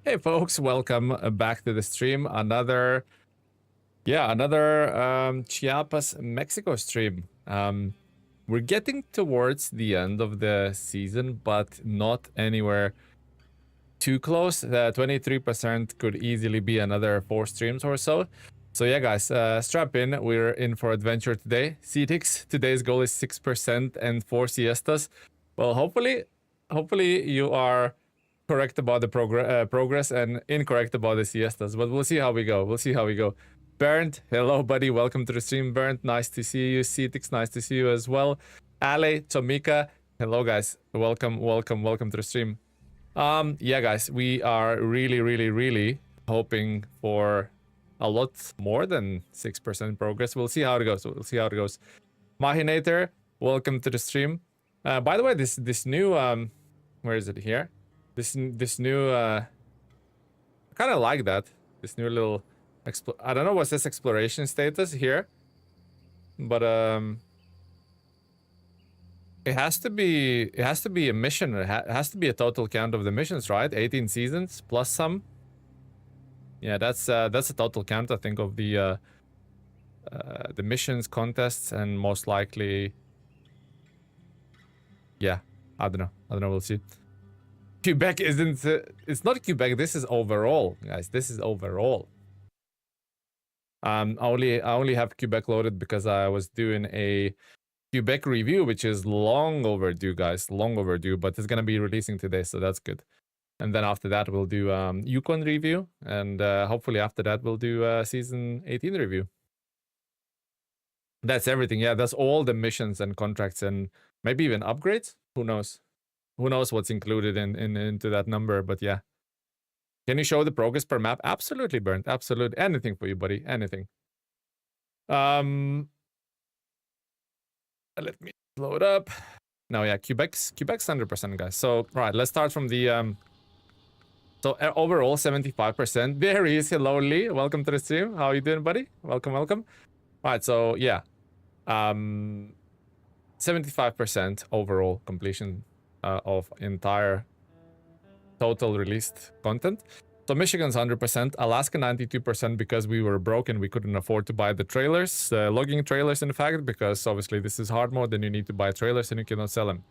Hey folks, welcome back to the stream. Another Chiapas, Mexico stream. We're getting towards the end of the season, but not anywhere too close. 23% could easily be another 4 streams or so. So yeah, guys, strap in. We're in for adventure today. CTX, today's goal is 6% and 4 siestas. Well, hopefully you are correct about the progress and incorrect about the siestas, but we'll see how we go. Bernd, hello buddy, welcome to the stream. Bernd, nice to see you. CTX, nice to see you as well. Ale, Tomika, hello guys, welcome to the stream. Yeah guys, we are really hoping for a lot more than 6% progress. We'll see how it goes. Mahinator, welcome to the stream. By the way, this new where is it here? This new I kind of like that. This new little I don't know what's this exploration status here, but it has to be a mission. It has to be a total count of the missions, right? 18 seasons plus some. Yeah, that's a total count, I think, of the missions, contests, and most likely. Yeah, I don't know. We'll see. Quebec isn't. It's not Quebec. This is overall, guys. This is overall. I only have Quebec loaded because I was doing a Quebec review, which is long overdue, guys. Long overdue, but it's gonna be releasing today, so that's good. And then after that, we'll do Yukon review, and hopefully after that, we'll do season 18 review. That's everything. Yeah, that's all the missions and contracts and maybe even upgrades. Who knows? Who knows what's included into that number? But yeah. Can you show the progress per map? Absolutely, Bernd. Absolutely. Anything for you, buddy. Anything. Let me load up. No, yeah, Quebec's 100%, guys. So, right, let's start from the so overall 75%. There he is. Hello, Lee. Welcome to the stream. How are you doing, buddy? Welcome. All right, so yeah. 75% overall completion of entire total released content. So Michigan's 100%, Alaska 92% because we were broke and we couldn't afford to buy the trailers, logging trailers in fact, because obviously this is hard mode and you need to buy trailers and you cannot sell them.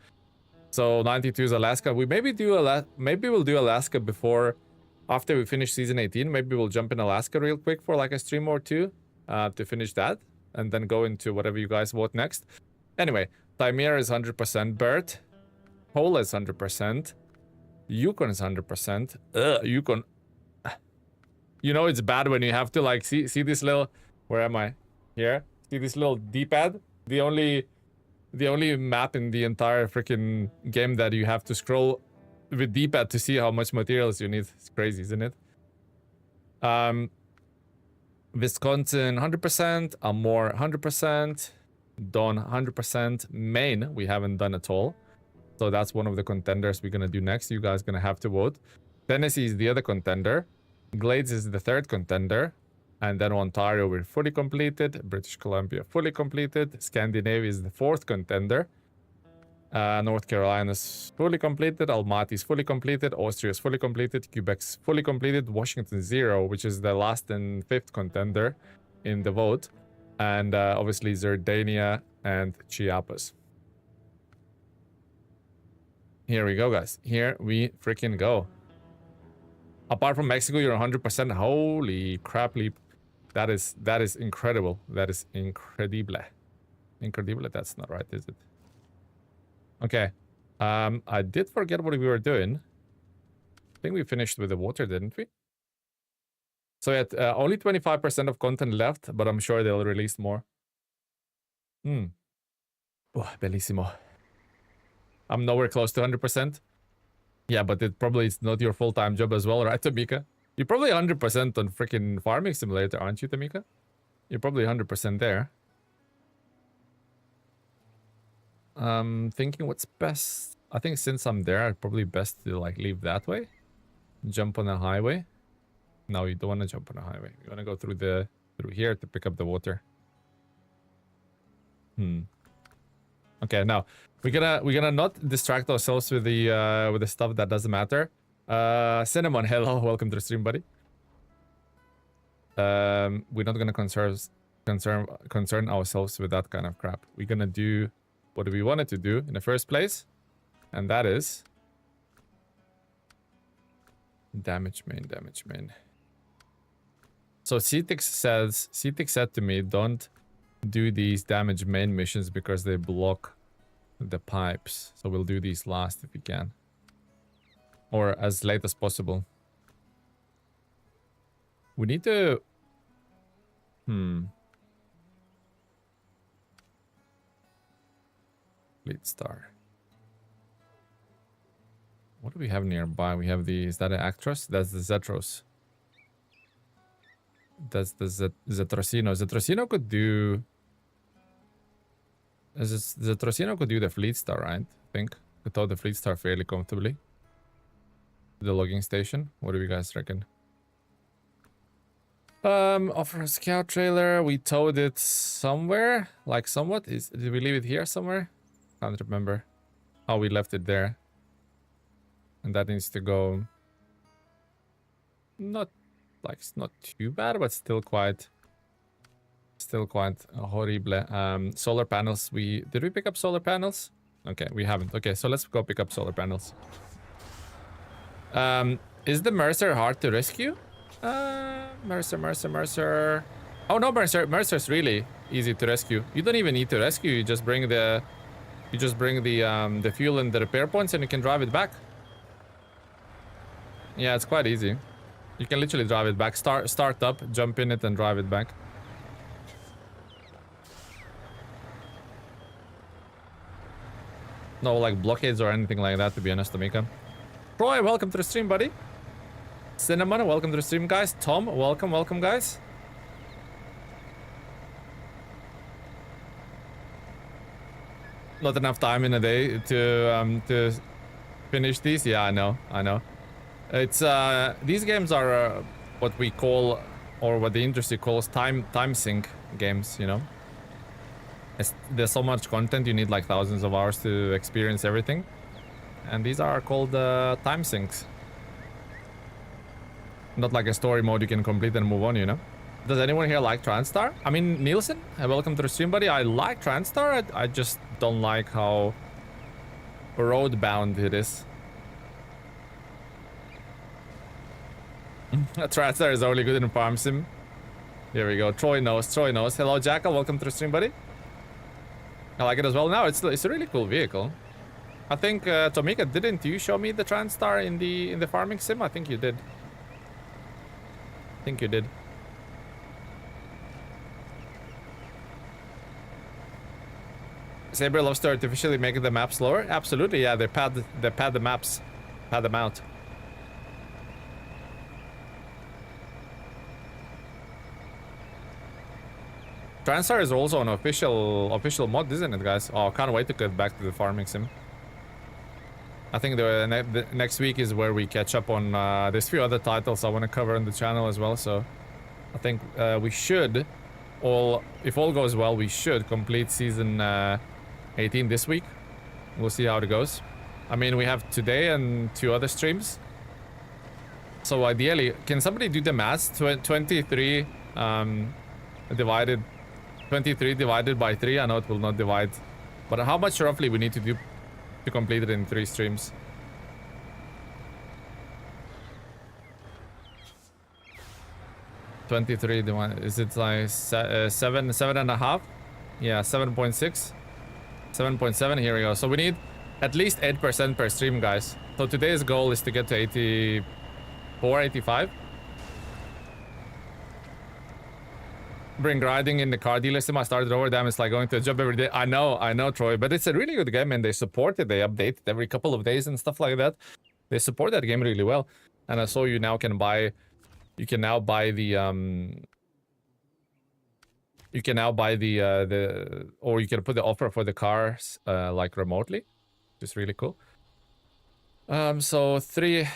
So 92 is Alaska. We maybe we'll do Alaska before, after we finish season 18. Maybe we'll jump in Alaska real quick for like a stream or two to finish that and then go into whatever you guys want next. Anyway, Timea is 100%, Bert. Pola is 100%. Yukon is 100%. Yukon. You know it's bad when you have to like see this little. Where am I? Here. See this little D-pad? The only map in the entire freaking game that you have to scroll with D-pad to see how much materials you need. It's crazy, isn't it? Wisconsin 100%. Amur 100%. Don 100%. Maine we haven't done at all. So that's one of the contenders we're gonna do next. You guys gonna have to vote. Tennessee is the other contender. Glades is the third contender. And then Ontario we're fully completed. British Columbia fully completed. Scandinavia is the fourth contender. North Carolina is fully completed. Almaty is fully completed. Austria is fully completed. Quebec's fully completed. Washington 0, which is the last and fifth contender in the vote. And obviously Zerdania and Chiapas. Here we go, guys. Here we freaking go. Apart from Mexico, you're 100%. Holy crap, Leap. That is incredible. That is incredible. Incredible. That's not right, is it? Okay. I did forget what we were doing. I think we finished with the water, didn't we? So yeah, only 25% of content left, but I'm sure they'll release more. Oh, bellissimo. I'm nowhere close to 100%. Yeah, but it probably is not your full-time job as well, right, Tamika? You're probably 100% on freaking Farming Simulator, aren't you, Tamika? You're probably 100% there. Thinking what's best. I think since I'm there, it's probably best to like leave that way. Jump on a highway. No, you don't want to jump on a highway. You want to go through here to pick up the water. Okay, now we're gonna not distract ourselves with the stuff that doesn't matter. Cinnamon, hello, welcome to the stream, buddy. We're not gonna concern ourselves with that kind of crap. We're gonna do what we wanted to do in the first place, and that is damage main. So CTX said to me, don't do these damage main missions because they block the pipes. So we'll do these last if we can. Or as late as possible. We need to... Fleet Star. What do we have nearby? We have the... Is that an Actros? That's the Zetros. That's the Zetrosino. Zetrosino could do... Zetrosino could do the Fleet Star, right? I think. Could tow the Fleet Star fairly comfortably. The logging station. What do you guys reckon? Off-road scout trailer. We towed it somewhere. Like somewhat. Did we leave it here somewhere? Can't remember. Oh, we left it there. And that needs to go... Not... Like, it's not too bad, but still quite horrible. Solar panels. Did we pick up solar panels? Okay, we haven't. Okay, so let's go pick up solar panels. Is the Mercer hard to rescue? Mercer. Oh no, Mercer's really easy to rescue. You don't even need to rescue. You just bring the fuel and the repair points, and you can drive it back. Yeah, it's quite easy. You can literally drive it back. Start up, jump in it, and drive it back. No, like, blockades or anything like that, to be honest, Tamika. Troy, welcome to the stream, buddy. Cinnamon, welcome to the stream, guys. Tom, welcome, guys. Not enough time in a day to finish these. Yeah, I know. It's these games are what we call, or what the industry calls, time sink games, you know. There's so much content, you need like thousands of hours to experience everything, and these are called time sinks. Not like a story mode you can complete and move on, you know. Does anyone here like TranStar? I mean, Nielsen, welcome to the stream, buddy. I like TranStar. I just don't like how road-bound it is. TranStar is only good in farm sim. Here we go. Troy knows. Hello, Jackal. Welcome to the stream, buddy. I like it as well. Now it's a really cool vehicle. I think Tomika, didn't you show me the TranStar in the farming sim? I think you did. Saber loves to artificially make the map slower. Absolutely, yeah. They pad the maps, pad them out. TranStar is also an official mod, isn't it, guys? Oh, can't wait to get back to the farming sim. I think the next week is where we catch up on. There's a few other titles I want to cover on the channel as well, so I think we should if all goes well, we should complete season 18 this week. We'll see how it goes. I mean, we have today and 2 other streams. So ideally, can somebody do the math? 23 divided by 3. I know it will not divide, but how much roughly we need to do to complete it in 3 streams? Is it like 7.5? Yeah, 7.6, 7.7. Here we go. So we need at least 8% per stream, guys. So today's goal is to get to 84, 85. Bring riding in the car dealer sim. I started over. Damn, it's like going to a job every day. I know, Troy, but it's a really good game, and they support it. They update it every couple of days and stuff like that. They support that game really well. And I saw you now can buy. You can now buy the or you can put the offer for the cars like remotely, which is really cool. So 3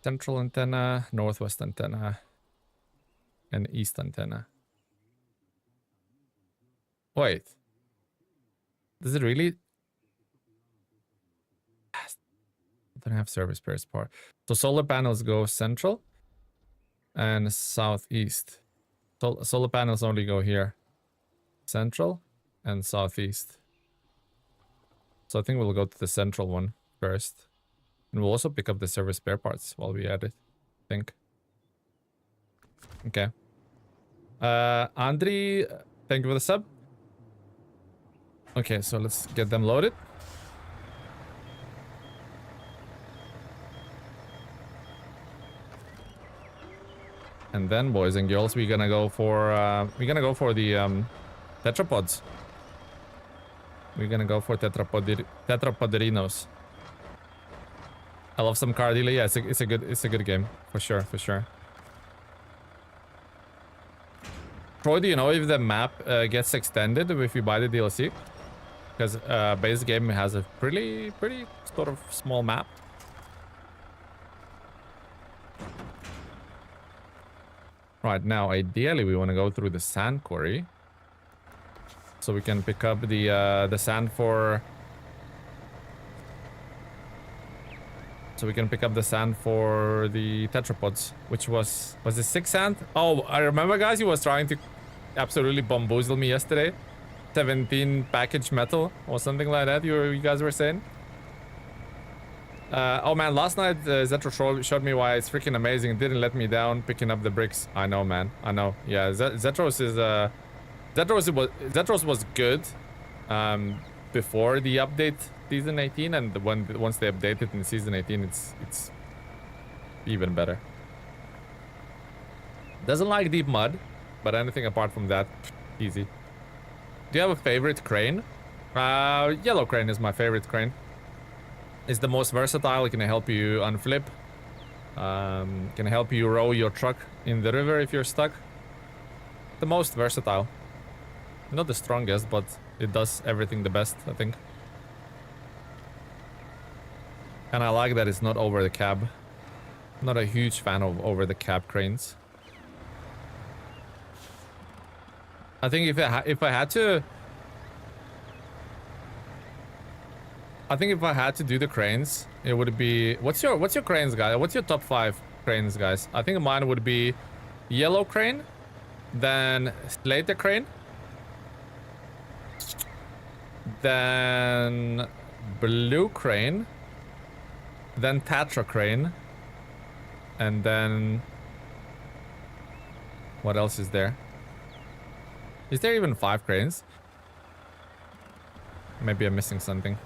central antenna, northwest antenna, and east antenna. Wait. Does it really? don't have service pairs part. So solar panels go central and southeast. So solar panels only go here. Central and southeast. So I think we'll go to the central one first. And we'll also pick up the service spare parts while we at it. I think. Okay. Andri, thank you for the sub. Okay, so let's get them loaded. And then, boys and girls, we're gonna go for the tetrapods. We're gonna go for tetrapoderinos. I love some car dealer. Yeah, it's a good game for sure, for sure. Troy, do you know if the map gets extended if you buy the DLC? Because base game has a pretty sort of small map. Right now, ideally, we want to go through the sand quarry, so we can pick up the sand for. So we can pick up the sand for the tetrapods, which was it 6 sand? Oh, I remember, guys. He was trying to absolutely bamboozle me yesterday. 17 package metal or something like that. You guys were saying. Oh man, last night Zetro showed me why it's freaking amazing. It didn't let me down picking up the bricks. I know, man. I know. Yeah, Zetros was good before the update season 18, and once they updated in season 18, it's even better. Doesn't like deep mud, but anything apart from that, easy. Do you have a favorite crane? Yellow crane is my favorite crane. It's the most versatile. It can help you unflip. Can help you row your truck in the river if you're stuck. The most versatile. Not the strongest, but it does everything the best, I think. And I like that it's not over the cab. Not a huge fan of over the cab cranes. I think if I had to... I think if I had to do the cranes, it would be... What's your cranes, guys? What's your top 5 cranes, guys? I think mine would be yellow crane, then Slater crane, then blue crane, then Tatra crane, and then... What else is there? Is there even 5 cranes? Maybe I'm missing something.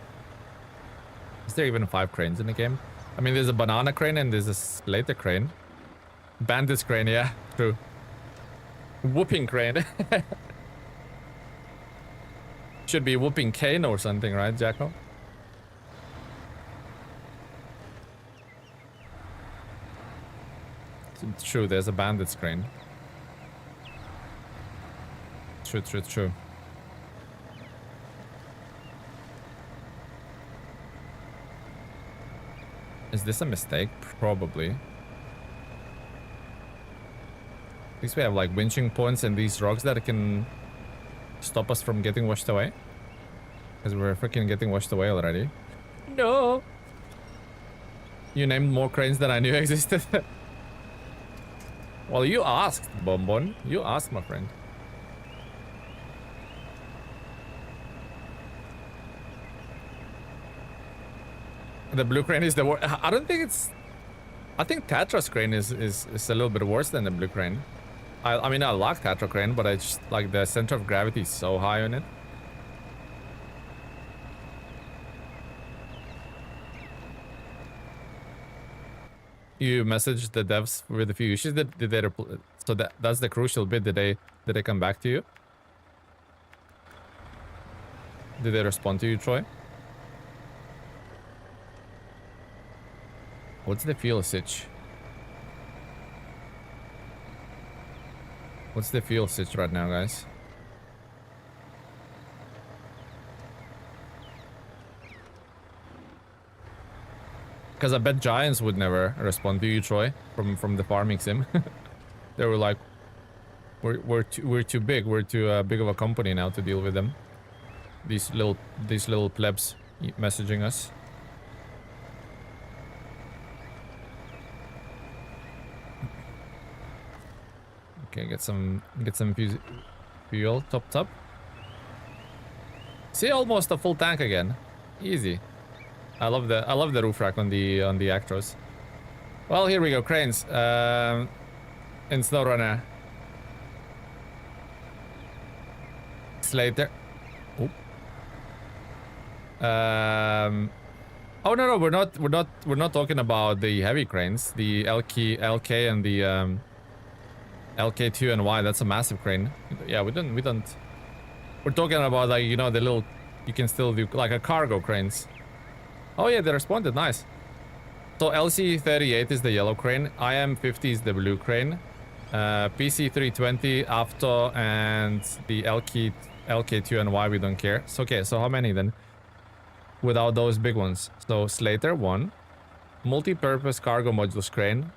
Is there even 5 cranes in the game? I mean, there's a banana crane and there's a Slater crane. Bandits crane, yeah, true. Whooping crane. Should be whooping cane or something, right, Jacko? True, there's a bandits crane. True. Is this a mistake? Probably. At least we have like winching points and these rocks that can stop us from getting washed away. Because we're freaking getting washed away already. No! You named more cranes than I knew existed. Well, you asked, Bonbon. You asked, my friend. The blue crane is the worst. I don't think it's... I think Tatra's crane is a little bit worse than the blue crane. I mean, I like Tatra crane, but I just like the center of gravity is so high on it. You messaged the devs with a few issues. Did they so that's the crucial bit. Did they come back to you? Did they respond to you, Troy? What's the fuel sitch? What's the fuel sitch right now, guys? Because I bet Giants would never respond to you, Troy, from the farming sim. They were like, we're too big. We're too big of a company now to deal with them. These little plebs messaging us. Okay, get some fuel topped up. See, almost a full tank again. Easy. I love the roof rack on the Actros. Well, here we go, cranes. In SnowRunner. Slater. Oh. Oh no, we're not talking about the heavy cranes. The LK and the LK2 and Y. That's a massive crane. Yeah, we don't. We're talking about, like, you know, the little. You can still do like a cargo cranes. Oh yeah, they responded. Nice. So LC38 is the yellow crane. IM50 is the blue crane. PC320, Afto, and the LK2 and Y, we don't care. So, okay, so how many then? Without those big ones. So Slater 1. Multi-purpose cargo modules crane.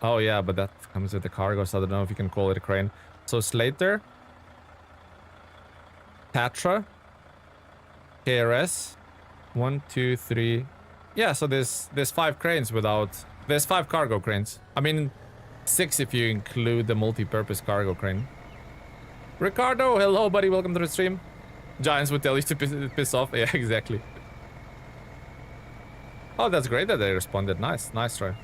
Oh yeah, but that comes with the cargo, so I don't know if you can call it a crane. So Slater. Tatra. KRS. 1, 2, 3. Yeah, so there's 5 cranes without... There's 5 cargo cranes. I mean, 6 if you include the multi-purpose cargo crane. Ricardo, hello buddy, welcome to the stream. Giants would tell you to piss off. Yeah, exactly. Oh, that's great that they responded. Nice try.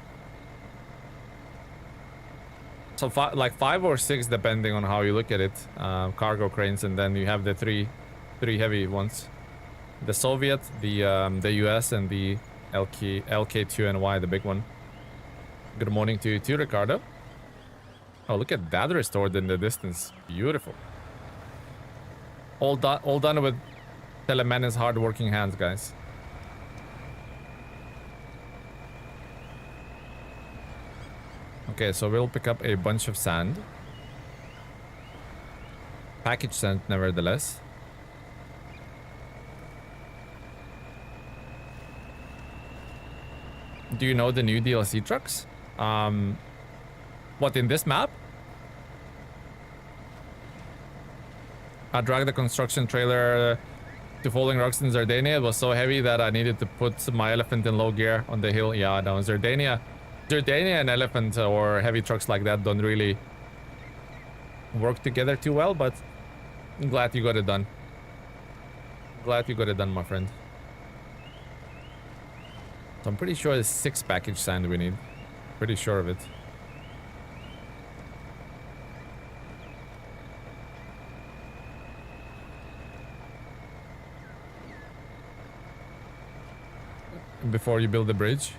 So like 5 or 6 depending on how you look at it. Cargo cranes, and then you have the three heavy ones. The Soviet, the US, and the LK2 and Y, the big one. Good morning to you too, Ricardo. Oh, look at that restored in the distance. Beautiful. All done with TeleMenace hard-working hands, guys. Okay, so we'll pick up a bunch of sand. Package sand, nevertheless. Do you know the new DLC trucks? What, in this map? I dragged the construction trailer to Falling Rocks in Zardania. It was so heavy that I needed to put my elephant in low gear on the hill. Yeah, no, Zardania and elephant or heavy trucks like that don't really work together too well, but I'm glad you got it done. Glad you got it done, my friend. So I'm pretty sure it's 6 package sand we need. Pretty sure of it. Before you build the bridge.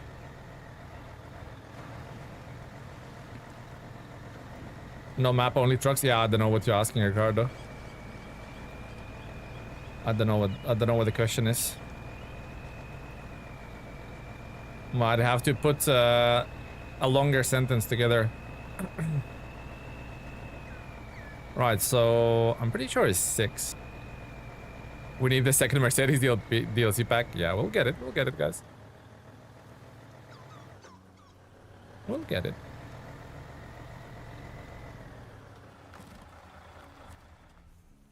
No map, only trucks? Yeah, I don't know what you're asking, Ricardo. I don't know what the question is. Might have to put a longer sentence together. Right, so I'm pretty sure it's 6. We need the second Mercedes DLC pack. Yeah, we'll get it. We'll get it, guys. We'll get it.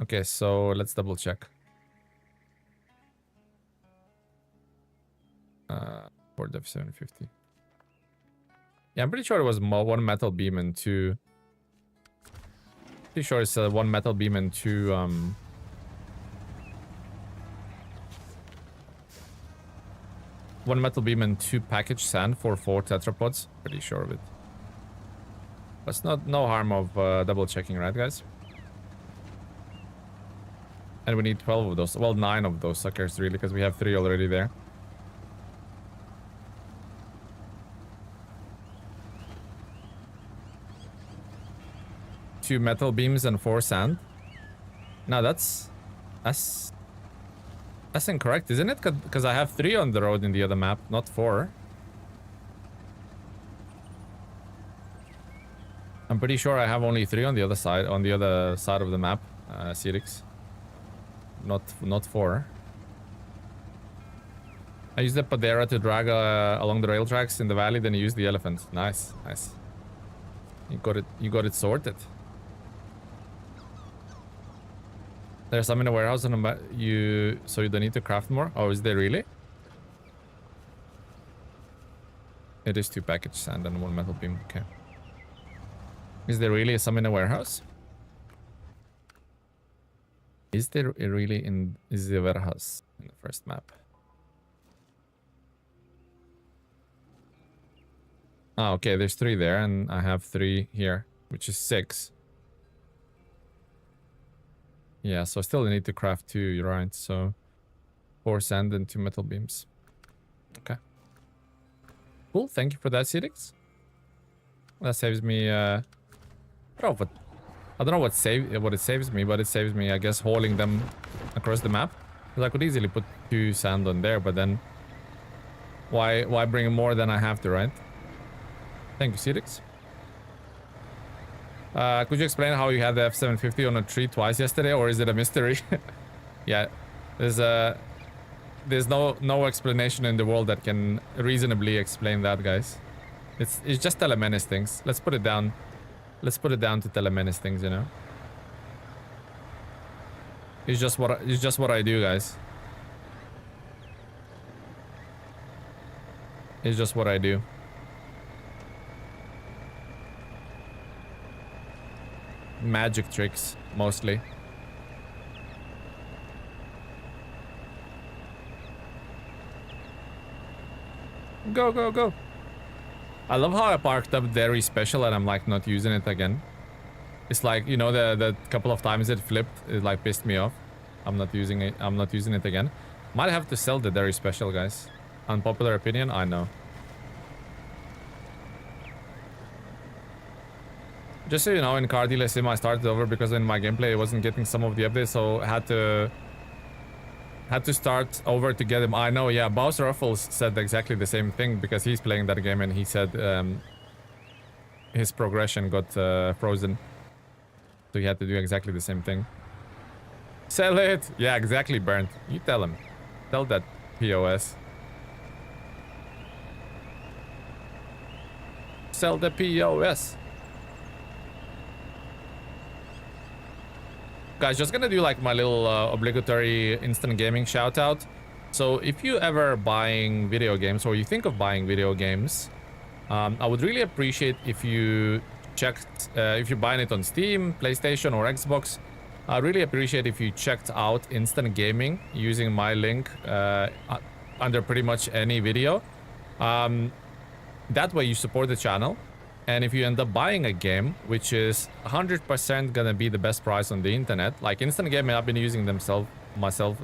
Okay, so let's double check. Ford F750. Yeah, I'm pretty sure it was 1 metal beam and 2. Pretty sure it's 1 metal beam and 2 1 metal beam and 2 package sand for 4 tetrapods. Pretty sure of it. But it's no harm of double checking, right, guys? And we need 12 of those. Well, 9 of those suckers, really, because we have 3 already there. Two metal beams and 4 sand. No, that's incorrect, isn't it? Because I have 3 on the road in the other map, not 4. I'm pretty sure I have only 3 on the other side of the map, Sirix. Not 4. I used the Padera to drag along the rail tracks in the valley, then you used the elephant. Nice. You got it sorted. There's some in the warehouse and so you don't need to craft more? Oh, is there really? It is 2 package sand and 1 metal beam, okay. Is there really some in a warehouse? Is there really is the warehouse in the first map? Oh, okay, there's 3 there, and I have 3 here, which is 6. Yeah, so I still need to craft 2, you're right, so 4 sand and 2 metal beams. Okay. Cool, thank you for that, Cedix. That saves me, I don't know what it saves me, but it saves me, I guess, hauling them across the map. Because I could easily put 2 sand on there, but then why bring more than I have to, right? Thank you, Cedix. Could you explain how you had the F750 on a tree twice yesterday, or is it a mystery? Yeah, there's no explanation in the world that can reasonably explain that, guys. It's just TeleMenace things. Let's put it down. Let's put it down to TeleMenace things, you know. It's just what I do, guys. It's just what I do. Magic tricks, mostly. Go, go, go. I love how I parked up very special and I'm like not using it again. It's like, you know, the couple of times it flipped, it like pissed me off. I'm not using it again. Might have to sell the very special, guys. Unpopular opinion, I know. Just so you know, in car dealer sim I started over because in my gameplay I wasn't getting some of the updates, so I had to start over to get him. I know, yeah, Bowser Ruffles said exactly the same thing because he's playing that game and he said his progression got frozen. So he had to do exactly the same thing. Sell it! Yeah, exactly, Bernd. You tell him. Tell that POS. Sell the POS. Guys, just gonna do like my little obligatory instant gaming shout out. So if you ever buying video games or you think of buying video games, I would really appreciate if you checked, if you're buying it on Steam, PlayStation or Xbox, I really appreciate if you checked out instant gaming using my link under pretty much any video. That way you support the channel. And if you end up buying a game, which is 100% gonna be the best price on the internet, like Instant Gaming, I've been using them myself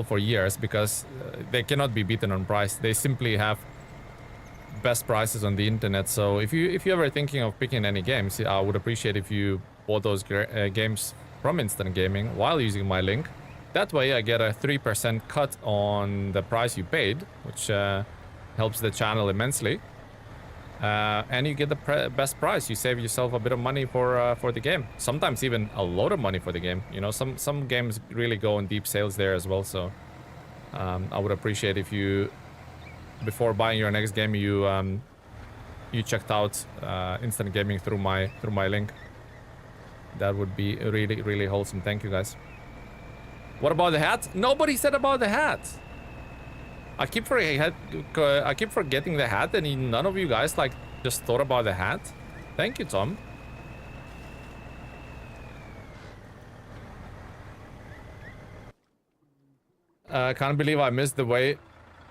for years because they cannot be beaten on price. They simply have best prices on the internet. So if you're ever thinking of picking any games, I would appreciate if you bought those games from Instant Gaming while using my link. That way I get a 3% cut on the price you paid, which helps the channel immensely. And you get the best price. You save yourself a bit of money for the game. Sometimes even a lot of money for the game. You know, some games really go on deep sales there as well. So I would appreciate if you, before buying your next game, you checked out Instant Gaming through my link. That would be really, really wholesome. Thank you, guys. What about the hat? Nobody said about the hat. I keep forgetting the hat, and none of you guys like just thought about the hat. Thank you, Tom. Can't believe I missed the way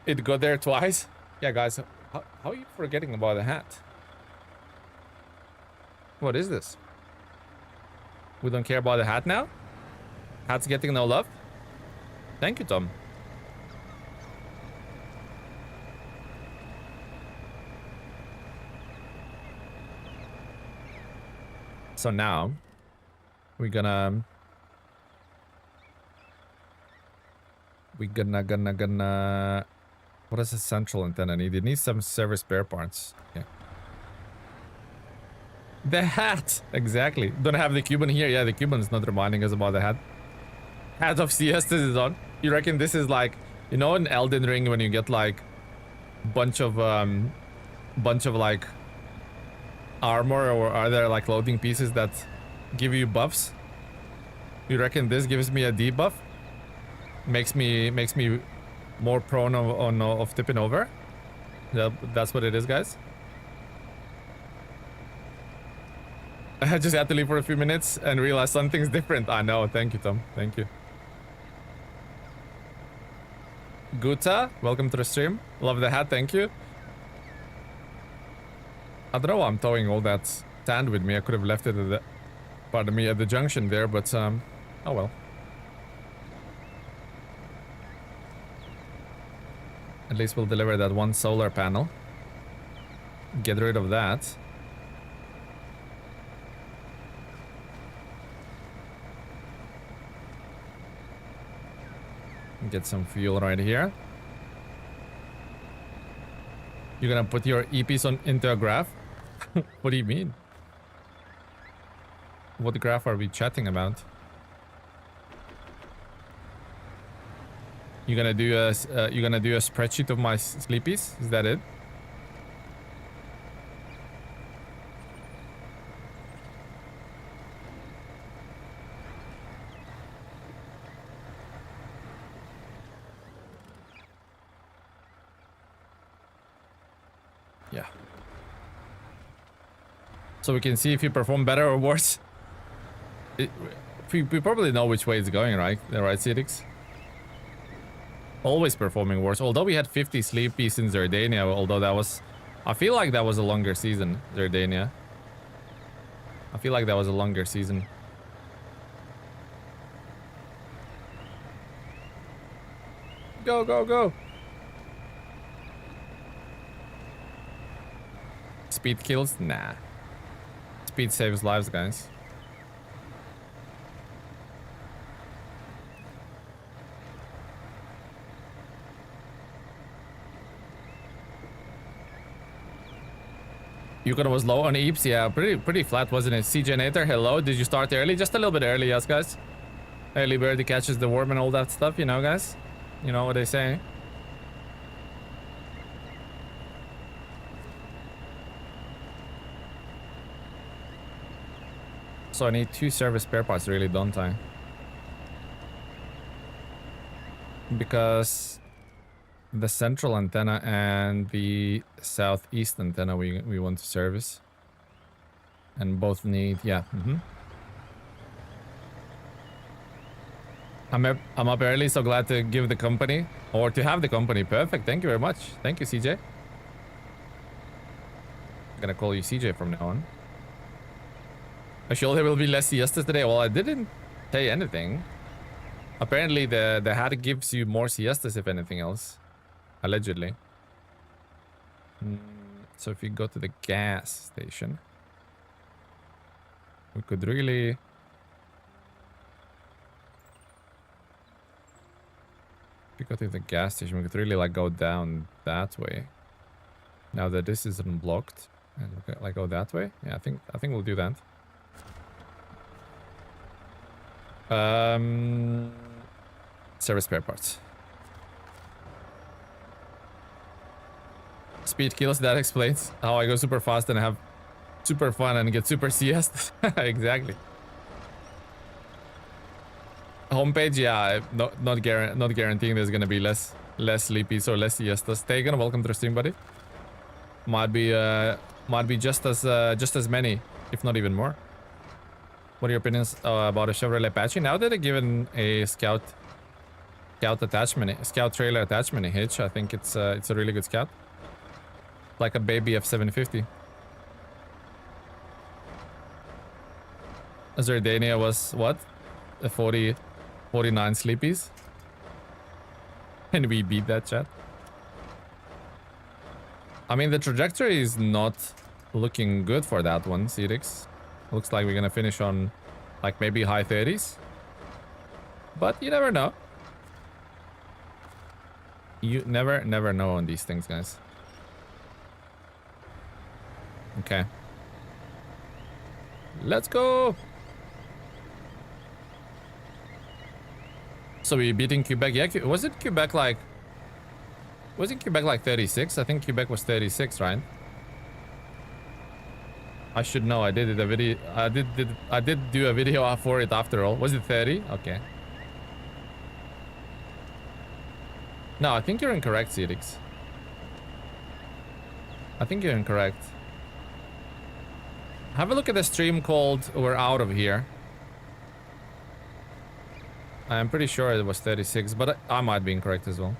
it got there twice. Yeah, guys, how are you forgetting about the hat? What is this? We don't care about the hat now? Hat's getting no love? Thank you, Tom. So now we're gonna what does a central antenna need? It needs some service spare parts. Okay. The hat, exactly. Don't have the Cuban here. Yeah, the Cuban is not reminding us about the hat. Hat of Siestas is on. You reckon this is like, you know, in Elden Ring when you get like bunch of like armor, or are there like loading pieces that give you buffs? You reckon this gives me a debuff? Makes me more prone of tipping over? That's what it is, guys. I just had to leave for a few minutes and realized something's different. I know. Thank you, Tom. Thank you. Guta, welcome to the stream. Love the hat. Thank you. I don't know why I'm towing all that sand with me. I could have left it at the, pardon me, at the junction there, but oh well. At least we'll deliver that one solar panel. Get rid of that. Get some fuel right here. You're gonna put your EPs into a graph? What do you mean? What graph are we chatting about? You're gonna do a spreadsheet of my sleepies? Is that it? Yeah. So we can see if you perform better or worse. We probably know which way it's going, right? Right, Cedix? Always performing worse. Although we had 50 sleepies in Zerdania, although that was... I feel like that was a longer season, Zerdania. I feel like that was a longer season. Go, go, go! Speed kills? Nah. Speed saves lives, guys. Yukon was low on EEPs, yeah, pretty flat, wasn't it? CGenator, hello, did you start early? Just a little bit early, yes, guys. Early birdie catches the worm and all that stuff, you know, guys? You know what they say. So I need 2 service spare parts, really, don't I? Because the central antenna and the southeast antenna we want to service. And both need, yeah. I'm up early, so glad to give the company, or to have the company. Perfect, thank you very much. Thank you, CJ. I'm gonna call you CJ from now on. Actually, there will be less siestas today. Well, I didn't say anything. Apparently, the hat gives you more siestas, if anything else. Allegedly. So if you go to the gas station, we could really... If you go to the gas station, we could really like go down that way. Now that this isn't blocked, and like go that way. Yeah, I think we'll do that. Service spare parts. Speed kills, that explains how I go super fast and have super fun and get super siestas. Exactly. Homepage, yeah, not guaranteeing there's gonna be less sleepies or less siestas. Tegan, welcome to the stream, buddy. Might be just as many, if not even more. What are your opinions about a Chevrolet Apache? Now that they're given a scout trailer attachment hitch, I think it's a really good scout. Like a baby F750. Zerdania was what? A 49 sleepies? And we beat that, chat. I mean, the trajectory is not looking good for that one, Cedix. Looks like we're gonna finish on like maybe high 30s. But you never know. You never know on these things, guys. Okay. Let's go! So we're beating Quebec. Yeah, wasn't Quebec like 36? I think Quebec was 36, right? I should know. I did a video. I did do a video for it after all. Was it 30? Okay. No, I think you're incorrect, Cedix. I think you're incorrect. Have a look at the stream called We're Out of Here. I'm pretty sure it was 36, but I might be incorrect as well.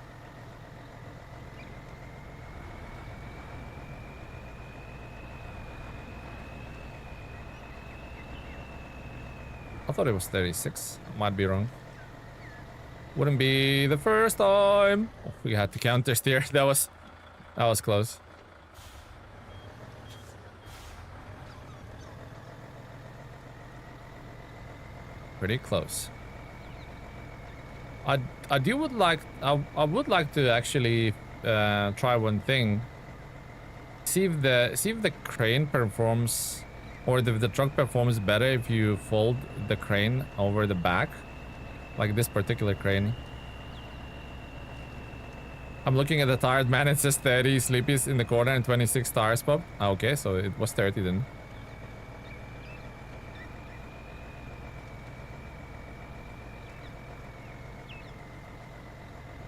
I thought it was 36. Might be wrong. Wouldn't be the first time. Oh, we had to counter steer. That was close. Pretty close. I would like to actually try one thing. See if the crane performs, or the truck performs better if you fold the crane over the back, like this particular crane. I'm looking at the tired man. It says 30 sleepies in the corner and 26 tires pop. Okay, so it was 30 then.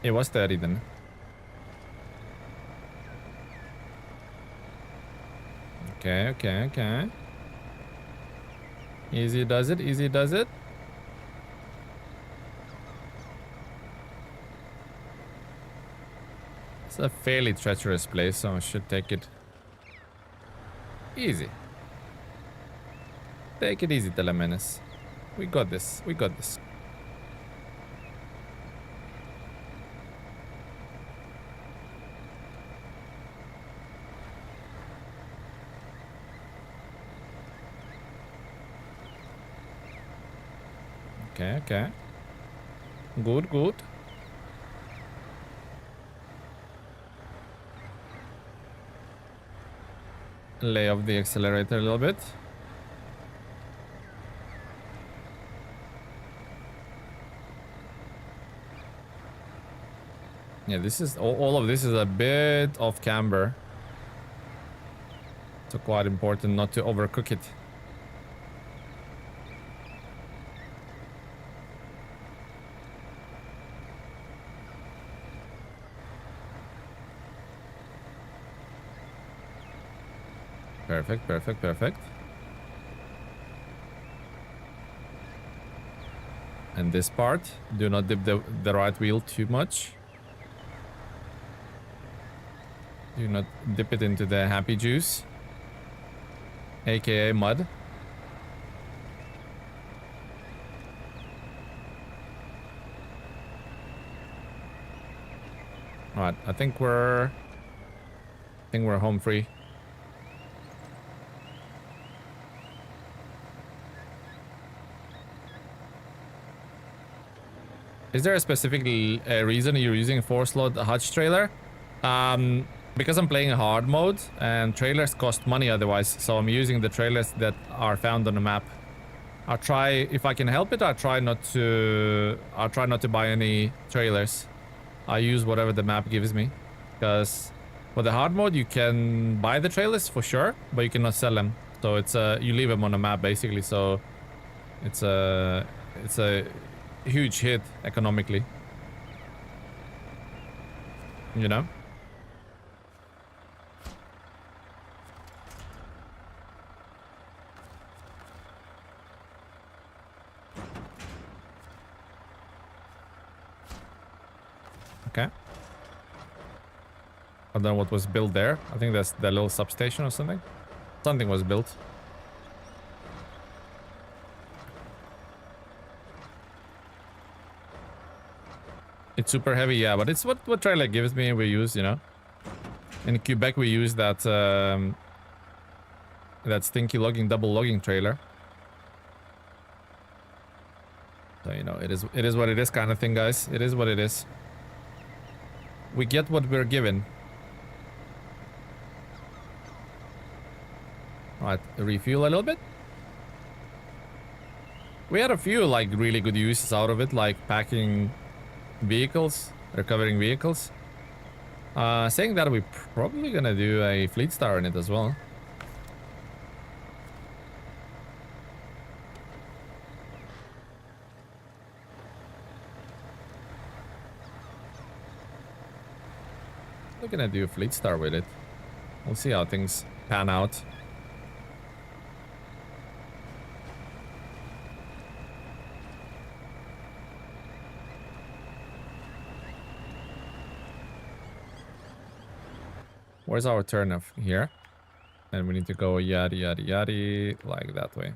It was 30 then. Okay. Easy does it, easy does it. It's a fairly treacherous place, so I should take it easy. Take it easy, TeleMenace. We got this, we got this. Okay. Good. Lay off the accelerator a little bit. Yeah, this is all of this is a bit off camber. So quite important not to overcook it. Perfect. And this part, do not dip the right wheel too much. Do not dip it into the happy juice, aka mud. Alright, I think we're home free. Is there a specific reason you're using a 4-slot hutch trailer? Because I'm playing a hard mode and trailers cost money otherwise, so I'm using the trailers that are found on the map. I'll try, if I can help it, I'll try not to buy any trailers. I use whatever the map gives me, because for the hard mode you can buy the trailers for sure, but you cannot sell them. So it's you leave them on the map basically. So it's a huge hit economically, you know. Okay. I don't know what was built there. I think that's the little substation or something. Something was built. It's super heavy, yeah, but it's what trailer gives me. We use, you know. In Quebec, we use that that stinky logging, double logging trailer. So you know, it is what it is, kind of thing, guys. It is what it is. We get what we're given. Alright, refuel a little bit. We had a few like really good uses out of it, like packing vehicles, recovering vehicles. Saying that, we're probably gonna do a fleet star in it as well. We're gonna do a fleet star with it. We'll see how things pan out. Where's our turn of here? And we need to go yada yada yada like that way.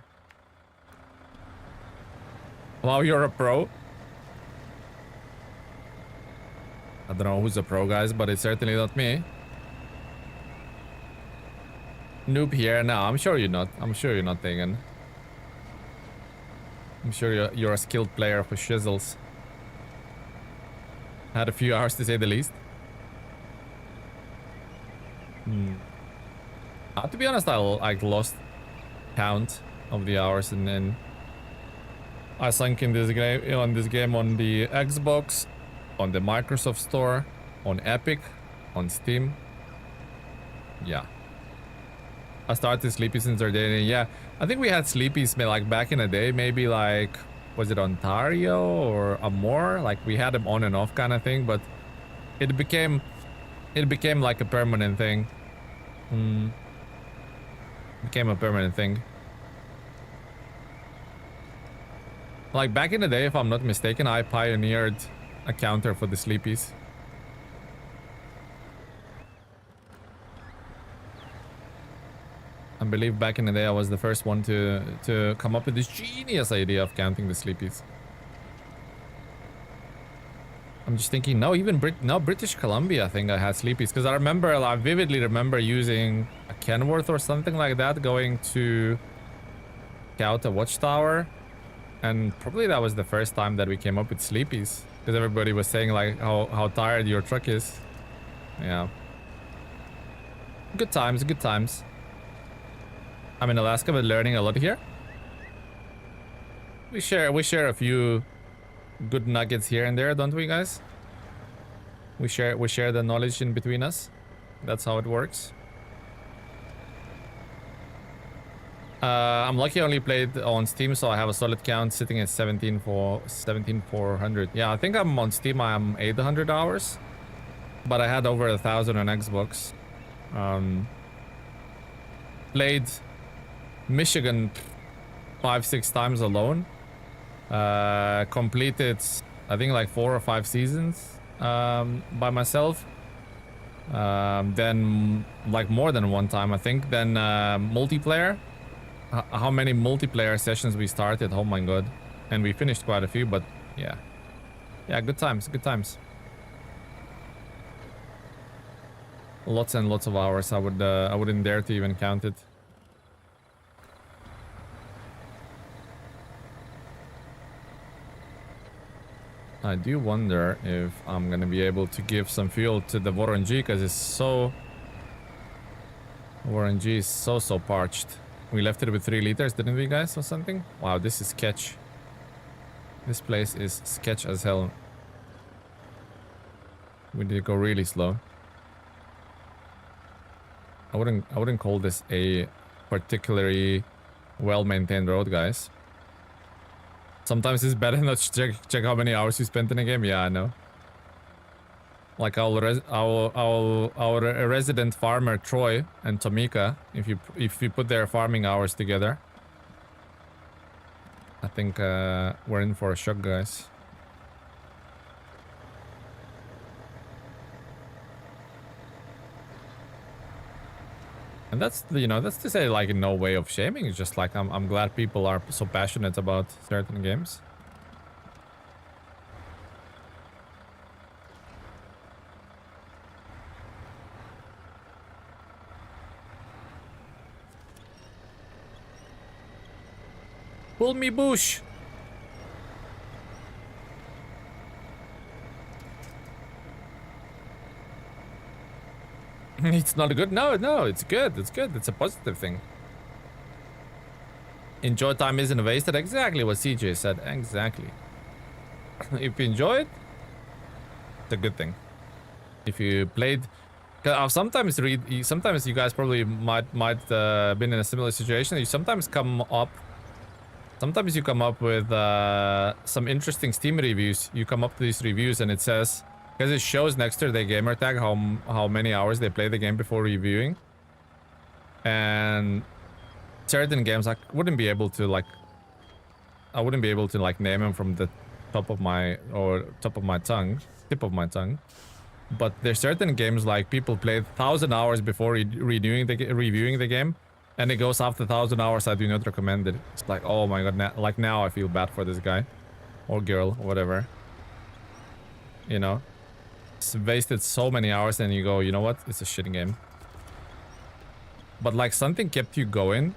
Wow, you're a pro. I don't know who's a pro, guys, but it's certainly not me. Noob here. No, I'm sure you're not. I'm sure you're not taken. I'm sure you're a skilled player for shizzles. Had a few hours to say the least. To be honest, I lost count of the hours, and then I sunk in this game on the Xbox, on the Microsoft Store, on Epic, on Steam. Yeah. I started Sleepy since our day. Yeah, I think we had Sleepies like back in the day. Maybe like, was it Ontario or Amore? Like we had them on and off kind of thing, but it became like a permanent thing. Became a permanent thing. Like back in the day, if I'm not mistaken, I pioneered a counter for the Sleepies. I believe back in the day I was the first one to come up with this genius idea of counting the Sleepies. I'm just thinking, no, even British Columbia I think I had Sleepies, because I vividly remember using a Kenworth or something like that, going to scout a watchtower, and probably that was the first time that we came up with Sleepies, because everybody was saying like how tired your truck is. Yeah. Good times, good times. I'm in Alaska, but learning a lot here. We share a few good nuggets here and there, don't we, guys? We share the knowledge in between us. That's how it works. I'm lucky I only played on Steam, so I have a solid count sitting at 17,400. Yeah, I think I'm on Steam. I'm 800 hours, but I had over 1,000 on Xbox. Played Michigan 5-6 times alone. Completed I think like 4 or 5 seasons by myself. Then like more than one time I think. Then multiplayer. How many multiplayer sessions we started? Oh my god. And we finished quite a few, but yeah. Yeah, good times, good times. Lots and lots of hours. I wouldn't dare to even count it. I do wonder if I'm gonna be able to give some fuel to the Voronezh, because it's so... Voronezh is so parched. We left it with 3 liters, didn't we, guys, or something? Wow, this is sketch. This place is sketch as hell. We did go really slow. I wouldn't call this a particularly well-maintained road, guys. Sometimes it's better not to check how many hours you spent in a game. Yeah, I know. Like our resident farmer Troy and Tomika, if you put their farming hours together, I think we're in for a shock, guys. And that's, you know, that's to say, like, no way of shaming. It's just like I'm glad people are so passionate about certain games. Pull me bush. It's not good. No, it's good. It's good. It's a positive thing. Enjoy time isn't wasted. Exactly what CJ said. Exactly. If you enjoy it, it's a good thing. If you played, sometimes you guys probably might been in a similar situation. You sometimes come up with some interesting Steam reviews. You come up to these reviews and it says, because it shows next to their gamer tag how many hours they play the game before reviewing. And certain games I wouldn't be able to like name them from the tip of my tongue. But there's certain games like people play 1,000 hours before reviewing the game, and it goes after 1,000 hours. I do not recommend it. It's like, oh my god, now I feel bad for this guy or girl or whatever. You know, it's wasted so many hours, and you go, you know what? It's a shitty game. But like something kept you going,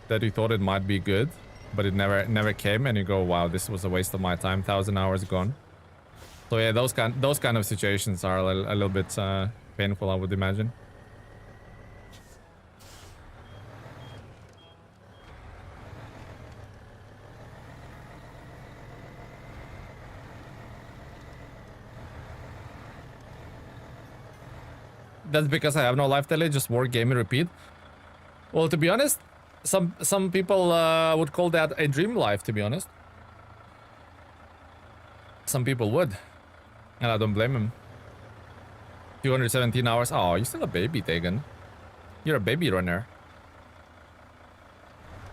that you thought it might be good, but it never came, and you go, wow, this was a waste of my time. 1,000 hours gone. So yeah, those kind of situations are a little bit painful, I would imagine. That's because I have no life tele, just work, game, and repeat. Well, to be honest, some people would call that a dream life, to be honest. Some people would. And I don't blame him. 217 hours. Oh, you're still a baby, Tegan. You're a baby runner.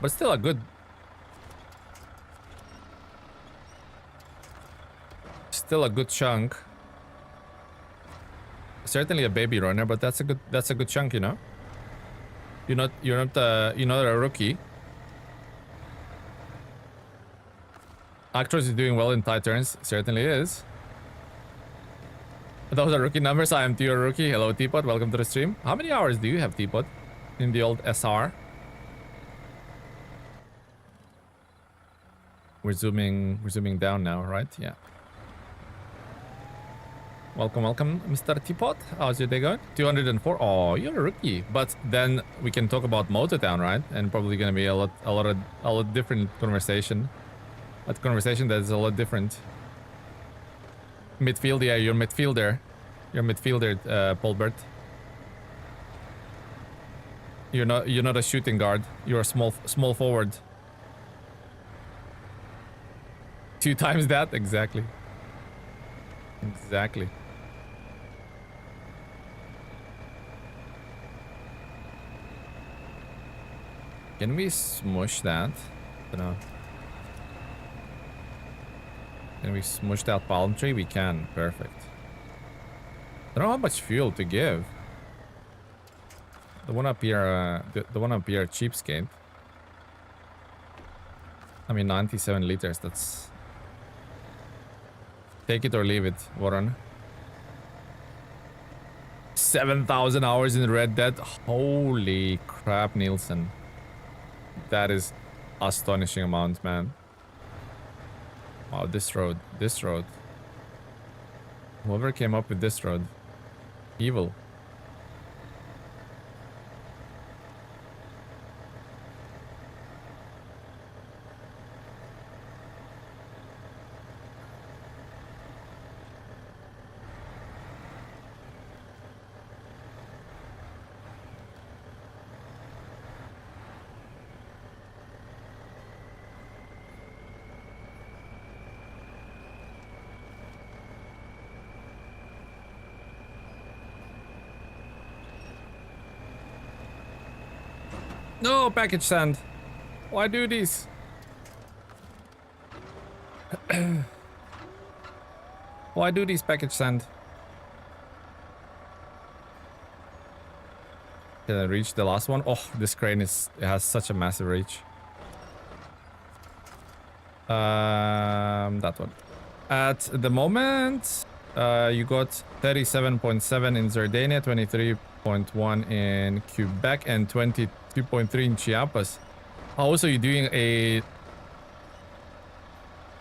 But still a good... Still a good chunk. Certainly a baby runner, but that's a good chunk, you know? You're not a rookie. Actros is doing well in tight turns. Certainly is. Those are rookie numbers. I am Tio Rookie. Hello, Teapot. Welcome to the stream. How many hours do you have, Teapot? In the old SR? We're zooming down now, right? Yeah. Welcome, Mr. Teapot. How's your day going? 204. Oh, you're a rookie. But then we can talk about Motortown, right? And probably gonna be a lot different conversation. A conversation that is a lot different. Midfield, yeah, you're midfielder. You're midfielder, Paulbert. You're not a shooting guard. You're a small forward. 2 times that? Exactly. Exactly. Can we smush that? I don't know. Can we smush that palm tree? We can. Perfect. I don't know how much fuel to give. The one up here, the one up here, cheapskate. I mean, 97 liters. That's... Take it or leave it, Warren. 7,000 hours in Red Dead. Holy crap, Nielsen. That is astonishing amount, man. Wow, this road. Whoever came up with this road. Evil. No, package sand. Why do this? Why do this, package sand? Can I reach the last one? Oh, this crane has such a massive reach. That one. At the moment, you got 37.7 in Zardania, 23.1 in Quebec, and 22.3 in Chiapas. Also, you're doing a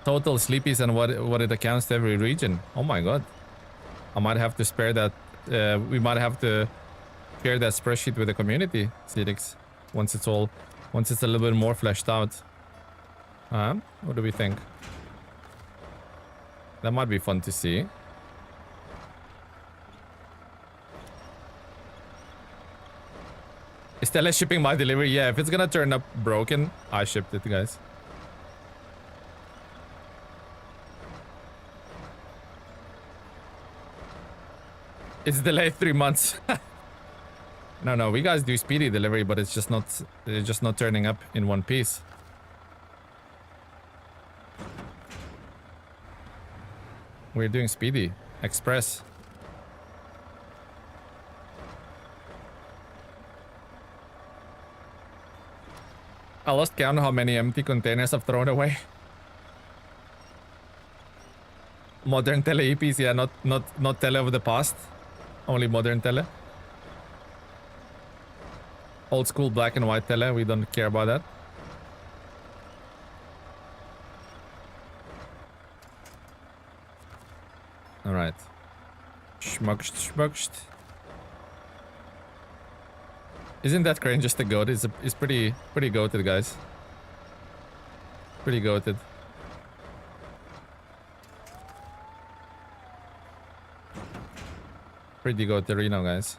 total sleepies and what it accounts to every region. Oh my god. I might have to spare that. We might have to share that spreadsheet with the community, Cedix, once it's a little bit more fleshed out. What do we think? That might be fun to see. Is Tele shipping my delivery? Yeah, if it's gonna turn up broken, I shipped it, guys. It's delayed 3 months. No, we guys do speedy delivery, but it's just not turning up in one piece. We're doing speedy express. I lost count how many empty containers I've thrown away. Modern tele EPs, yeah, not tele of the past. Only modern tele. Old school black and white tele, we don't care about that. Alright. Schmucked. Isn't that crane just a goat? It's pretty goated, guys. Pretty goated. Pretty goated Reno, guys.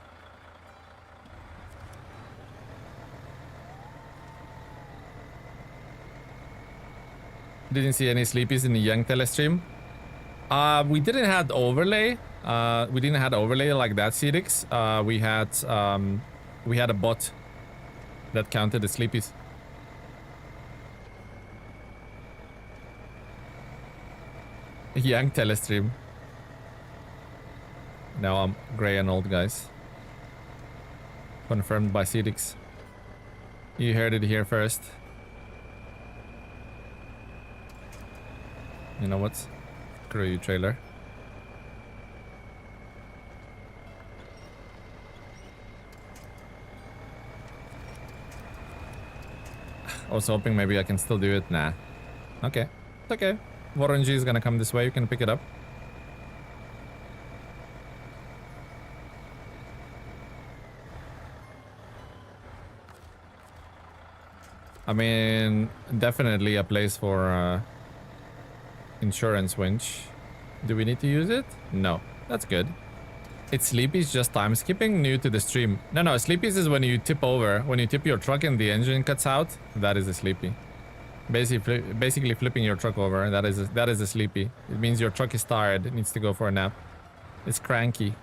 Didn't see any sleepies in the young tele stream. We didn't have overlay. We didn't have overlay like that, Cedix. We had a bot that counted the sleepies. Young telestream. Now I'm gray and old, guys. Confirmed by Cedix. You heard it here first. You know what? Screw you, trailer. I was hoping maybe I can still do it. Nah. Okay. It's okay. Warren G is gonna come this way. You can pick it up. I mean, definitely a place for insurance winch. Do we need to use it? No. That's good. It's sleepies, just time skipping, new to the stream. No, sleepies is when you tip over. When you tip your truck and the engine cuts out, that is a sleepy. Basically flipping your truck over, that is a sleepy. It means your truck is tired, it needs to go for a nap. It's cranky.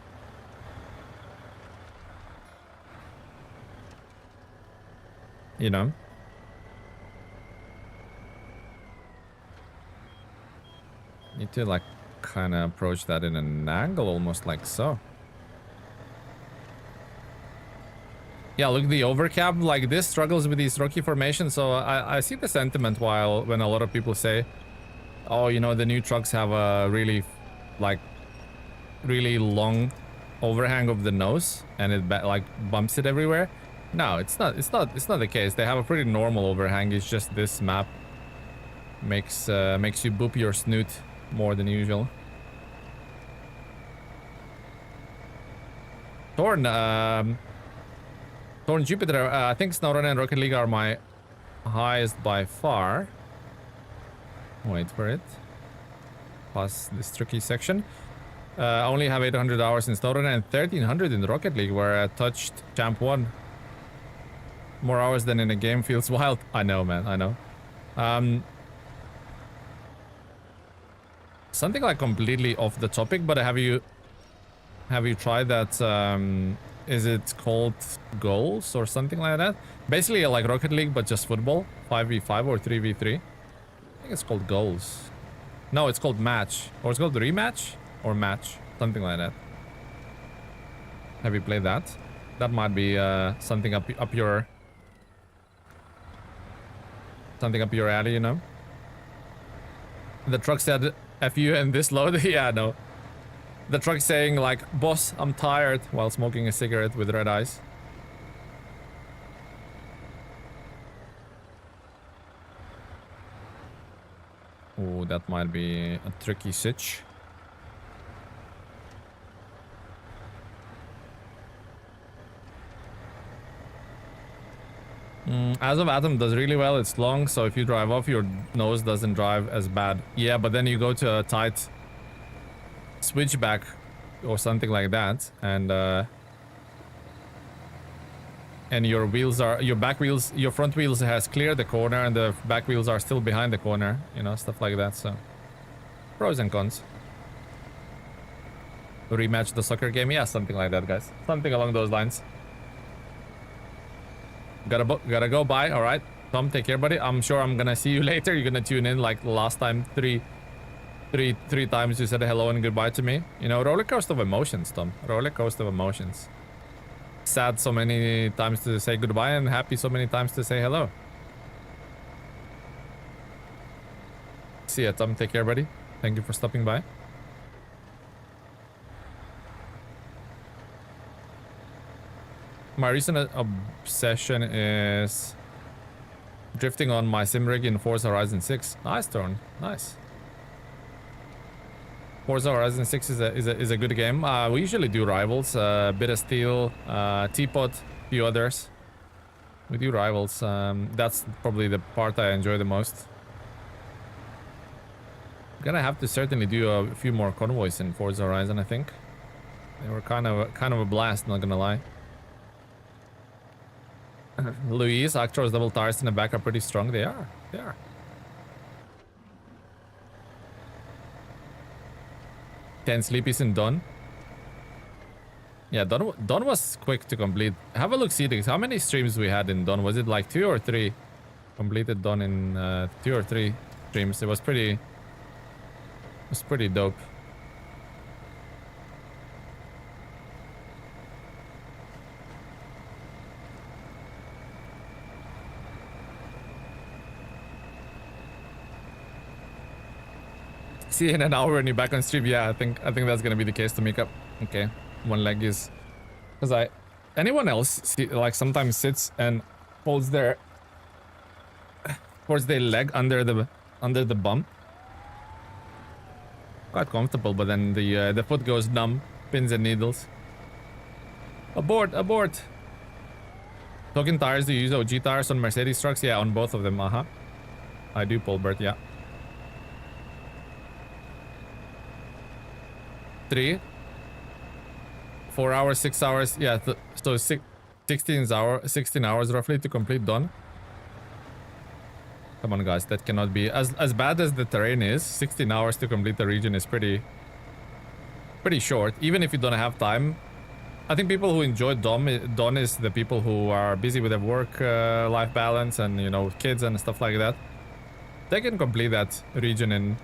You know? Need to like kind of approach that in an angle, almost like so. Yeah, look, the overcap like this struggles with these rocky formations, so I see the sentiment when a lot of people say, oh, you know, the new trucks have a really long overhang of the nose and it like bumps it everywhere. No, it's not the case. They have a pretty normal overhang. It's just this map makes you boop your snoot more than usual. Torn Jupiter, I think SnowRunner and Rocket League are my highest by far. Wait for it. Pass this tricky section. I only have 800 hours in SnowRunner and 1300 in Rocket League, where I touched Champ 1. More hours than in a game feels wild. I know, man, I know. Something like completely off the topic, but have you tried that, is it called goals or something like that? Basically like Rocket League, but just football. 5v5 or 3v3. I think it's called goals. No, it's called match. Or it's called rematch or match. Something like that. Have you played that? That might be something up your alley, you know? The truck said F you and this load. Yeah, no. The truck saying like, boss, I'm tired, while smoking a cigarette with red eyes. Oh, that might be a tricky sitch. As of Atom does really well. It's long, so if you drive off, your nose doesn't drive as bad. Yeah, but then you go to a tight switchback or something like that, and your wheels are, your front wheels has cleared the corner and the back wheels are still behind the corner, you know, stuff like that. So pros and cons. Rematch the soccer game, yeah, something like that, guys, something along those lines. Gotta go, bye. All right, Tom, take care, buddy. I'm sure I'm gonna see you later. You're gonna tune in like last time. Three times you said hello and goodbye to me. You know, roller coaster of emotions, Tom. Roller coaster of emotions. Sad so many times to say goodbye and happy so many times to say hello. See ya, Tom. Take care, buddy. Thank you for stopping by. My recent obsession is drifting on my sim rig in Forza Horizon 6. Nice, Thorn. Nice. Forza Horizon 6 is a good game. We usually do rivals. Bit of Steel, Teapot, a few others. We do rivals. That's probably the part I enjoy the most. Gonna have to certainly do a few more convoys in Forza Horizon, I think. They were kind of a blast, not gonna lie. Luis, Actros double tires in the back are pretty strong. They are. They are. Ten Sleepies in Don. Yeah, Don was quick to complete. Have a look, see how many streams we had in Don. Was it like 2 or 3? Completed Don in 2 or 3 streams. It was pretty dope. See you in an hour when you're back on stream. Yeah, I think that's gonna be the case to make up. Okay, one leg is because anyone else see, like sometimes sits and holds their leg under the bum. Quite comfortable, but then the foot goes numb. Pins and needles. Abort. Talking tires, do you use OG tires on Mercedes trucks? Yeah, on both of them. I do, Paulbert. Yeah. 3 4 hours, 6 hours. Yeah, so 16 hours roughly to complete Dawn. Come on, guys, that cannot be as bad as the terrain is. 16 hours to complete the region is pretty short, even if you don't have time. I think people who enjoy Dawn is the people who are busy with their work life balance and, you know, kids and stuff like that. They can complete that region in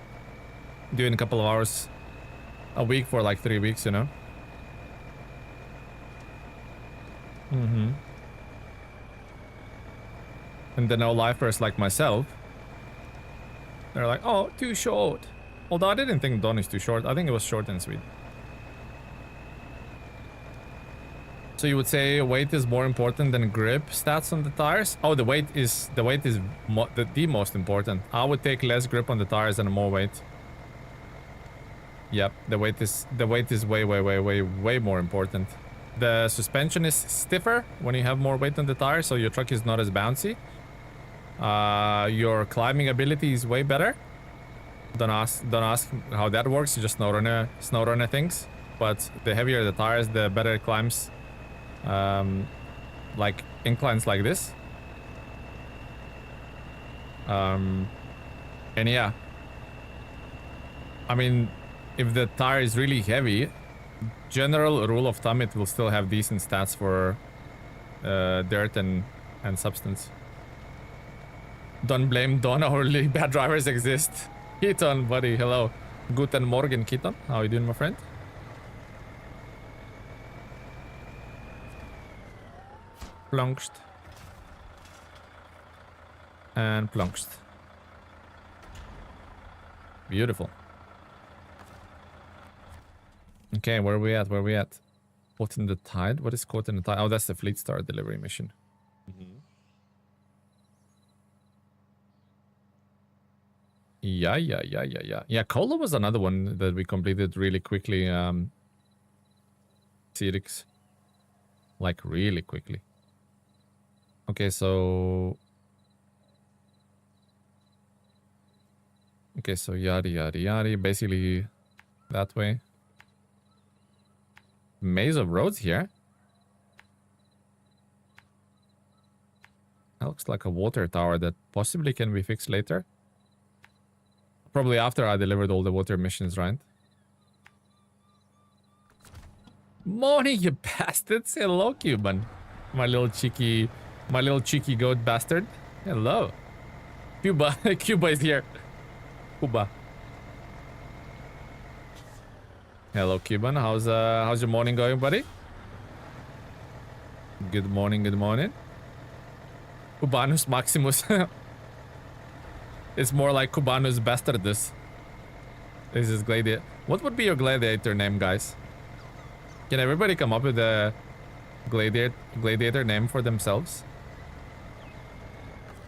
doing a couple of hours a week for like 3 weeks, you know. And the no-lifers like myself, they're like, oh, too short. Although I didn't think Dawn is too short. I think it was short and sweet. So you would say weight is more important than grip stats on the tires? Oh, the weight is the most important. I would take less grip on the tires and more weight. Yep, the weight is way more important. The suspension is stiffer when you have more weight on the tire, so your truck is not as bouncy. Your climbing ability is way better. Don't ask how that works. You just SnowRunner things. But the heavier the tires, the better it climbs. Like inclines like this. And yeah, I mean, if the tire is really heavy, general rule of thumb, it will still have decent stats for dirt and substance. Don't blame Don, only bad drivers exist. Keaton, buddy, hello. Guten Morgen, Keaton. How are you doing, my friend? Plunked. And plunked. Beautiful. Okay, where are we at? Caught in the Tide? What is Caught in the Tide? Oh, that's the Fleet Star delivery mission. Yeah. Yeah, Cola was another one that we completed really quickly. Cyrix. Like, really quickly. Okay, so... Okay, so yada. Basically, that way. Maze of roads here. That looks like a water tower that possibly can be fixed later. Probably after I delivered all the water missions, right? Morning, you bastards! Hello, Cuban. My little cheeky goat bastard. Hello. Cuba is here. Cuba. Hello, Cuban. How's your morning going, buddy? Good morning. Cubanus Maximus. It's more like Cubanus Bastardus. This is Gladiator. What would be your gladiator name, guys? Can everybody come up with a gladiator name for themselves?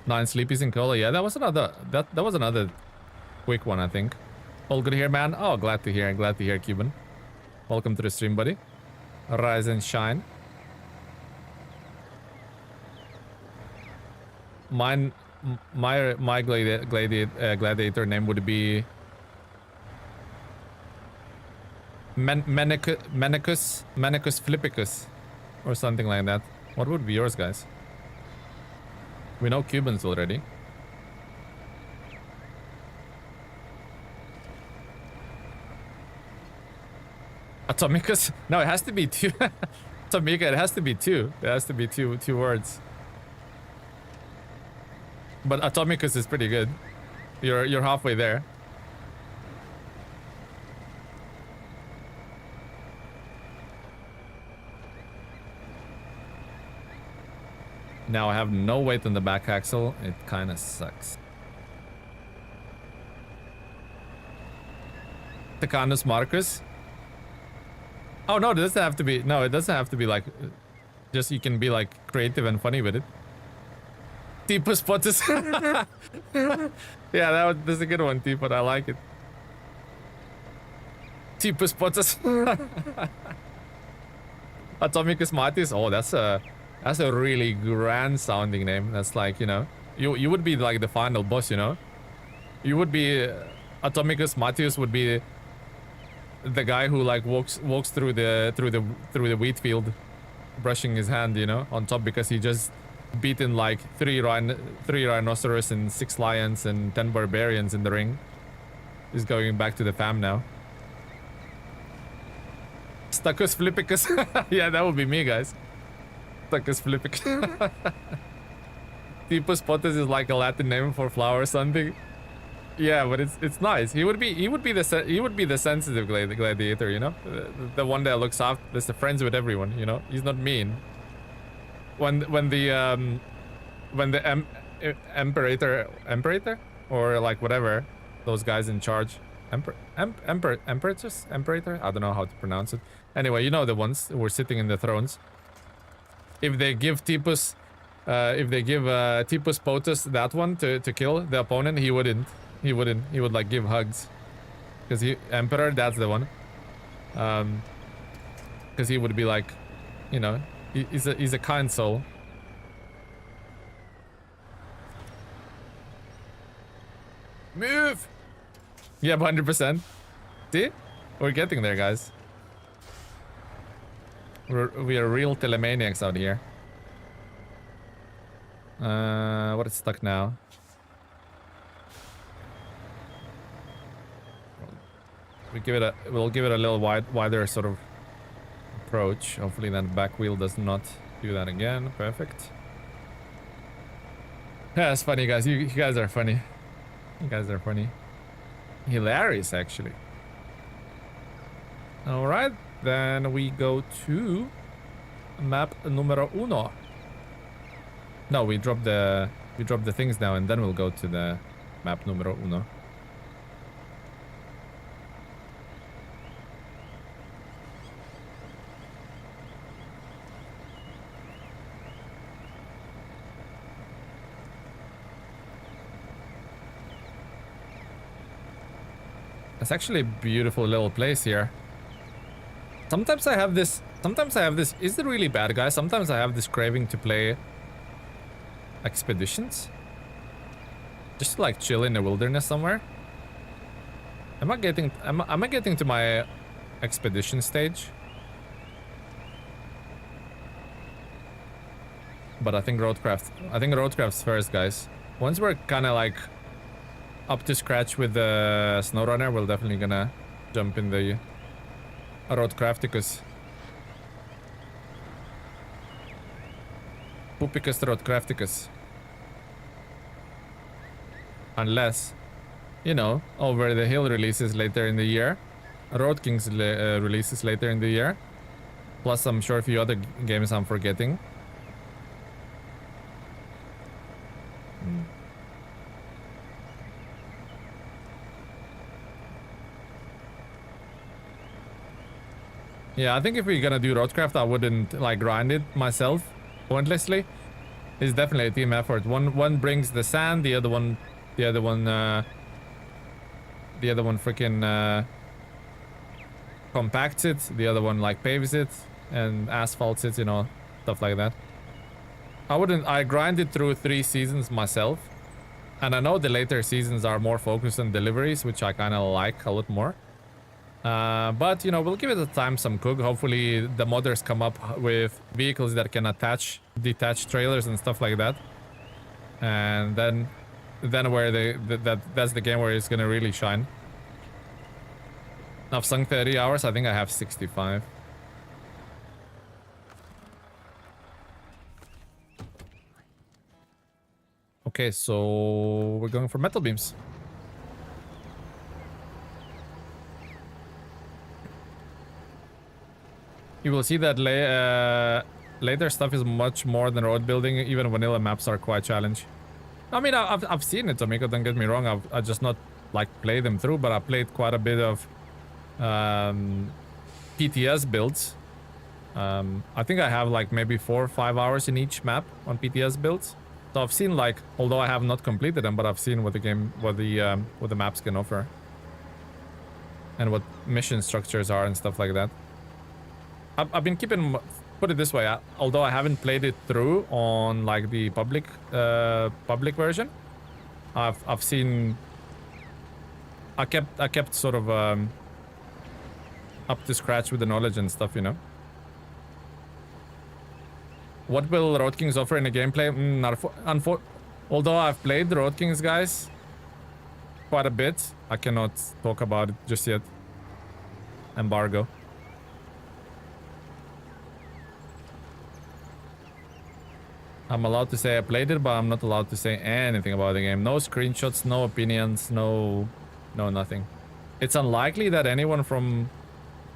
9 Sleepies in Cola. Yeah, that was another that was another quick one, I think. All good here, man. Oh, glad to hear. Glad to hear, Cuban. Welcome to the stream, buddy. Rise and shine. My gladiator name would be Manicus Flippicus or something like that. What would be yours, guys? We know Cubans already. Atomicus? No, it has to be 2. Atomica, it has to be 2. It has to be two words. But Atomicus is pretty good. You're halfway there. Now I have no weight on the back axle. It kind of sucks. Tecanus Marcus. Oh no, it doesn't have to be. No, it doesn't have to be like. Just you can be like creative and funny with it. Tipus Potus. Yeah, that's a good one, Tipus. I like it. Tipus Potus. Atomicus Martis. Oh, that's a really grand sounding name. That's like, you know, you would be like the final boss, you know. You would be Atomicus Martius would be the guy who like walks through the wheat field, brushing his hand, you know, on top because he just beaten like 3 rhinoceros and 6 lions and 10 barbarians in the ring. He's going back to the fam now. Stuckus Flippicus. Yeah, that would be me, guys. Stuckus Flippicus. Tipus Potus is like a Latin name for flower or something. Yeah, but it's nice. He would be the sensitive gladiator, you know, the one that looks after, that's the friends with everyone, you know. He's not mean. When the Imperator or like whatever, those guys in charge, Imperator, I don't know how to pronounce it. Anyway, you know the ones who were sitting in the thrones. If they give Tipus, Tipus Potus that one to kill the opponent, he wouldn't. He would like give hugs, because Emperor, that's the one. Because he would be like, you know, he's a kind soul. Move. Yeah, 100%. See, we're getting there, guys. We are real telemaniacs out here. What is stuck now? We'll give it a little wider sort of approach. Hopefully that back wheel does not do that again. Perfect. Yeah, it's funny, guys. You guys are funny. You guys are funny. Hilarious, actually. All right, then we go to map numero 1. No, we drop the things now, and then we'll go to the map numero 1. It's actually a beautiful little place here. Sometimes I have this, is it really bad, guys? Sometimes I have this craving to play expeditions. Just to, like, chill in the wilderness somewhere. Am I getting to my expedition stage? But I think roadcraft's first, guys. Once we're kind of like up to scratch with the SnowRunner, we're definitely gonna jump in the Roadcrafticus. Poopicus Roadcrafticus. Unless, you know, Over the Hill releases later in the year. Road Kings releases later in the year. Plus I'm sure a few other games I'm forgetting. Yeah, I think if we're gonna do roadcraft, I wouldn't like grind it myself pointlessly. It's definitely a team effort. One brings the sand, the other one freaking compacts it, the other one like paves it and asphalts it, you know, stuff like that. I grind it through 3 seasons myself, and I know the later seasons are more focused on deliveries, which I kind of like a lot more. But you know, we'll give it a time, some cook. Hopefully the modders come up with vehicles that can detach trailers and stuff like that, and then where that's the game where it's gonna really shine. I've sunk 30 hours. I think I have 65. Okay, so we're going for metal beams. You will see that later stuff is much more than road building. Even vanilla maps are quite challenging. I mean, I've seen it, Tomiko, don't get me wrong. I just not like play them through, but I played quite a bit of PTS builds. I think I have like maybe 4 or 5 hours in each map on PTS builds. So I've seen, like, although I have not completed them, but I've seen what the maps can offer, and what mission structures are and stuff like that. I've been keeping, put it this way, although I haven't played it through on like the public version, I've seen. I kept sort of up to scratch with the knowledge and stuff, you know. What will Road Kings offer in the gameplay? Although I've played the Road Kings, guys, quite a bit, I cannot talk about it just yet. Embargo. I'm allowed to say I played it, but I'm not allowed to say anything about the game. No screenshots, no opinions, no nothing. It's unlikely that anyone from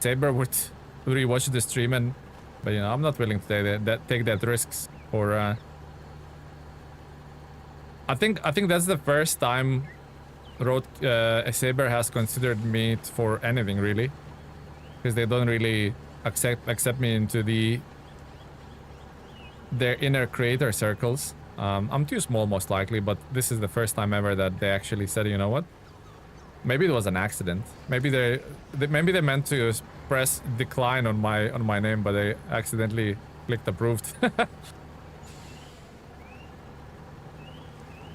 Saber would rewatch the stream, but you know, I'm not willing to take that risks. Or I think that's the first time Saber has considered me for anything, really, because they don't really accept me into their inner creator circles. I'm too small, most likely, but this is the first time ever that they actually said, you know what? Maybe it was an accident. Maybe they meant to press decline on my name, but they accidentally clicked approved.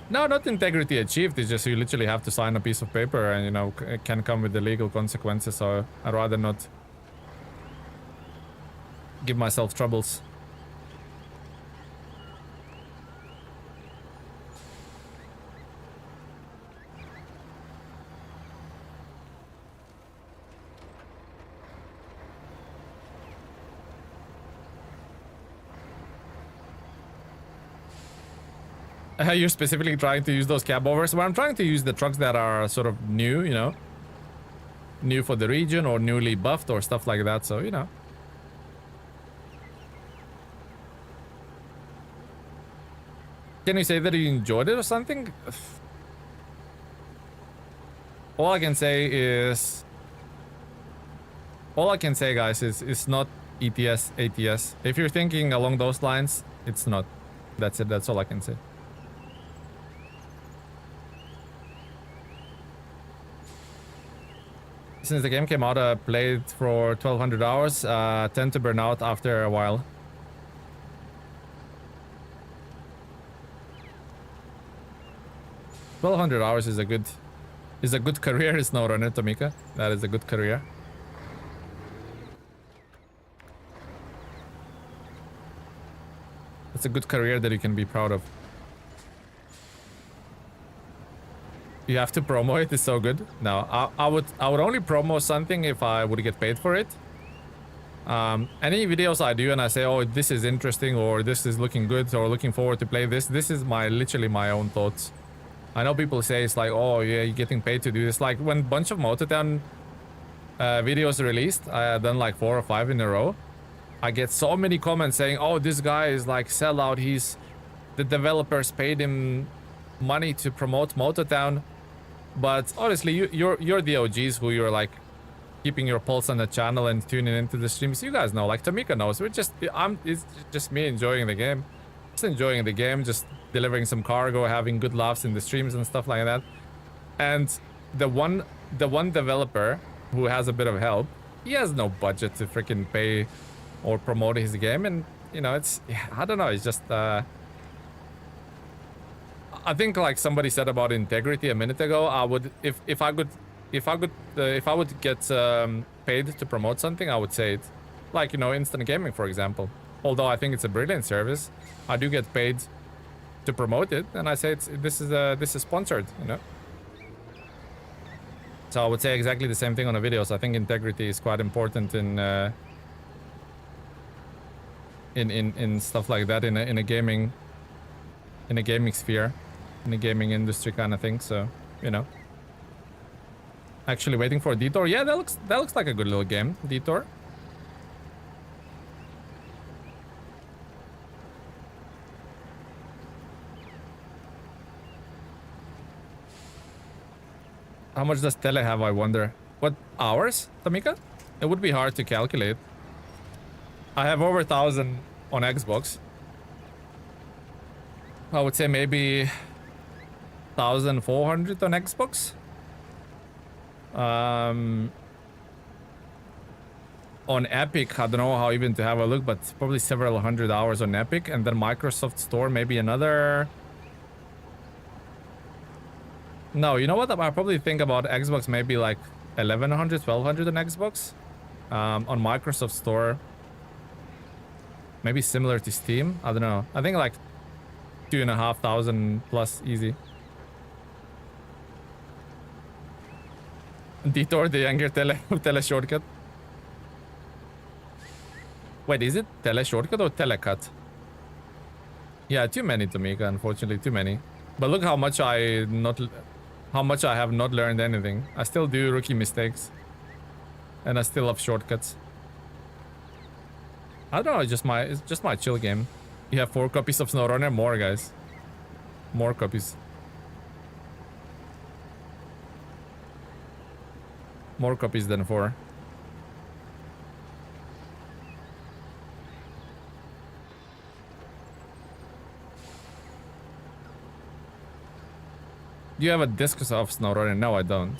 No, not integrity achieved. It's just you literally have to sign a piece of paper, and you know, it can come with the legal consequences. So I'd rather not give myself troubles. You're specifically trying to use those cab overs? Well, I'm trying to use the trucks that are sort of new, you know, new for the region or newly buffed or stuff like that. So, you know. Can you say that you enjoyed it or something? All I can say, guys, is it's not ETS, ATS. If you're thinking along those lines, it's not. That's it. That's all I can say. Since the game came out, I played for 1200 hours. Tend to burn out after a while. $1,200 hours is a good career. SnowRunner, Tomika. That is a good career. It's a good career that you can be proud of. You have to promo it. It's so good. No, I would only promo something if I would get paid for it. Any videos I do and I say, oh, this is interesting, or this is looking good, or looking forward to play this. This is literally my own thoughts. I know people say it's like, oh yeah, you're getting paid to do this. Like when a bunch of Mototown videos released, I had done like 4 or 5 in a row. I get so many comments saying, oh, this guy is like sellout. The developers paid him money to promote Mototown. But honestly, you're the OGs who you're like keeping your pulse on the channel and tuning into the streams. You guys know, like Tamika knows. It's just me enjoying the game. Just enjoying the game, just delivering some cargo, having good laughs in the streams and stuff like that. And the one developer who has a bit of help, he has no budget to freaking pay or promote his game, and you know, it's, I don't know, it's just I think like somebody said about integrity a minute ago, I would, if I would get paid to promote something, I would say it, like, you know, instant gaming, for example. Although I think it's a brilliant service, I do get paid to promote it, and I say this is sponsored, you know. So I would say exactly the same thing on the videos. I think integrity is quite important in stuff like that, in a gaming sphere, in a gaming industry kind of thing. So, you know. Actually waiting for a Detour. Yeah, that looks like a good little game, Detour. How much does Tele have, I wonder? What, hours, Tamika? It would be hard to calculate. I have over 1,000 on Xbox. I would say maybe 1,400 on Xbox. On Epic, I don't know how even to have a look, but probably several hundred hours on Epic. And then Microsoft Store, maybe another... No, you know what? I probably think about Xbox maybe like 1,100, 1,200 on Xbox. On Microsoft Store, maybe similar to Steam. I don't know. I think like 2,500 plus easy. Detour, the younger tele shortcut. Wait, is it tele shortcut or telecut? Yeah, too many, Tamika. Unfortunately, too many. But look how much I have not learned anything. I still do rookie mistakes, and I still have shortcuts. I don't know. It's just my chill game. You have 4 copies of SnowRunner. More, guys. More copies. More copies than 4. Do you have a disc of SnowRunner? No, I don't.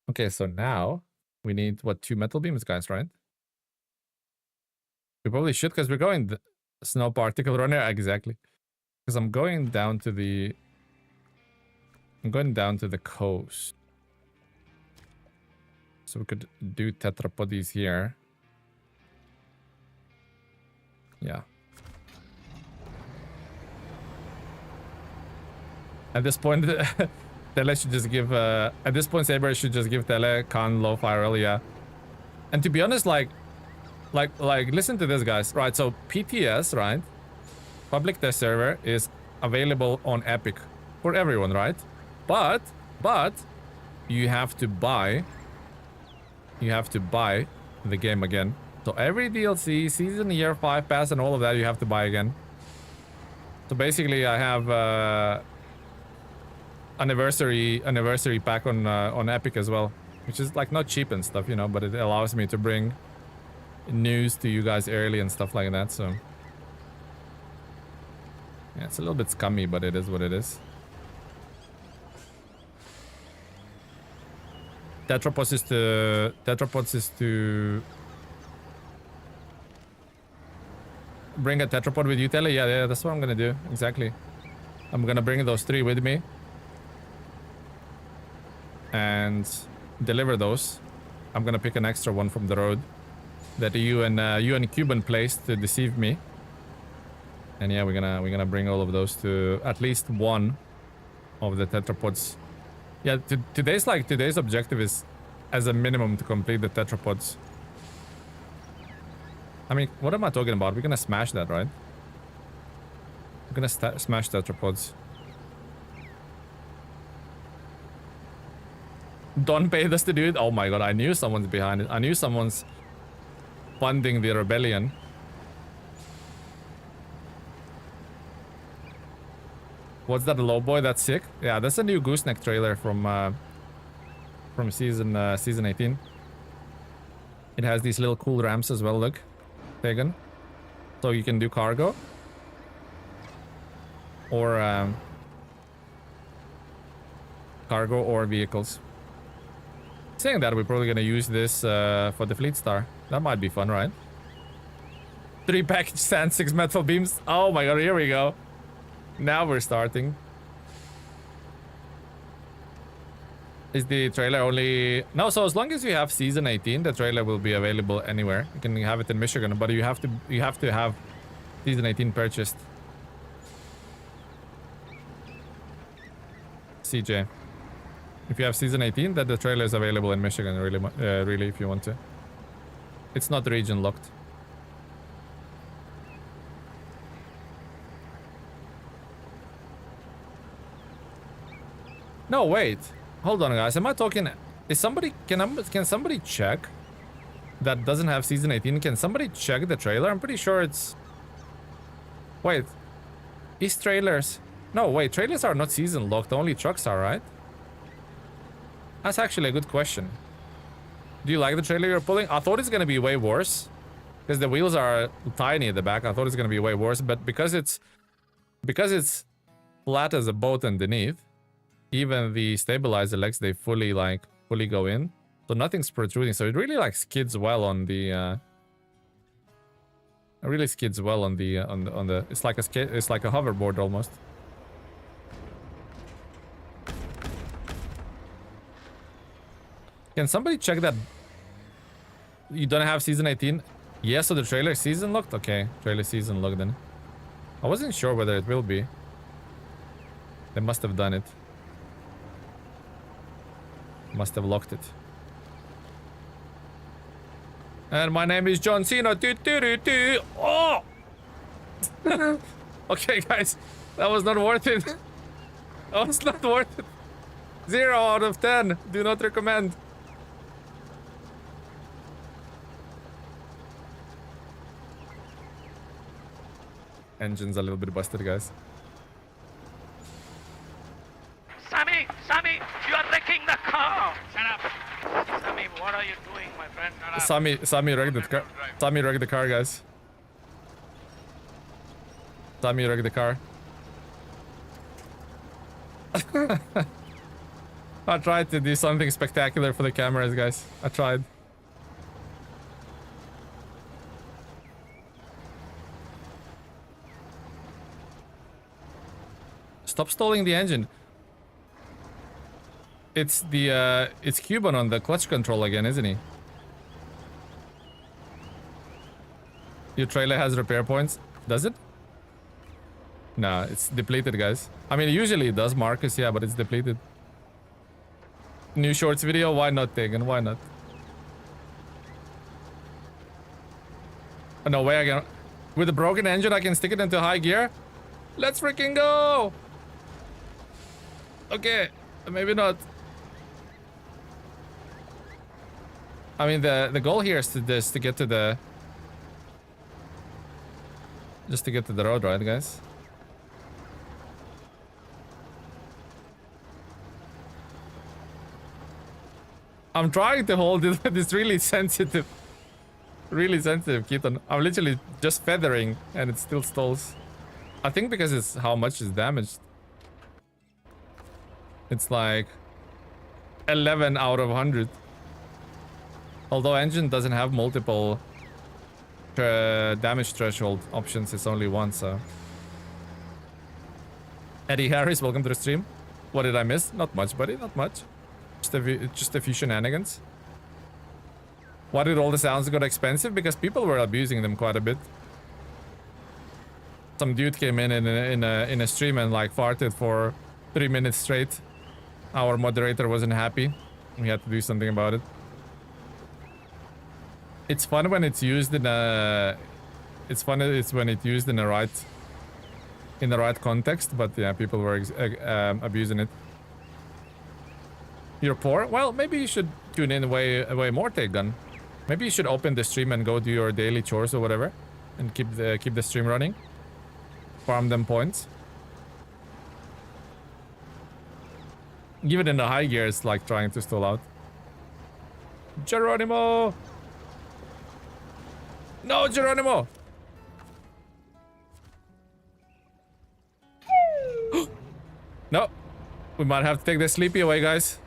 Okay, so now we need, what, 2 metal beams, guys, right? We probably should, because we're going the snow particle runner, exactly. Because I'm going down to the coast. So we could do tetrapodies here. Yeah. At this point, Tele should just give, at this point, Saber should just give Tele con low fire early, yeah. And to be honest, like, listen to this, guys. Right, so PTS, right? Public test server is available on Epic for everyone, right? But, you have to buy the game again. So every DLC, season, year 5 pass, and all of that, you have to buy again. So basically, I have, anniversary pack on Epic as well, which is like not cheap and stuff, you know, but it allows me to bring news to you guys early and stuff like that. So yeah, it's a little bit scummy, but it is what it is. Tetrapods is to bring a tetrapod with you, Tele. Yeah, that's what I'm gonna do, exactly. I'm gonna bring those 3 with me and deliver those. I'm gonna pick an extra one from the road that you and Cuban placed to deceive me. And yeah, we're gonna bring all of those to at least one of the tetrapods. Yeah, today's objective is as a minimum to complete the tetrapods. I mean, what am I talking about? We're gonna smash that, right? We're gonna smash tetrapods. Don paid us to do it. Oh my god, I knew someone's behind it. I knew someone's funding the rebellion. What's that, a low boy? That's sick. Yeah, that's a new gooseneck trailer from season 18. It has these little cool ramps as well. Look, Tegan. So you can do cargo or vehicles. Saying that, we're probably gonna use this for the Fleet Star. That might be fun, right? 3 package sand, 6 metal beams. Oh my god, here we go. Now we're starting. Is the trailer only... No, so as long as you have season 18, the trailer will be available anywhere. You can have it in Michigan, but you have to have season 18 purchased. CJ. If you have season 18, then the trailer is available in Michigan, really, if you want to. It's not region locked. No, wait. Hold on, guys. Am I talking... Is somebody... Can somebody check that doesn't have season 18? Can somebody check the trailer? I'm pretty sure it's... Wait. These trailers... No, wait. Trailers are not season locked. Only trucks are, right? That's actually a good question. Do you like the trailer you're pulling? I thought it's gonna be way worse. Because the wheels are tiny at the back. I thought it's gonna be way worse. But because it's flat as a boat underneath, even the stabilizer legs, they fully go in. So nothing's protruding. So it really like skids well on the it really skids well on the it's like a hoverboard almost. Can somebody check that you don't have season 18? Yeah, so the trailer season locked? Okay, trailer season locked then. I wasn't sure whether it will be. They must have done it. Must have locked it. And my name is John Cena. Oh! Okay, guys. That was not worth it. That was not worth it. 0 out of 10. Do not recommend. Engine's a little bit busted, guys. Sammy, you are wrecking the car. Shut up. Sammy, what are you doing, my friend? Sammy wrecked the car. Sammy wrecked the car, guys. Sammy wrecked the car. I tried to do something spectacular for the cameras, guys. I tried. Stop stalling the engine. It's the it's Cuban on the clutch control again, isn't he? Your trailer has repair points. Does it? Nah, it's depleted, guys. I mean, usually it does, Marcus, yeah, but it's depleted. New shorts video? Why not, Tegan? Why not? Oh, no way I can... With a broken engine, I can stick it into high gear? Let's freaking go! Okay, maybe not. I mean, the goal here is to get to the... Just to get to the road, right, guys? I'm trying to hold it, but it's really sensitive. Really sensitive, Keaton. I'm literally just feathering, and it still stalls. I think because it's how much is damaged. It's like 11 out of 100. Although engine doesn't have multiple damage threshold options, it's only one, so. Eddie Harris, welcome to the stream. What did I miss? Not much, buddy, not much. Just a few shenanigans. Why did all the sounds get expensive? Because people were abusing them quite a bit. Some dude came in a stream and like farted for 3 minutes straight. Our moderator wasn't happy. We had to do something about it. It's fun when it's used in a... It's when it's used in the right context, but yeah, people were abusing it. You're poor? Well, maybe you should tune in way more, Take Gun. Maybe you should open the stream and go do your daily chores or whatever, and keep the stream running. Farm them points. Even in the high gear, it's like trying to stall out. Geronimo! No, Geronimo! No. We might have to take the sleepy away, guys.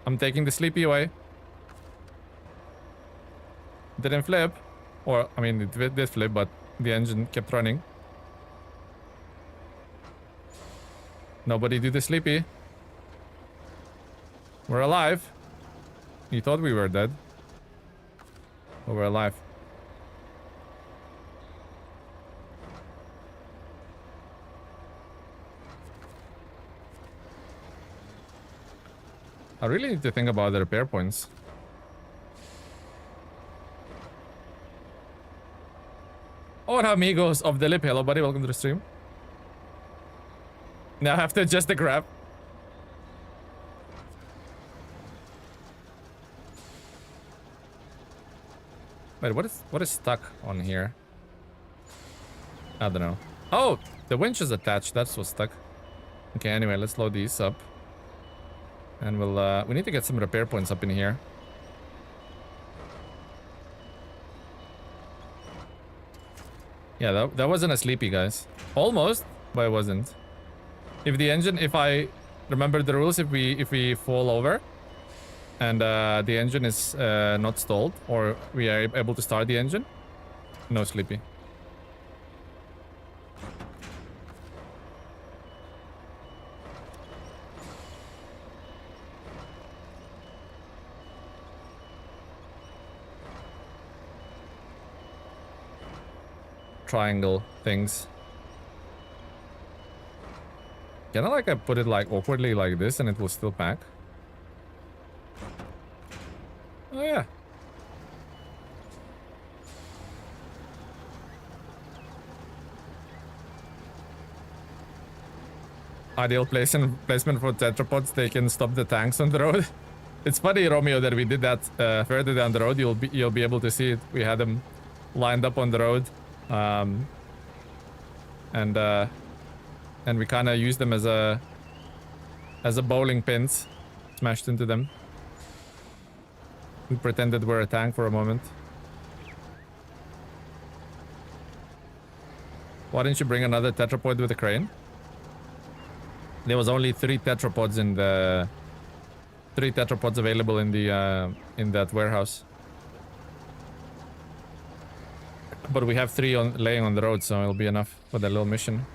I'm taking the sleepy away. Didn't flip. Or, I mean, it did flip, but the engine kept running. Nobody do the sleepy. We're alive. You thought we were dead. But we're alive. I really need to think about the repair points. Hola amigos of the lip. Hello buddy, welcome to the stream. Now I have to adjust the grab. Wait, what is stuck on here? I don't know. Oh, the winch is attached. That's what's stuck. Okay, anyway, let's load these up. And we'll we need to get some repair points up in here. Yeah, that wasn't a sleepy, guys. Almost, but it wasn't. If the engine, if I remember the rules, if we fall over and the engine is not stalled, or we are able to start the engine, no sleepy. Triangle things. Can I put it like awkwardly like this and it will still pack? Oh yeah. Ideal placement for tetrapods. They can stop the tanks on the road. It's funny, Romeo, that we did that further down the road. You'll be able to see it. We had them lined up on the road. And we kind of used them as a bowling pins, smashed into them. We pretended we're a tank for a moment. Why didn't you bring another tetrapod with a crane? There was only 3 tetrapods in the 3 tetrapods available in the in that warehouse. But we have 3 laying on the road, so it'll be enough for the little mission.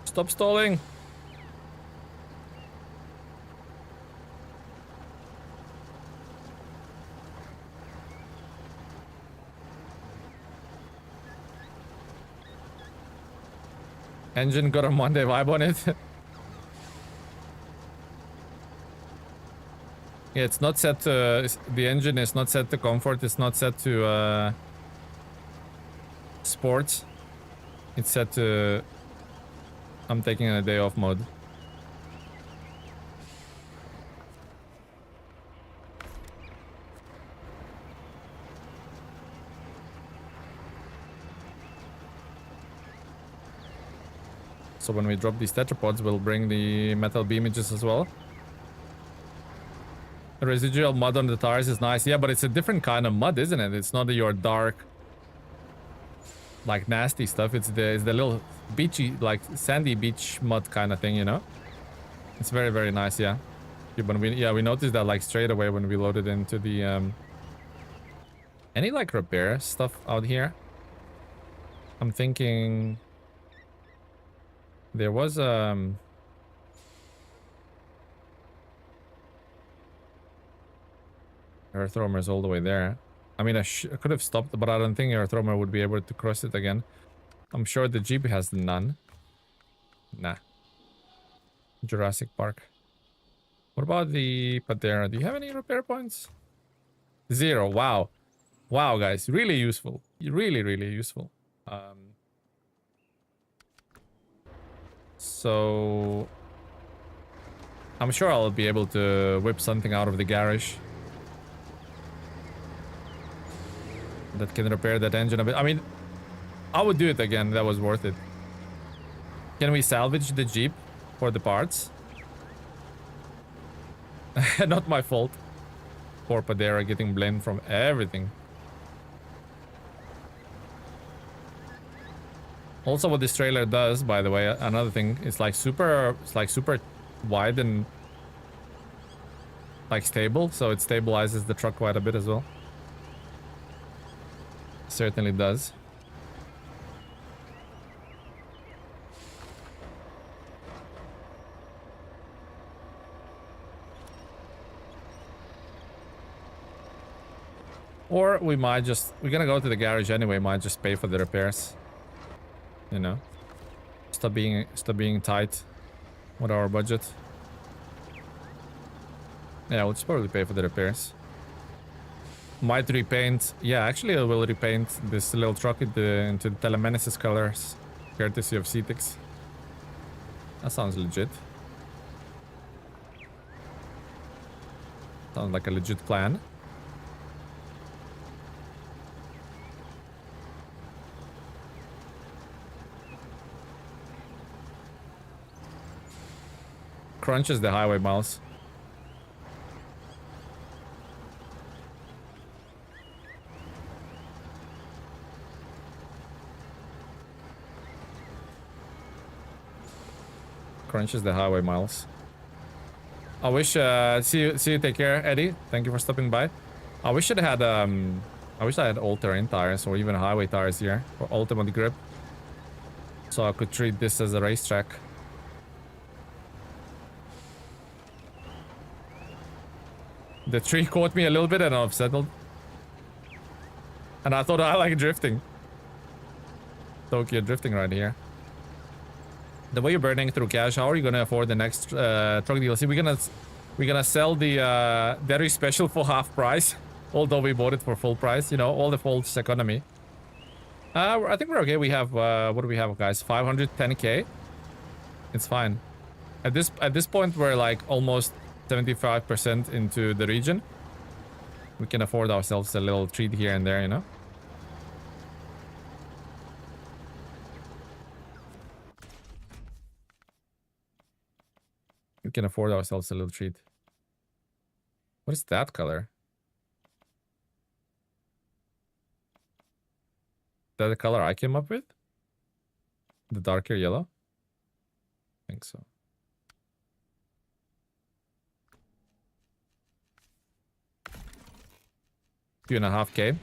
Stop stalling. Engine got a Monday vibe on it. Yeah, it's not set to... The engine is not set to comfort. It's not set to sports. It's set to... I'm taking a day off mode. So when we drop these tetrapods, we'll bring the metal beam images as well. The residual mud on the tires is nice. Yeah, but it's a different kind of mud, isn't it? It's not your dark, like nasty stuff. It's the little beachy, like sandy beach mud kind of thing, you know? It's very, very nice, yeah. We noticed that like straight away when we loaded into the any like repair stuff out here? I'm thinking there was Earth roamers all the way there. I mean, I could have stopped, but I don't think Earth roamer would be able to cross it again. I'm sure the Jeep has none. Nah. Jurassic Park. What about the Patera? Do you have any repair points? 0. Wow. Wow, guys. Really useful. Really, really useful. So... I'm sure I'll be able to whip something out of the garage that can repair that engine a bit. I mean, I would do it again. That was worth it. Can we salvage the Jeep for the parts? Not my fault. Poor Padera getting blamed from everything. Also, what this trailer does, by the way, another thing, it's like super wide and like stable, so it stabilizes the truck quite a bit as well. Certainly does. Or we might just, we're gonna go to the garage anyway, might just pay for the repairs. You know? Stop being tight with our budget. Yeah, we'll just probably pay for the repairs. Might repaint, yeah, actually I will repaint this little truck into the TeleMenace's colors, courtesy of Siestas. That sounds legit. Sounds like a legit plan. Crunches the highway miles. Crunches the highway miles. I wish see you, take care, Eddie. Thank you for stopping by. I wish I had all-terrain tires or even highway tires here for ultimate grip. So I could treat this as a racetrack. The tree caught me a little bit and I've settled. And I thought I like drifting. Tokyo drifting right here. The way you're burning through cash, how are you gonna afford the next truck DLC? We're gonna sell the very special for half price, although we bought it for full price. You know, all the false economy. I think we're okay. We have what do we have, guys? 510k. It's fine. At this point, we're like almost 75% into the region. We can afford ourselves a little treat here and there, you know. We can afford ourselves a little treat. What is that color? Is that the color I came up with? The darker yellow? I think so. $2.5K.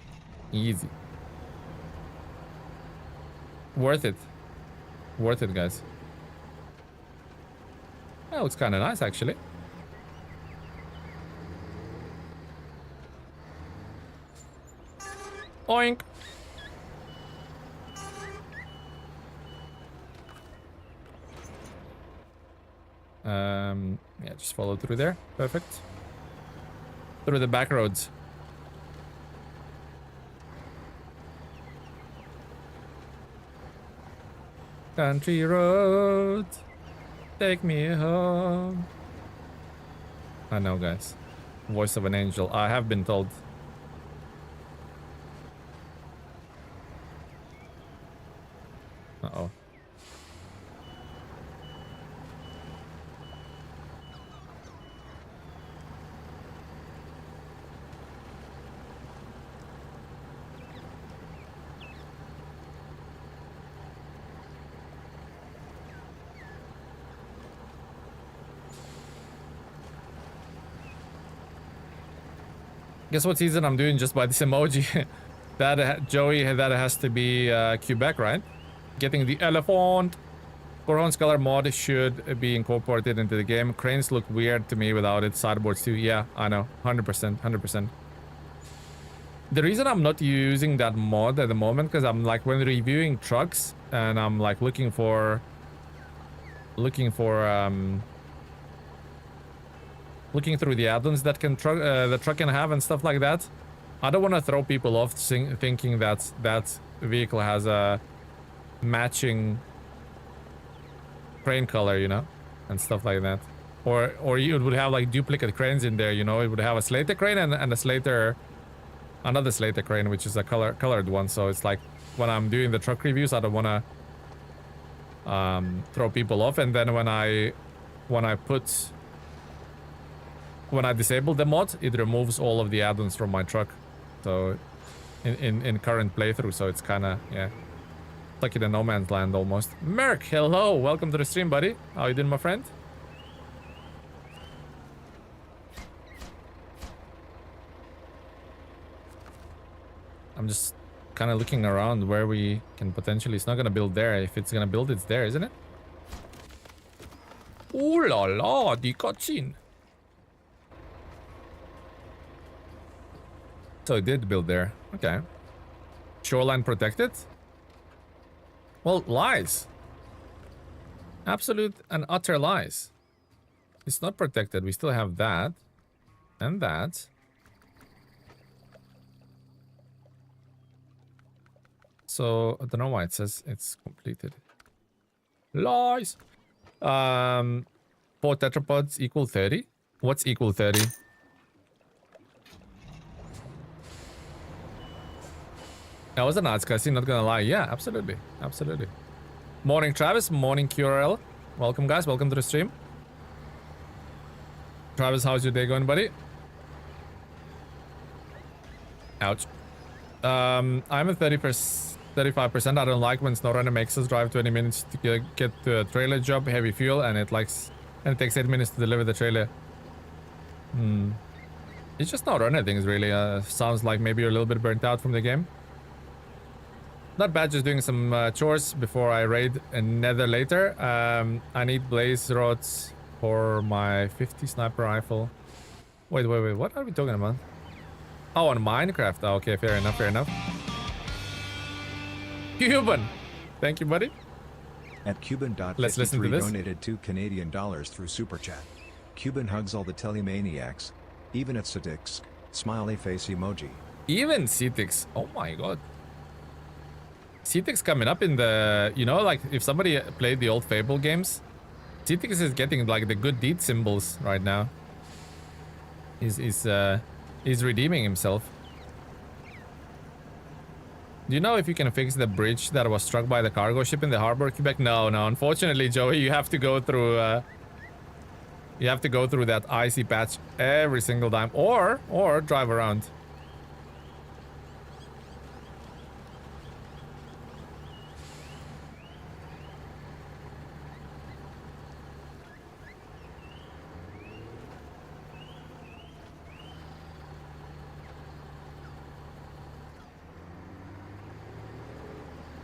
Easy. Worth it. Worth it, guys. That looks kind of nice, actually. Oink. Yeah, just follow through there. Perfect. Through the back roads. Country roads, take me home. I know, guys. Voice of an angel. I have been told. Uh-oh. Guess what season I'm doing just by this emoji? That Joey, that has to be Quebec, right? Getting the elephant. Corhon's color mod should be incorporated into the game. Cranes look weird to me without it. Sideboards too. Yeah, I know. 100%. 100%. The reason I'm not using that mod at the moment, because I'm like when reviewing trucks and I'm like looking for looking through the add-ons that the truck can have and stuff like that. I don't want to throw people off thinking that that vehicle has a matching crane color, you know, and stuff like that. Or you would have like duplicate cranes in there, you know? It would have a Slater crane and a Slater, another Slater crane, which is a colored one. So it's like when I'm doing the truck reviews, I don't want to throw people off. And then when I disable the mod, it removes all of the add-ons from my truck. So in current playthrough, so it's kind of, yeah, like in a no man's land almost. Merc, hello, welcome to the stream, buddy. How you doing, my friend? I'm just kind of looking around where we can potentially... It's not gonna build there. If it's gonna build, it's there, isn't it? Ooh la la, the cutscene. So it did build there. Okay. Shoreline protected? Well, lies. Absolute and utter lies. It's not protected. We still have that. And that. So, I don't know why it says it's completed. Lies! 4 tetrapods equal 30? What's equal 30? That was a nice cutscene, not gonna lie. Yeah, absolutely. Absolutely. Morning, Travis. Morning, QRL. Welcome, guys. Welcome to the stream. Travis, how's your day going, buddy? Ouch. I'm at 35%. I don't like when SnowRunner makes us drive 20 minutes to get to a trailer job, heavy fuel, and it takes 8 minutes to deliver the trailer. It's just SnowRunner things, really. Sounds like maybe you're a little bit burnt out from the game. Not bad, just doing some chores before I raid a nether later. I need blaze rods for my 50 sniper rifle. Wait, what are we talking about? Oh, on Minecraft. Oh, okay, fair enough, fair enough. Cuban! Thank you, buddy. At Cuban.53 Let's listen to this. donated $2 Canadian through Super Chat. Cuban hugs all the telemaniacs. Even at Sadix. Smiley face emoji. Even Cetix. Oh my god. Cetix coming up in the... You know, like, if somebody played the old Fable games, Cetix is getting, like, the good deed symbols right now. He's redeeming himself. Do you know if you can fix the bridge that was struck by the cargo ship in the harbor, Quebec? No, unfortunately, Joey, you have to go through... you have to go through that icy patch every single time. Or drive around.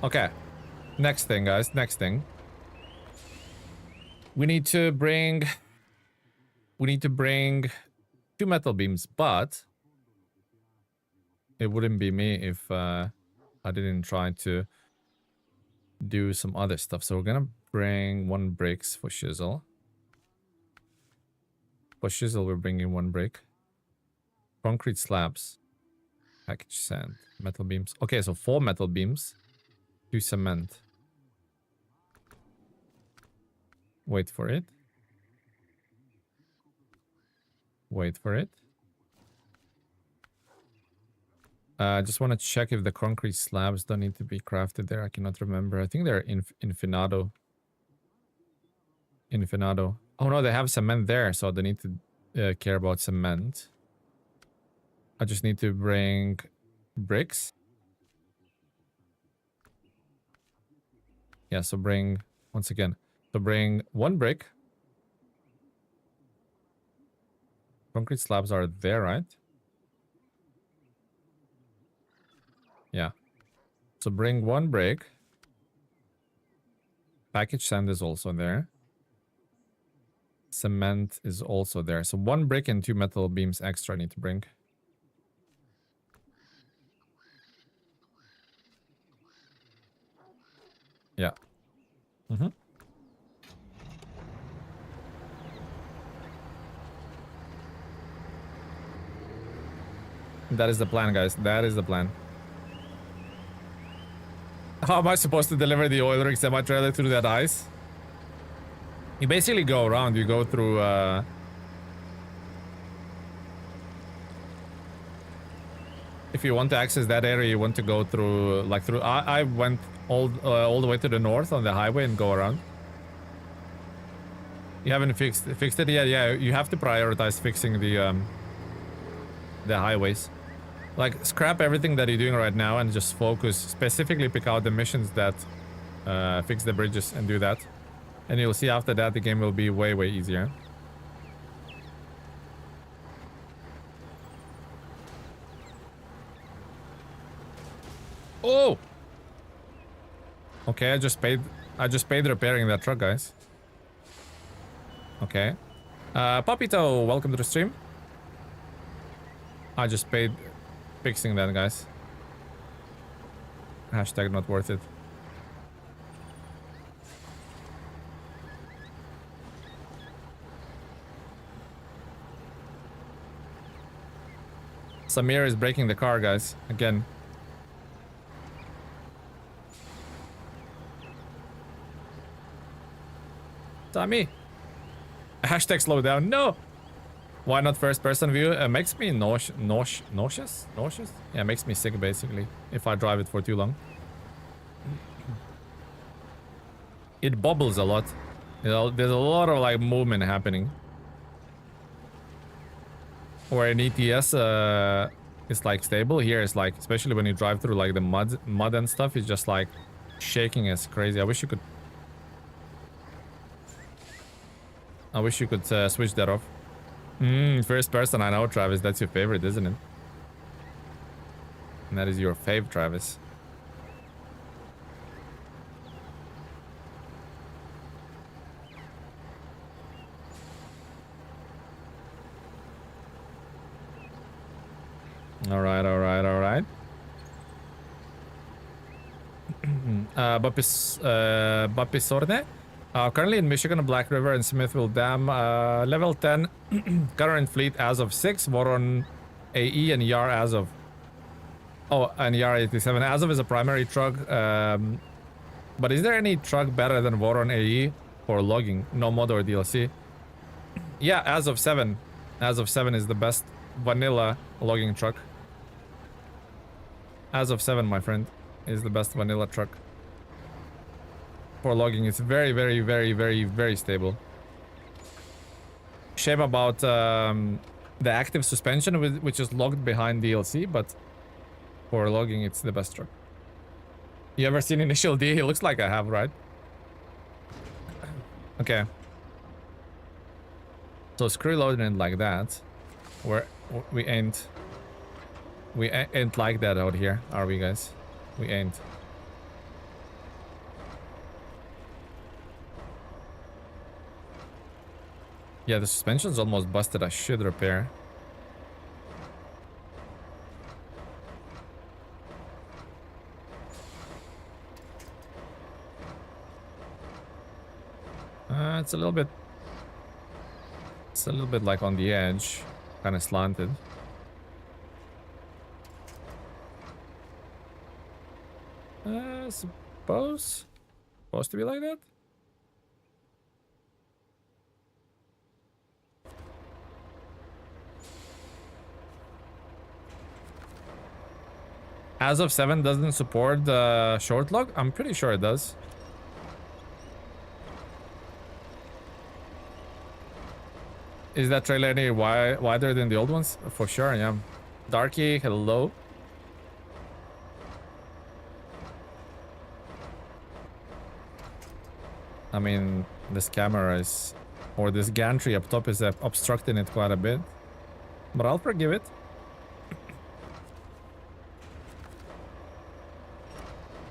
Okay, next thing, guys, next thing. We need to bring 2 metal beams, but it wouldn't be me if I didn't try to do some other stuff. So we're gonna bring 1 bricks for Shizzle. For Shizzle, we're bringing 1 brick. Concrete slabs. Package sand. Metal beams. Okay, so 4 metal beams. 2 cement. Wait for it. Wait for it. I just want to check if the concrete slabs don't need to be crafted there. I cannot remember. I think they're infinado. Infinado. Oh no, they have cement there, so they need to care about cement. I just need to bring bricks. Yeah, so bring, once again, so bring 1 brick. Concrete slabs are there, right? Yeah. So bring 1 brick. Package sand is also there. Cement is also there. So 1 brick and 2 metal beams extra I need to bring. Yeah. That is the plan, guys. That is the plan. How am I supposed to deliver the oil rig semi-trailer through that ice? You basically go around. You go through. If you want to access that area, you want to go through like through. I went all the way to the north on the highway and go around. You haven't fixed it yet. Yeah, you have to prioritize fixing the highways. Like scrap everything that you're doing right now and just focus. Specifically pick out the missions that fix the bridges and do that. And you'll see after that the game will be way easier. Oh! Okay, I just paid repairing that truck, guys. Okay. Papito, welcome to the stream. I just paid fixing that, guys. Hashtag not worth it. Samir is breaking the car, guys. Again. Tommy. Hashtag slow down. No! Why not first person view? It makes me nauseous? Nauseous? Yeah, it makes me sick basically if I drive it for too long. It bobbles a lot. You know, there's a lot of like movement happening. Where an ETS is like stable, here it's like, especially when you drive through like the mud and stuff, it's just like shaking as crazy. I wish you could switch that off. First person, I know, Travis. That's your favorite, isn't it? And that is your fave, Travis. All right. Bapisorde? Currently in Michigan, Black River and Smithville Dam. Level 10. Current fleet as of 6. Voron AE and YAR as of... Oh, and YAR 87. As of is a primary truck. But is there any truck better than Voron AE for logging? No mod or DLC? Yeah, as of 7. As of 7 is the best vanilla logging truck. As of 7, my friend, is the best vanilla truck. For logging, it's very stable. Shame about the active suspension, which is logged behind DLC, but for logging, it's the best truck. You ever seen Initial D? It looks like I have, right? Okay. So screw loading it like that. We ain't like that out here, are we, guys? We ain't. Yeah, the suspension's almost busted. I should repair. It's a little bit like on the edge, kind of slanted. Supposed to be like that. As of 7 doesn't support the short log? I'm pretty sure it does. Is that trailer any wider than the old ones? For sure, yeah. Darky, hello. I mean, this camera is... Or this gantry up top is obstructing it quite a bit. But I'll forgive it.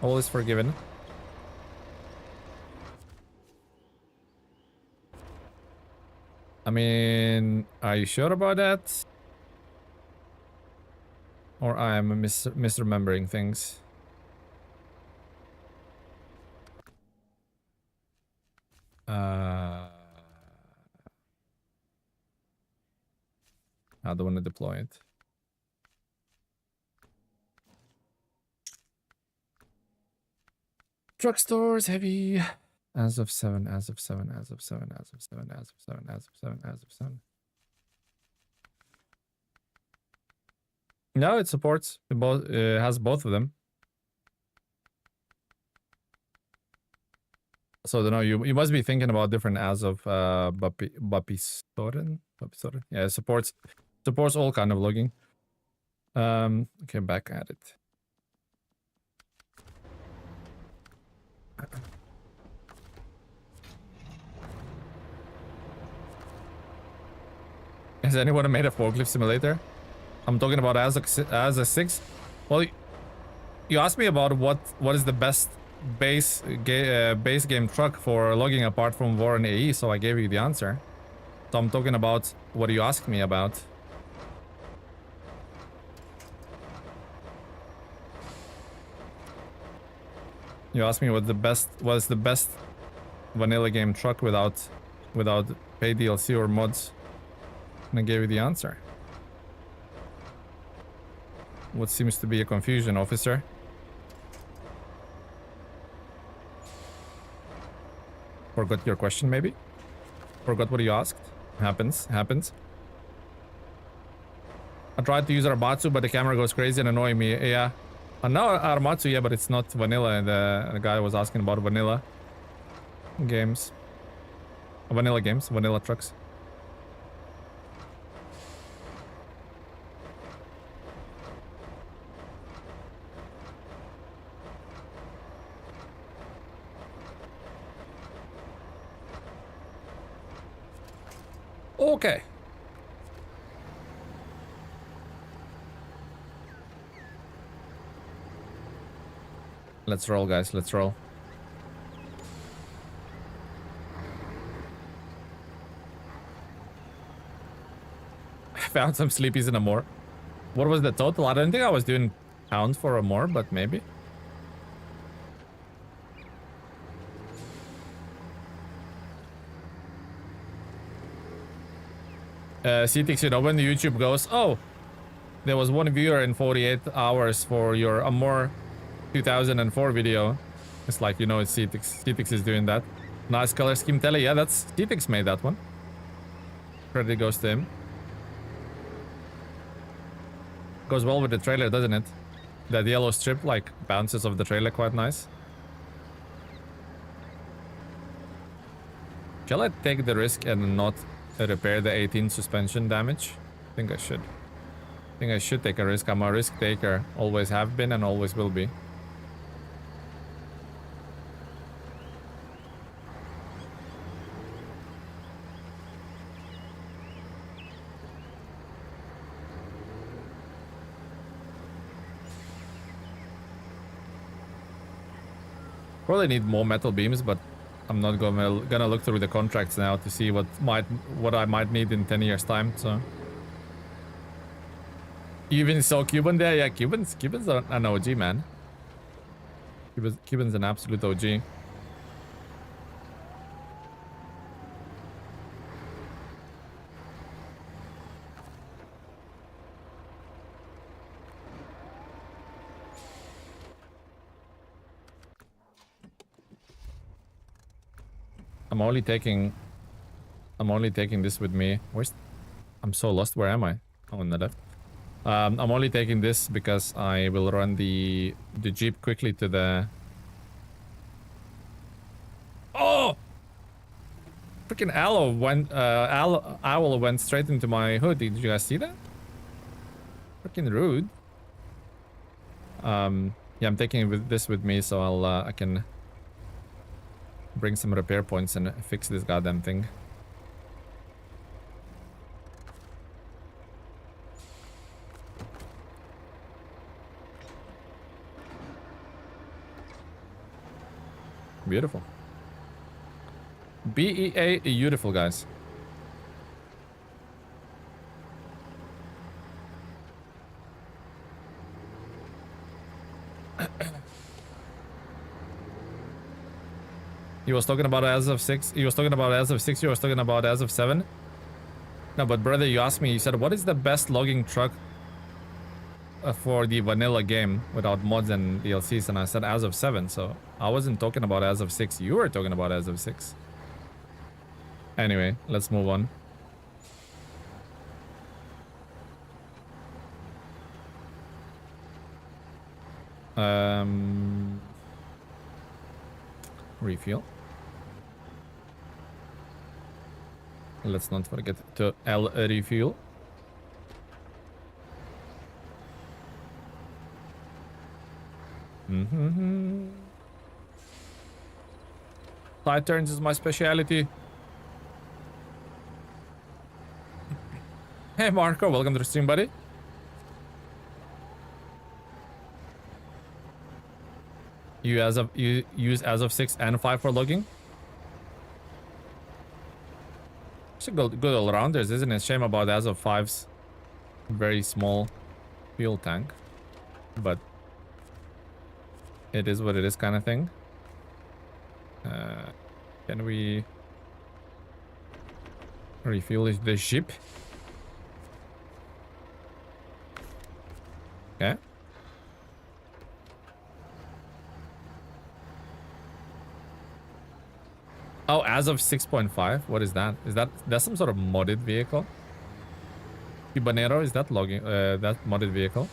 All is forgiven. I mean, are you sure about that? Or I am misremembering things? I don't want to deploy it. Truck stores heavy. As of 7, as of 7, as of 7, as of 7, as of 7, as of 7, as of 7. No, it supports both. It has both of them. So I don't know. You must be thinking about different as of Bapisoren. Bapisoren. Yeah, it supports all kind of logging. Okay, back at it. Has anyone made a forklift simulator? I'm talking about as a 6. Well, you asked me about what is the best base game truck for logging apart from War and AE, so I gave you the answer. So I'm talking about what you asked me about. You asked me what is the best vanilla game truck without paid DLC or mods, and I gave you the answer. What seems to be a confusion, officer? Forgot your question, maybe? Forgot what you asked? Happens. I tried to use Armatsu, but the camera goes crazy and annoying me. Yeah. No, Armatsu, yeah, but it's not vanilla. The guy was asking about vanilla games. Vanilla games, vanilla trucks. Okay. Let's roll, guys. Let's roll. I found some sleepies in a more. What was the total? I don't think I was doing pounds for a more, but maybe. CTX, you know, when the YouTube goes, oh, there was one viewer in 48 hours for your Amor 2004 video. It's like, you know, it's CTX. CTX is doing that. Nice color scheme, Tele. Yeah, that's CTX made that one. Credit goes to him. Goes well with the trailer, doesn't it? That yellow strip, like, bounces off the trailer quite nice. Shall I take the risk and not repair the 18 suspension damage? I think I should. I think I should take a risk. I'm a risk taker. Always have been and always will be. Probably need more metal beams, but I'm not gonna look through the contracts now to see what I might need in 10 years time. So you even saw Cuban there? Yeah, Cuban's an OG, man. Cuban's an absolute OG. I'm only taking this with me. I'm so lost. Where am I? Oh, on the left. I'm only taking this because I will run the Jeep quickly to the... Oh! Freaking owl went straight into my hood. Did you guys see that? Freaking rude. Yeah, I'm taking this with me, so I can bring some repair points and fix this goddamn thing. Beautiful. BEA, beautiful, guys. He was talking about as of 6. He was talking about as of 6. He was talking about as of 7. No, but brother, you asked me. You said, what is the best logging truck for the vanilla game without mods and DLCs, and I said as of 7, so I wasn't talking about as of 6. You were talking about as of 6. Anyway, let's move on. Refuel. Let's not forget to L refuel. Side turns is my speciality. Hey Marco, welcome to the stream, buddy. You use as of 6 and 5 for logging. It's a good all-rounders, isn't it? Shame about as of 5's very small fuel tank, but it is what it is, kind of thing. Can we refuel the ship? Okay. Oh, as of 6.5. What is that? That's some sort of modded vehicle? Cubanero, is that logging? That modded vehicle?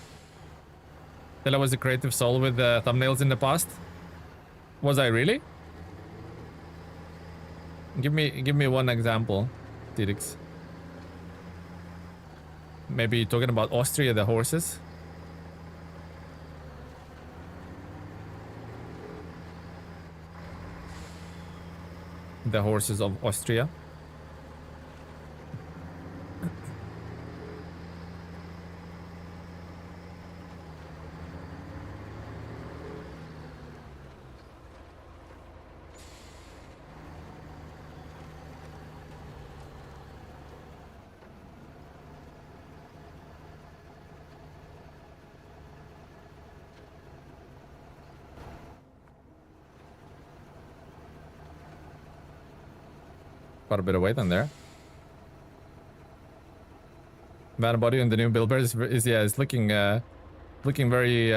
Tele was a creative soul with thumbnails in the past. Was I really? Give me one example, Tidix. Maybe you're talking about Austria, the horses. The horses of Austria. Quite a bit of weight on there. Van body on the new Billbird is looking very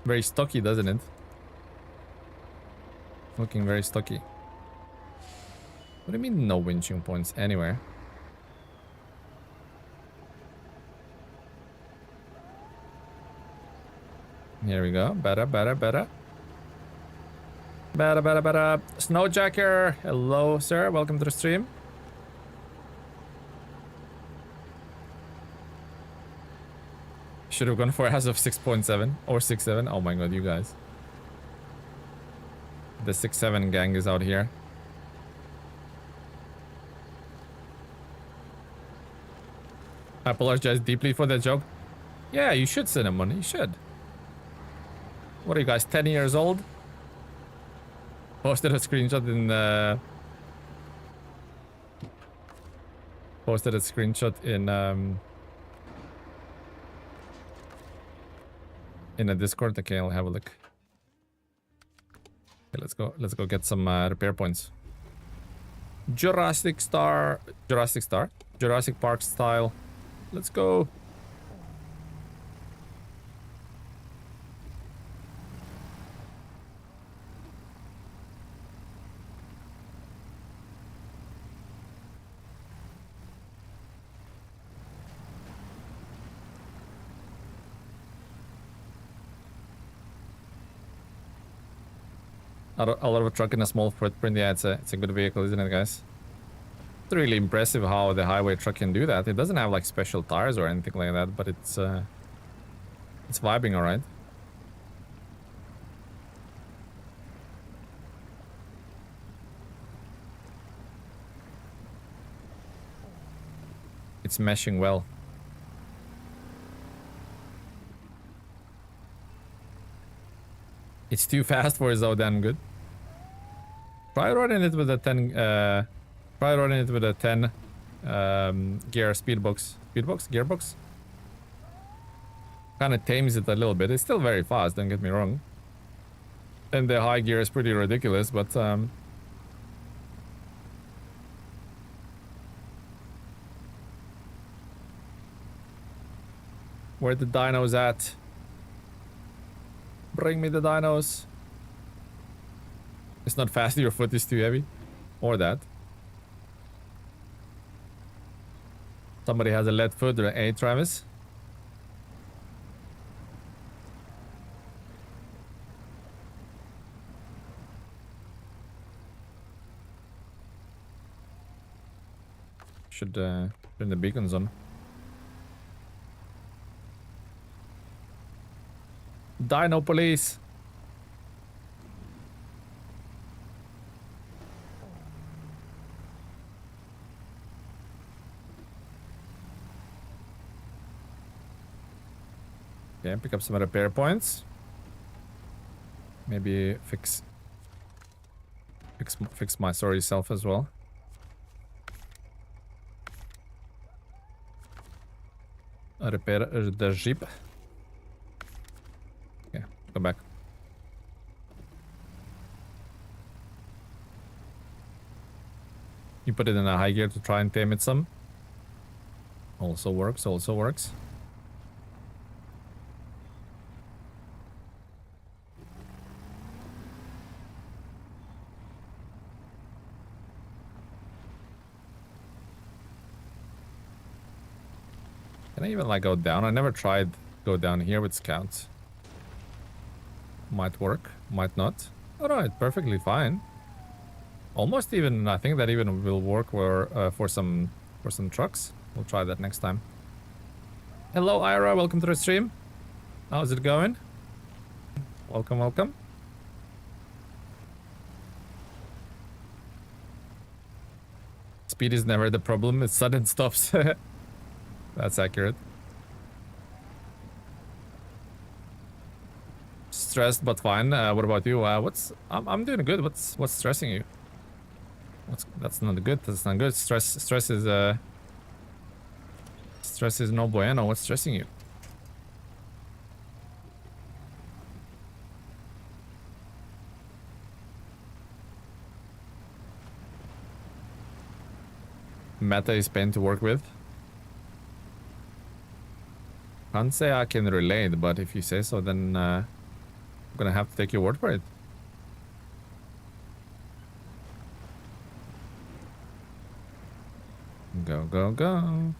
very stocky, doesn't it? Looking very stocky. What do you mean no winching points anywhere? Here we go. Better. Snowjacker, hello, sir. Welcome to the stream. Should have gone for as of 6.7 or 6.7. Oh my god, you guys. The 6.7 gang is out here. I apologize deeply for that joke. Yeah, you should, Cinnamon. You should. What are you guys, 10 years old? Posted a screenshot in a Discord. Okay, I'll have a look. Okay, let's go get some repair points. Jurassic Park style. Let's go. A lot of a truck in a small footprint. Yeah, it's a good vehicle, isn't it, guys? It's really impressive how the highway truck can do that. It doesn't have like special tires or anything like that, but it's vibing all right. It's meshing well. It's too fast for so damn good. Try running it with a 10 gear gearbox. Kind of tames it a little bit. It's still very fast, don't get me wrong. And the high gear is pretty ridiculous, but Where the dinos at? Bring me the dinos. It's not fast, your foot is too heavy. Or that. Somebody has a lead foot, or a Travis. Should turn the beacons on. Dino police. Okay, pick up some repair points. Maybe fix my sorry self as well. Repair the jeep. Yeah, go back. You put it in a high gear to try and tame it some. Also works, also works. Can I even like go down? I never tried go down here with scouts. Might work, might not. Alright, perfectly fine. Almost even, I think that even will work for some trucks. We'll try that next time. Hello Ira, welcome to the stream. How's it going? Welcome, welcome. Speed is never the problem, it's sudden stops. That's accurate. Stressed but fine. What about you? I'm doing good. What's stressing you? That's not good. That's not good. Stress is no bueno. What's stressing you? Meta is pain to work with. Can't say I can relate, but if you say so, then I'm gonna have to take your word for it. Go, go, go.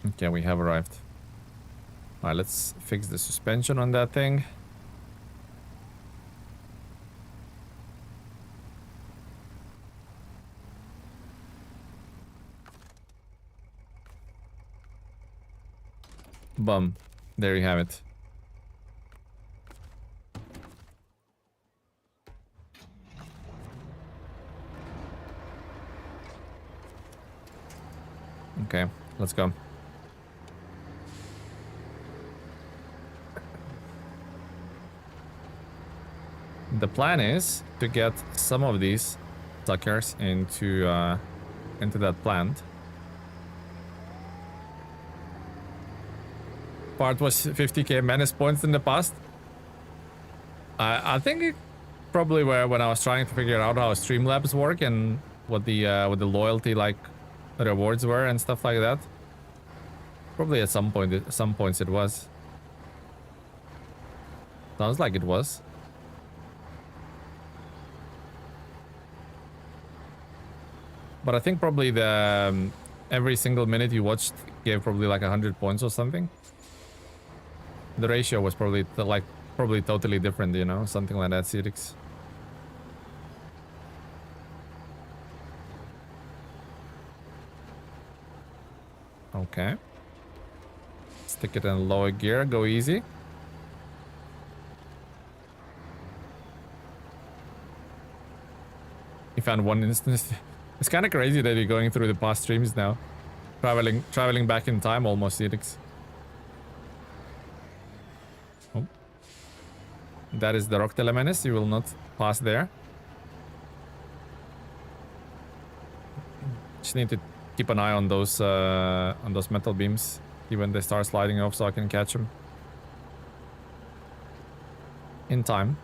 Okay, we have arrived. Alright, let's fix the suspension on that thing. Bum. There you have it. Okay, let's go. The plan is to get some of these suckers into that plant. Part was 50k menace points in the past. I think it probably were when I was trying to figure out how Streamlabs work and what the loyalty like rewards were and stuff like that. Probably at some points it was. Sounds like it was. But I think probably the every single minute you watched gave probably like 100 points or something. The ratio was probably probably totally different, you know, something like that, Cedix. Okay. Stick it in lower gear, go easy. You found one instance. It's kind of crazy that you're going through the past streams now. Traveling back in time almost, Cedix. Oh. That is the rock TeleMenace. You will not pass there. Just need to keep an eye on those metal beams, even when they start sliding off, so I can catch them in time.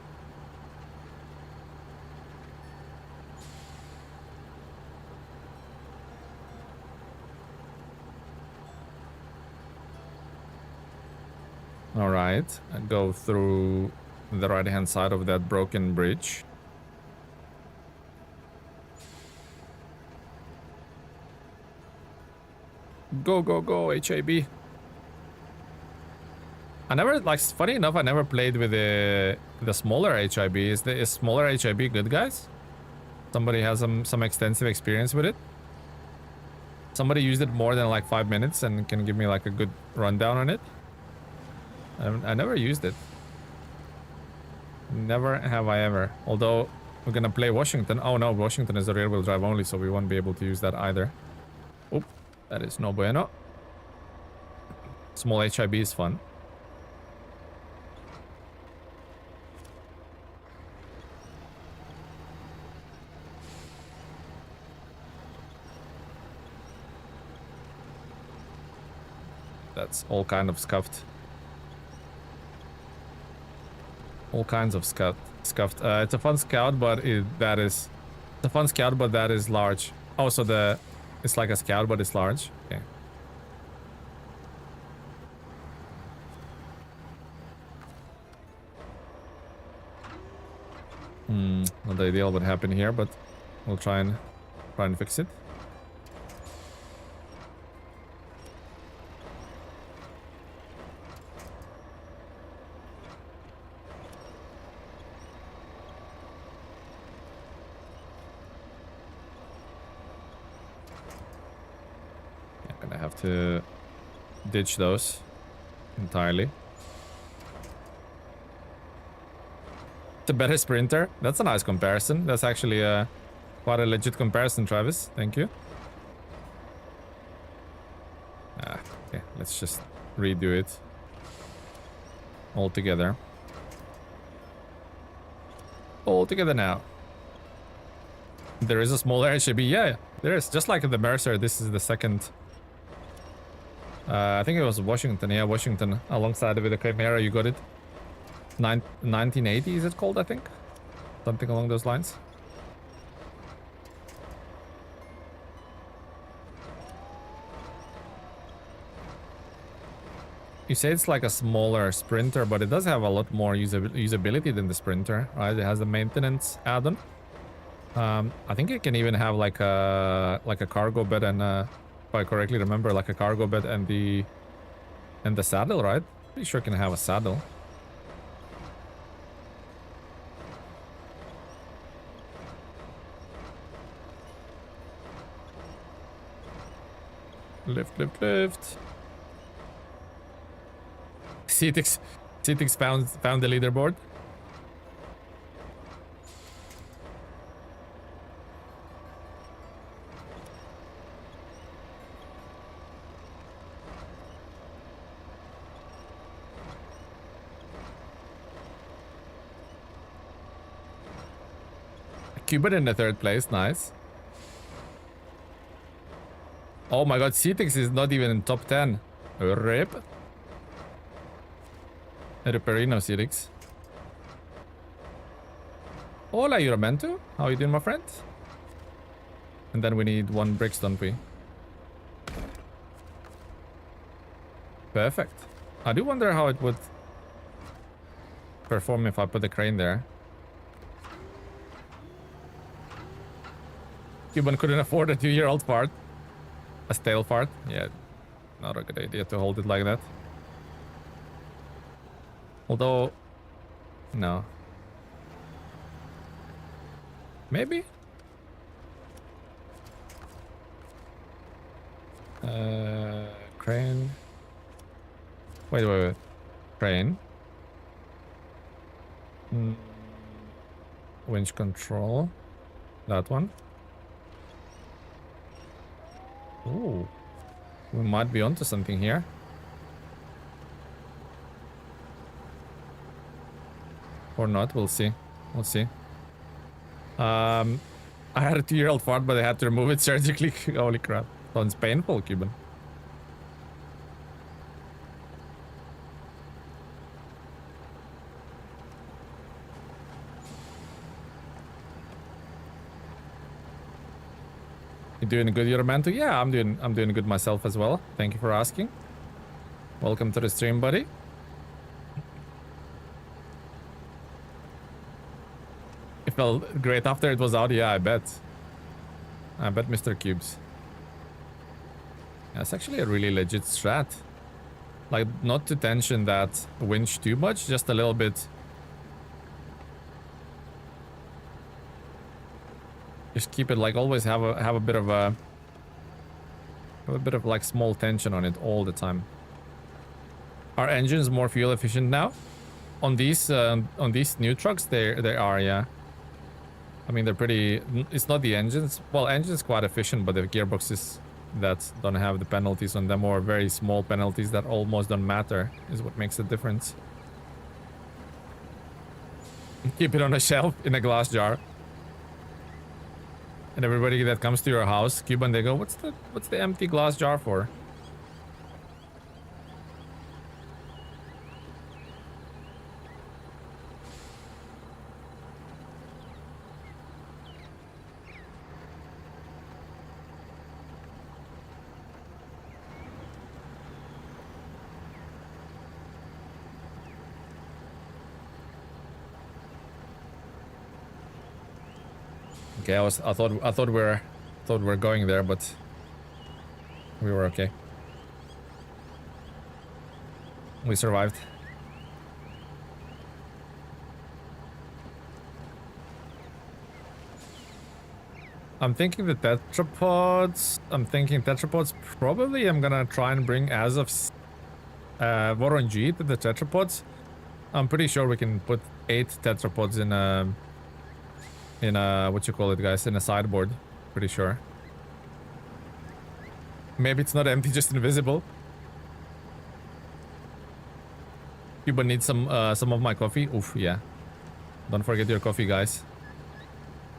All right, and go through the right-hand side of that broken bridge. Go, go, go, HIB. I never, like, funny enough, I never played with the smaller HIB. Is the smaller HIB good, guys? Somebody has some extensive experience with it? Somebody used it more than like 5 minutes and can give me like a good rundown on it? I never used it. Never have I ever. Although we're gonna play Washington. Oh no, Washington is a rear-wheel drive only, so we won't be able to use that either. Oop, that is no bueno. Small HIB is fun. That's all kind of scuffed. All kinds of scuffed. It's a fun scout, but it's a fun scout, but that is large. Oh, so it's like a scout, but it's large. Okay. Not ideal what happened here, but we'll try and fix it. To ditch those entirely. It's a better sprinter. That's a nice comparison. That's actually quite a legit comparison, Travis. Thank you. Okay, let's just redo it all together. All together now. There is a smaller HIB. Yeah, there is. Just like the Mercer, this is the second. I think it was Washington. Yeah, Washington. Alongside with the Chimera, you got it. 1980 is it called, I think? Something along those lines. You say it's like a smaller Sprinter, but it does have a lot more usability than the Sprinter, right? It has a maintenance add-on. I think it can even have like a cargo bed and if I correctly remember, like a cargo bed and the saddle, right? Pretty sure it can have a saddle. Lift, lift, lift. Cetix found the leaderboard. Cuban in the third place, nice. Oh my god, Cetix is not even in top 10. Rip. Riperino, Cetix. Hola, Yuramento. How you doing, my friend? And then we need 1 bricks, don't we? Perfect. I do wonder how it would perform if I put the crane there. Cuban couldn't afford a 2-year-old fart. A stale fart? Yeah, not a good idea to hold it like that. Although, no. Maybe? Crane. Wait. Crane. Winch control. That one. Ooh, we might be onto something here. Or not, we'll see. We'll see. I had a 2-year-old fart, but I had to remove it surgically. Holy crap. Sounds painful, Cuban. You doing good, Yuramanto? Yeah, I'm doing good myself as well. Thank you for asking. Welcome to the stream, buddy. felt great after it was out. Yeah, I bet. I bet, Mr. Cubes. That's actually a really legit strat. Like, not to tension that winch too much, just a little bit. Just keep it like always have a bit of like small tension on it all the time. Are engines more fuel efficient now? On these new trucks, they are, yeah. I mean, they're pretty. It's not the engines. Well, engines quite efficient, but the gearboxes that don't have the penalties on them, or very small penalties that almost don't matter, is what makes the difference. Keep it on a shelf in a glass jar. And everybody that comes to your house, Cuban, they go, what's the empty glass jar for? Okay, I thought we're going there, but we were okay. We survived. I'm thinking the tetrapods. Probably I'm gonna try and bring as of Voronji to the tetrapods. I'm pretty sure we can put 8 tetrapods in a what you call it, guys, in a sideboard. Pretty sure. Maybe it's not empty, just invisible. Cuba needs some of my coffee. Oof, yeah. Don't forget your coffee, guys.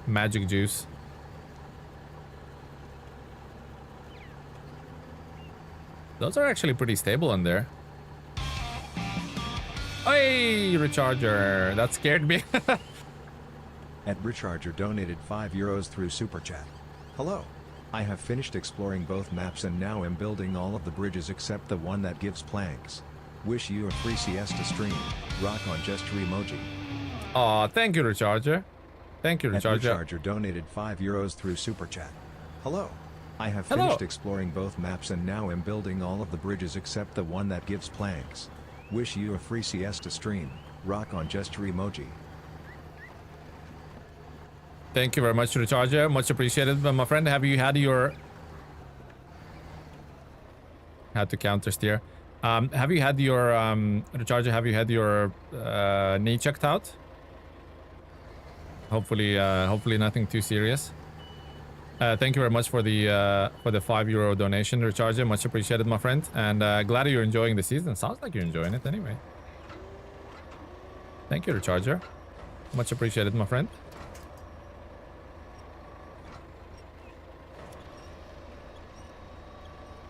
Magic juice. Those are actually pretty stable on there. Hey, Recharger. That scared me. At Recharger donated €5 through Super Chat. Hello. I have finished exploring both maps and now am building all of the bridges except the one that gives planks. Wish you a free siesta stream. Rock on gesture emoji. Aw, thank you, Recharger. Thank you, Recharger. At Recharger donated €5 through Super Chat. Hello. I have finished exploring both maps and now am building all of the bridges except the one that gives planks. Wish you a free siesta stream. Rock on gesture emoji. Thank you very much, Recharger. Much appreciated. But my friend, have you had your... Had to counter steer. Have you had your... Recharger, have you had your knee checked out? Hopefully nothing too serious. Thank you very much for the €5 donation, Recharger. Much appreciated, my friend. And glad you're enjoying the season. Sounds like you're enjoying it anyway. Thank you, Recharger. Much appreciated, my friend.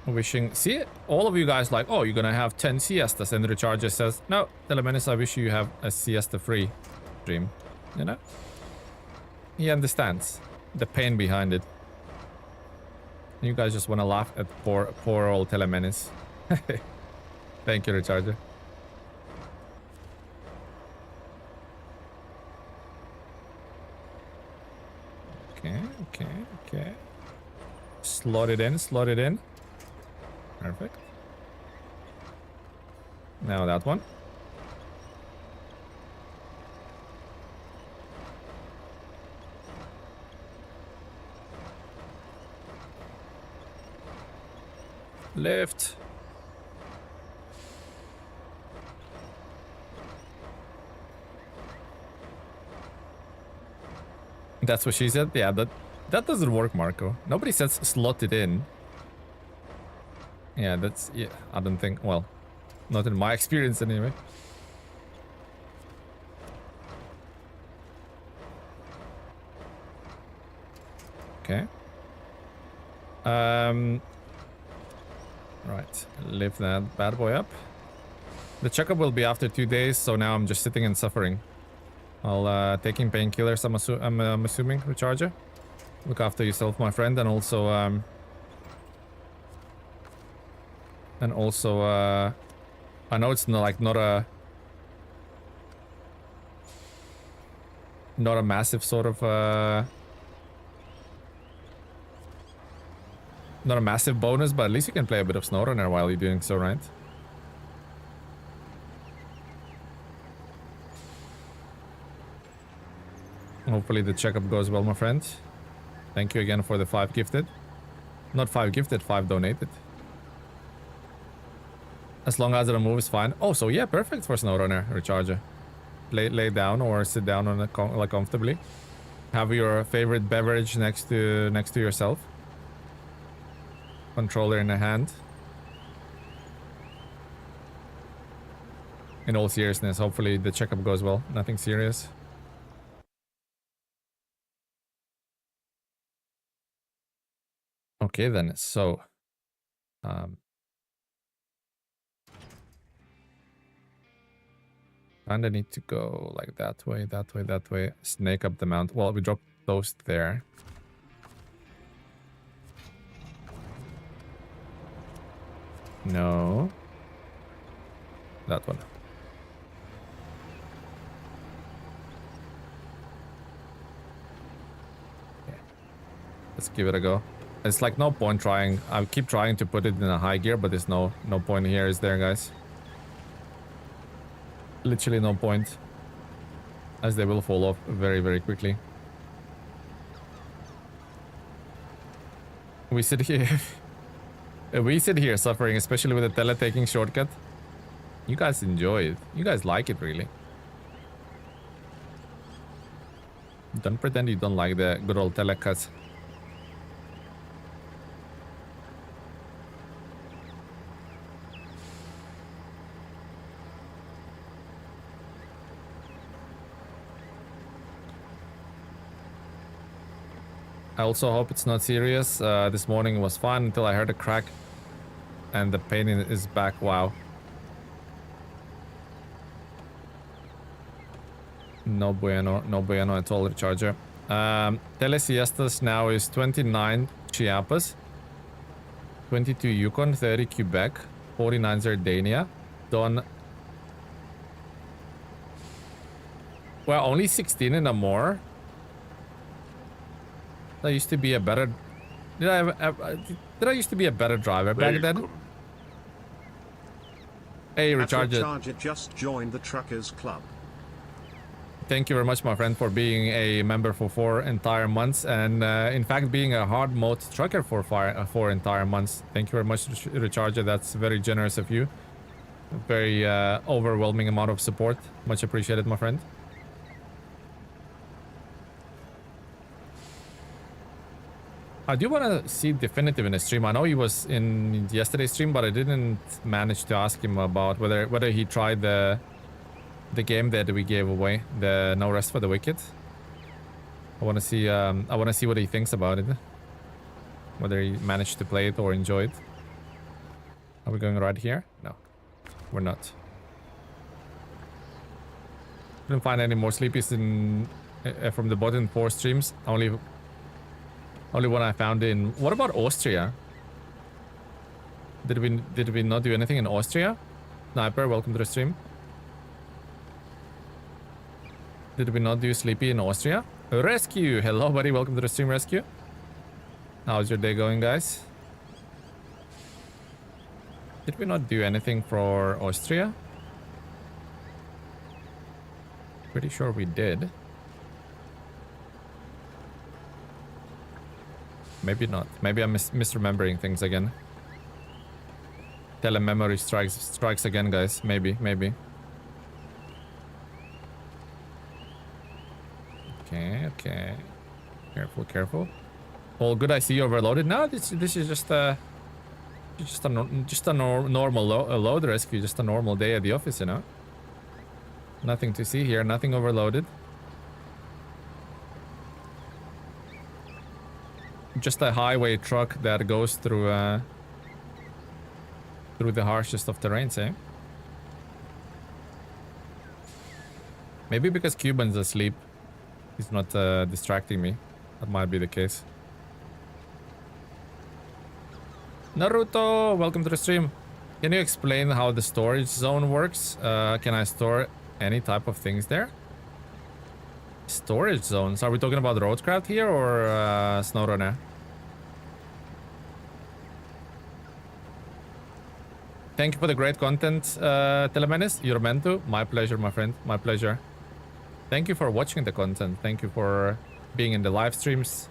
Wishing, see, all of you guys like, oh, you're gonna have 10 siestas, and the Recharger says, no, TeleMenace, I wish you have a siesta-free stream. You know? He understands the pain behind it. You guys just want to laugh at poor old TeleMenace. Thank you, Recharger. Okay. Slot it in. Perfect. Now that one. Left. That's what she said? Yeah, that doesn't work, Marco. Nobody says slot it in. Yeah, that's... Yeah, I don't think... Well, not in my experience anyway. Okay. Right, lift that bad boy up. The checkup will be after 2 days, so now I'm just sitting and suffering. I'll taking painkillers, I'm assuming, Recharger. Look after yourself, my friend, and also I know it's not a not a massive sort of not a massive bonus, but at least you can play a bit of SnowRunner while you're doing so, right? Hopefully the checkup goes well, my friend. Thank you again for the 5 gifted. Not 5 gifted, 5 donated. As long as the move is fine. Oh, so yeah, perfect for SnowRunner Recharger. Lay down or sit down on it like comfortably. Have your favorite beverage next to yourself. Controller in the hand. In all seriousness, hopefully the checkup goes well. Nothing serious. Okay then, so kinda need to go like that way, that way, that way. Snake up the mount. Well, we dropped those there. No. That one. Okay. Let's give it a go. It's like no point trying. I keep trying to put it in a high gear, but there's no point here, is there, guys? Literally no point. As they will fall off very, very quickly. We sit here. We sit here suffering, especially with the tele taking shortcut. You guys enjoy it. You guys like it, really. Don't pretend you don't like the good old tele cuts. I also hope it's not serious. This morning was fine until I heard a crack. And the pain is back. Wow. No bueno at all, Recharger. Siestas now is 29 Chiapas, 22 Yukon, 30 Quebec, 49 Sardinia. Done. Well, only 16 in a more. I used to be a better. Did I used to be a better driver back then? Hey, Recharger. Recharger just joined the Truckers Club. Thank you very much, my friend, for being a member for 4 entire months, and in fact being a hard mode trucker for 4 entire months. Thank you very much, Recharger. That's very generous of you. A very overwhelming amount of support. Much appreciated, my friend. I do want to see Definitive in the stream. I know he was in yesterday's stream, but I didn't manage to ask him about whether he tried the game that we gave away, the No Rest for the Wicked. I want to see what he thinks about it. Whether he managed to play it or enjoy it. Are we going right here? No, we're not. Couldn't find any more sleepies from the bottom 4 streams. Only one I found in. What about Austria? Did we not do anything in Austria? Sniper, welcome to the stream. Did we not do sleepy in Austria? Rescue, hello buddy, welcome to the stream, Rescue. How's your day going, guys? Did we not do anything for Austria? Pretty sure we did. Maybe not. Maybe I'm misremembering things again. Telememory strikes again, guys. Maybe. Okay. Careful. All good. I see you overloaded. No, this is just a normal load rescue. Just a normal day at the office, you know. Nothing to see here. Nothing overloaded. Just a highway truck that goes through the harshest of terrains, eh? Maybe because Cuban's asleep, he's not distracting me. That might be the case. Naruto, welcome to the stream. Can you explain how the storage zone works? Can I store any type of things there? Storage zones. Are we talking about roadcraft here or SnowRunner? Thank you for the great content, TeleMenace. You're meant to. My pleasure, my friend. My pleasure. Thank you for watching the content. Thank you for being in the live streams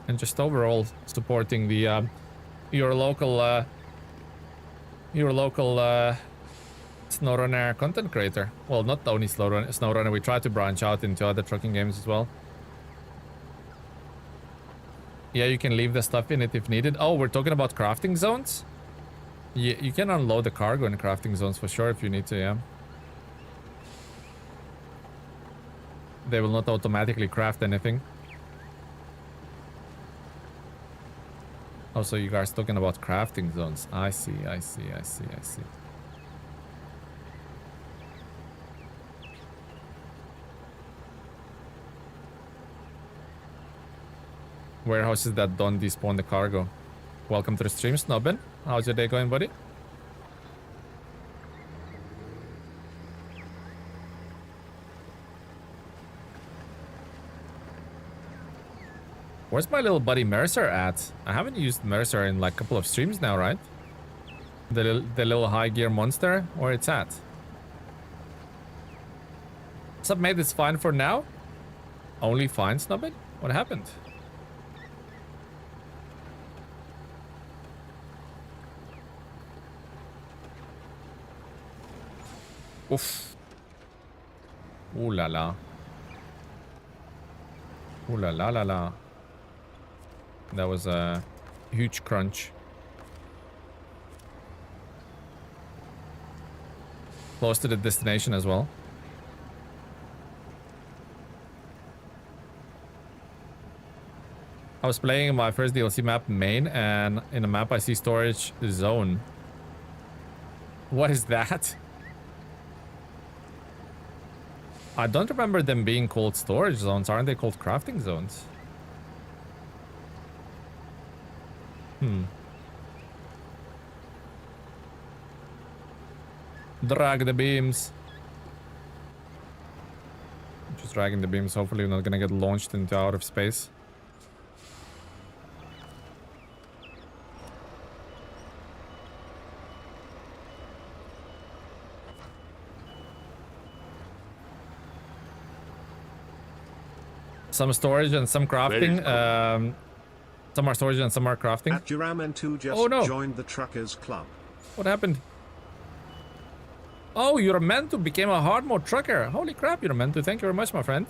and just overall supporting the your local SnowRunner content creator. Well, not only SnowRunner. We try to branch out into other trucking games as well. Yeah, you can leave the stuff in it if needed. Oh, we're talking about crafting zones? Yeah, you can unload the cargo in crafting zones for sure if you need to, yeah. They will not automatically craft anything. Also, you guys talking about crafting zones. I see. Warehouses that don't despawn the cargo. Welcome to the stream, Snobbin. How's your day going, buddy? Where's my little buddy Mercer at? I haven't used Mercer in like a couple of streams now, right? The little high gear monster, where it's at. What's up, mate? It's fine for now? Only fine, Snobbin? What happened? Oof. Ooh la la. Ooh la la la la. That was a huge crunch. Close to the destination as well. I was playing my first DLC map, main, and in the map I see storage zone. What is that? I don't remember them being called storage zones. Aren't they called crafting zones? Drag the beams. Just dragging the beams. Hopefully we're not gonna get launched into outer space. Some storage and some crafting. Some are storage and some are crafting. At Juraman2 just Oh, no. joined the Truckers Club. What happened? Oh, you're meant to became a hard mode trucker. Holy crap, you're meant to. Thank you very much, my friend.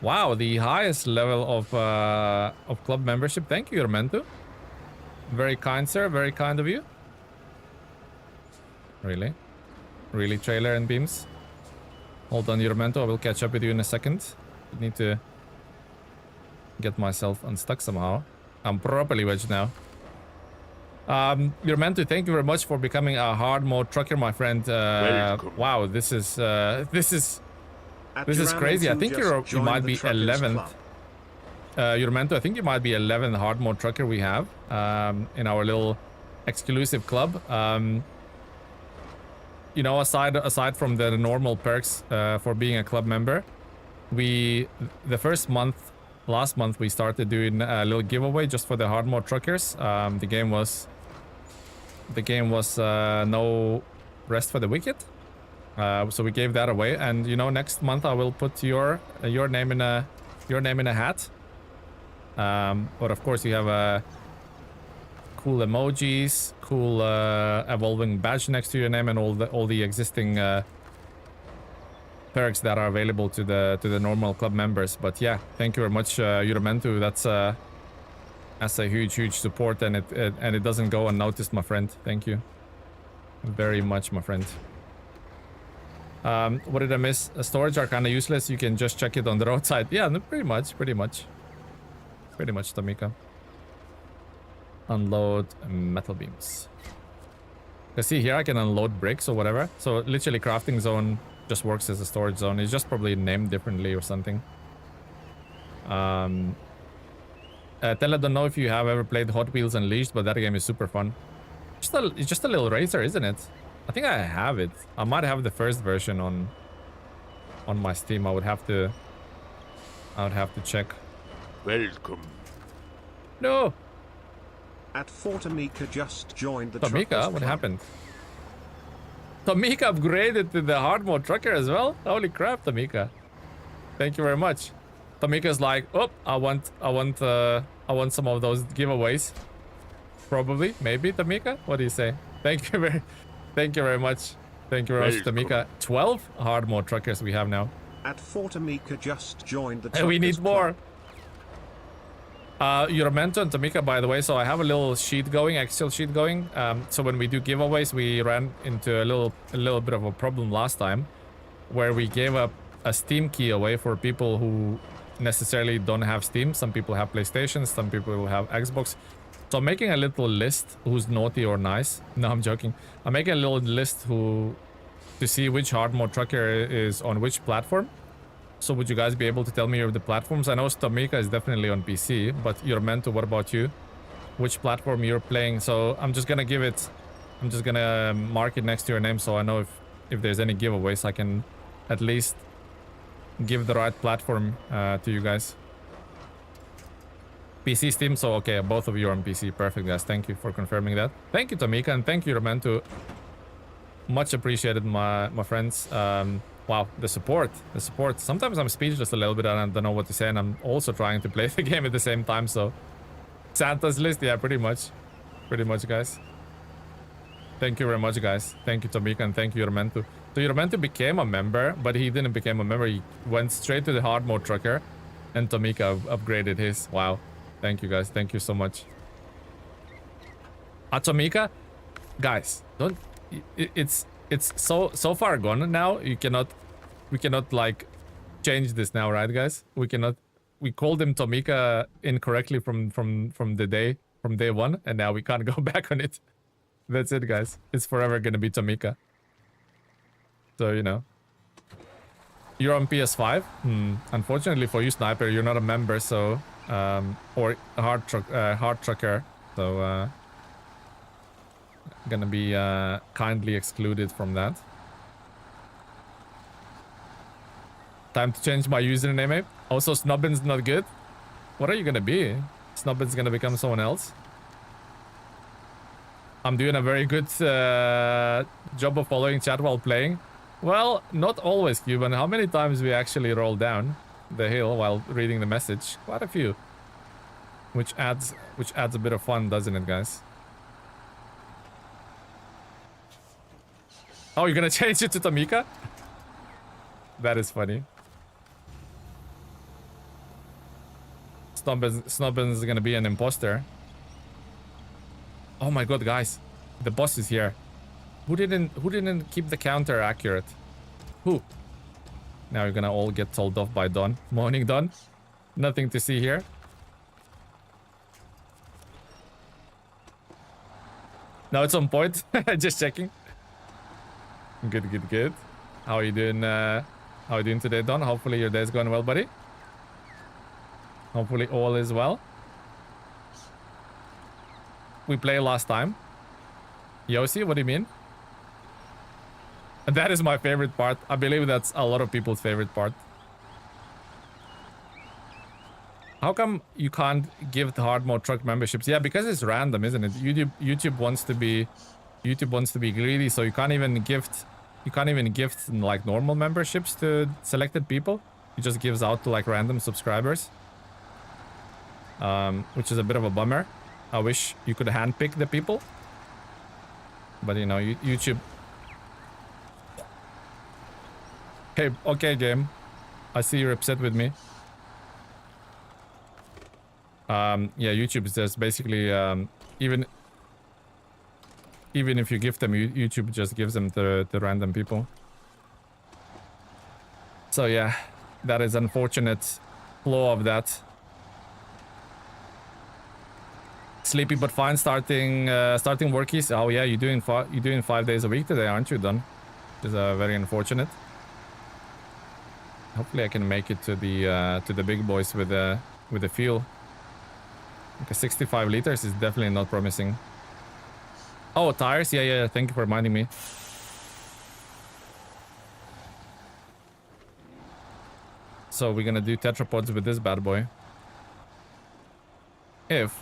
Wow, the highest level of club membership. Thank you, you're meant to. Very kind, sir. Very kind of you. Really? Really, trailer and beams? Hold on, Euromento. I will catch up with you in a second. I need to get myself unstuck somehow. I'm properly wedged now. Euromento, thank you very much for becoming a hard mode trucker, my friend. Wow, this is crazy. I think you might be 11th. Euromento, I think you might be 11th hard mode trucker we have in our little exclusive club. You know, aside from the normal perks for being a club member, last month we started doing a little giveaway just for the hard mode truckers. The game was no rest for the wicked, so we gave that away. And you know, next month I will put your name in a hat. But of course you have a cool emojis, cool evolving badge next to your name, and all the existing perks that are available to the normal club members. But yeah, thank you very much, Euromento. That's a huge support, and it doesn't go unnoticed, my friend. Thank you very much, my friend. What did I miss? Storage are kind of useless. You can just check it on the roadside. Yeah, no, pretty much, Tamika. Unload metal beams. You see here I can unload bricks or whatever. So literally crafting zone just works as a storage zone. It's just probably named differently or something. Tell, I don't know if you have ever played Hot Wheels Unleashed, but that game is super fun. It's just a little racer, isn't it? I think I have it. I might have the first version on on my Steam. I would have to check. Welcome. No, At Fortamika just joined the Tamika, Truckers what Club. happened? Tamika upgraded to the hard mode trucker as well. Holy crap, Tamika! Thank you very much. Tamika's like, oh, I want some of those giveaways. Probably, maybe, Tamika. What do you say? Thank you very much. Thank you very much, Tamika. 12 hard mode truckers we have now. At Fortamika just joined the Truckers And we need Club. more. Euramento and Tamika, by the way, so I have a little sheet going, Excel sheet going. So when we do giveaways, we ran into a little bit of a problem last time, where we gave up a Steam key away for people who necessarily don't have Steam. Some people have PlayStation, some people have Xbox. So I'm making a little list who's naughty or nice. No, I'm joking. I'm making a little list to see which hard mode trucker is on which platform. So would you guys be able to tell me of the platforms? I know Stamika is definitely on PC, but Euramento, what about you? Which platform you're playing? So I'm just gonna mark it next to your name so I know if there's any giveaways, I can at least give the right platform to you guys. PC, Steam, so okay, both of you are on PC. Perfect, guys. Thank you for confirming that. Thank you, Tamika, and thank you, Euramento. Much appreciated, my friends. Wow, the support. Sometimes I'm speechless a little bit and I don't know what to say, and I'm also trying to play the game at the same time, so... Santa's list, yeah, pretty much, guys. Thank you very much, guys. Thank you, Tamika, and thank you, Euramento. So Euramento became a member, but he didn't become a member. He went straight to the hard mode trucker, and Tamika upgraded his. Wow. Thank you, guys. Thank you so much. Tamika, guys, don't... It's so far gone now. We cannot like change this now, right, guys? We cannot. We called him Tamika incorrectly from day one, and now we can't go back on it. That's it, guys. It's forever gonna be Tamika. So you know. You're on PS5. Unfortunately for you, Sniper, you're not a member, so or a hard trucker. So gonna be kindly excluded from that. Time to change my username, eh? Also, Snubbin's not good. What are you gonna be? Snubbin's gonna become someone else. I'm doing a very good job of following chat while playing. Well, not always, Cuban. How many times we actually roll down the hill while reading the message? Quite a few. Which adds a bit of fun, doesn't it, guys? Oh, you're gonna change it to Tamika? That is funny. Snubbin's gonna be an imposter. Oh my god, guys. The boss is here. Who didn't keep the counter accurate? Who? Now you're gonna all get told off by Don. Morning, Don. Nothing to see here. No, it's on point. Just checking. Good. How are you doing? How are you doing today, Don? Hopefully your day's going well, buddy. Hopefully all is well. We played last time. Yossi, what do you mean? That is my favorite part. I believe that's a lot of people's favorite part. How come you can't give the hard mode truck memberships? Yeah, because it's random, isn't it? YouTube wants to be greedy, so you can't even gift like normal memberships to selected people. It just gives out to like random subscribers. Which is a bit of a bummer. I wish you could handpick the people. But you know, YouTube. Hey, okay, game. I see you're upset with me. Yeah, YouTube is just basically even if you give them, YouTube just gives them to random people. So yeah, that is unfortunate flaw of that. Sleepy but fine. Starting workies. Oh yeah, you're doing 5 days a week today, aren't you, Don? Which is very unfortunate. Hopefully I can make it to the big boys with the fuel. Okay, 65 liters is definitely not promising. Oh, tires. Yeah. Thank you for reminding me. So we're gonna do tetrapods with this bad boy. If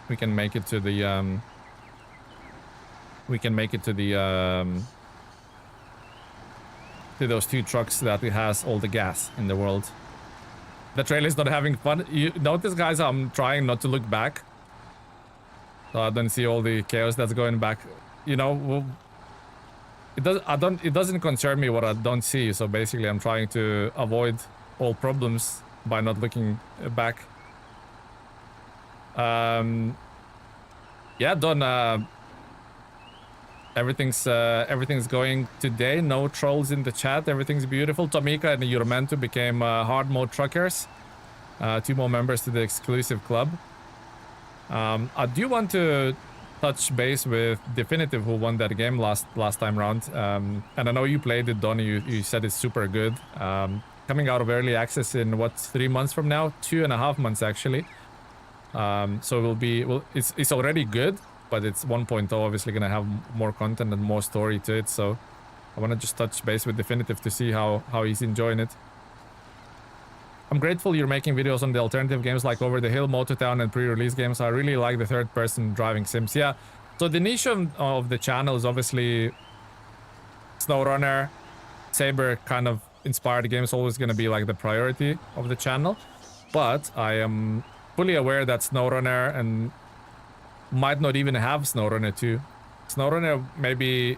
we can make it to the to those 2 trucks that it has all the gas in the world. The trailer is not having fun. You notice, guys, I'm trying not to look back, so I don't see all the chaos that's going back. You know, it doesn't concern me what I don't see. So basically, I'm trying to avoid all problems by not looking back. Yeah, Don. Everything's going today. No trolls in the chat. Everything's beautiful. Tomika and Yurmentu became hard mode truckers. 2 more members to the exclusive club. I do want to touch base with Definitive, who won that game last time round. And I know you played it, Don. You said it's super good. Coming out of early access in what, 3 months from now? 2.5 months actually. So it's already good. But it's 1.0, obviously gonna have more content and more story to it, so I wanna just touch base with Definitive to see how he's enjoying it. I'm grateful you're making videos on the alternative games like Over the Hill, Motortown, and pre-release games. I really like the third-person driving sims. Yeah, so the niche of the channel is obviously SnowRunner, Saber kind of inspired games, always gonna be like the priority of the channel. But I am fully aware that SnowRunner and might not even have SnowRunner 2. SnowRunner maybe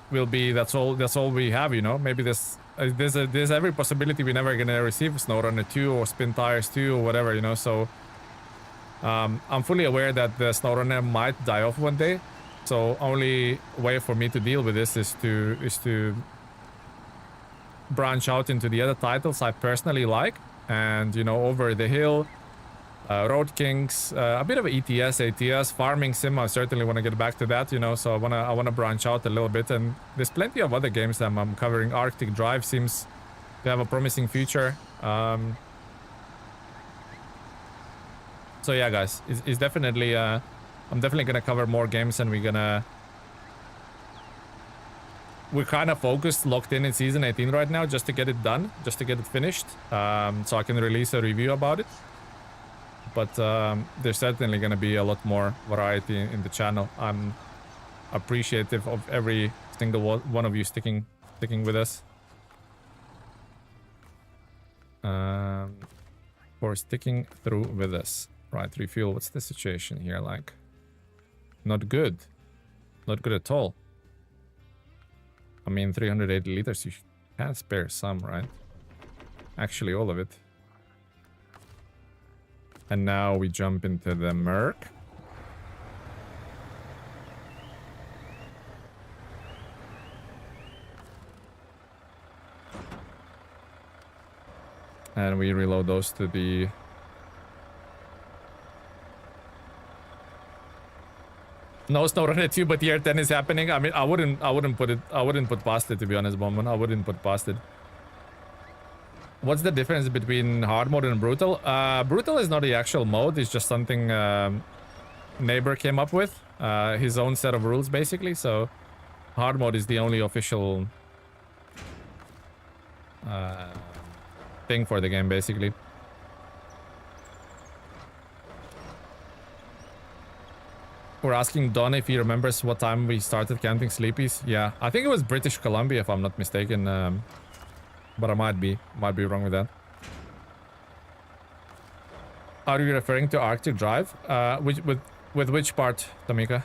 will be that's all we have, you know. Maybe there's every possibility we're never gonna receive SnowRunner 2 or Spin Tires 2 or whatever, you know. So I'm fully aware that the SnowRunner might die off one day. So only way for me to deal with this is to branch out into the other titles I personally like, and you know, Over the Hill, Road Kings, a bit of ETS, ATS, farming sim. I certainly want to get back to that, you know, so I wanna branch out a little bit, and there's plenty of other games that I'm covering. Arctic Drive seems to have a promising future. So yeah, guys, it's definitely I'm definitely gonna cover more games, and we're kind of focused, locked in season 18 right now, just to get it done, just to get it finished, so I can release a review about it. But there's certainly going to be a lot more variety in the channel. I'm appreciative of every single one of you sticking with us. For sticking through with us. Right, refuel. What's the situation here like? Not good. Not good at all. I mean, 380 liters, you can spare some, right? Actually, all of it. And now we jump into the Merc. And we reload those to the... No SnowRunner 2, but tier 10 is happening. I mean, I wouldn't put past it, to be honest, Bomban. I wouldn't put past it. What's the difference between hard mode and brutal? Brutal is not the actual mode. It's just something Neighbor came up with. His own set of rules, basically. So hard mode is the only official thing for the game, basically. We're asking Don if he remembers what time we started counting sleepies. Yeah, I think it was British Columbia, if I'm not mistaken. But I might be wrong with that. Are you referring to Arctic Drive? With which part, Tamika?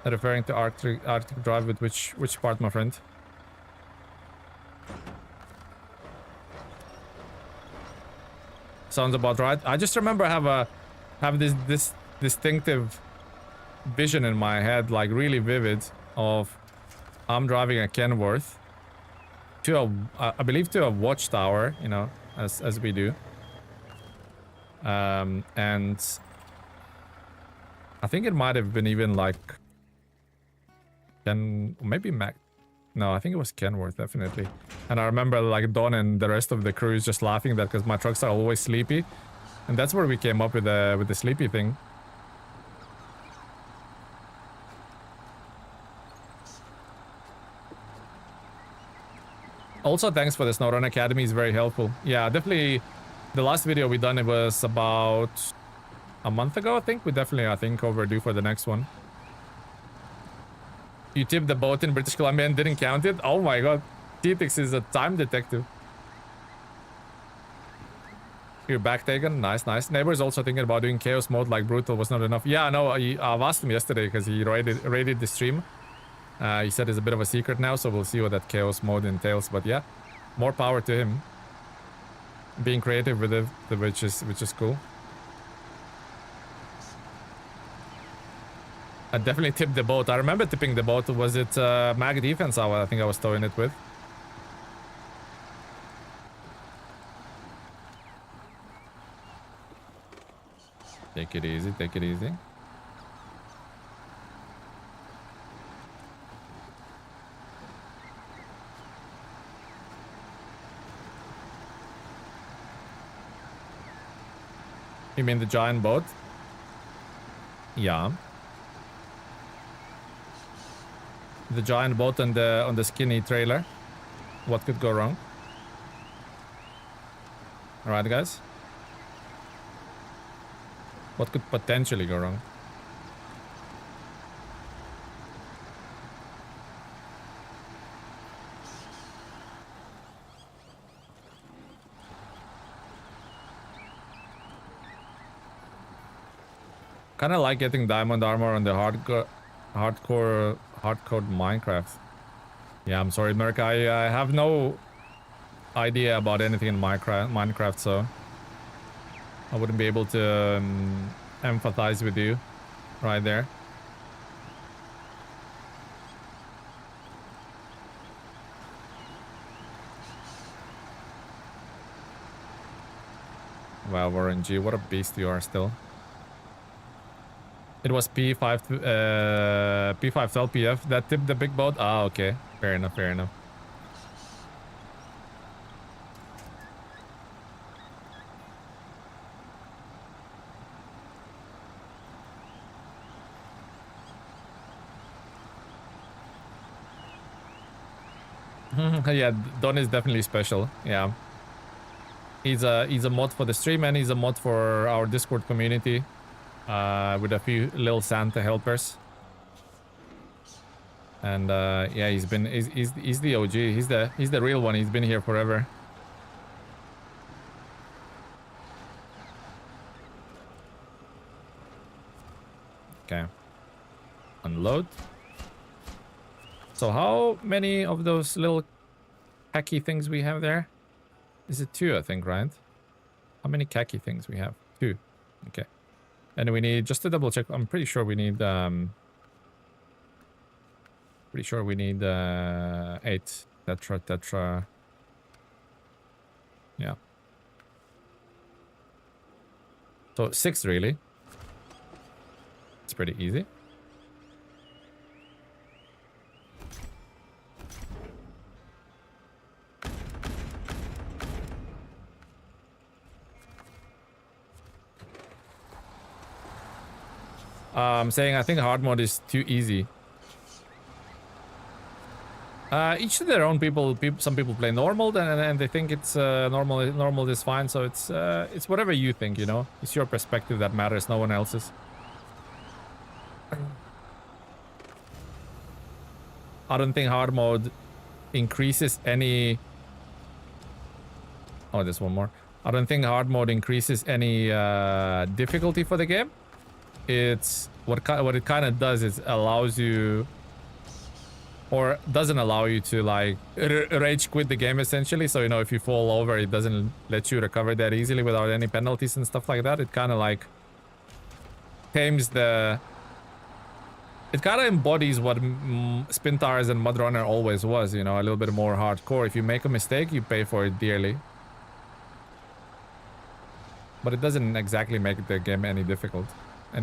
Referring to Arctic Drive with which part, my friend? Sounds about right. I just remember I have this distinctive vision in my head, like really vivid, of I'm driving a Kenworth to I believe to a watchtower, you know, as we do. And I think it might have been even like maybe Mac. No, I think it was Kenworth, definitely. And I remember like Don and the rest of the crew is just laughing that because my trucks are always sleepy, and that's where we came up with the sleepy thing. Also, thanks for the SnowRunner Academy. It's very helpful. Yeah, definitely. The last video we done, it was about a month ago, I think. We definitely, I think, overdue for the next one. You tipped the boat in British Columbia and didn't count it? Oh my god. T-Tix is a time detective. You're back taken. Nice, nice. Neighbor's also thinking about doing chaos mode like brutal was not enough. Yeah, no, I've asked him yesterday because he rated the stream. He said it's a bit of a secret now, so we'll see what that chaos mode entails. But yeah, more power to him. Being creative with it, which is cool. I definitely tipped the boat. I remember tipping the boat. Was it mag defense? I think I was towing it with. Take it easy, take it easy. You mean the giant boat? Yeah. The giant boat on the skinny trailer. What could go wrong? All right, guys. What could potentially go wrong? Kind of like getting diamond armor on the hardcore Minecraft. Yeah, I'm sorry, Merc. I have no idea about anything in Minecraft, so I wouldn't be able to empathize with you right there. Wow, Warren G, what a beast you are still. It was P5 P5 to LPF that tipped the big boat. Ah, okay. Fair enough, fair enough. Yeah, Don is definitely special. Yeah. He's a mod for the stream and he's a mod for our Discord community. With a few little Santa helpers. And yeah, he's the OG. He's the real one. He's been here forever. Okay. Unload. So how many of those little khaki things we have there? Is it 2, I think, right? How many khaki things we have? 2. Okay. And we need, just to double check, I'm pretty sure we need 8 tetra. Yeah. So 6 really. It's pretty easy. Saying I think hard mode is too easy. Each to their own. Some people play normal and they think it's normal is fine. So it's whatever you think, you know. It's your perspective that matters, no one else's. I don't think hard mode increases any. Oh, there's one more. I don't think hard mode increases any difficulty for the game. It's what it kind of does is allows you, or doesn't allow you to like rage quit the game essentially. So, you know, if you fall over, it doesn't let you recover that easily without any penalties and stuff like that. It kind of like tames the. It kind of embodies what Spintars and Mudrunner always was, you know, a little bit more hardcore. If you make a mistake, you pay for it dearly. But it doesn't exactly make the game any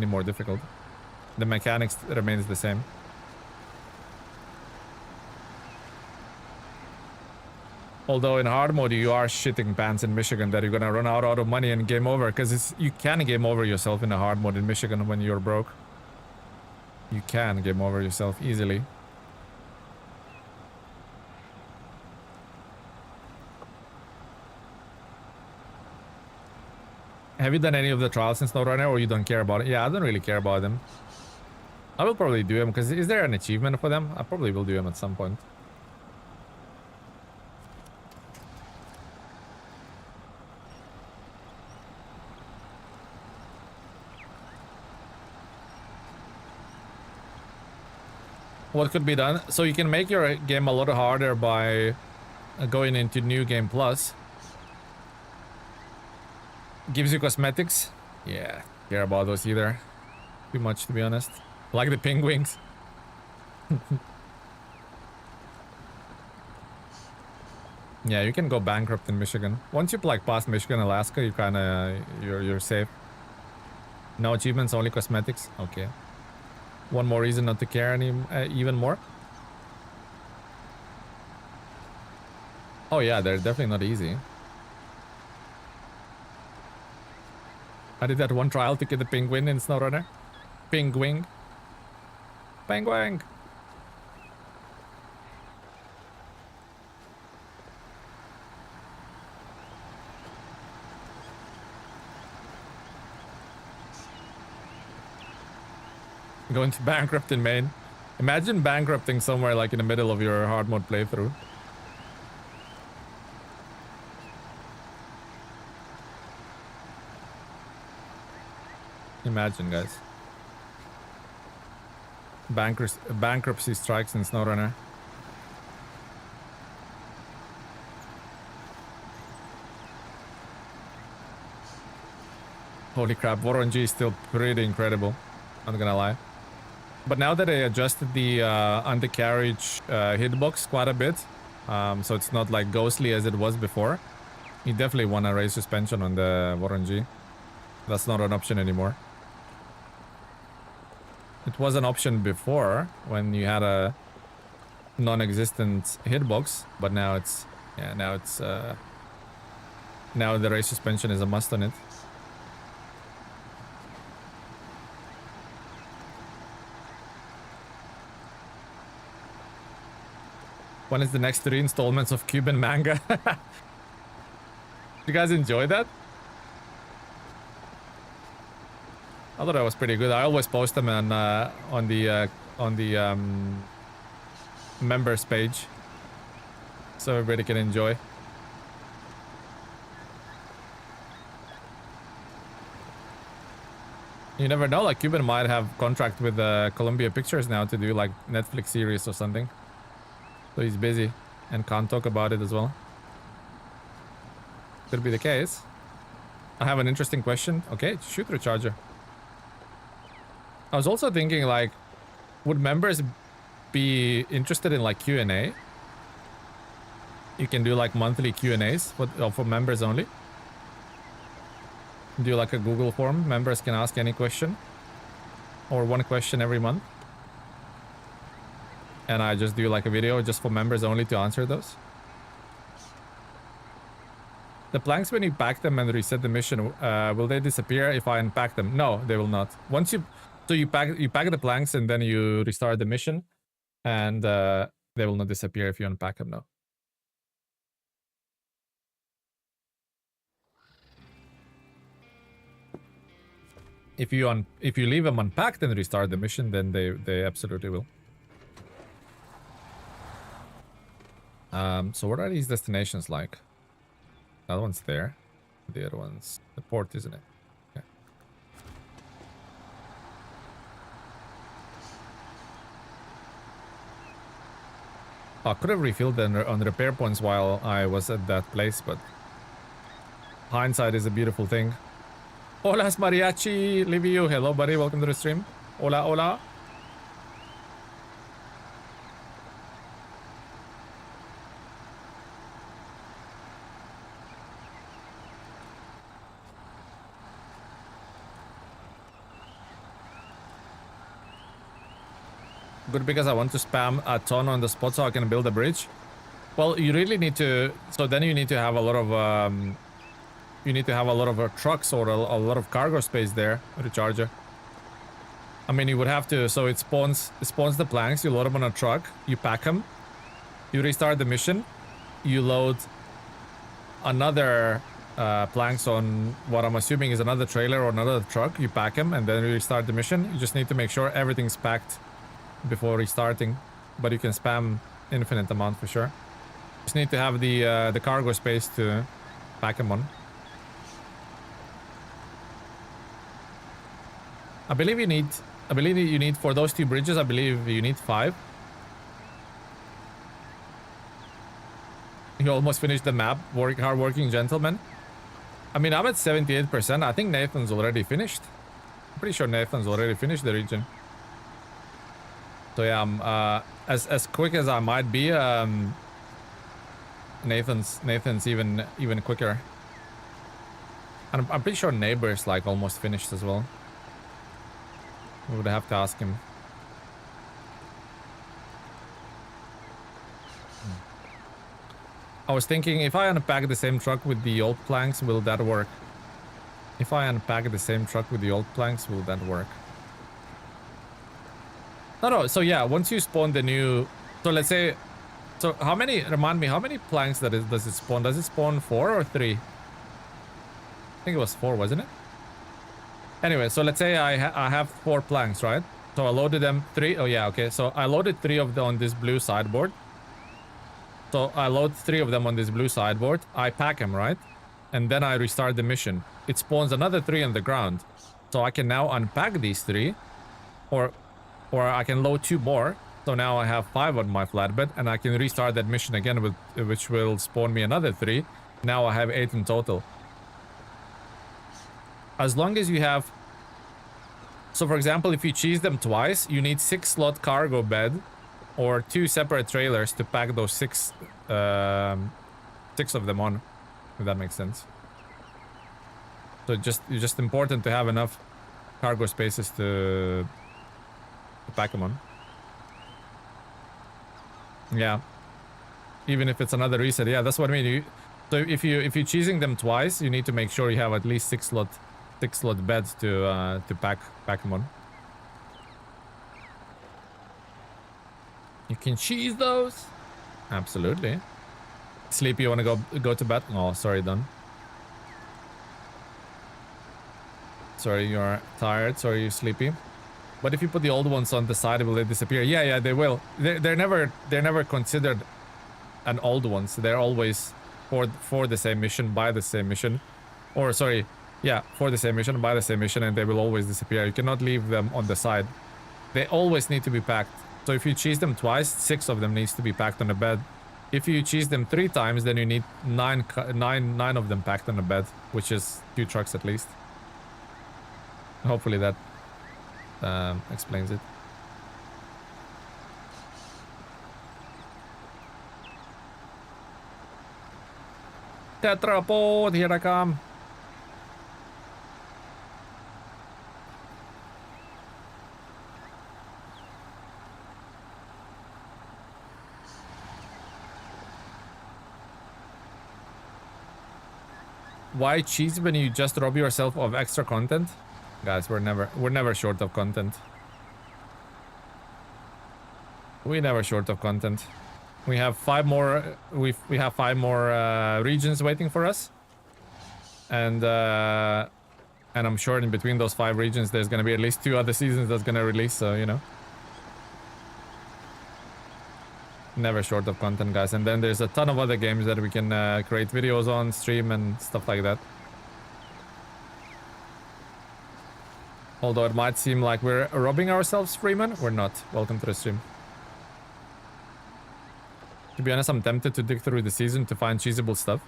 more difficult. The mechanics remains the same. Although in hard mode you are shitting pants in Michigan that you're gonna run out of money and game over, because you can game over yourself in a hard mode in Michigan when you're broke. You can game over yourself easily. Have you done any of the trials in SnowRunner, or you don't care about it? Yeah, I don't really care about them. I will probably do them, because is there an achievement for them? I probably will do them at some point. What could be done? So you can make your game a lot harder by going into New Game Plus. Gives you cosmetics. Yeah, care about those either. Too much, to be honest. Like the penguins. Yeah, you can go bankrupt in Michigan. Once you like past Michigan, Alaska, you you're safe. No achievements, only cosmetics. Okay. One more reason not to care even more. Oh yeah, they're definitely not easy. I did that one trial to get the penguin in SnowRunner. Penguin. Penguin. Going to bankrupt in Maine. Imagine bankrupting somewhere like in the middle of your hard mode playthrough. Imagine, guys. Bankruptcy strikes in SnowRunner. Holy crap, Warren-G is still pretty incredible. Not gonna lie. But now that I adjusted the undercarriage hitbox quite a bit, so it's not like ghostly as it was before, you definitely want to raise suspension on the Warren-G. That's not an option anymore. It was an option before when you had a non-existent hitbox, but now it's now the race suspension is a must on it. When is the next 3 installments of Cuban manga? You guys enjoy that? I thought that was pretty good. I always post them on the members page, so everybody can enjoy. You never know, like Cuban might have contract with Columbia Pictures now to do like Netflix series or something. So he's busy and can't talk about it as well. Could be the case. I have an interesting question. Okay, shoot recharger. I was also thinking, like, would members be interested in like Q&A? You can do like monthly Q&As for members only. Do like a Google form. Members can ask any question, or one question every month. And I just do like a video just for members only to answer those. The planks, when you pack them and reset the mission, will they disappear if I unpack them? No, they will not. Once you pack the planks and then you restart the mission, and they will not disappear if you unpack them. No. If you leave them unpacked and restart the mission, then they absolutely will. So what are these destinations like? That one's there. The other one's the port, isn't it? Okay. I could have refilled on repair points while I was at that place, but hindsight is a beautiful thing. Hola, Mariachi, Livio. Hello, buddy. Welcome to the stream. Hola, hola. Good, because I want to spam a ton on the spot so I can build a bridge. Well, you really need to. So then you need to have a lot of trucks or a lot of cargo space there. Recharger. I mean, you would have to. So it spawns the planks. You load them on a truck. You pack them. You restart the mission. You load another planks on what I'm assuming is another trailer or another truck. You pack them and then you restart the mission. You just need to make sure everything's packed before restarting, but you can spam infinite amount for sure. Just need to have the cargo space to pack them on. I believe you need for those 2 bridges. I believe you need 5. You almost finished the map. Hard-working gentleman. I mean, I'm at 78%. I think Nathan's already finished. I'm pretty sure Nathan's already finished the region. So yeah, I'm as quick as I might be. Nathan's even quicker. And I'm pretty sure Neighbor's like almost finished as well. We would have to ask him. I was thinking, if I unpack the same truck with the old planks, will that work? If I unpack the same truck with the old planks, will that work? No, so yeah, once you spawn the new... So let's say... So how many... Remind me, how many planks does it spawn? Does it spawn 4 or 3? I think it was 4, wasn't it? Anyway, so let's say I have 4 planks, right? So I loaded them 3... Oh yeah, okay. So I loaded 3 of them on this blue sideboard. So I load 3 of them on this blue sideboard. I pack them, right? And then I restart the mission. It spawns another 3 on the ground. So I can now unpack these 3. Or I can load 2 more. So now I have 5 on my flatbed. And I can restart that mission again, which will spawn me another 3. Now I have 8 in total. As long as you have... So for example, if you cheese them twice, you need 6-slot cargo bed. Or 2 separate trailers to pack those 6 of them on, if that makes sense. So it's just important to have enough cargo spaces to pack them on. Yeah. Even if it's another reset, yeah, that's what I mean. So if you're cheesing them twice, you need to make sure you have at least 6-slot beds to pack them on. You can cheese those? Absolutely. Sleepy, you wanna go to bed? Oh, sorry, Don. Sorry, you're tired. Sorry, you're sleepy. But if you put the old ones on the side, will they disappear? Yeah, they will. They're never considered an old ones. They're always for the same mission, by the same mission. Or sorry, yeah, for the same mission, by the same mission, and they will always disappear. You cannot leave them on the side. They always need to be packed. So if you cheese them twice, 6 of them needs to be packed on a bed. If you cheese them 3 times, then you need 9 of them packed on a bed, which is 2 trucks at least. Hopefully that explains it. Tetrapod, here I come. Why cheese when you just rob yourself of extra content? Guys, we're never short of content. We never short of content. We have 5 more. We have 5 more regions waiting for us, and I'm sure in between those 5 regions, there's gonna be at least 2 other seasons that's gonna release. So you know, never short of content, guys. And then there's a ton of other games that we can create videos on, stream, and stuff like that. Although it might seem like we're robbing ourselves, Freeman, we're not. Welcome to the stream. To be honest, I'm tempted to dig through the season to find cheesable stuff.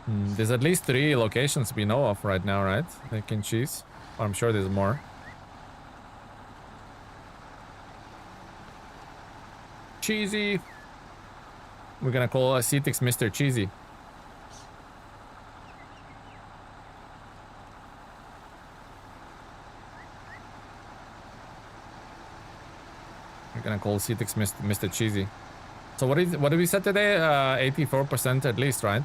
There's at least 3 locations we know of right now, right? They can cheese. I'm sure there's more. Cheesy. We're gonna call Cetix Mr. Cheesy. We're gonna call Cetix Mr. Cheesy. So what did we set today? 84% at least, right?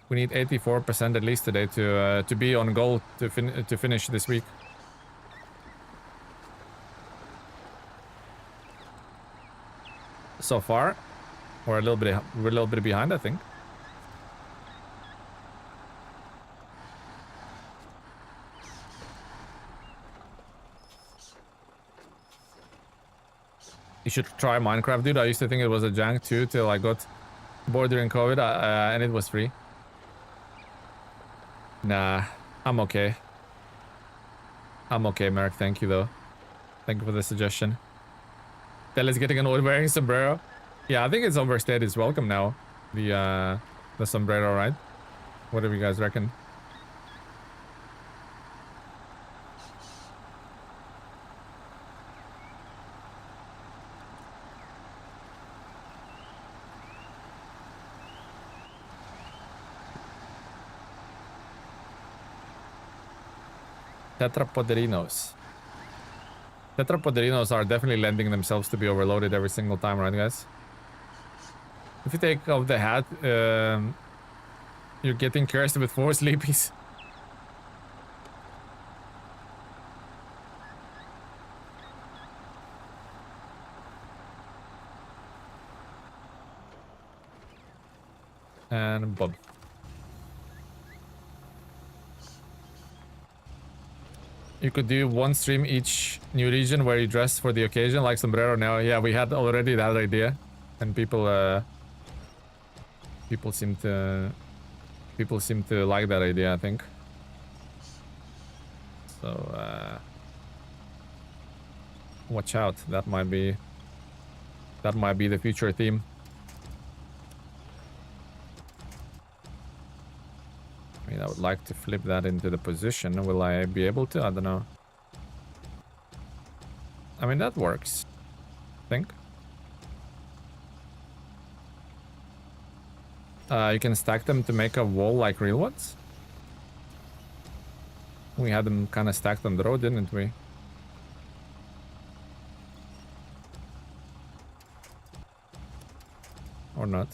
We need 84% at least today to be on goal to finish this week. so far. We're a little bit behind, I think. You should try Minecraft, dude. I used to think it was a jank too till I got bored during COVID, and it was free. Nah, I'm okay. I'm okay, Merrick. Thank you, though. Thank you for the suggestion. Tele's getting annoyed wearing sombrero. Yeah, I think it's overstayed its welcome now. The sombrero, right? What do you guys reckon? Tetrapoderinos. Tetrapoderinos are definitely lending themselves to be overloaded every single time, right, guys? If you take off the hat, you're getting cursed with 4 sleepies. And boom. You could do one stream each new region where you dress for the occasion, like sombrero now. Yeah, we had already that idea, and people seem to like that idea, I think. So watch out. That might be the future theme. I mean, I would like to flip that into the position. Will I be able to? I don't know. I mean, that works, I think. You can stack them to make a wall like real ones. We had them kind of stacked on the road, didn't we? Or not?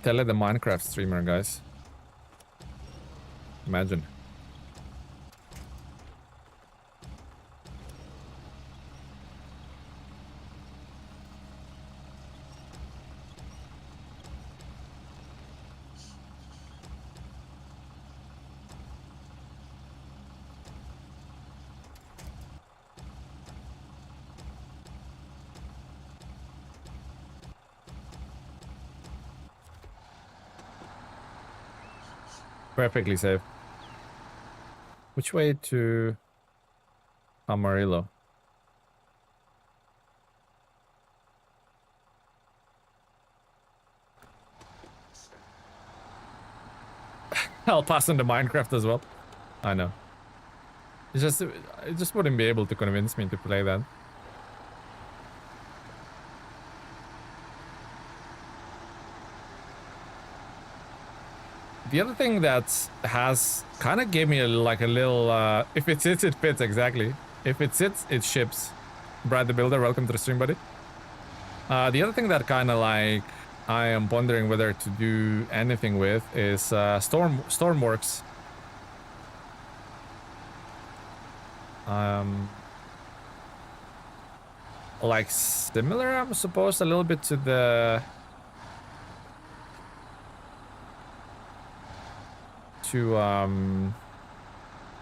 Tele the Minecraft streamer, guys. Imagine. Perfectly safe. Which way to Amarillo? I'll pass on to Minecraft as well. I know. It just wouldn't be able to convince me to play that. The other thing that has kind of gave me a little, if it sits, it fits, exactly. If it sits, it ships. Brad the Builder, welcome to the stream, buddy. The other thing that kind of like, I am pondering whether to do anything with is Stormworks. Like similar, I'm supposed, a little bit to the...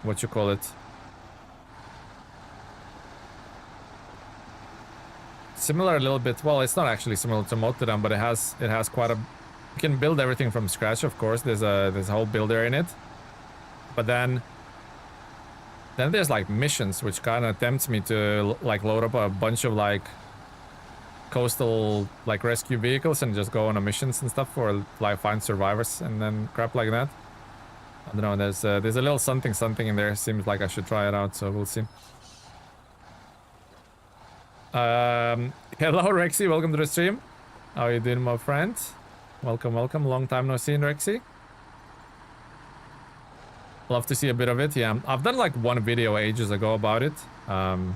what you call it, similar a little bit. Well, it's not actually similar to Motodam, but it has quite a, you can build everything from scratch, of course. There's a whole builder in it, but then there's like missions, which kind of tempts me to like load up a bunch of like coastal like rescue vehicles and just go on a missions and stuff for like find survivors and then crap like that. I don't know, there's a little something in there. Seems like I should try it out, so we'll see. Hello Rexy, welcome to the stream. How are you doing, my friend? Welcome. Long time no see, Rexy. Love to see a bit of it. Yeah, I've done like one video ages ago about it. Probably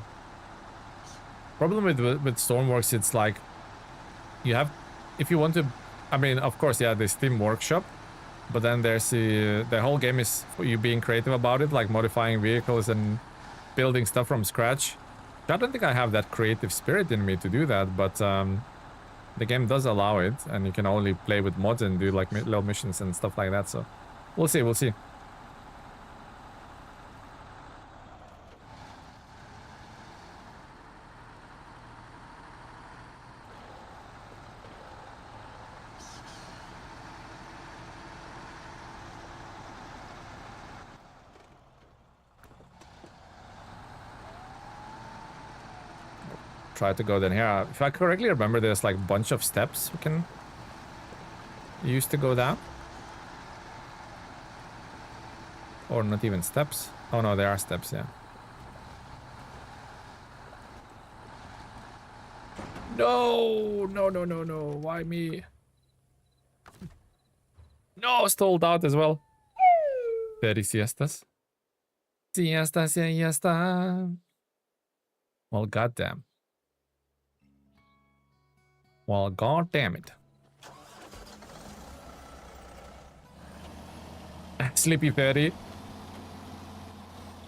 Problem with Stormworks, it's like you have, if you want to, I mean, of course, yeah, the Steam Workshop, but then there's the whole game is for you being creative about it, like modifying vehicles and building stuff from scratch. I don't think I have that creative spirit in me to do that, but the game does allow it, and you can only play with mods and do like little missions and stuff like that. So we'll see, we'll see. Try to go down here. If I correctly remember, there's like a bunch of steps we can use to go down. Or not even steps. Oh no, there are steps, yeah. No, no, no, no, no. Why me? No, stalled out as well. 30 siestas. Siesta, siesta. Well, goddamn. Well, god damn it. Sleepy 30.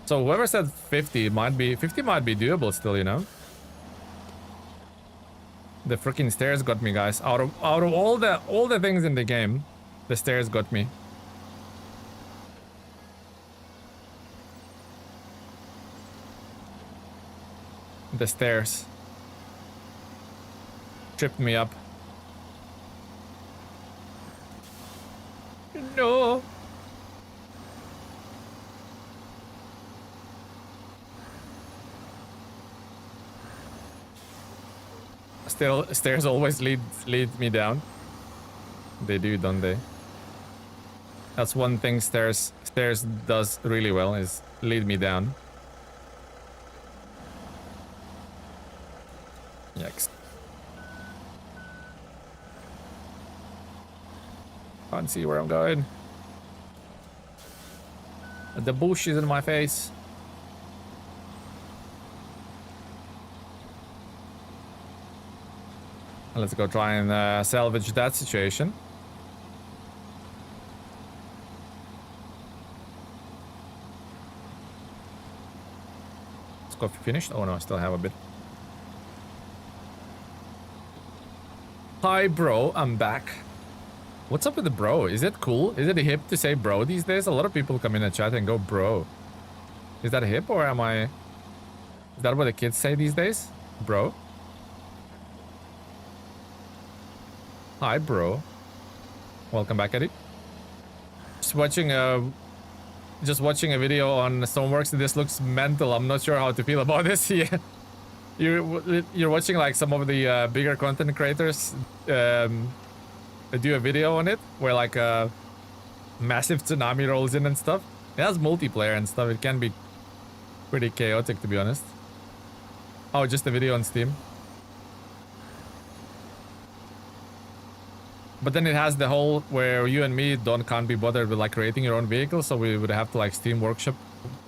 So whoever said 50 might be doable still, you know. The freaking stairs got me, guys. Out of all the things in the game, the stairs got me. The stairs tripped me up. No. Still, stairs always lead me down. They do, don't they? That's one thing stairs does really well, is lead me down. Yikes. Can't see where I'm going. The bush is in my face. Let's go try and salvage that situation. Is coffee finished? Oh no, I still have a bit. Hi bro, I'm back. What's up with the bro? Is it cool? Is it hip to say bro these days? A lot of people come in the chat and go bro. Is that hip, or am I... Is that what the kids say these days? Bro? Hi bro. Welcome back, Eddie. Just watching a video on Stoneworks, and this looks mental. I'm not sure how to feel about this. Yeah. You're watching like some of the bigger content creators do a video on it where like a massive tsunami rolls in and stuff. It has multiplayer and stuff. It can be pretty chaotic, to be honest. Oh, just a video on Steam. But then it has the whole where you and me can't be bothered with like creating your own vehicle, so we would have to like Steam workshop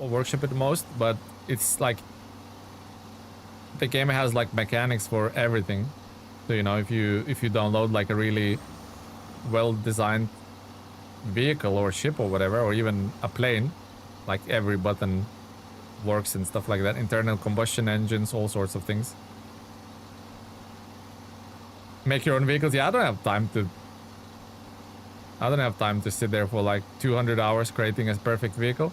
it most. But it's like the game has like mechanics for everything. So you know, if you download like a really well designed vehicle or ship or whatever, or even a plane, like every button works and stuff like that. Internal combustion engines, all sorts of things. Make your own vehicles. Yeah, I don't have time to sit there for like 200 hours creating a perfect vehicle.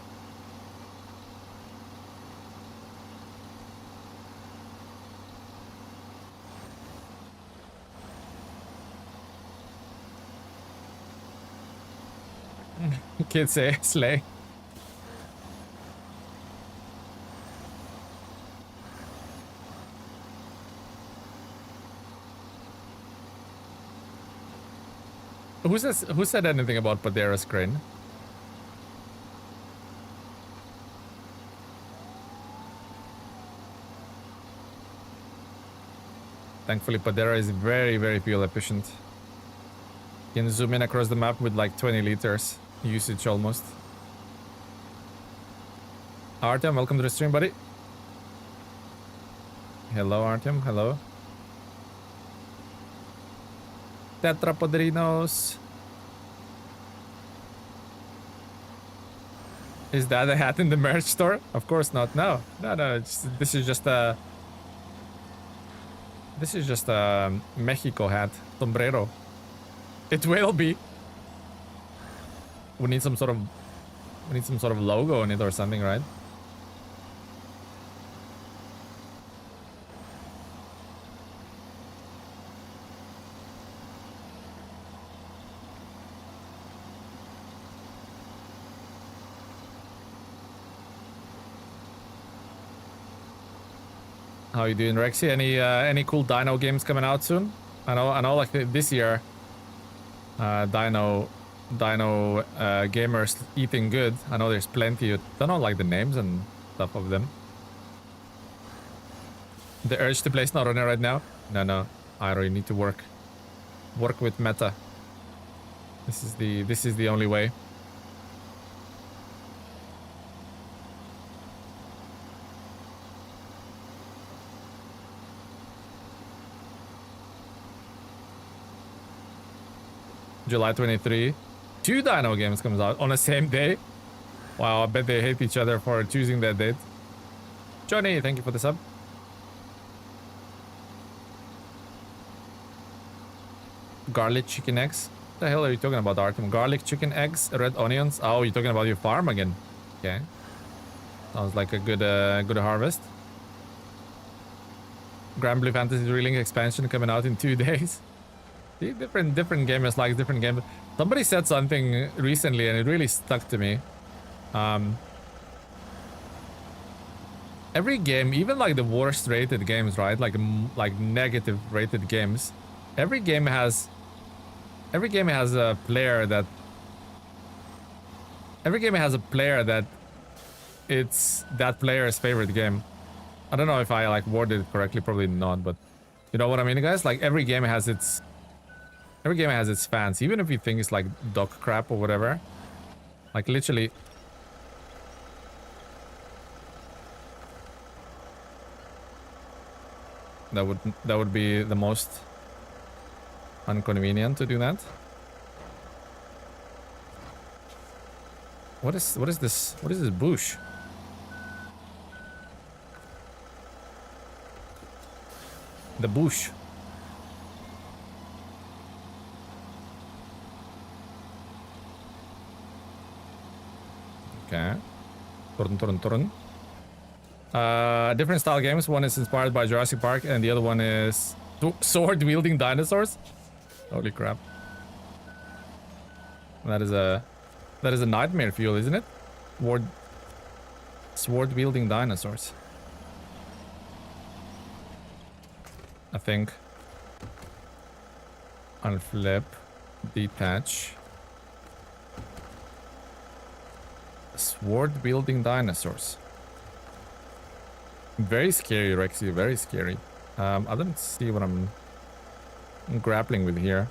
Kids say slay. Who said anything about Padera's crane? Thankfully, Padera is very, very fuel efficient. You can zoom in across the map with like 20 liters usage almost. Artem, welcome to the stream, buddy. Hello, Artyom. Hello. Tetrapodrinos. Is that a hat in the merch store? Of course not. No. No. This is just a Mexico hat. Sombrero. It will be. We need some sort of logo on it or something, right? How you doing, Rexy? Any cool Dino games coming out soon? I know. Like this year, Dino gamers eating good. I know there's plenty. I don't know like the names and stuff of them. The urge to play SnowRunner right now? No. I really need to work with meta. This is the only way. July 23. 2 Dino games comes out on the same day. Wow, I bet they hate each other for choosing that date. Johnny, thank you for the sub. Garlic chicken eggs? What the hell are you talking about, Artem? Garlic chicken eggs, red onions? Oh, you're talking about your farm again. Okay. Sounds like a good harvest. Grand Blue Fantasy Reeling expansion coming out in 2 days. See, different gamers like different games. Somebody said something recently and it really stuck to me. Every game, even like the worst rated games, right? Like negative rated games. Every game has a player that it's that player's favorite game. I don't know if I like worded it correctly, probably not, but you know what I mean, guys? Like every game has its fans, even if you think it's like dog crap or whatever. Like literally. That would be the most inconvenient to do that. What is this? What is this bush? The bush. Okay. Turn. Different style games. One is inspired by Jurassic Park and the other one is sword-wielding dinosaurs. Holy crap. That is a nightmare fuel, isn't it? Sword-wielding dinosaurs. I think. Unflip. Detach. Sword-wielding dinosaurs. Very scary, Rexy. Very scary. I don't see what I'm grappling with here.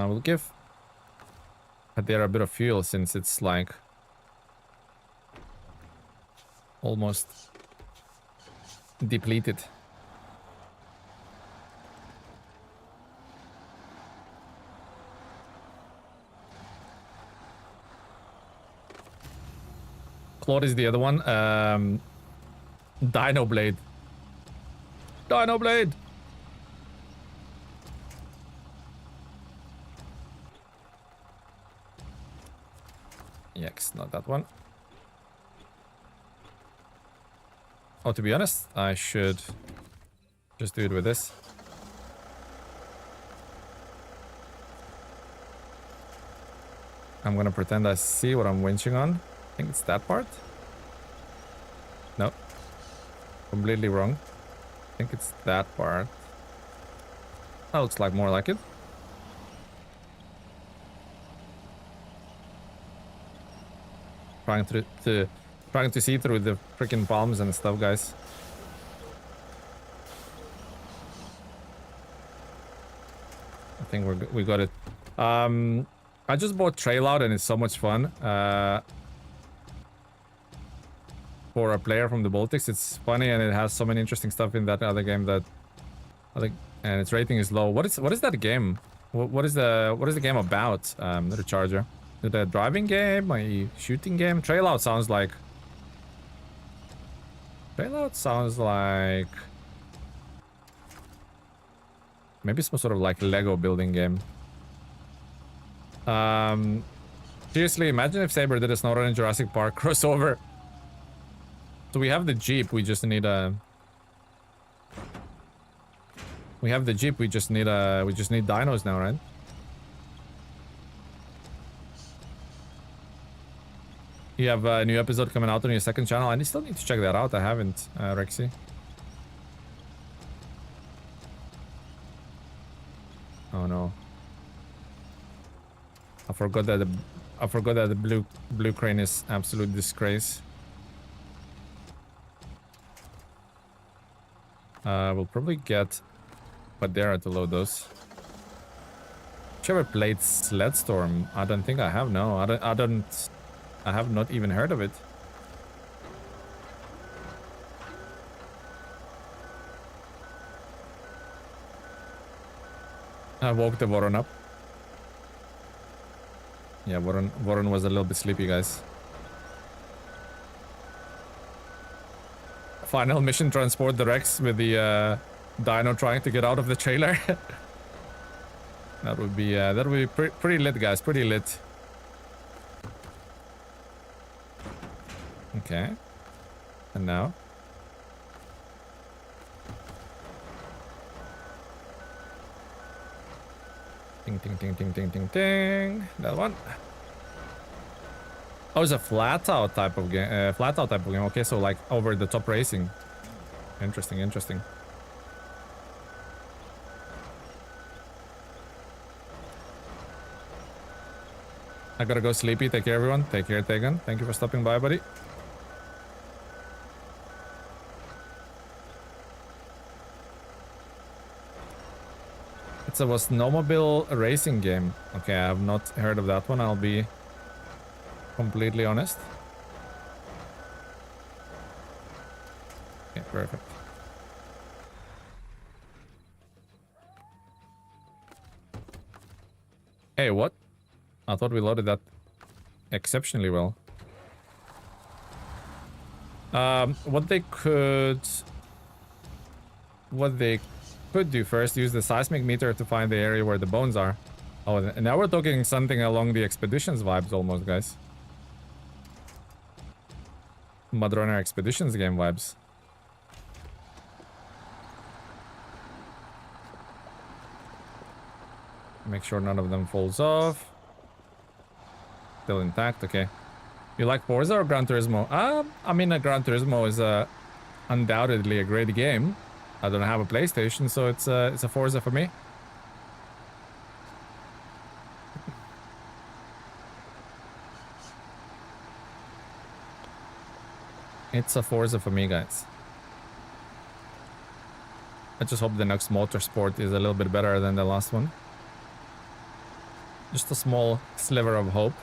We'll give there a bit of fuel since it's like almost depleted. Claude is the other one. Dino Blade. Dino Blade! Yikes, not that one. Oh, to be honest, I should just do it with this. I'm gonna pretend I see what I'm winching on. I think it's that part. No. Completely wrong. I think it's that part. That looks like more like it. Trying to see through the freaking palms and stuff, guys. think we got it. I just bought Trail Out and it's so much fun. For a player from the Baltics, it's funny and it has so many interesting stuff in that other game that I think, and its rating is low. What is that game? What is the game about? The Charger. Is it a driving game? A shooting game? Trail Out sounds like. Maybe some sort of like Lego building game. Seriously, imagine if Saber did a SnowRunner Jurassic Park crossover. So we have the Jeep, we just need a... We have the Jeep, we just need dinos now, right? You have a new episode coming out on your second channel. I still need to check that out. I haven't, Rexy. Oh no. I forgot that the blue crane is absolute disgrace. We'll probably get Padera to load those. Have you ever played Sledstorm? I don't think I have. No, I have not even heard of it. I woke the Voron up. Yeah, Voron was a little bit sleepy, guys. Final mission: transport the Rex with the dino trying to get out of the trailer. That would be pretty lit, guys. Pretty lit. Okay. And now? Ding, ding, ding, ding, ding, ding, ding. That one. Oh, it's a flat out type of game. Okay, so like over the top racing. Interesting, interesting. I gotta go sleepy. Take care, everyone. Take care, Tegan. Thank you for stopping by, buddy. It's a snowmobile racing game. Okay, I have not heard of that one. I'll be completely honest. Okay, perfect. Hey, what? I thought we loaded that exceptionally well. What they could do first, use the seismic meter to find the area where the bones are. Oh, and now we're talking something along the Expeditions vibes almost, guys. Mudrunner Expeditions game vibes. Make sure none of them falls off. Still intact, okay. You like Forza or Gran Turismo? I mean, Gran Turismo is undoubtedly a great game. I don't have a PlayStation, so it's a Forza for me. It's a Forza for me, guys. I just hope the next Motorsport is a little bit better than the last one. Just a small sliver of hope.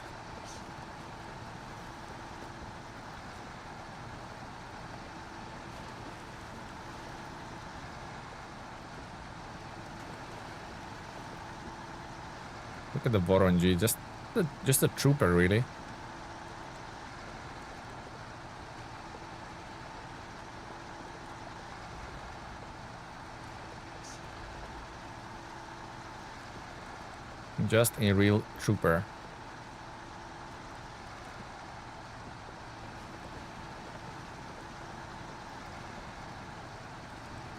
Look at the Voron G, just a trooper, really. Just a real trooper.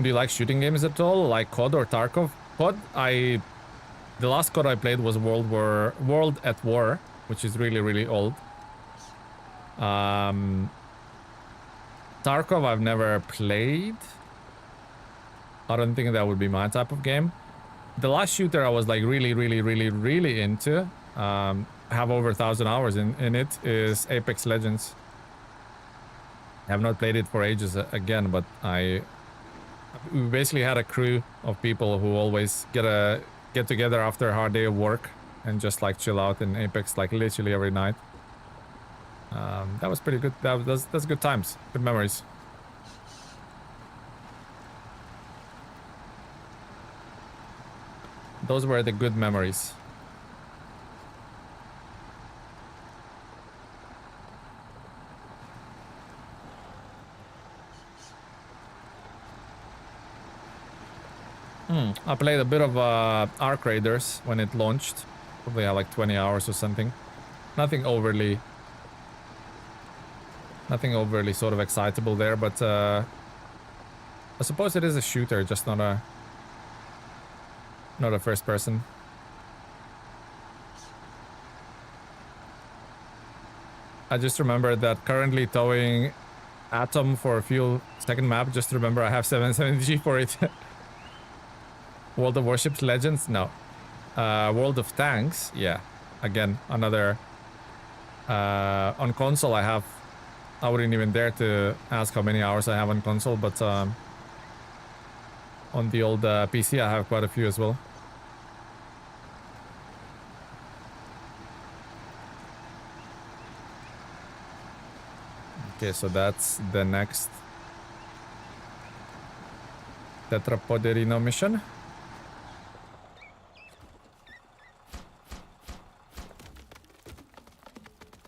Do you like shooting games at all, like COD or Tarkov? COD, the last COD I played was World at War, which is really, really old. Tarkov I've never played. I don't think that would be my type of game. The last shooter I was like really into, have over 1,000 hours in it, is Apex Legends. I have not played it for ages again, but we basically had a crew of people who always get get together after a hard day of work and just like chill out in Apex like literally every night. That was pretty good. That's good times, good memories. Those were the good memories. I played a bit of Arc Raiders when it launched. Probably had like 20 hours or something. Nothing overly sort of excitable there, but I suppose it is a shooter, just not a first person. I just remember that currently towing Atom for a few second map. Just remember I have 770G for it. World of Warships Legends? No. World of Tanks? Yeah. Again, another... on console I wouldn't even dare to ask how many hours I have on console, but on the old PC I have quite a few as well. Okay, so that's the next Tetrapoderino mission.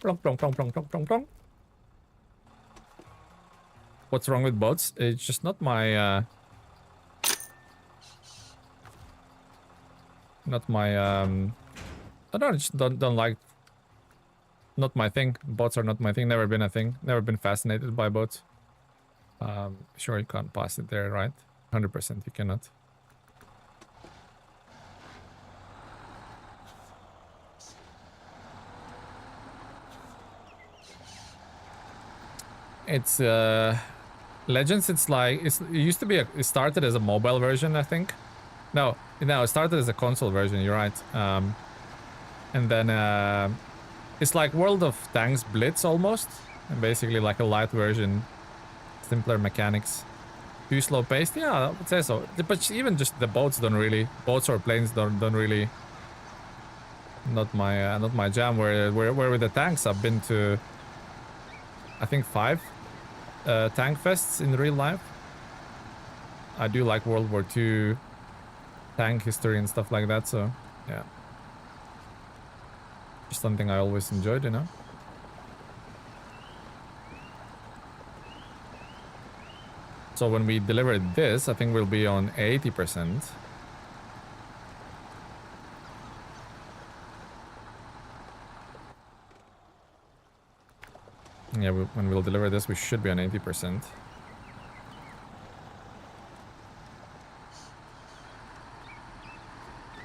Plonk, plonk, plonk, plonk, plonk, plonk, plonk. What's wrong with boats? It's just not my I just don't like. Not my thing. Boats are not my thing. Never been a thing. Never been fascinated by boats. Sure, you can't pass it there, right? 100% you cannot. It's Legends. It's like it used to be. It started as a mobile version, I think. No, it started as a console version. You're right. And then it's like World of Tanks Blitz almost, and basically like a light version, simpler mechanics. Too slow paced? Yeah, I would say so. But even just the boats or planes don't really. Not my jam. Where with the tanks, I've been to, I think 5 tank fests in real life. I do like World War II tank history and stuff like that, so yeah. Just something I always enjoyed, you know. So when we deliver this, I think we'll be on 80%. Yeah, when we'll deliver this, we should be on 80%.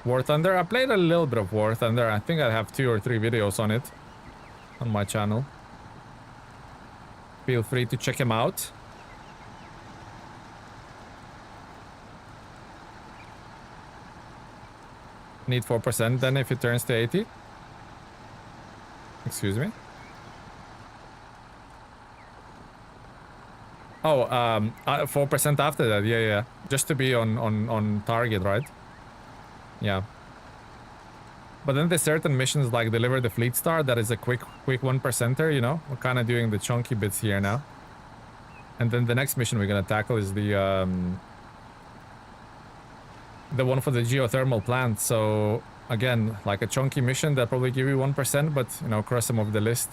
War Thunder? I played a little bit of War Thunder. I think I have 2 or 3 videos on it on my channel. Feel free to check them out. Need 4% then if it turns to 80. Excuse me. Oh, 4% after that. Yeah. Just to be on target, right? Yeah. But then there's certain missions like deliver the fleet star that is a quick 1%er, you know? We're kind of doing the chunky bits here now. And then the next mission we're gonna tackle is the one for the geothermal plant. So again, like a chunky mission that probably give you 1%, but you know, cross them off the list.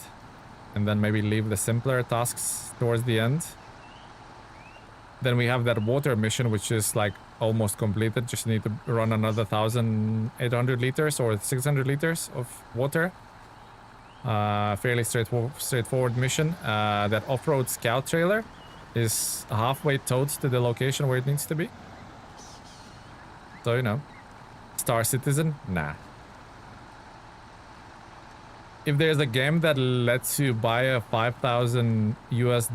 And then maybe leave the simpler tasks towards the end. Then we have that water mission, which is like almost completed. Just need to run another 1,800 liters or 600 liters of water. Fairly straightforward mission. That off-road scout trailer is halfway towed to the location where it needs to be. So, you know, Star Citizen? Nah. If there's a game that lets you buy a $5,000 US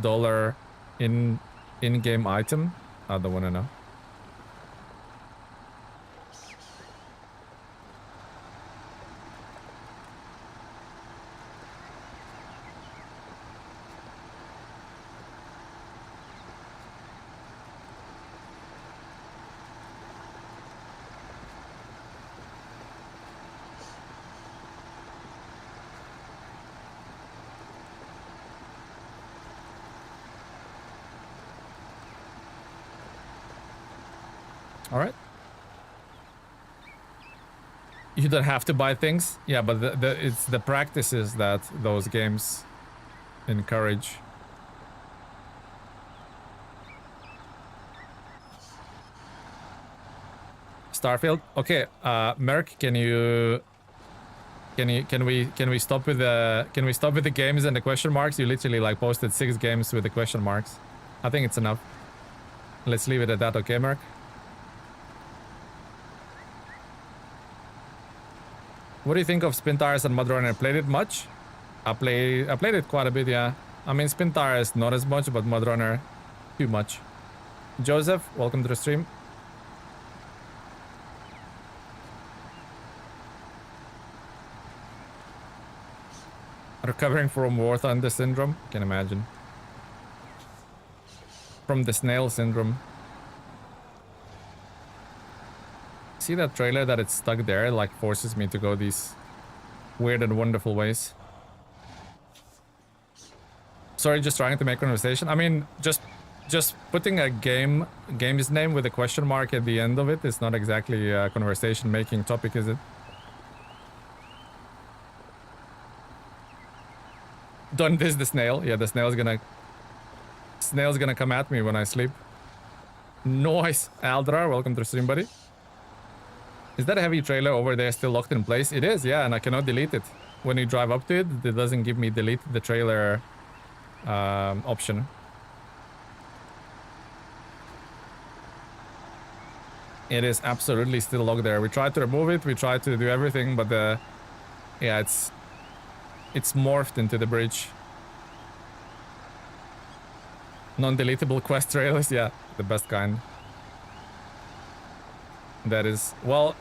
in-game item, I don't want to know. All right. You don't have to buy things. Yeah, but it's the practices that those games encourage. Starfield. Okay, Merc, can we stop with the games and the question marks? You literally like posted 6 games with the question marks. I think it's enough. Let's leave it at that, okay, Merc? What do you think of Spin Tires and Mud Runner? Played it much? I played it quite a bit, yeah. I mean, Spin Tires not as much, but Mud Runner too much. Joseph, welcome to the stream. Recovering from War Thunder syndrome? Can imagine. From the snail syndrome. See that trailer that it's stuck there? It like forces me to go these weird and wonderful ways. Sorry, just trying to make conversation. I mean, just putting a game's name with a question mark at the end of it is not exactly a conversation making topic, is it? Don't diss the snail. Yeah, the snail's gonna come at me when I sleep. Nice. Aldrar, welcome to the stream, buddy. Is that a heavy trailer over there still locked in place? It is, yeah, and I cannot delete it. When you drive up to it, it doesn't give me delete the trailer option. It is absolutely still locked there. We tried to remove it, we tried to do everything, but yeah, it's morphed into the bridge. Non-deletable quest trailers, yeah, the best kind. That is, well,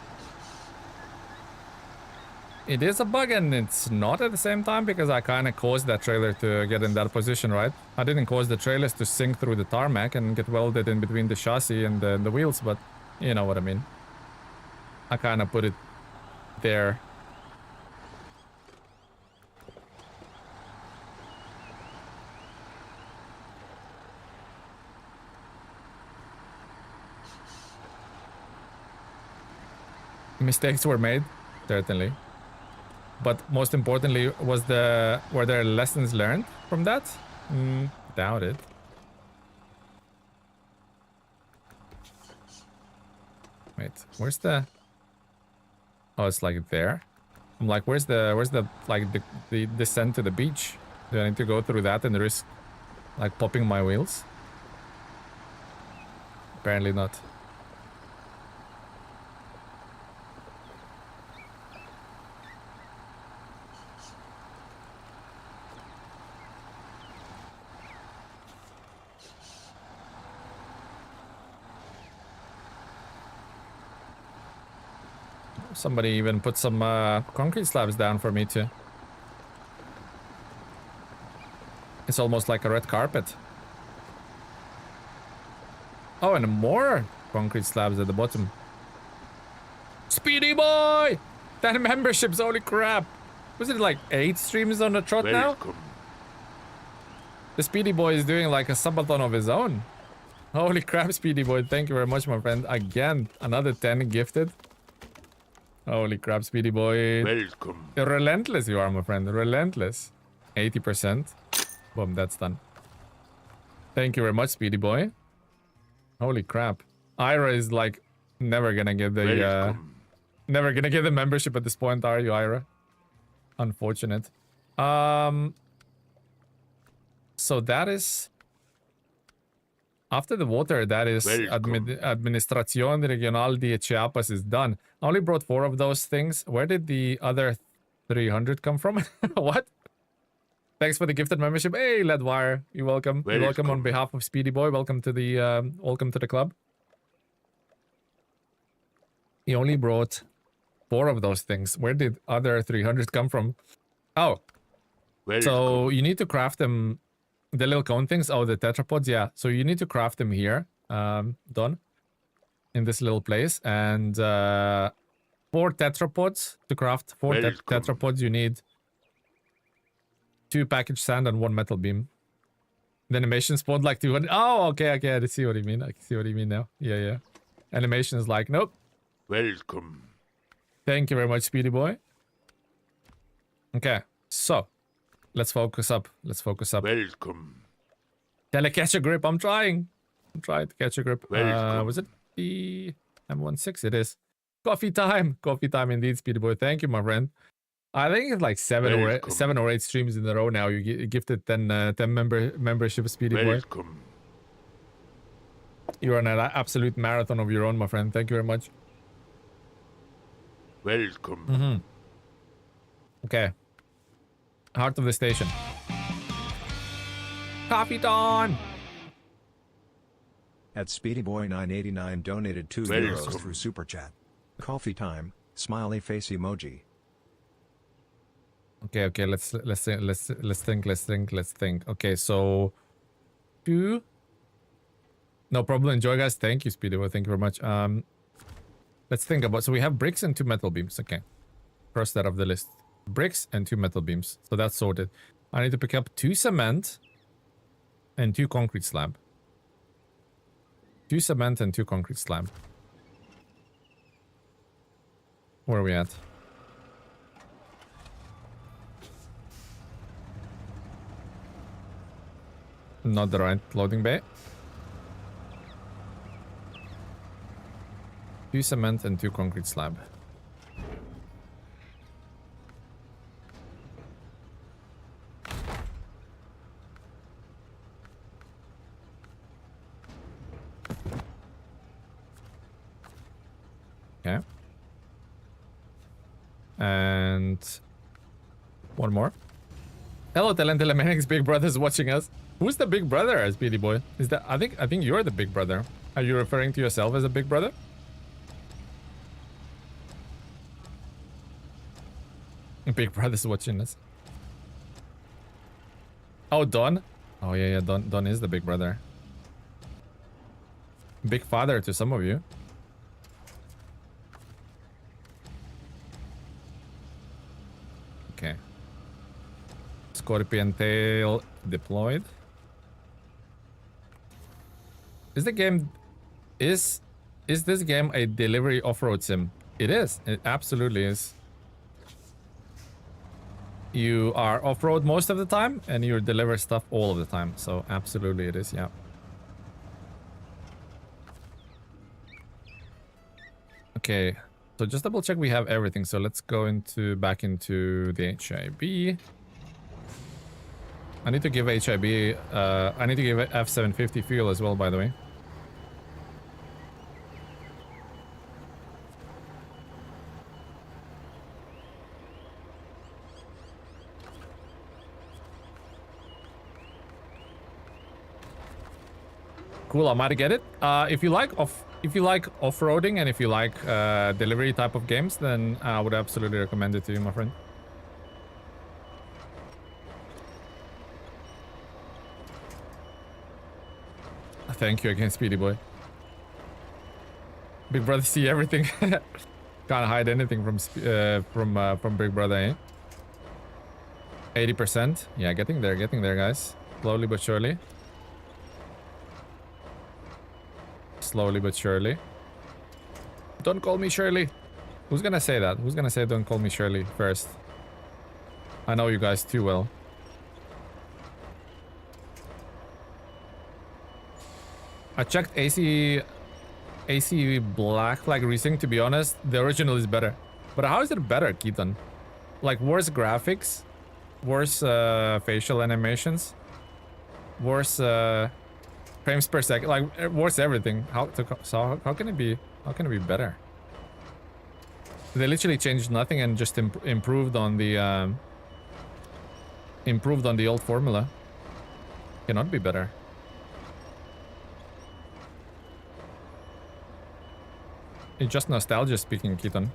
it is a bug and it's not at the same time because I kind of caused that trailer to get in that position, right? I didn't cause the trailers to sink through the tarmac and get welded in between the chassis and the wheels, but you know what I mean. I kind of put it there. Mistakes were made, certainly. But most importantly, were there lessons learned from that? Doubt it. Wait, where's the... Oh, it's like there. I'm like, where's the like the descent to the beach? Do I need to go through that and risk like popping my wheels? Apparently not. Somebody even put some concrete slabs down for me too. It's almost like a red carpet. Oh, and more concrete slabs at the bottom. Speedy boy! 10 memberships, holy crap! Was it like 8 streams on the trot now? The Speedy boy is doing like a subathon of his own. Holy crap, Speedy boy, thank you very much, my friend. Again, another 10 gifted. Holy crap, Speedy boy. Welcome. Relentless you are, my friend. Relentless. 80%. Boom, that's done. Thank you very much, Speedy boy. Holy crap. Ira is like never gonna get the never gonna get the membership at this point, are you, Ira? Unfortunate. So that is after the water, that is Administración Regional de Chiapas is done. I only brought 4 of those things. Where did the other 300 come from? What? Thanks for the gifted membership. Hey, Ledwire, you're welcome. You're welcome on behalf of Speedy Boy. Welcome to the club. He only brought 4 of those things. Where did other 300 come from? Oh, so you need to craft them. The little cone things. Oh, the tetrapods. Yeah. So you need to craft them here, Don, in this little place. And 4 tetrapods to craft 4 tetrapods. You need 2 packaged sand and 1 metal beam. The animation spawned like 200. Oh, okay. I see what you mean. I can see what you mean now. Yeah. Animation is like, nope. Welcome. Thank you very much, Speedy Boy. Okay, so let's focus up. Let's focus up. Welcome. Catch a grip. I'm trying to catch a grip. Welcome. Was it the M16? It is. Coffee time. Coffee time indeed, Speedy Boy. Thank you, my friend. I think it's like seven or eight streams in a row now. You gifted 10 membership, Speedy Boy. Welcome. You're on an absolute marathon of your own, my friend. Thank you very much. Welcome. Okay. Heart of the station. Coffee time! At SpeedyBoy989 donated 2 euros through Super Chat. Coffee time, smiley face emoji. Okay, let's think. Okay, so 2. No problem. Enjoy, guys. Thank you, Speedy Boy. Thank you very much. Let's think about. So we have bricks and 2 metal beams. Okay, cross that off the list. Bricks and 2 metal beams. So that's sorted. I need to pick up 2 cement and 2 concrete slab. 2 cement and 2 concrete slab. Where are we at? Not the right loading bay. 2 cement and 2 concrete slab. Okay. And one more. Hello, TeleMenace big brother is watching us. Who's the big brother, Speedy Boy? Is that I think you're the big brother. Are you referring to yourself as a big brother? Big brother's watching us. Oh, Don? Oh yeah, Don is the big brother. Big father to some of you. Okay. Scorpion tail deployed. Is the game is this game a delivery off-road sim? It is. It absolutely is. You are off-road most of the time and you deliver stuff all of the time. So absolutely it is, yeah. Okay. So just double check we have everything. So let's go back into the HIB. I need to give HIB, I need to give F750 fuel as well, by the way. Cool, I might get it. If you like off-roading and if you like delivery type of games, then I would absolutely recommend it to you, my friend. Thank you again, Speedy Boy. Big Brother see everything. Can't hide anything from Big Brother, eh? 80%. Yeah, getting there, guys. Slowly but surely. Slowly but surely. Don't call me Shirley. Who's gonna say that? Who's gonna say don't call me Shirley first? I know you guys too well. I checked AC Black Flag Racing. To be honest, the original is better. But how is it better, Keaton? Like worse graphics, worse facial animations, worse frames per second, like worse everything. How can it be? How can it be better? They literally changed nothing and just improved on the old formula. Cannot be better. It's just nostalgia speaking, Keaton.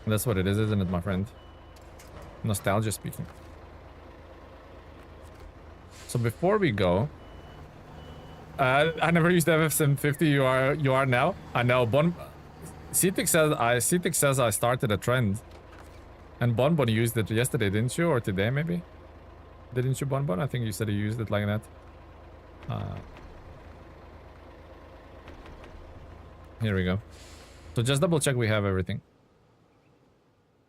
That's what it is, isn't it, my friend? Nostalgia speaking. So before we go, I never used FF750. You are now. I know. Citic says I started a trend, and Bonbon used it yesterday, didn't you, or today maybe? Didn't you, Bonbon? I think you said you used it like that. Here we go. So just double check we have everything.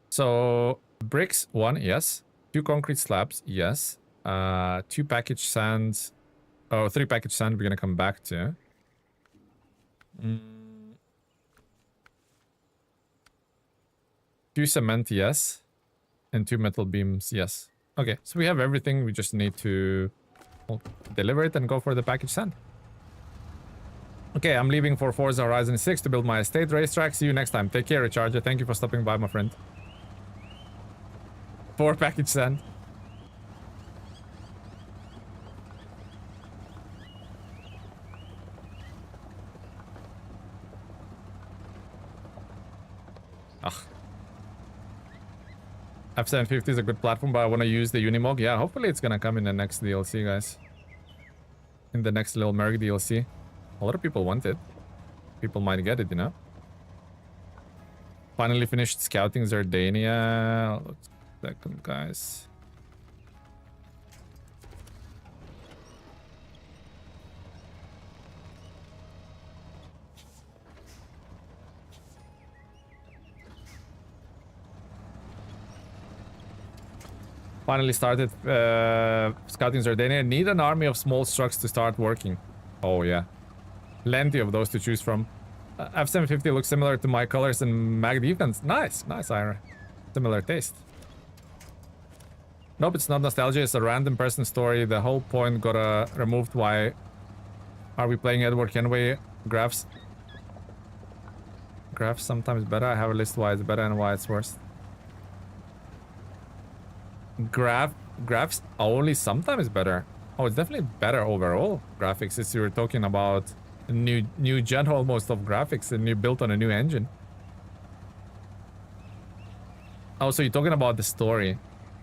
So bricks, 1, yes. 2 concrete slabs, yes. 2 package sands. Oh, 3 package sand we're gonna come back to. 2 cement, yes. And 2 metal beams, yes. Okay, so we have everything. We just need to deliver it and go for the package sand. Okay, I'm leaving for Forza Horizon 6 to build my estate racetrack. See you next time. Take care, Recharger. Thank you for stopping by, my friend. 4 package sand. Ugh. F750 is a good platform, but I want to use the Unimog. Yeah, hopefully it's gonna come in the next DLC, guys. In the next little Merc DLC. A lot of people want it. People might get it, you know? Finally finished scouting Zardania. Let's second, guys. Finally started scouting Zardania. Need an army of small trucks to start working. Oh, yeah. Plenty of those to choose from. F750 looks similar to my colors and mag defense. Nice, nice, Ira. Similar taste. Nope, it's not nostalgia. It's a random person story. The whole point got removed. Why are we playing Edward Kenway? Graphs sometimes better. I have a list why it's better and why it's worse. Graphs only sometimes better. Oh, it's definitely better overall. Graphics, if you were talking about new gen almost of graphics and you built on a new engine. Oh, so you're talking about the story.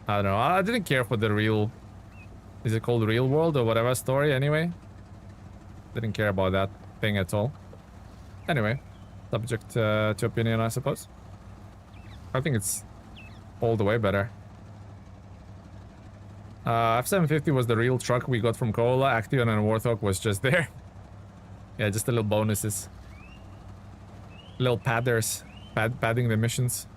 I don't know. I didn't care for the real... Is it called Real World or whatever story anyway? Didn't care about that thing at all. Anyway, subject to opinion, I suppose. I think it's all the way better. F750 was the real truck we got from Koala. Action and Warthog was just there. Yeah, just the little bonuses. Little padders. Padding the missions.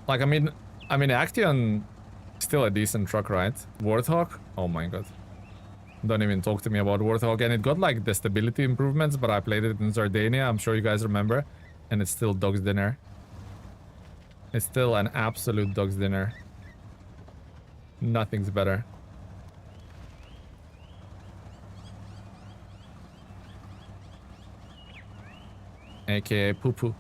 Like, I mean, Action still a decent truck, right? Warthog? Oh my god. Don't even talk to me about Warthog. And it got like the stability improvements, but I played it in Zardania. I'm sure you guys remember. And it's still dog's dinner. It's still an absolute dog's dinner. Nothing's better. AKA poo-poo.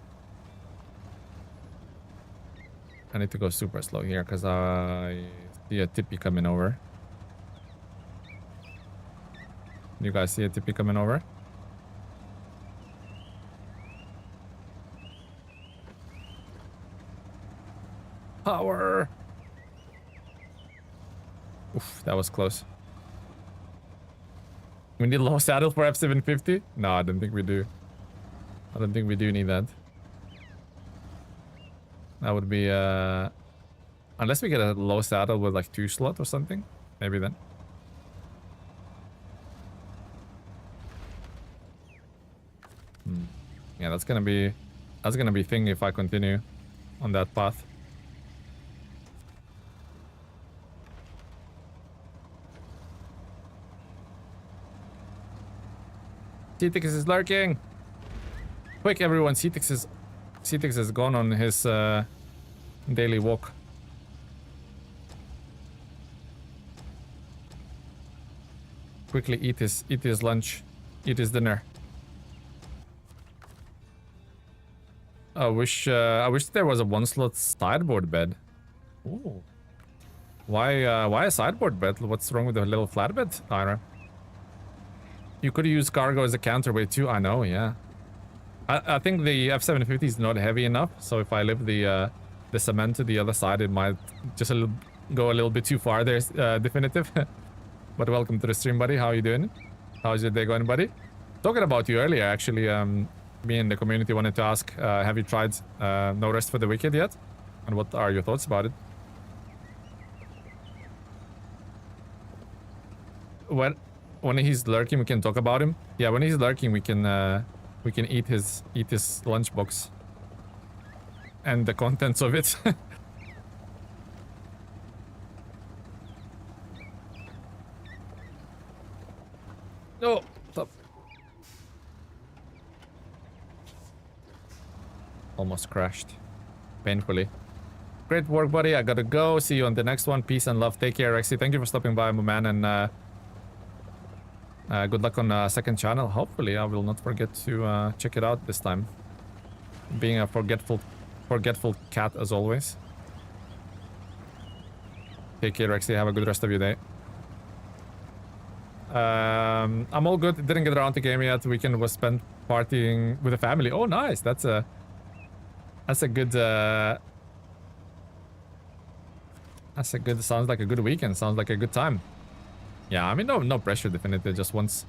I need to go super slow here because I see a tippy coming over. You guys see a tippy coming over? Power! Oof, that was close. We need low saddle for F750? No, I don't think we do. I don't think we do need that. That would be, unless we get a low saddle with like 2 slot or something. Maybe then. Yeah, that's gonna be thing if I continue on that path. Cetix is lurking. Quick, everyone! Cetix has gone on his daily walk. Quickly eat his lunch, eat his dinner. I wish there was a 1-slot sideboard bed. Ooh. Why a sideboard bed? What's wrong with the little flatbed, Ira? You could use cargo as a counterweight too. I know, yeah. I think the F750 is not heavy enough, so if I lift the cement to the other side, it might just go a little bit too far. There's definitive. But welcome to the stream, buddy. How are you doing? How's your day going, buddy? Talking about you earlier, actually. Me and the community wanted to ask, have you tried No Rest for the Wicked yet? And what are your thoughts about it? when he's lurking, we can talk about him. Yeah, when he's lurking, we can eat his lunchbox and the contents of it. No, stop. Almost crashed. Painfully. Great work, buddy. I gotta go. See you on the next one. Peace and love. Take care, Rexy. Thank you for stopping by, my man. And good luck on second channel. Hopefully, I will not forget to check it out this time. Being a forgetful cat as always. Take care, Rexy. Have a good rest of your day. I'm all good. Didn't get around to game yet. Weekend was spent partying with the family. Oh, nice. That's a good. Sounds like a good weekend. Sounds like a good time. Yeah, I mean, no pressure. Definitely. Just once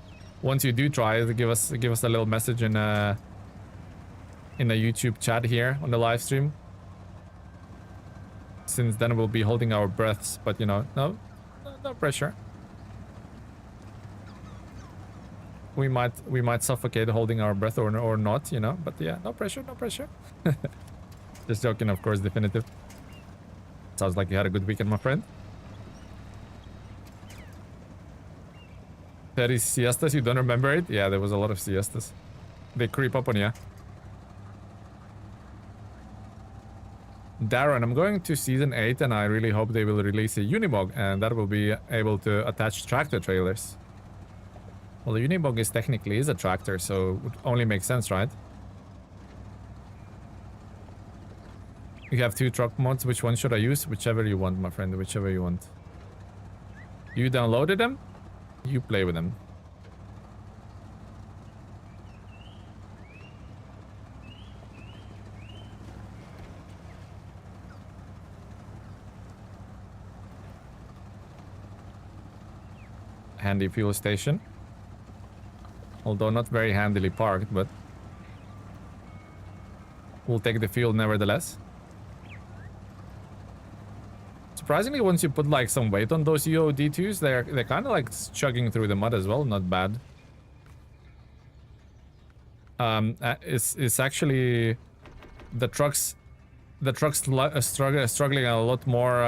you do try it, give us a little message in a YouTube chat here on the live stream. Since then we'll be holding our breaths, but you know, no pressure. We might suffocate holding our breath or not, you know. But yeah, no pressure. Just joking, of course. Definitive. Sounds like you had a good weekend, my friend. 30 siestas, you don't remember it? Yeah, there was a lot of siestas. They creep up on you. Darren, I'm going to season 8 and I really hope they will release a Unimog and that will be able to attach tractor trailers. Well, the Unimog is technically a tractor, so it would only make sense, right? You have 2 truck mods. Which one should I use? Whichever you want, my friend. Whichever you want. You downloaded them? You play with them. Handy fuel station. Although not very handily parked, but we'll take the fuel nevertheless. Surprisingly, once you put like some weight on those UOD2s, they're kind of like chugging through the mud as well. Not bad. It's actually the trucks struggling a lot more.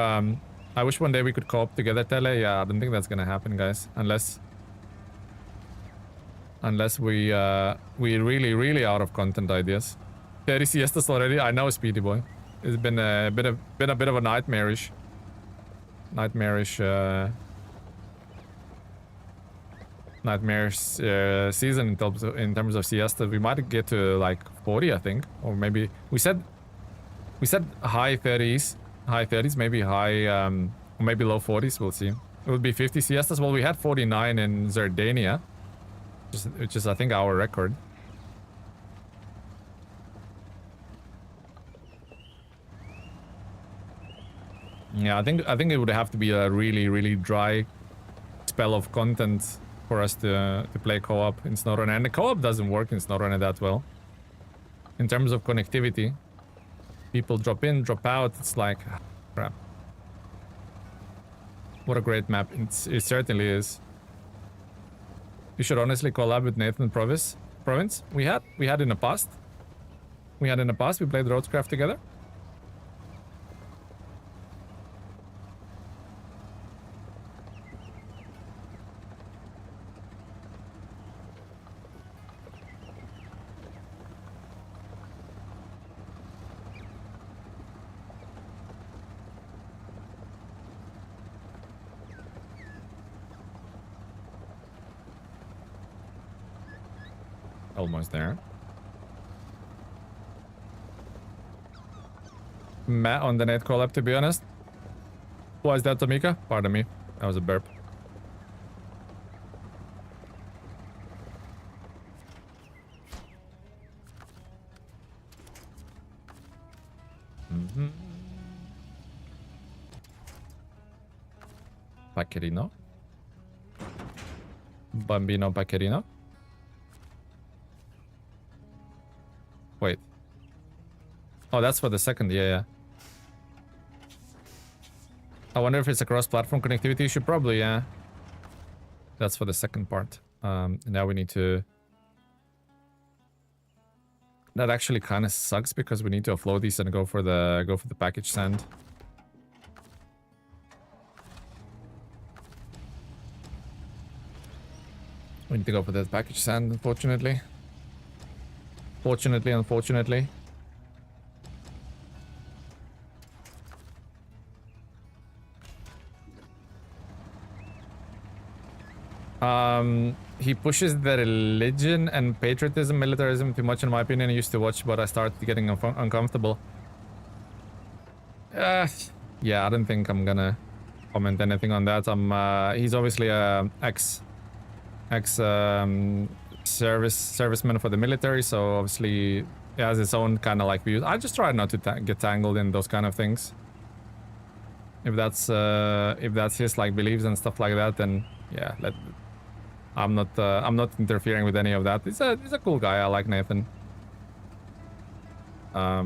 I wish one day we could co-op together, Tele. Yeah, I don't think that's gonna happen, guys, unless we really out of content ideas. 30 siestas already. I know, Speedy Boy. It's been a bit of a nightmarish season in terms of siesta. We might get to like 40, I think, or maybe we said high 30s, maybe high or maybe low 40s. We'll see. It would be 50 siestas. Well, we had 49 in Zardania, which is I think our record. Yeah, I think it would have to be a really dry spell of content for us to play co-op in SnowRunner, and the co-op doesn't work in SnowRunner that well. In terms of connectivity, people drop in, drop out. It's like crap. What a great map! It certainly is. You should honestly collab with Nathan Province. We had in the past. We played Roadcraft together. Almost there. Matt on the net collab, to be honest. Why is that, Tamika? Pardon me. That was a burp. Paquerino. Bambino Paquerino. Wait. Oh, that's for the second. Yeah. I wonder if it's a cross-platform connectivity. You should probably, yeah. That's for the second part. Now we need to... That actually kind of sucks because we need to offload these and go for the package sand. We need to go for the package sand, unfortunately. Fortunately, unfortunately. He pushes the religion and patriotism, militarism too much in my opinion. I used to watch, but I started getting uncomfortable. Yeah, I don't think I'm gonna comment anything on that. He's obviously a serviceman for the military, so obviously he has his own kind of like views. I just try not to get tangled in those kind of things. If that's his like beliefs and stuff like that, then yeah, I'm not interfering with any of that. He's a cool guy. I like Nathan. I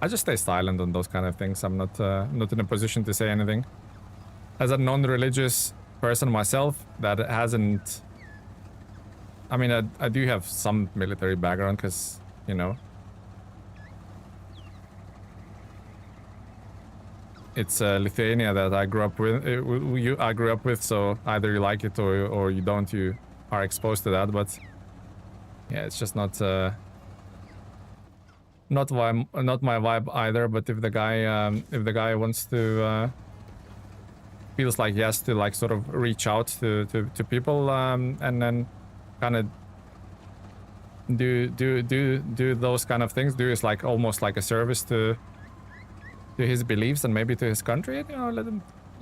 just stay silent on those kind of things. I'm not in a position to say anything. As a non-religious person myself, that hasn't. I mean, I do have some military background because, you know, it's Lithuania that I grew up with. I grew up with, so either you like it or you don't. You are exposed to that, but yeah, it's just not my vibe either. But if the guy wants to feels like he has to like sort of reach out to people and then kind of do those kind of things, do is like almost like a service to his beliefs and maybe to his country, you know, let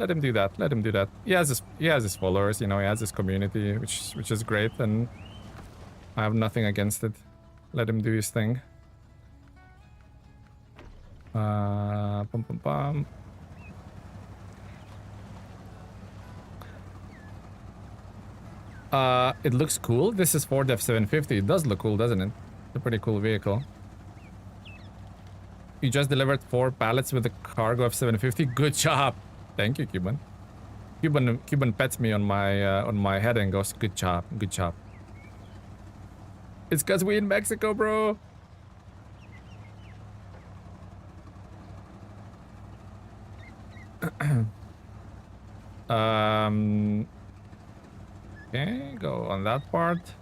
him do that. Let him do that. He has his followers, you know, he has his community, which is great, and I have nothing against it. Let him do his thing. Pum pum pum. It looks cool. This is Ford F750. It does look cool, doesn't it? It's a pretty cool vehicle. You just delivered 4 pallets with the cargo F750. Good job. Thank you, Cuban. Cuban pets me on my head and goes, "Good job, good job." It's cause we in Mexico, bro. Okay, go on that part.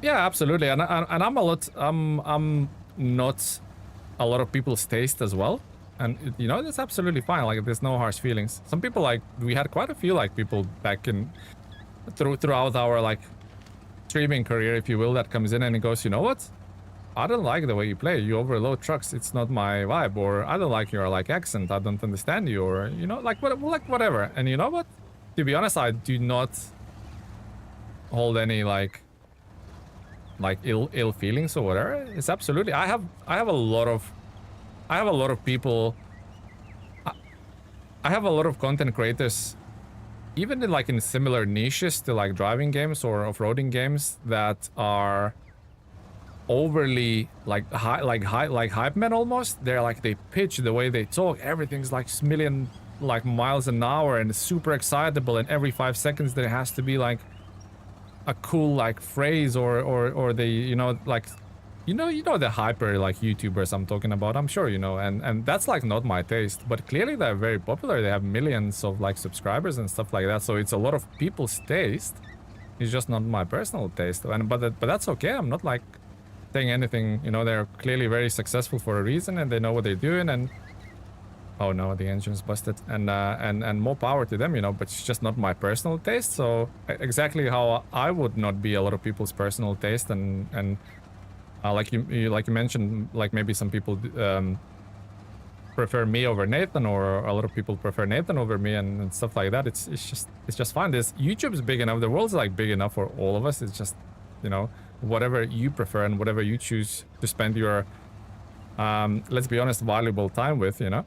Yeah, absolutely, and I'm not a lot of people's taste as well, and you know, that's absolutely fine. Like, there's no harsh feelings. Some people, like, we had quite a few like people back in throughout our like streaming career, if you will, that comes in and it goes, you know what? I don't like the way you play. You overload trucks. It's not my vibe. Or I don't like your like accent. I don't understand you. Or, you know, like whatever. And you know what? To be honest, I do not hold any like ill feelings or whatever. It's absolutely. I have a lot of people. I have a lot of content creators, even in similar niches to like driving games or off-roading games, that are overly hype men almost. They're like, they pitch the way they talk, everything's like million like miles an hour and super excitable, and every 5 seconds there has to be like a cool like phrase or they, you know, like, you know the hyper like YouTubers I'm talking about, I'm sure you know, and that's like not my taste, but clearly they're very popular. They have millions of like subscribers and stuff like that, so it's a lot of people's taste. It's just not my personal taste, but that's okay. I'm not like saying anything, you know. They're clearly very successful for a reason, and they know what they're doing, and oh no, the engine's busted, and more power to them, you know, but it's just not my personal taste. So exactly how I would not be a lot of people's personal taste, and like you mentioned, like maybe some people prefer me over Nathan, or a lot of people prefer Nathan over me, and stuff like that. It's just fine. This YouTube's big enough, the world's like big enough for all of us. It's just, you know, whatever you prefer and whatever you choose to spend your let's be honest, valuable time with, you know.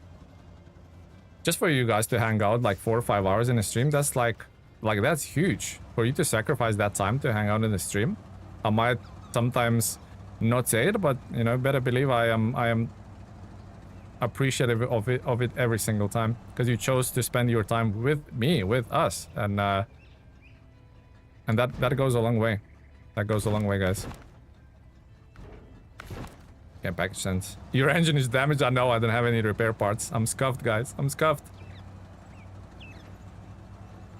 Just for you guys to hang out like 4 or 5 hours in a stream, that's like that's huge. For you to sacrifice that time to hang out in the stream, I might sometimes not say it, but you know, better believe I am appreciative of it every single time, because you chose to spend your time with me, with us, and that goes a long way. That goes a long way, guys. Can't package sense. Your engine is damaged. I know. I don't have any repair parts. I'm scuffed, guys. I'm scuffed.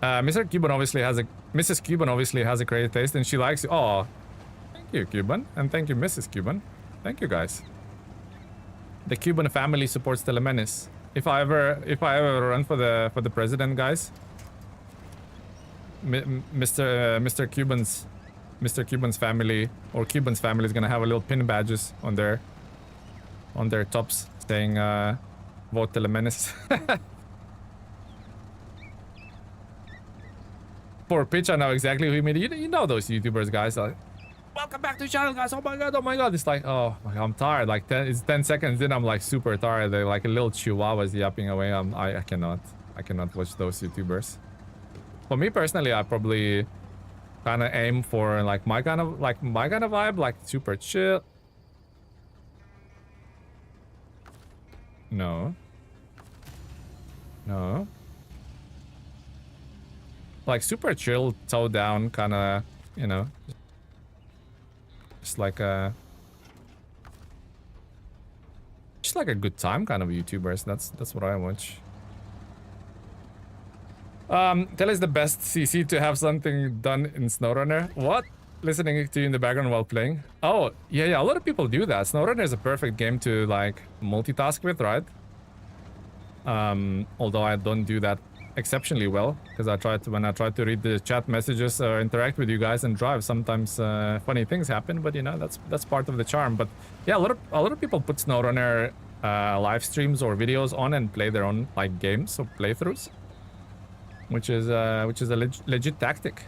Mrs. Cuban obviously has a great taste, and she likes you. Oh, thank you, Cuban, and thank you, Mrs. Cuban. Thank you, guys. The Cuban family supports TeleMenace. If I ever run for the president, guys, Mr. Cuban's family, or Cuban's family, is gonna have a little pin badges on their tops saying vote TeleMenace. For pitch, I know exactly who you mean. You know those YouTubers, guys. Like, welcome back to the channel, guys. Oh my god, oh my god. It's like, oh, I'm tired. Like, it's 10 seconds in, I'm like super tired. They're like a little chihuahuas yapping away. I cannot watch those YouTubers. For me personally, I probably kind of aim for like my kind of vibe, like super chill. No. Like super chill, toe down, kind of, you know, just like a good time kind of YouTubers. That's what I watch. Tell us the best CC to have something done in SnowRunner. What? Listening to you in the background while playing? Oh, yeah, a lot of people do that. SnowRunner is a perfect game to like multitask with, right? Although I don't do that exceptionally well, because when I try to read the chat messages or interact with you guys and drive, sometimes funny things happen, but you know, that's part of the charm. But yeah, a lot of people put SnowRunner live streams or videos on and play their own like games or playthroughs, which is a legit tactic.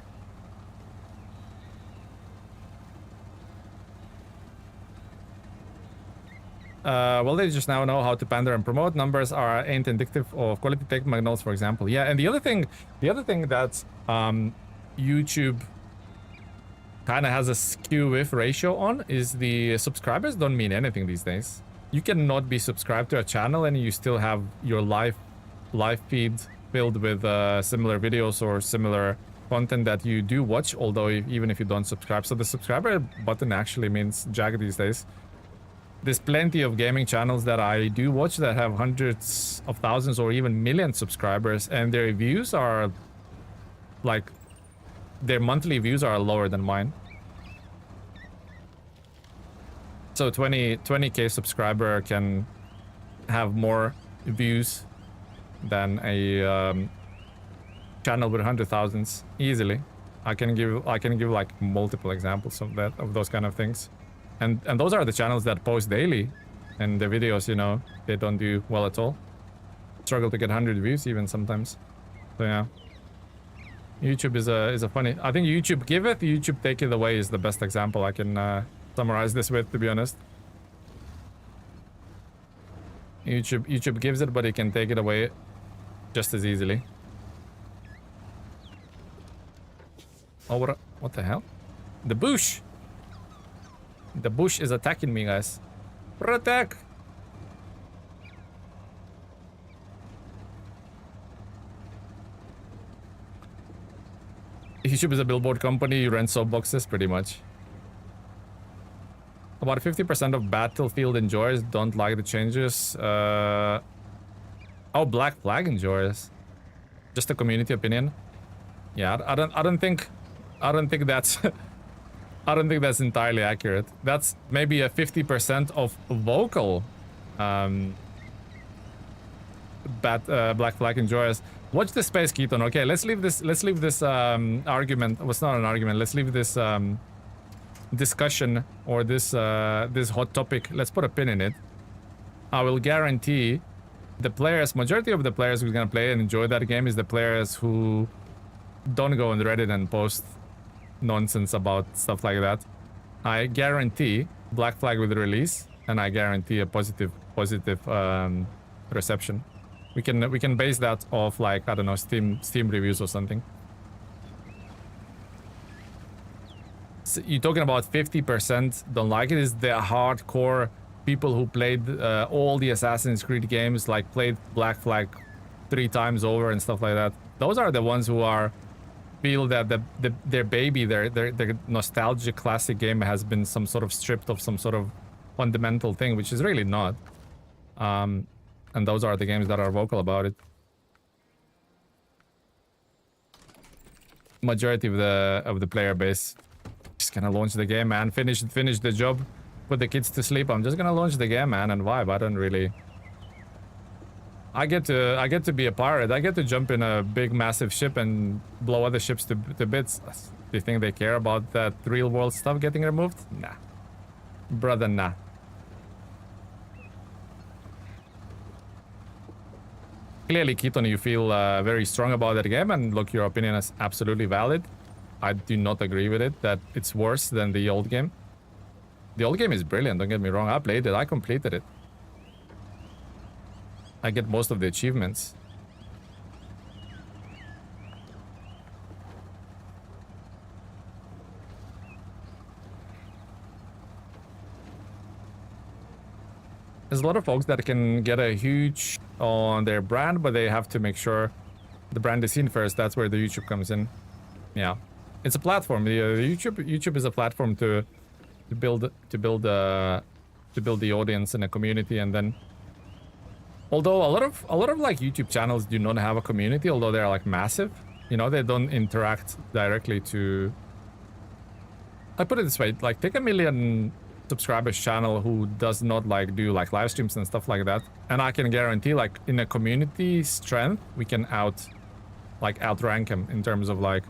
Well, they just now know how to pander and promote. Numbers ain't indicative of quality. Take McDonald's, for example. Yeah, and the other thing that YouTube kind of has a skew with ratio on is the subscribers don't mean anything these days. You cannot be subscribed to a channel and you still have your live feed filled with similar videos or similar content that you do watch, although even if you don't subscribe. So the subscriber button actually means jack these days. There's plenty of gaming channels that I do watch that have hundreds of thousands or even millions subscribers, and their views are like, their monthly views are lower than mine. So 20k subscriber can have more views than a channel with 100,000s easily. I can give like multiple examples of those kind of things. And those are the channels that post daily, and the videos, you know, they don't do well at all. Struggle to get 100 views even sometimes. So yeah, YouTube is a funny. I think YouTube giveth, YouTube take it away is the best example I can summarize this with, to be honest. YouTube gives it, but it can take it away just as easily. Oh, what the hell? The bush. The bush is attacking me, guys. Attack! YouTube is a billboard company. You rent soapboxes, pretty much. About 50% of Battlefield enjoyers don't like the changes. Oh, Black Flag enjoyers. Just a community opinion. Yeah, I don't think that's I don't think that's entirely accurate. That's maybe a 50% of vocal Black Flag enjoyers. Watch the space, Keaton. Okay, let's leave this argument. Well, it's not an argument. Let's leave this discussion or this hot topic. Let's put a pin in it. I will guarantee majority of the players who's gonna play and enjoy that game is the players who don't go on Reddit and post nonsense about stuff like that. I guarantee Black Flag with release, and I guarantee a positive reception. We can base that off, like, I don't know, Steam reviews or something. you're talking about 50% don't like it, is the hardcore people who played all the Assassin's Creed games, like played Black Flag 3 times over and stuff like that. Those are the ones who are feel that their baby, their nostalgic classic game has been some sort of stripped of some sort of fundamental thing, which is really not. And those are the games that are vocal about it. Majority of the player base just gonna launch the game, man. Finish the job, put the kids to sleep. I'm just gonna launch the game, man, and vibe. I don't really. I get to be a pirate. I get to jump in a big massive ship and blow other ships to bits. Do you think they care about that real world stuff getting removed? Nah, brother, nah. Clearly, Keaton, you feel very strong about that game, and look, your opinion is absolutely valid. I do not agree with it, that it's worse than the old game. The old game is brilliant, don't get me wrong. I played it, I completed it. I get most of the achievements. There's a lot of folks that can get a huge on their brand, but they have to make sure the brand is seen first. That's where the YouTube comes in. Yeah, it's a platform. YouTube is a platform to build the audience and a community, and then. Although a lot of like YouTube channels do not have a community, although they're like massive, you know, they don't interact directly to. I put it this way: like take a 1 million subscribers channel who does not like do like live streams and stuff like that, and I can guarantee, like in a community strength, we can outrank him in terms of like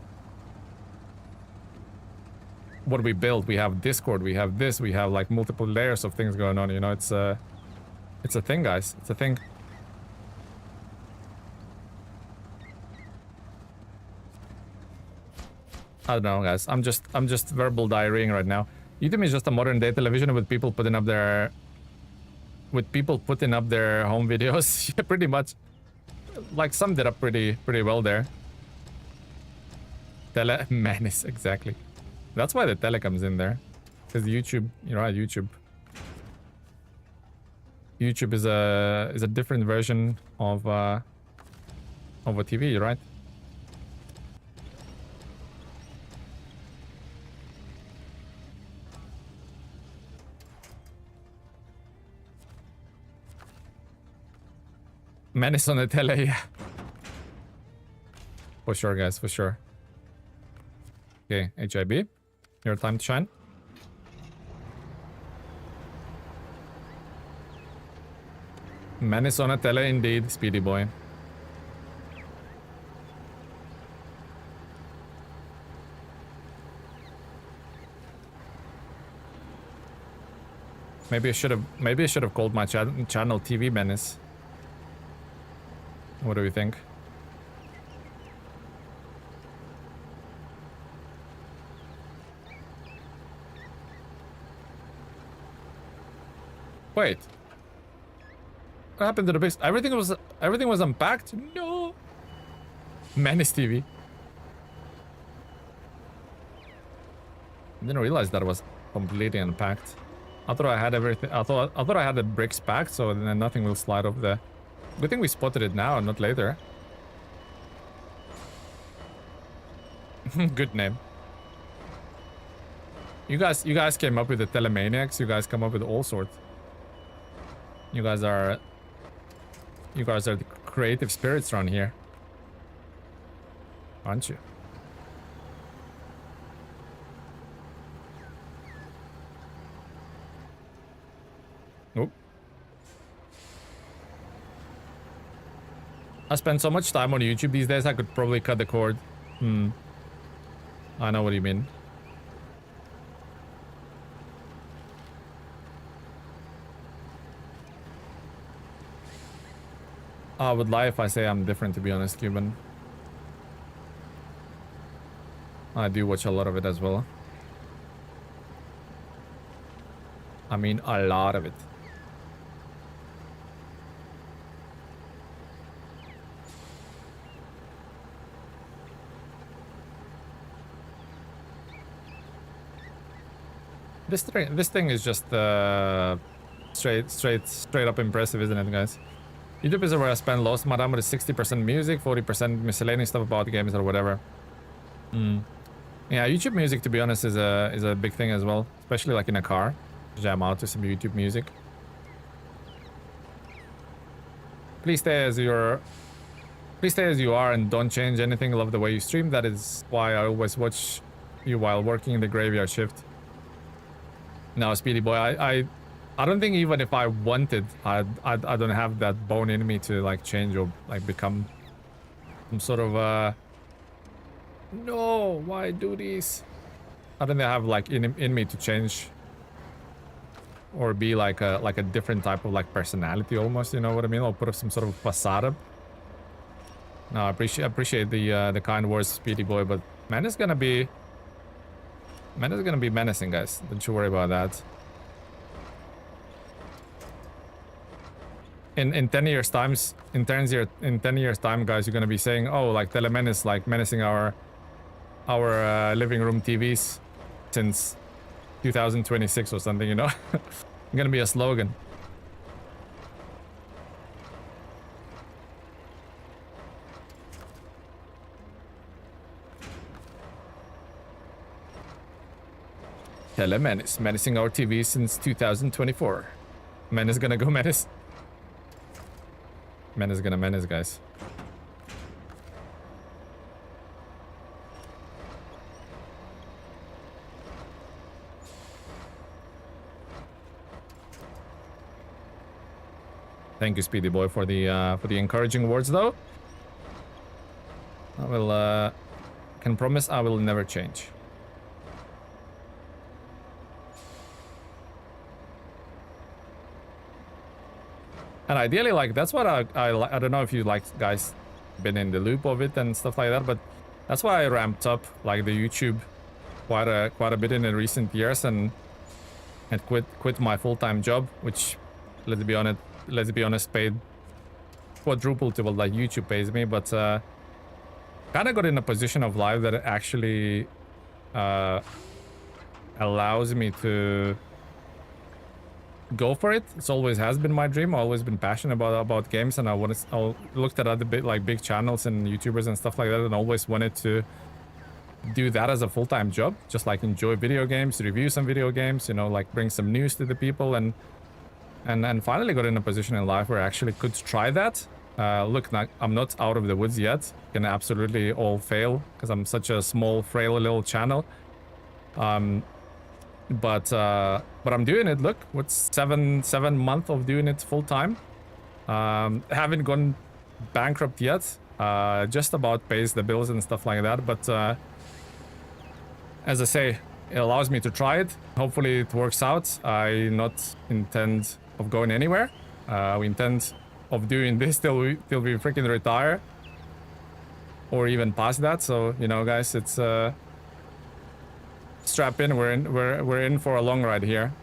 what we build. We have Discord, we have this, we have like multiple layers of things going on. You know, it's a thing, guys. It's a thing. I don't know, guys. I'm just verbal diarrheaing right now. YouTube is just a modern day television with people putting up their home videos. Yeah, pretty much. Like summed it up pretty well there. TeleMenace, exactly. That's why the tele comes in there. Because YouTube, you're right, YouTube is a different version of a TV, you're right? Menace on the tele, yeah. For sure, guys, for sure. Okay, HIB, your time to shine. Menace on a tele indeed, speedy boy. Maybe I should have called my channel TV Menace. What do we think? Wait. What happened to the base? Everything was unpacked? No. Menace TV. Didn't realize that was completely unpacked. I thought I had everything. I thought I had the bricks packed, so then nothing will slide off there. Good thing we spotted it now, not later. Good name. You guys came up with the TeleMenace. You guys come up with all sorts. You guys are the creative spirits around here, aren't you? Nope. I spend so much time on YouTube these days, I could probably cut the cord. I know what you mean. I would lie if I say I'm different, to be honest, Cuban. I do watch a lot of it as well. I mean, a lot of it. This thing is just straight up impressive, isn't it, guys? YouTube is where I spend most of my time, with 60% music, 40% miscellaneous stuff about games or whatever. Yeah, YouTube music, to be honest, is a big thing as well, especially like in a car. Jam out to some YouTube music. Please stay as you are and don't change anything. Love the way you stream. That is why I always watch you while working in the graveyard shift. No, Speedy Boy, I don't think even if I wanted, I don't have that bone in me to like change or like become some sort of no, why do this? I don't think I have like in me to change or be like a different type of like personality almost, you know what I mean? Or put up some sort of facade up. No, I appreciate the kind words, Speedy Boy, but man is gonna be menacing, guys. Don't you worry about that. In 10 years times, in 10 years time, guys, you're gonna be saying, oh, like TeleMenace like menacing our living room TVs since 2026 or something, you know? Gonna be a slogan. TeleMenace menacing our TV since 2024. Menace gonna go menace. Menace gonna menace, guys. Thank you, Speedy Boy, for the encouraging words, though. I will can promise I will never change. And ideally, like, that's what I don't know if you like guys been in the loop of it and stuff like that, but that's why I ramped up like the YouTube quite a bit in the recent years and quit my full-time job, which let's be honest paid quadruple to what like YouTube pays me, but kind of got in a position of life that it actually allows me to go for it. It's always has been my dream. I've always been passionate about games, and I looked at other big channels and YouTubers and stuff like that, and always wanted to do that as a full-time job, just like enjoy video games, review some video games, you know, like bring some news to the people, and finally got in a position in life where I actually could try that. Look, I'm not out of the woods yet. Can absolutely all fail because I'm such a small, frail little channel. But I'm doing it. Look, what's seven months of doing it full time. Haven't gone bankrupt yet. Just about pays the bills and stuff like that. But as I say, it allows me to try it. Hopefully it works out. I not intend of going anywhere. We intend of doing this till we freaking retire, or even past that. So you know, guys, it's strap in. We're in for a long ride here.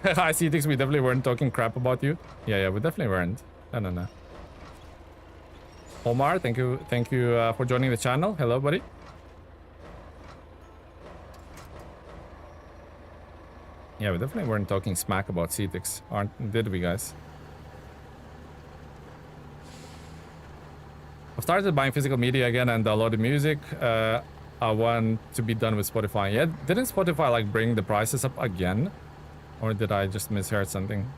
I see things. We definitely weren't talking crap about you. Yeah, we definitely weren't. No. Omar, thank you for joining the channel. Hello, buddy. Yeah, we definitely weren't talking smack about Citrix, did we, guys? I've started buying physical media again and downloaded music. I want to be done with Spotify. Yeah, didn't Spotify like bring the prices up again? Or did I just misheard something?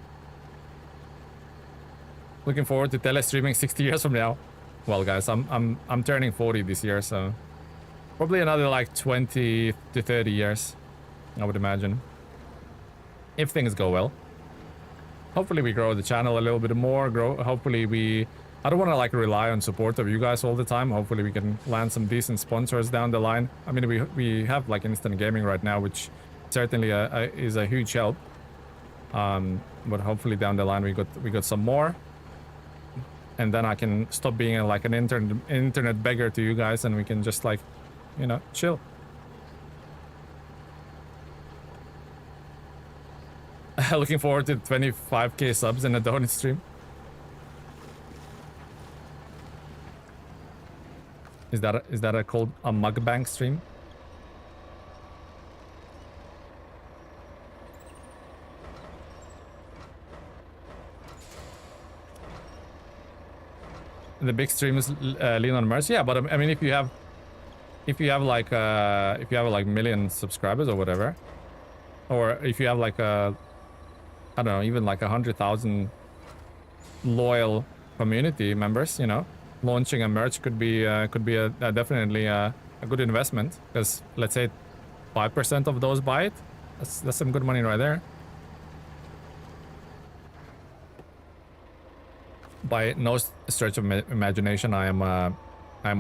Looking forward to tele streaming 60 years from now. Well, guys, I'm turning 40 this year, so probably another like 20 to 30 years, I would imagine, if things go well. Hopefully we grow the channel a little bit more. Hopefully I don't want to like rely on support of you guys all the time. Hopefully we can land some decent sponsors down the line. I mean, we have like instant gaming right now, which certainly is a huge help. But hopefully down the line we got some more, and then I can stop being like an internet beggar to you guys, and we can just like, you know, chill. Looking forward to 25k subs in a donut stream. Is that a called a mukbang stream? The big stream is lean on Mercer. Yeah, but I mean, if you have like million subscribers or whatever, or if you have like I don't know, even like 100,000 loyal community members, you know, launching a merch could be definitely a good investment, because let's say 5% of those buy it. That's some good money right there. By no stretch of imagination, I am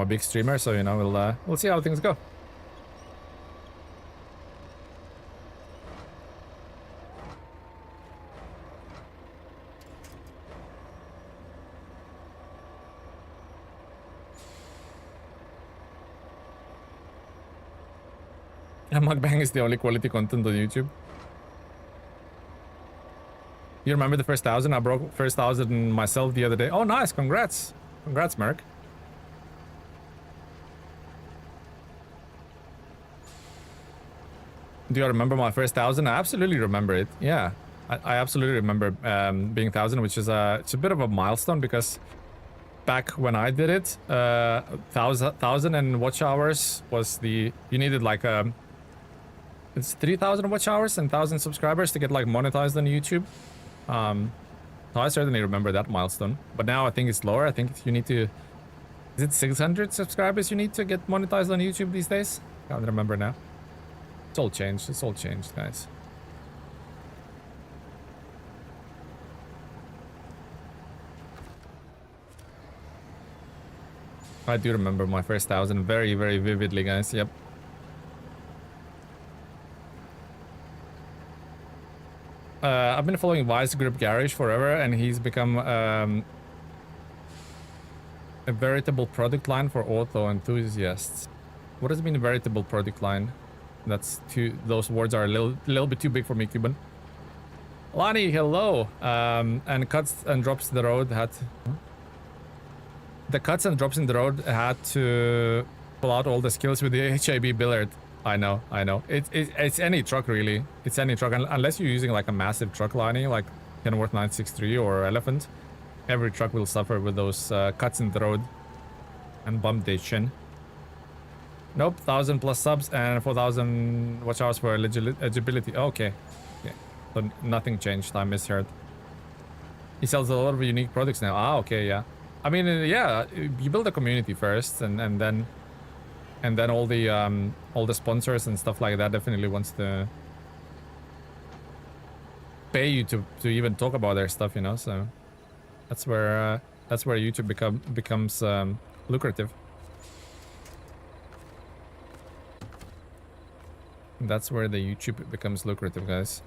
a big streamer, so you know we'll see how things go. Mukbang is the only quality content on YouTube. You remember the first 1,000? I broke first 1,000 myself the other day. Oh, nice! Congrats, congrats, Merc. Do you remember my first 1,000? I absolutely remember it. Yeah, I absolutely remember being 1,000, which is it's a bit of a milestone, because back when I did it, 1,000 and watch hours was you needed like it's 3,000 watch hours and 1,000 subscribers to get like monetized on YouTube. So I certainly remember that milestone, but now I think it's lower. I think you need to, is it 600 subscribers you need to get monetized on YouTube these days? Can't remember now. It's all changed. It's all changed, guys. I do remember my first 1,000 very, very vividly, guys. Yep. I've been following Vice Grip Garage forever, and he's become a veritable product line for auto enthusiasts. What does it mean, a veritable product line? That's too. Those words are a little bit too big for me, Cuban. Lonnie, hello. And cuts and drops in the road had. The cuts and drops in the road had to pull out all the skills with the HIB Billert. I know. It's any truck, really. It's any truck, unless you're using like a massive truck lining, like Kenworth 963 or Elephant. Every truck will suffer with those cuts in the road and bump shin. Nope, 1,000 plus subs and 4,000 watch hours for eligibility. Okay. So nothing changed. I misheard. He sells a lot of unique products now. Ah, okay, yeah. I mean, yeah, you build a community first, and then all the sponsors and stuff like that definitely wants to pay you to even talk about their stuff, you know. So that's where YouTube becomes lucrative. That's where the YouTube becomes lucrative, guys.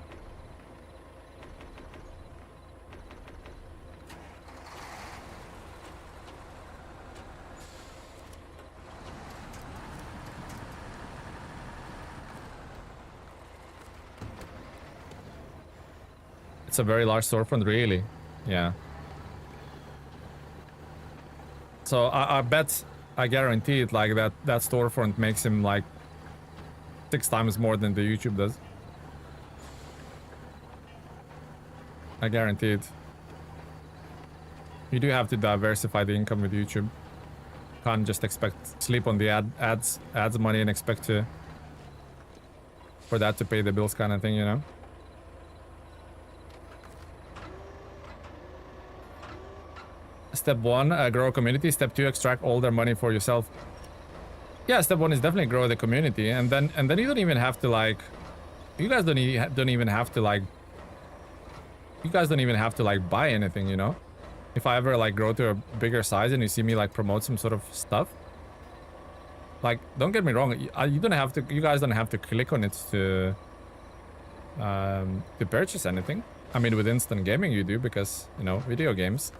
It's a very large storefront, really. Yeah. So I bet, I guarantee it, like that storefront makes him like 6 times more than the YouTube does. I guarantee it. You do have to diversify the income with YouTube. Can't just sleep on the ads money and expect for that to pay the bills, kind of thing, you know. Step 1, grow a community. Step 2, extract all their money for yourself. Yeah, step 1 is definitely grow the community, and then you don't even have to like. You guys don't even have to like. You guys don't even have to like buy anything, you know. If I ever like grow to a bigger size and you see me like promote some sort of stuff, like, don't get me wrong, you don't have to. You guys don't have to click on it to purchase anything. I mean, with instant gaming you do, because, you know, video games.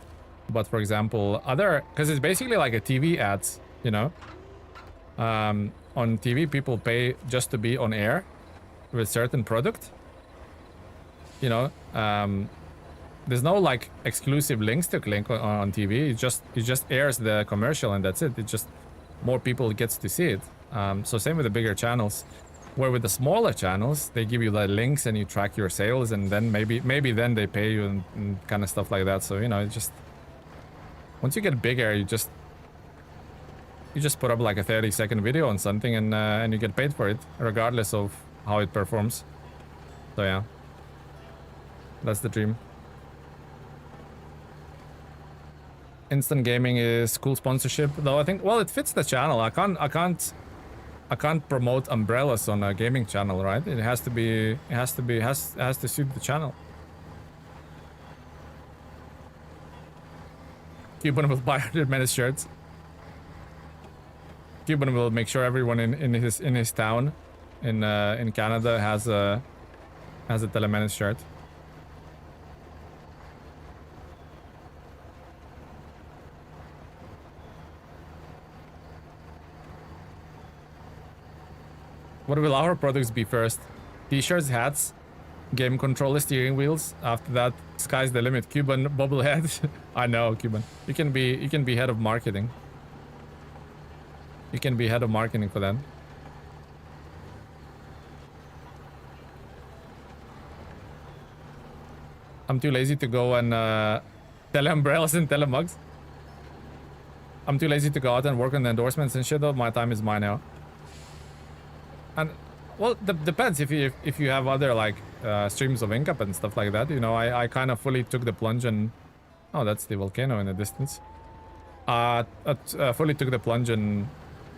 But for example, because it's basically like a TV ads, you know. On TV, people pay just to be on air with certain product. You know, there's no like exclusive links to click on TV. It just airs the commercial, and that's it. It just more people gets to see it. So same with the bigger channels. Where with the smaller channels, they give you the links and you track your sales, and then maybe then they pay you and kind of stuff like that. So, you know, it's just once you get bigger, you just put up like a 30-second video on something, and you get paid for it, regardless of how it performs. So yeah, that's the dream. Instant gaming is cool sponsorship, though. I think, well, it fits the channel. I can't promote umbrellas on a gaming channel, right? It has to suit the channel. Cuban will buy 100 Menace shirts. Cuban will make sure everyone in his town in Canada has a TeleMenace shirt. What will our products be first? T-shirts, hats, game controllers, steering wheels. After that, sky's the limit. Cuban bobblehead. I know, Cuban. You can be head of marketing. You can be head of marketing for that. I'm too lazy to go and tele umbrellas and telemugs. I'm too lazy to go out and work on the endorsements and shit though. My time is mine now. And well, depends if you have other like streams of income and stuff like that. You know, I kind of fully took the plunge and oh, that's the volcano in the distance. Fully took the plunge and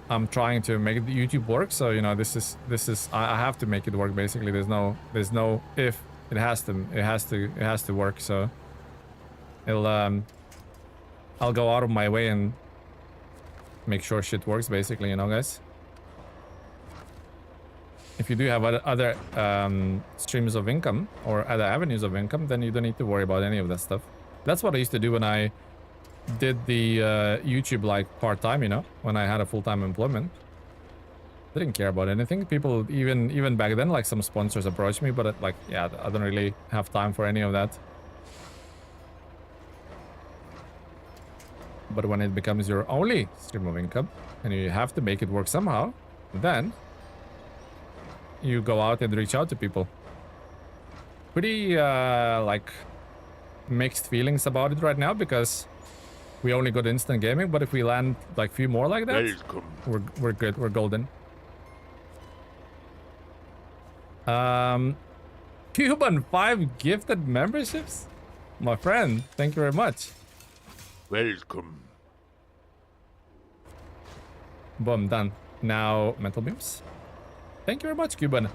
I'm trying to make the YouTube work. So you know, this is I have to make it work basically. There's no if. It has to work. So I'll go out of my way and make sure shit works basically, you know, guys. If you do have other streams of income or other avenues of income, then you don't need to worry about any of that stuff. That's what I used to do when I did the YouTube like part-time, you know, when I had a full-time employment. Didn't care about anything. People even back then, like some sponsors approached me, but like, yeah, I don't really have time for any of that. But when it becomes your only stream of income and you have to make it work somehow, then you go out and reach out to people. Pretty like mixed feelings about it right now because we only got instant gaming, but if we land like few more like that, we're good, we're golden. Cuban 5 gifted memberships? My friend, thank you very much. Welcome. Boom, done. Now, mental beams. Thank you very much, Cuban.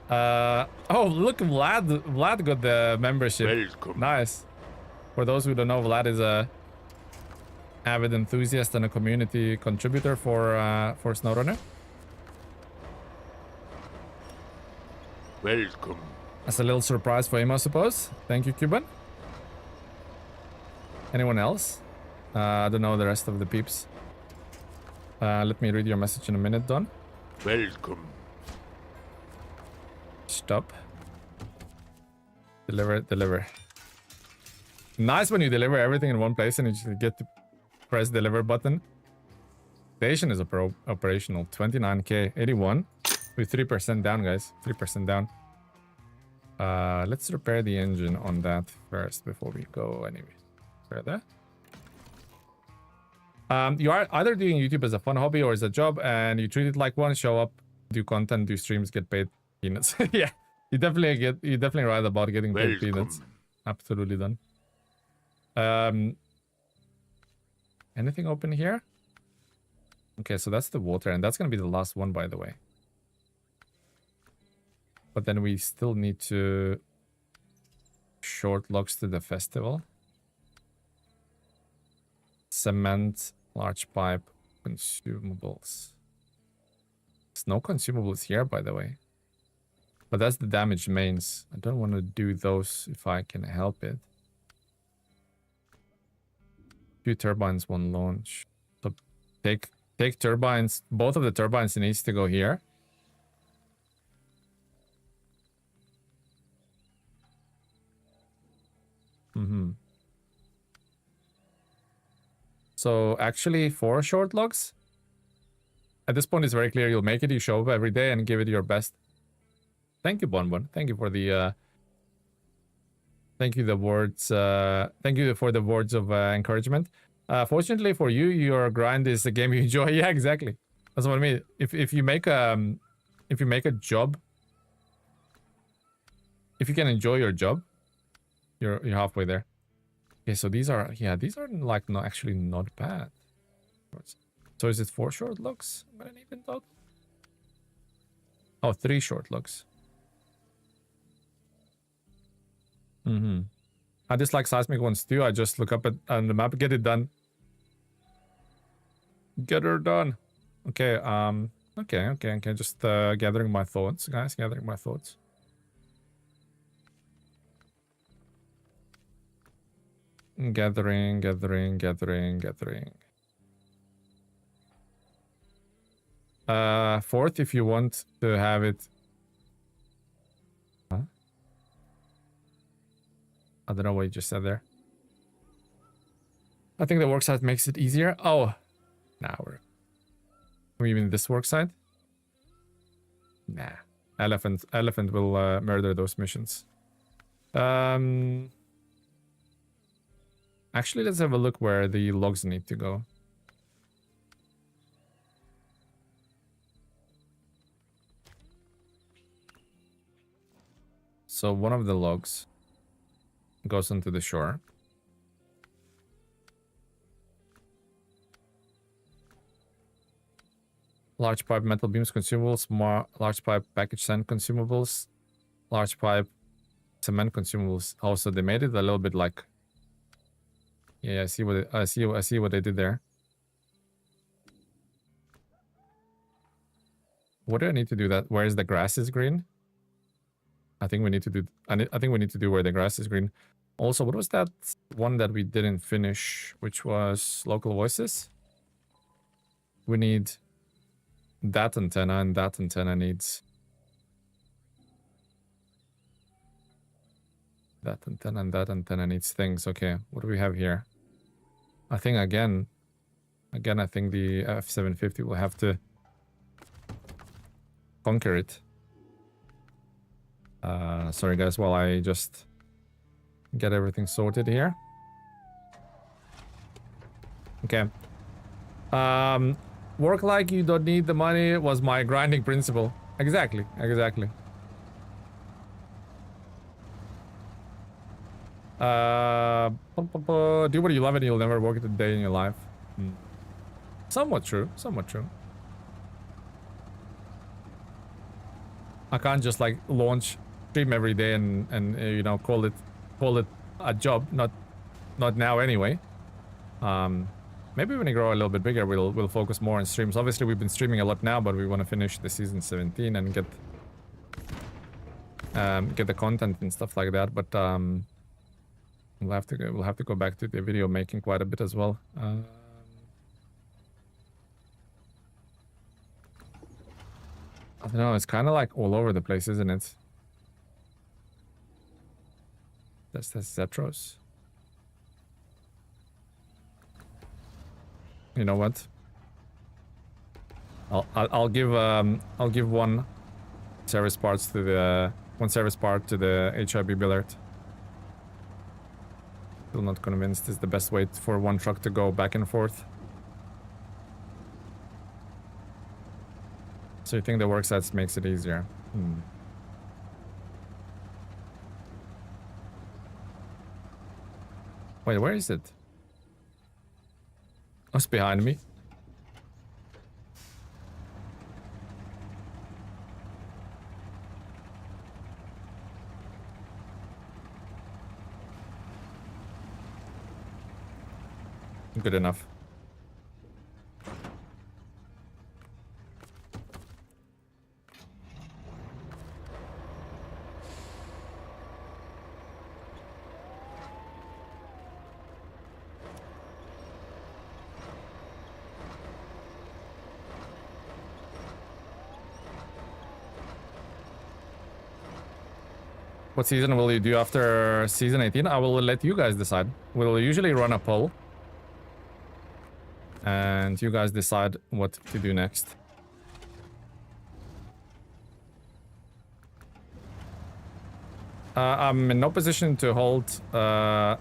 Oh, look, Vlad got the membership. Welcome. Nice. For those who don't know, Vlad is a avid enthusiast and a community contributor for SnowRunner. Welcome. That's a little surprise for him, I suppose. Thank you, Cuban. Anyone else? I don't know the rest of the peeps. Let me read your message in a minute, Don. Welcome. Stop. Deliver. Nice when you deliver everything in one place and you just get to press deliver button. Station is operational. 29k, 81. With 3% down, guys. 3% down. Let's repair the engine on that first before we go any further. You are either doing YouTube as a fun hobby or as a job, and you treat it like one. Show up, do content, do streams, get paid peanuts. Yeah, you definitely right about getting paid peanuts. Absolutely done. Anything open here? Okay, so that's the water, and that's gonna be the last one, by the way. But then we still need to short logs to the festival. Cement, large pipe, consumables. There's no consumables here, by the way. But that's the damaged mains. I don't want to do those if I can help it. 2 turbines, 1 launch. So take turbines. Both of the turbines needs to go here. So actually 4 short logs at this point, it's very clear you'll make it. You show up every day and give it your best. Thank you, Bonbon. Thank you for the thank you the words. Thank you for the words of encouragement. Fortunately for you, your grind is a game you enjoy. Yeah, exactly. That's what I mean. If you make a job, if you can enjoy your job, you're halfway there. Okay, so these are like not actually not bad. So is it 4 short looks? But an even dot? Oh, 3 short looks. I dislike seismic ones too. I just look up on the map, get it done. Get her done. Okay, okay. Just gathering my thoughts, guys. Gathering my thoughts. Gathering. Fourth, if you want to have it. Huh? I don't know what you just said there. I think the work site makes it easier. Oh, now we mean this work site? Nah, elephant will murder those missions. Actually, let's have a look where the logs need to go. So one of the logs goes onto the shore. Large pipe metal beams consumables, more large pipe package sand consumables, large pipe cement consumables. Also, they made it a little bit like. Yeah, I see what they did there. What do I need to do that? Where is the grass is green? I think we need to do. I think we need to do where the grass is green. Also, what was that one that we didn't finish, which was local voices? We need that antenna, and that antenna needs that antenna, and that antenna needs things. Okay, what do we have here? I think again, I think the F750 will have to conquer it. Sorry guys, while I just get everything sorted here. Okay. Work like you don't need the money was my grinding principle. Exactly. Do what you love and you'll never work it a day in your life. Somewhat true. I can't just like launch stream every day and you know call it a job. Not now anyway. Maybe when we grow a little bit bigger, we'll focus more on streams. Obviously, we've been streaming a lot now, but we want to finish the season 17 and get the content and stuff like that. But we'll have to go back to the video making quite a bit as well. I don't know. It's kind of like all over the place, isn't it? That's Zetros. You know what? I'll give one service part to the HIB Billert. Still not convinced is the best way for one truck to go back and forth. So you think the work sites makes it easier? Wait, where is it? Oh, it's behind me. Good enough. What season will you do after season 18? I will let you guys decide. We'll usually run a poll. And you guys decide what to do next. I'm in no position to hold the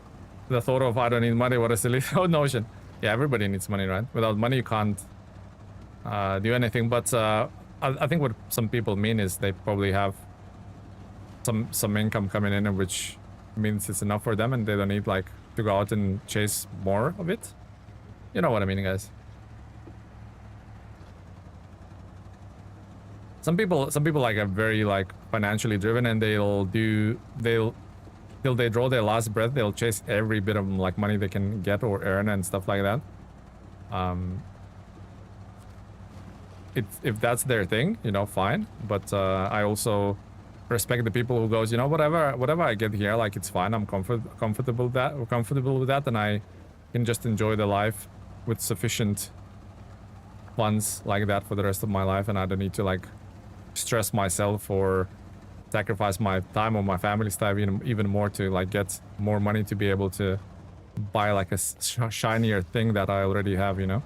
thought of I don't need money. What a silly notion. Yeah, everybody needs money, right? Without money, you can't do anything. But I think what some people mean is they probably have some income coming in, which means it's enough for them, and they don't need like to go out and chase more of it. You know what I mean, guys? Some people like are very like financially driven, and they'll till they draw their last breath, they'll chase every bit of like money they can get or earn and stuff like that. If that's their thing, you know, fine. But I also respect the people who goes, you know, whatever I get here, like it's fine. I'm comfortable with that, and I can just enjoy the life with sufficient funds like that for the rest of my life, and I don't need to like stress myself or sacrifice my time or my family's time even more to like get more money to be able to buy like a shinier thing that I already have, you know.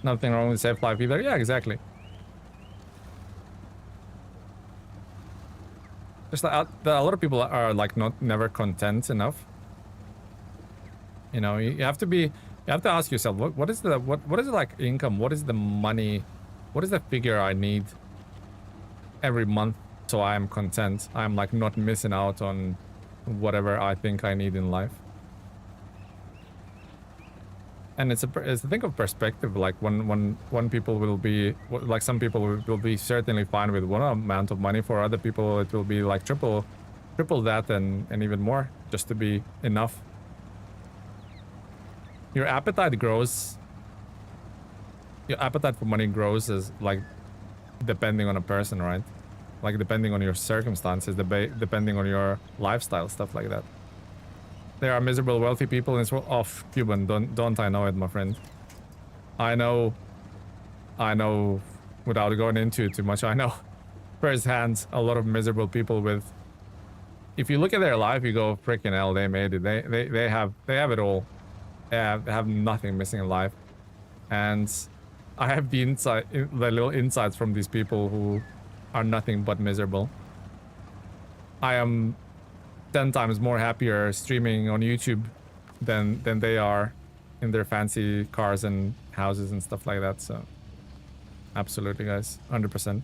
Nothing wrong with safe life either. Yeah, exactly. Just that a lot of people are like never content enough. You know, you have to ask yourself, what is the like income? What is the money? What is the figure I need every month so I am content? I'm like not missing out on whatever I think I need in life. And it's a thing of perspective. Like one people will be like, some people will be certainly fine with one amount of money. For other people, it will be like triple that and even more, just to be enough. Your appetite grows. Your appetite for money grows as like depending on a person, right? Like depending on your circumstances, depending on your lifestyle, stuff like that. There are miserable wealthy people in this world. Oh, Cuban, don't I know it, my friend? I know, without going into it too much, I know firsthand a lot of miserable people with, if you look at their life, you go, freaking hell, they made it. They have it all. They have nothing missing in life. And I have the little insights from these people who are nothing but miserable. I am 10 times more happier streaming on YouTube than they are in their fancy cars and houses and stuff like that. So absolutely, guys, 100%.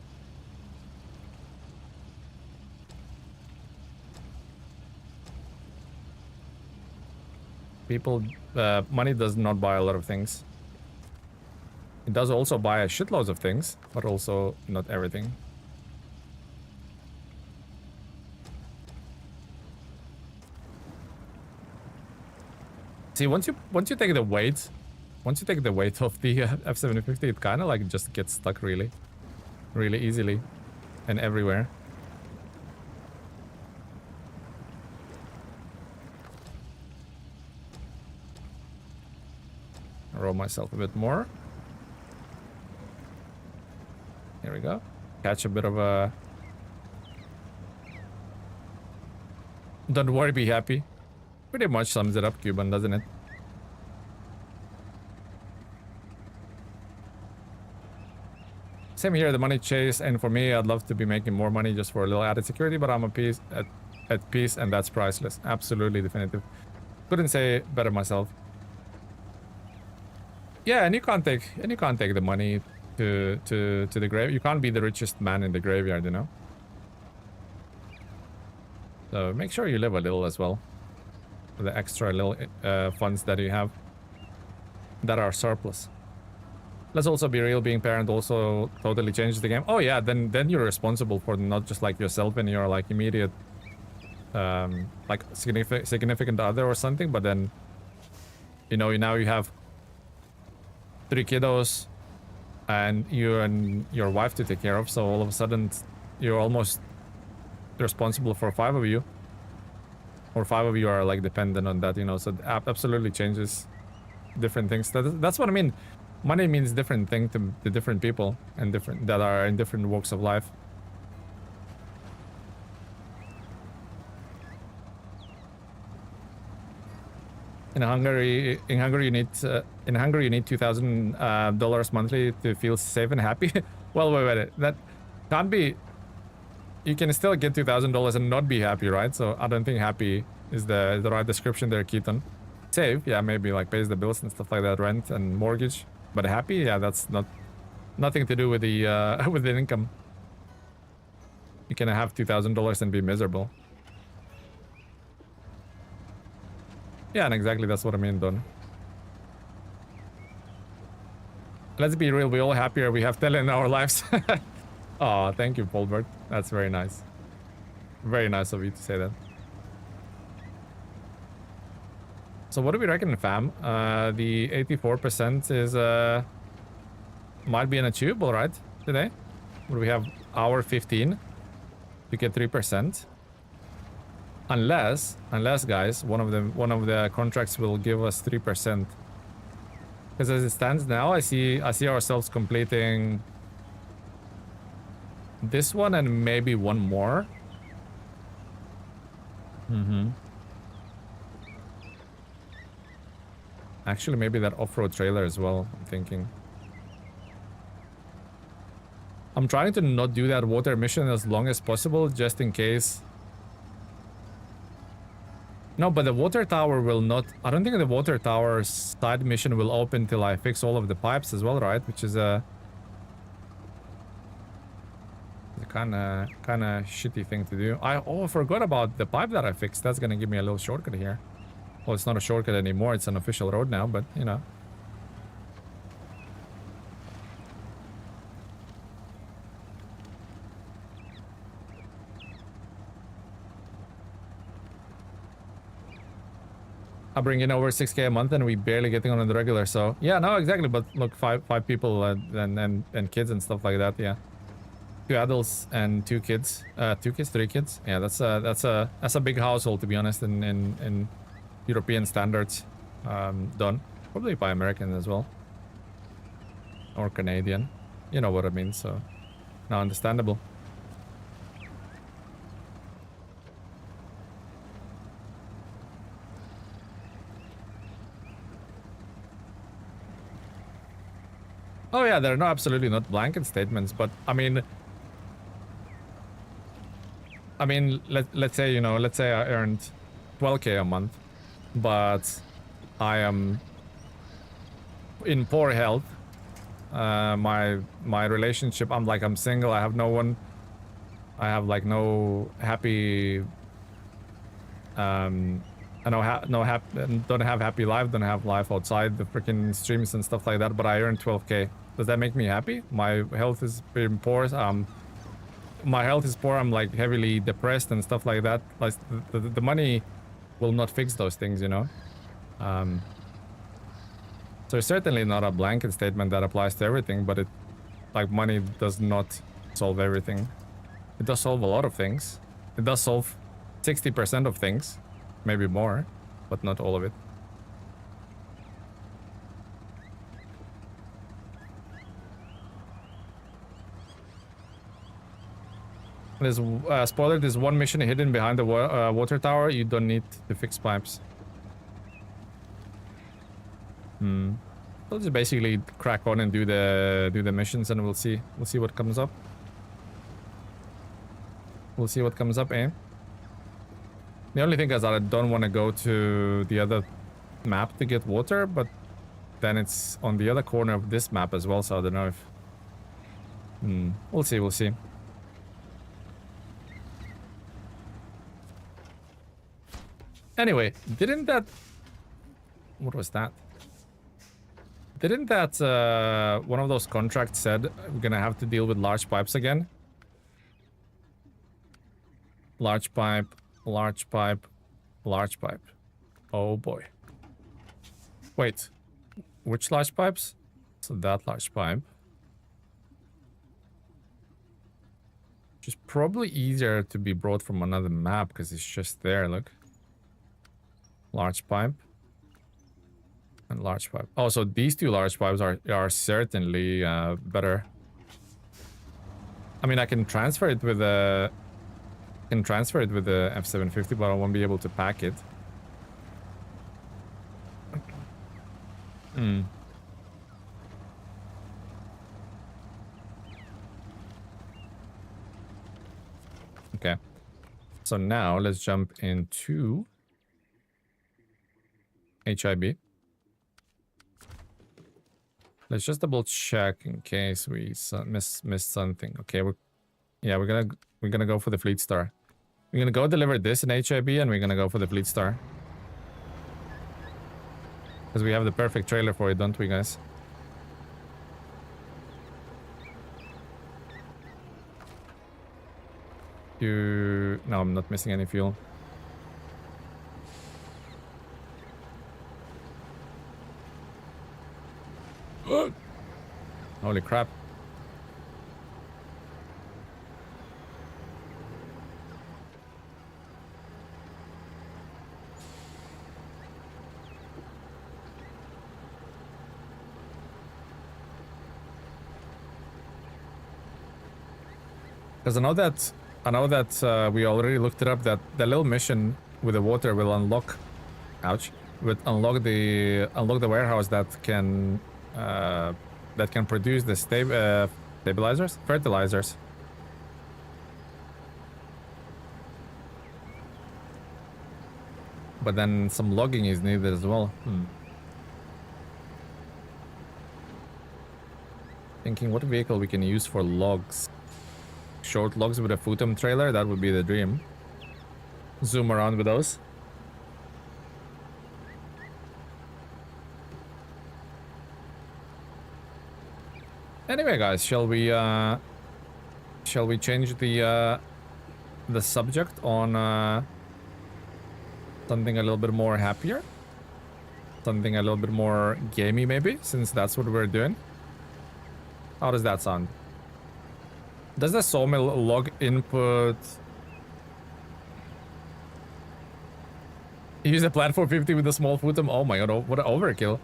People, money does not buy a lot of things. It does also buy a shitloads of things, but also not everything. See, once you take the weight, of the F750, it kind of like just gets stuck really easily and everywhere. Roll myself a bit more. Here we go. Catch a bit of a... Don't worry, be happy. Pretty much sums it up, Cuban, doesn't it? Same here, the money chase, and for me, I'd love to be making more money just for a little added security, but I'm at peace, and that's priceless. Absolutely definitive. Couldn't say it better myself. Yeah, and you can't take the money to the grave. You can't be the richest man in the graveyard, you know. So make sure you live a little as well. The extra little funds that you have that are surplus. Let's also be real, being parent also totally changes the game. Oh yeah, then you're responsible for not just like yourself and your like immediate like significant other or something, but then, you know, now you have 3 kiddos and you and your wife to take care of, so all of a sudden you're almost responsible for 5 of you. Or 5 of you are like dependent on that, you know, so it absolutely changes different things. That's what I mean. Money means different things to different people and that are in different walks of life. In Hungary, you need $2,000 monthly to feel safe and happy. Well, wait. That can't be. You can still get $2,000 and not be happy, right? So I don't think happy is the right description there, Keaton. Safe, yeah, maybe like pays the bills and stuff like that, rent and mortgage. But happy, yeah, that's nothing to do with the with the income. You can have $2,000 and be miserable. Yeah, and exactly that's what I mean, Don. Let's be real, we all happier. We have Tele in our lives. Oh, thank you, Paulbert. That's very nice. Very nice of you to say that. So what do we reckon, fam? The 84% is might be unachievable, right? Today? What do we have? Hour 15 to get 3%. Unless guys, one of the contracts will give us 3%. Because as it stands now, I see ourselves completing this one and maybe one more. Actually, maybe that off-road trailer as well, I'm thinking. I'm trying to not do that water mission as long as possible, just in case. No, but the water tower will not... I don't think the water tower side mission will open till I fix all of the pipes as well, right? Which is a... kind of shitty thing to do. I forgot about the pipe that I fixed. That's gonna give me a little shortcut here. Well, it's not a shortcut anymore. It's an official road now, but, you know. I bring in over 6K a month and we barely getting on the regular, so... Yeah, no, exactly, but look, five people and kids and stuff like that, yeah. 2 adults and 2 kids. 2 kids, 3 kids. Yeah, that's a big household, to be honest, in European standards. Done. Probably by American as well. Or Canadian. You know what I mean, so... Now understandable. Oh yeah, they're not absolutely not blanket statements, but I mean, let's say, you know, let's say I earned 12K a month, but I am in poor health. My relationship, I'm single. I have no one. I have like no happy. I don't have happy life. Don't have life outside the freaking streams and stuff like that. But I earn 12K. Does that make me happy? My health is pretty poor. My health is poor. I'm like heavily depressed and stuff like that. Like the money will not fix those things, you know. So it's certainly not a blanket statement that applies to everything, but it, like, money does not solve everything. It does solve a lot of things. It does solve 60% of things, maybe more, but not all of it. There's spoiler, there's one mission hidden behind the water tower. You don't need to fix pipes. We'll just basically crack on and do the missions, and we'll see what comes up. We'll see what comes up, eh? The only thing is that I don't want to go to the other map to get water, but then it's on the other corner of this map as well, so I don't know if... We'll see. Anyway, didn't that... What was that? Didn't that one of those contracts said we're gonna have to deal with large pipes again? Large pipe, large pipe, large pipe. Oh boy. Wait, which large pipes? So that large pipe. Which is probably easier to be brought from another map because it's just there, look. Large pipe. And large pipe. Oh, so these two large pipes are certainly better. I mean, I can transfer it with a... F750, but I won't be able to pack it. Hmm. Okay. So now let's jump into HIB. Let's just double check in case we missed something. Okay, we're gonna go for the Fleet Star. We're gonna go deliver this in HIB and we're gonna go for the Fleet Star. Because we have the perfect trailer for it, don't we, guys? No, I'm not missing any fuel. Holy crap. Because I know that we already looked it up, that the little mission with the water will unlock, ouch, would unlock the warehouse that can produce the fertilizers. But then some logging is needed as well. Thinking what vehicle we can use for logs. Short logs with a futon trailer, that would be the dream. Zoom around with those. Anyway, guys, shall we change the subject on something a little bit more happier? Something a little bit more gamey, maybe, since that's what we're doing. How does that sound? Does the sawmill log input use a platform 50 with a small futon? Oh my god, what an overkill.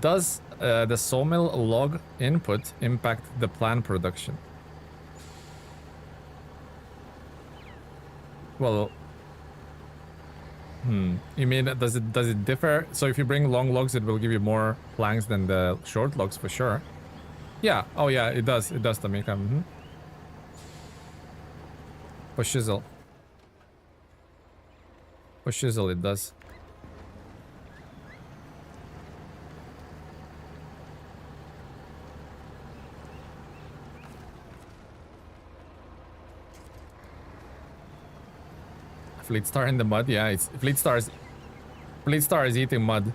Does the sawmill log input impact the plant production? Well, you mean does it differ? So if you bring long logs, it will give you more planks than the short logs for sure. Yeah. Oh yeah, it does, Tamika. For shizzle. For shizzle, it does. Fleet Star in the mud, yeah, it's Fleet Star is eating mud.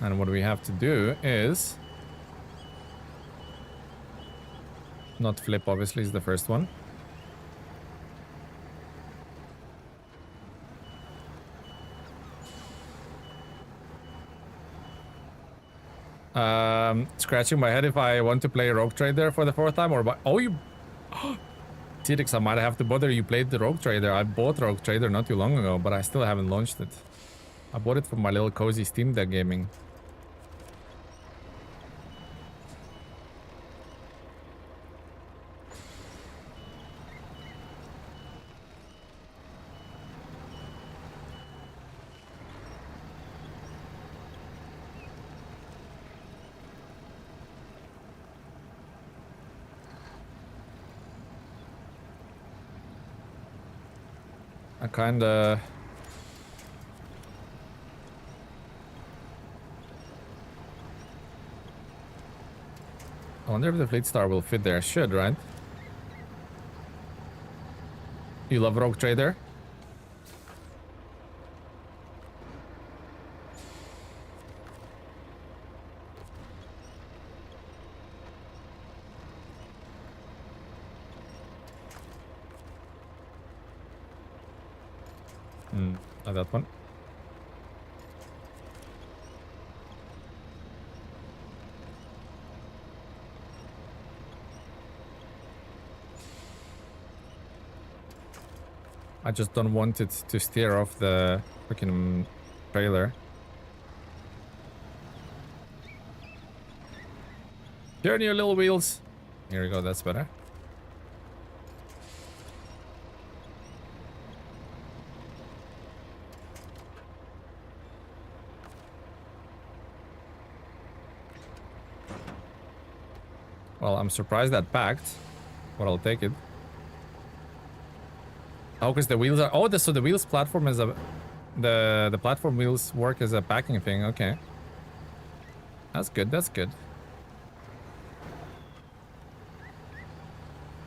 And what we have to do is not flip, obviously, is the first one. Scratching my head if I want to play Rogue Trader for the 4th time or by... Oh, you... Titix, I might have to bother you played the Rogue Trader. I bought Rogue Trader not too long ago, but I still haven't launched it. I bought it for my little cozy Steam Deck gaming. I kinda... I wonder if the Fleet Star will fit there. Should, right? You love Rogue Trader? Not that one. I just don't want it to steer off the freaking trailer. Turn your little wheels. Here we go, that's better. Well, I'm surprised that packed, but I'll take it. Oh, because the wheels are... Oh, so the wheels platform is a... The platform wheels work as a packing thing. Okay. That's good, that's good.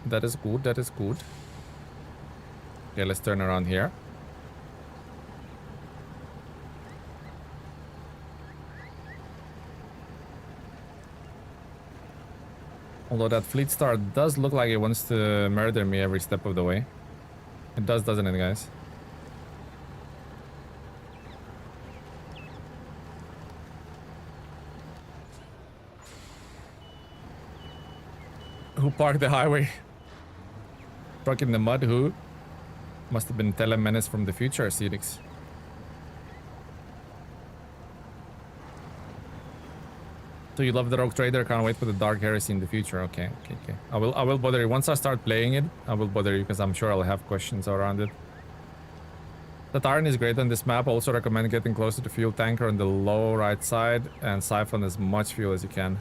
That is good, that is good. Okay, let's turn around here. Although that fleet star does look like it wants to murder me every step of the way. It does, doesn't it, guys? Who parked the highway? Truck in the mud, who? Must have been TeleMenace from the future, Cedix. So you love the Rogue Trader, can't wait for the Dark Heresy in the future. Okay, okay, okay. I will bother you. Once I start playing it, I will bother you because I'm sure I'll have questions around it. The Tyrant is great on this map. Also recommend getting close to the fuel tanker on the low right side and siphon as much fuel as you can.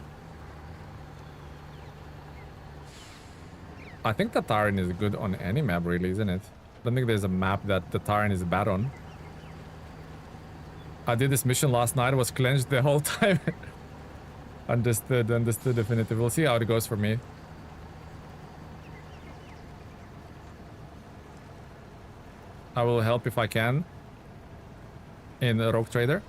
I think the Tyrant is good on any map, really, isn't it? I don't think there's a map that the Tyrant is bad on. I did this mission last night, was clenched the whole time. Understood, understood, definitive. We'll see how it goes for me. I will help if I can. In Rogue Trader.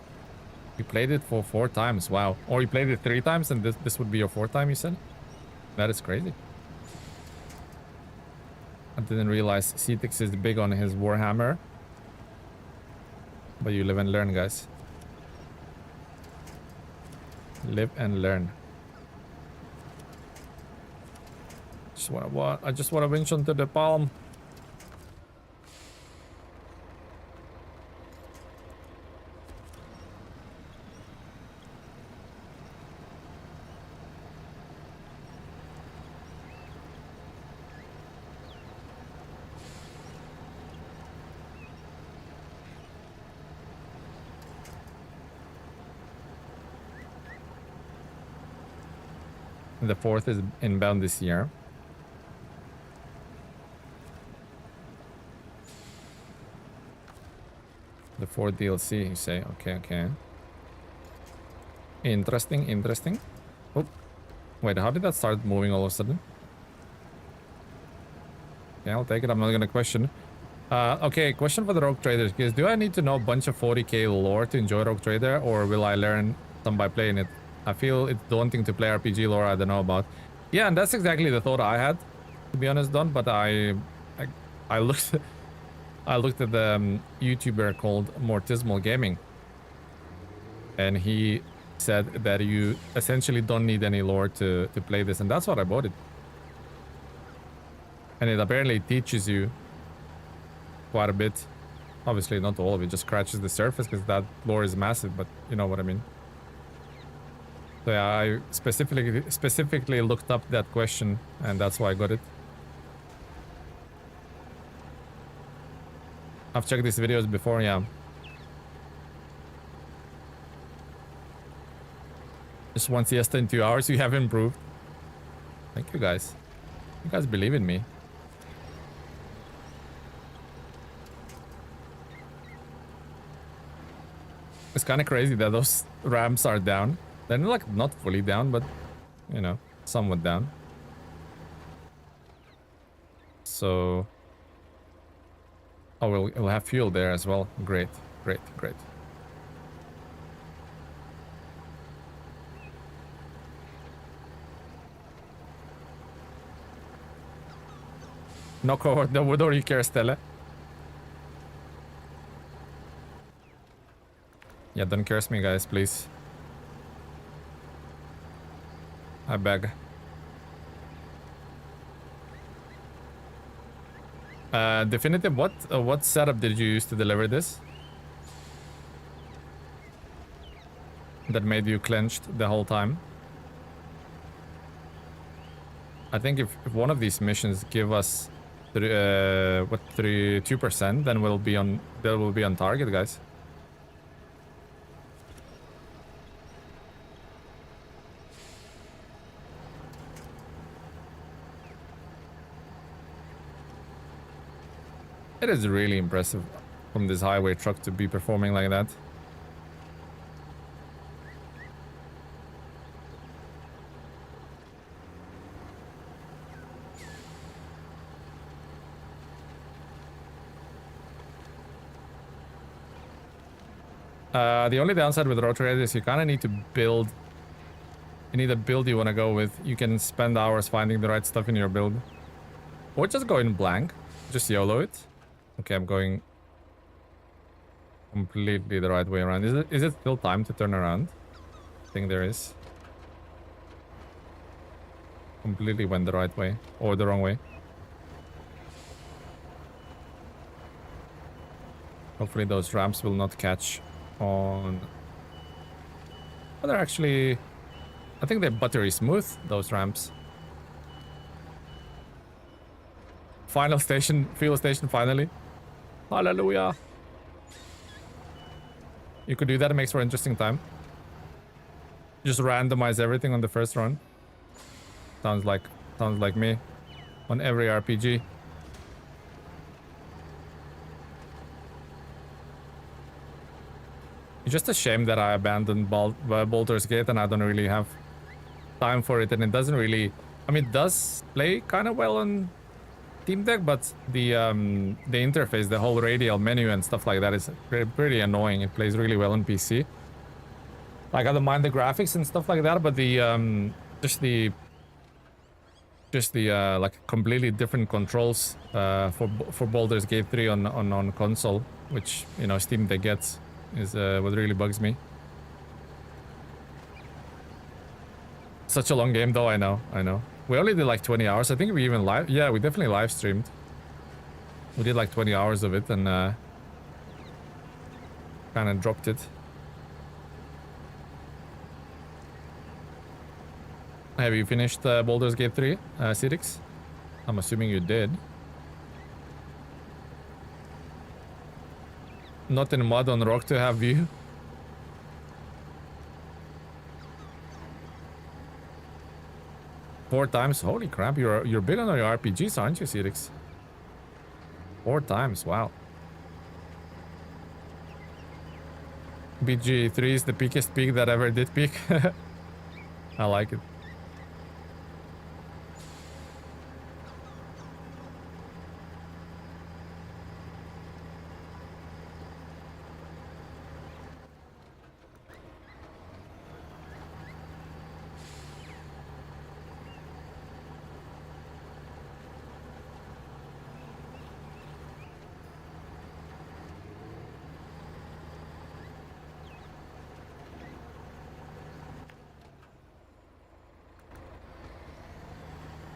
You played it for 4 times, wow. Or you played it 3 times and this would be your 4th time, you said? That is crazy. I didn't realize Cetix is big on his Warhammer. But you live and learn, guys. Live and learn. I just wanna winch onto the palm. The 4th is inbound this year. The 4th DLC, you say? Okay, okay. Interesting, interesting. Oh, wait, how did that start moving all of a sudden? Okay, I'll take it. I'm not gonna question. Okay, question for the Rogue Traders. Because do I need to know a bunch of 40k lore to enjoy Rogue Trader, or will I learn some by playing it? I feel it's daunting to play RPG lore I don't know about. Yeah, and that's exactly the thought I had, to be honest, Don. But I looked at the YouTuber called Mortismal Gaming, and he said that you essentially don't need any lore to play this, and that's what I bought it. And it apparently teaches you quite a bit. Obviously, not all of it, just scratches the surface because that lore is massive, but you know what I mean. So yeah, I specifically looked up that question, and that's why I got it. I've checked these videos before, yeah. Just one siesta in 2 hours, you have improved. Thank you guys. You guys believe in me. It's kind of crazy that those ramps are down. They're like not fully down, but you know, somewhat down. So, oh, we'll have fuel there as well. Great, great, great. No cohort, no wood or you care, Stella. Yeah, don't curse me, guys, please. I beg. Definitive, what setup did you use to deliver this? That made you clenched the whole time? I think if one of these missions give us 2%, then we'll be on target, guys. It is really impressive from this highway truck to be performing like that. The only downside with road trade is you kind of need to build. You need a build you want to go with. You can spend hours finding the right stuff in your build. Or just go in blank. Just YOLO it. Okay, I'm going completely the right way around. Is it still time to turn around? I think there is. Completely went the right way. Or the wrong way. Hopefully those ramps will not catch on... Oh, they're actually... I think they're buttery smooth, those ramps. Final station, fuel station finally. Hallelujah. You could do that, it makes for interesting time. Just randomize everything on the first run. Sounds like me. On every RPG. It's just a shame that I abandoned Baldur's Gate and I don't really have time for it, and it doesn't really... I mean, it does play kind of well on Steam Deck, but the interface, the whole radial menu and stuff like that is pretty annoying. It plays really well on PC. Like, I don't mind the graphics and stuff like that, but the just the like completely different controls for Baldur's Gate 3 on console, which, you know, Steam Deck gets, is what really bugs me. Such a long game though, I know. We only did like 20 hours. I think we even live... Yeah, we definitely live streamed. We did like 20 hours of it and kind of dropped it. Have you finished Baldur's Gate 3, Cedix? I'm assuming you did. Not in mud on rock to have view. Four times? Holy crap, you're big on your RPGs, aren't you, Cedix? 4 times, wow. BG3 is the peakest peak that ever did peak. I like it.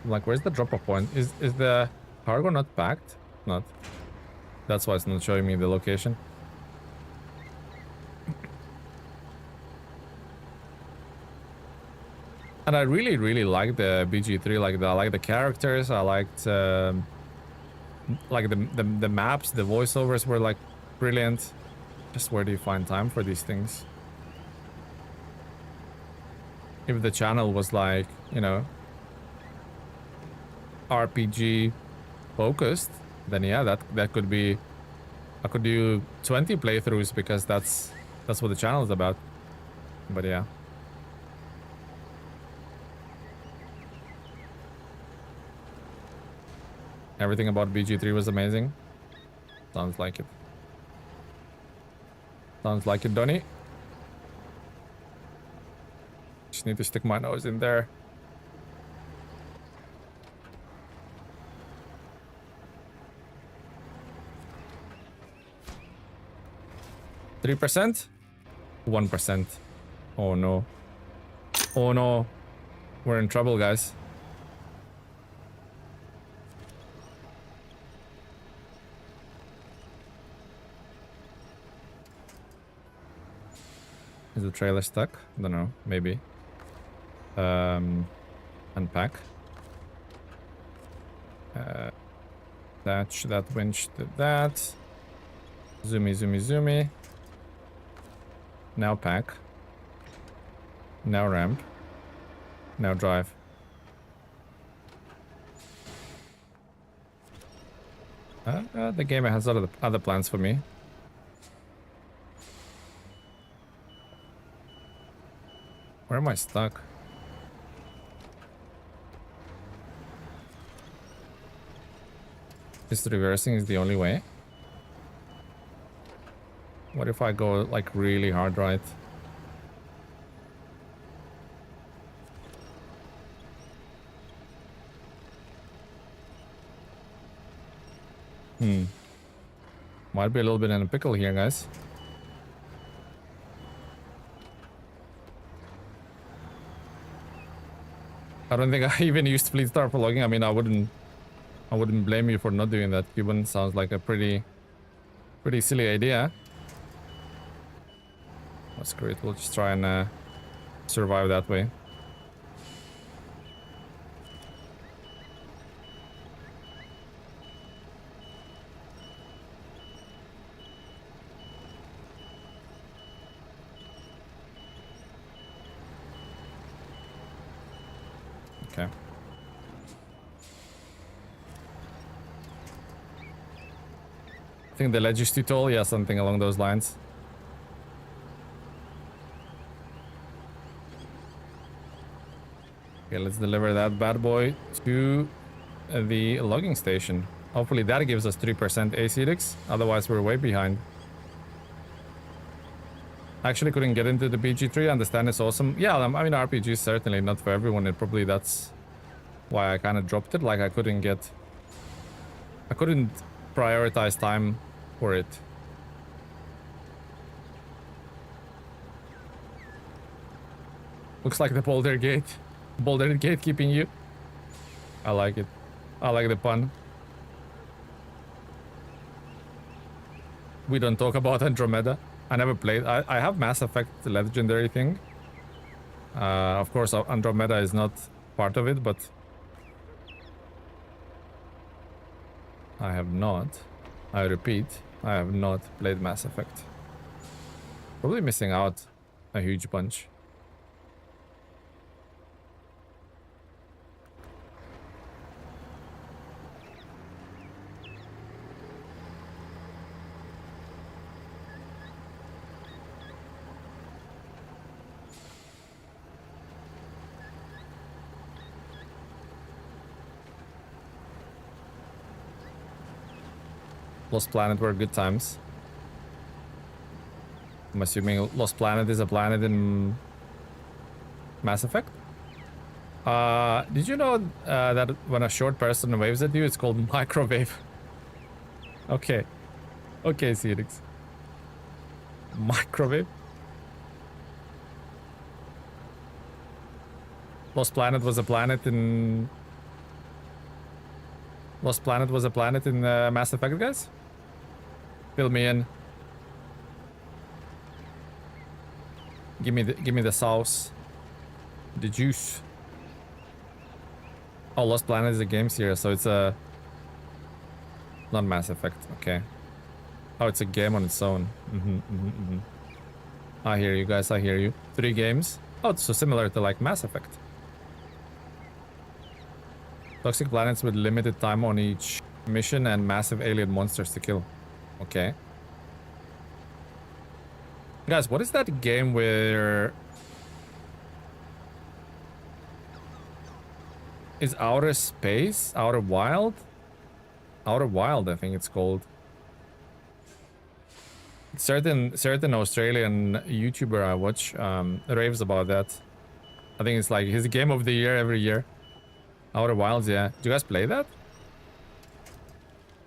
Like, where's the drop-off point? Is the cargo not packed? Not. That's why it's not showing me the location. And I really, really like the BG3. Like, I like the characters. I liked, like the maps. The voiceovers were like brilliant. Just where do you find time for these things? If the channel was like, you know, RPG focused, then yeah, that could be... I could do 20 playthroughs because that's what the channel is about. But yeah. Everything about BG3 was amazing. Sounds like it. Sounds like it, Donny. Just need to stick my nose in there. %? 1%. Oh no. Oh no. We're in trouble, guys. Is the trailer stuck? I don't know. Maybe. Unpack. Attach that winch to that. Zoomy, zoomy, zoomy. Now pack. Now ramp. Now drive. The game has other plans for me. Where am I stuck? Just reversing is the only way. What if I go like really hard right? Might be a little bit in a pickle here, guys. I don't think I even used Fleet Star for logging. I mean, I wouldn't blame you for not doing that. Cuban sounds like a pretty silly idea. Oh, screw it. We'll just try and survive that way. Okay. I think the ledge is too tall. Yeah, something along those lines. Okay, let's deliver that bad boy to the logging station. Hopefully that gives us 3% acidics. Otherwise, we're way behind. Actually couldn't get into the BG3. Understand it's awesome. Yeah, I mean, RPG is certainly not for everyone. And probably that's why I kind of dropped it. Like, I couldn't prioritize time for it. Looks like the Boulder Gate. Boulder Gate keeping you. I like it. I like the pun. We don't talk about Andromeda. I never played. I have Mass Effect, the legendary thing. Of course, Andromeda is not part of it, but I have not. I repeat, I have not played Mass Effect. Probably missing out a huge bunch. Lost Planet were good times. I'm assuming Lost Planet is a planet in Mass Effect. Did you know that when a short person waves at you, it's called microwave? Okay. Okay, Cedix. Microwave? Lost Planet was a planet in... Lost Planet was a planet in Mass Effect, guys? Fill me in. Give me the sauce. The juice. Oh, Lost Planet is a game series, so it's a... Not Mass Effect, okay. Oh, it's a game on its own. I hear you guys, I hear you. 3 games. Oh, it's so similar to like Mass Effect. Toxic planets with limited time on each mission and massive alien monsters to kill. Okay. Guys, what is that game where... Is Outer Space? Outer Wild? Outer Wild, I think it's called. Certain Australian YouTuber I watch raves about that. I think it's like his game of the year every year. Outer Wilds, yeah. Do you guys play that?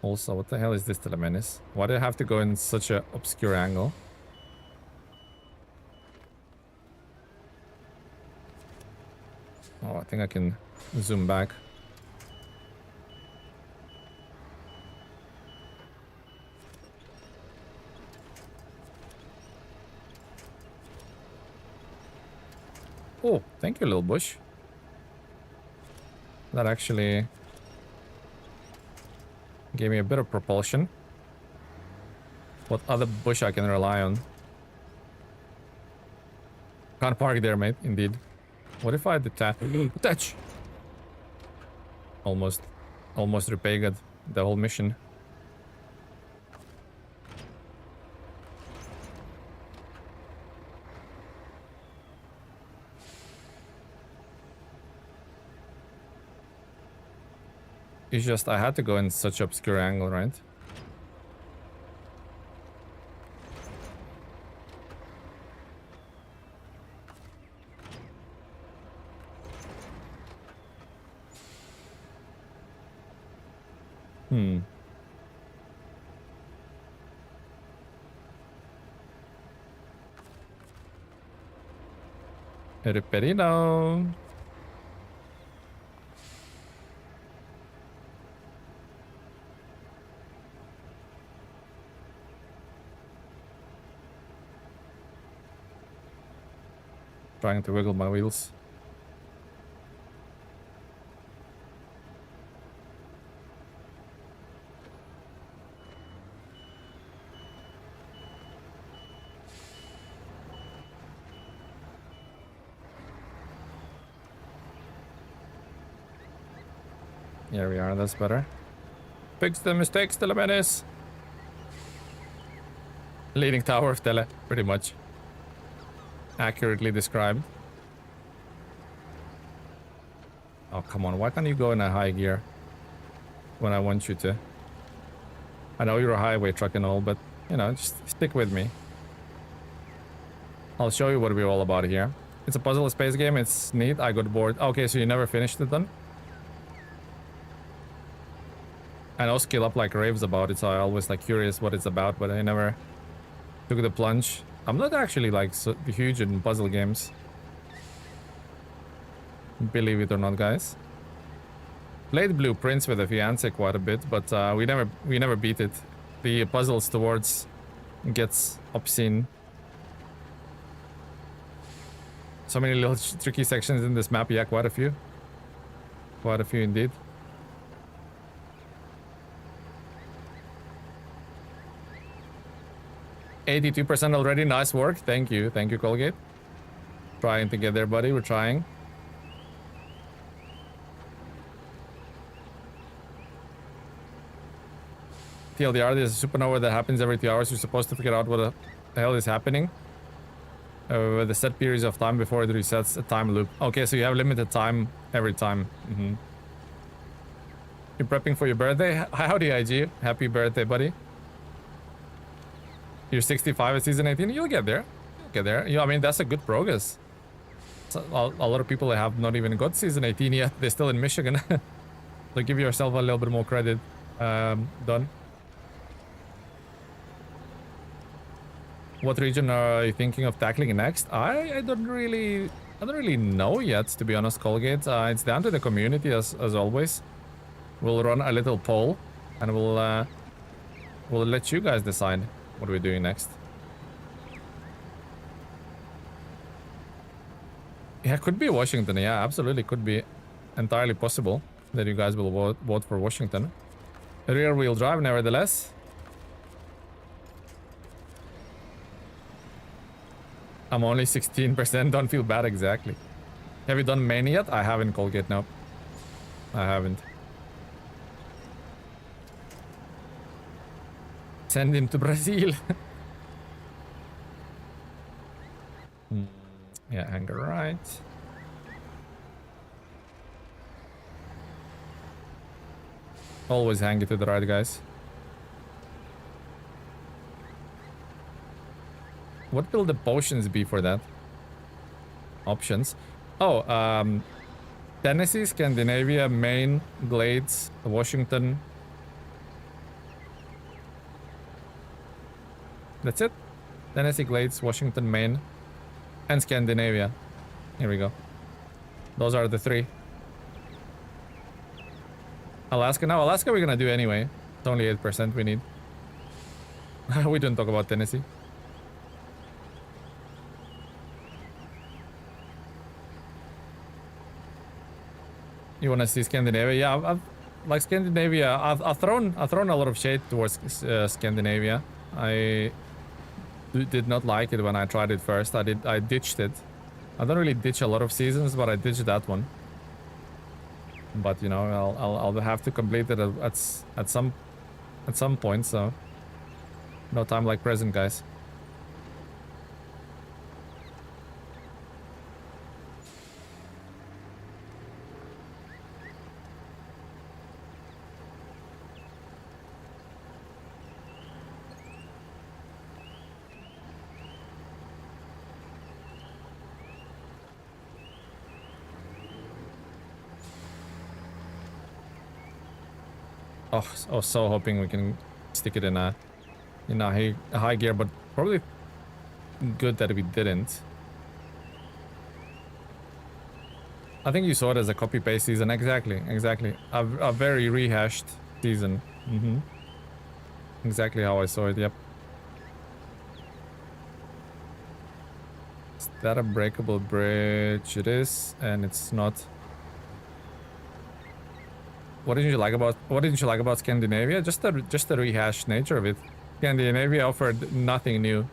Also, what the hell is this TeleMenace? Why do I have to go in such an obscure angle? Oh, I think I can zoom back. Oh, thank you, little bush. That actually gave me a bit of propulsion. What other bush I can rely on? Can't park there, mate. Indeed. What if I detach? Almost repaid the whole mission. It's just I had to go in such obscure angle, right? Hmm. Peripperino. Trying to wiggle my wheels. Here we are, that's better. Fix the mistakes, TeleMenace. Leading tower of Tele, pretty much. Accurately described. Oh, come on, why can't you go in a high gear when I want you to? I know you're a highway truck and all, but, you know, just stick with me. I'll show you what we're all about here. It's a puzzle space game, it's neat, I got bored. Okay, so you never finished it then? I know Skill Up like raves about it, so I always like curious what it's about, but I never took the plunge. I'm not actually like so huge in puzzle games. Believe it or not, guys. Played Blueprints with a fiance quite a bit, but we never beat it. The puzzles towards gets obscene. So many little tricky sections in this map. Yeah, quite a few. Quite a few indeed. 82% already. Nice work. Thank you. Thank you, Colgate. Trying to get there, buddy. We're trying. TLDR, there's a supernova that happens every 2 hours. You're supposed to figure out what the hell is happening. With the set periods of time before it resets a time loop. Okay, so you have limited time every time. You're prepping for your birthday? Howdy, IG. Happy birthday, buddy. You're 65 at season 18. You'll get there. You'll get there. I mean, that's a good progress. So a lot of people that have not even got season 18 yet. They're still in Michigan. So give yourself a little bit more credit. Done. What region are you thinking of tackling next? I don't really know yet, to be honest, Colgate. It's down to the community as always. We'll run a little poll and we'll let you guys decide what we're doing next. Yeah, could be Washington. Yeah, absolutely could be entirely possible that you guys will vote for Washington. Rear wheel drive, nevertheless. I'm only 16%. Don't feel bad, exactly. Have you done Maine yet? I haven't, Colgate. No, I haven't. Send him to Brazil. Yeah, anger right. Always hang it to the right, guys. What will the potions be for that? Options. Oh, Tennessee, Scandinavia, Maine, Glades, Washington. That's it. Tennessee, Glades, Washington, Maine, and Scandinavia. Here we go. Those are the three. Alaska. Now, Alaska we're gonna do anyway. It's only 8% we need. We didn't talk about Tennessee. You wanna see Scandinavia? Yeah, I've like Scandinavia. I've thrown a lot of shade towards Scandinavia. I did not like it when I tried it first. I ditched it. I don't really ditch a lot of seasons, but I ditched that one. But you know, I'll have to complete it at some point. So no time like present, guys. Oh, so hoping we can stick it in a high gear, but probably good that we didn't. I think you saw it as a copy-paste season. Exactly. A very rehashed season. Exactly how I saw it, yep. Is that a breakable bridge? It is, and it's not. What didn't you like about Scandinavia? Just the rehashed nature of it. Scandinavia offered nothing new.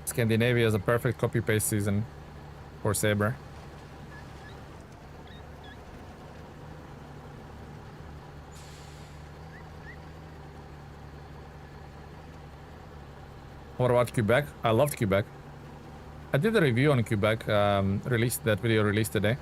Scandinavia is a perfect copy-paste season for Saber. What about Quebec? I loved Quebec. I did a review on Quebec, released today.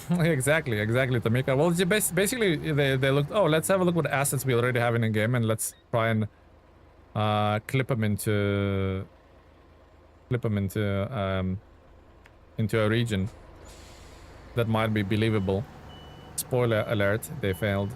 Exactly, Tamika. Well, basically, they looked, oh, let's have a look what assets we already have in the game, and let's try and clip them into a region that might be believable. Spoiler alert, they failed.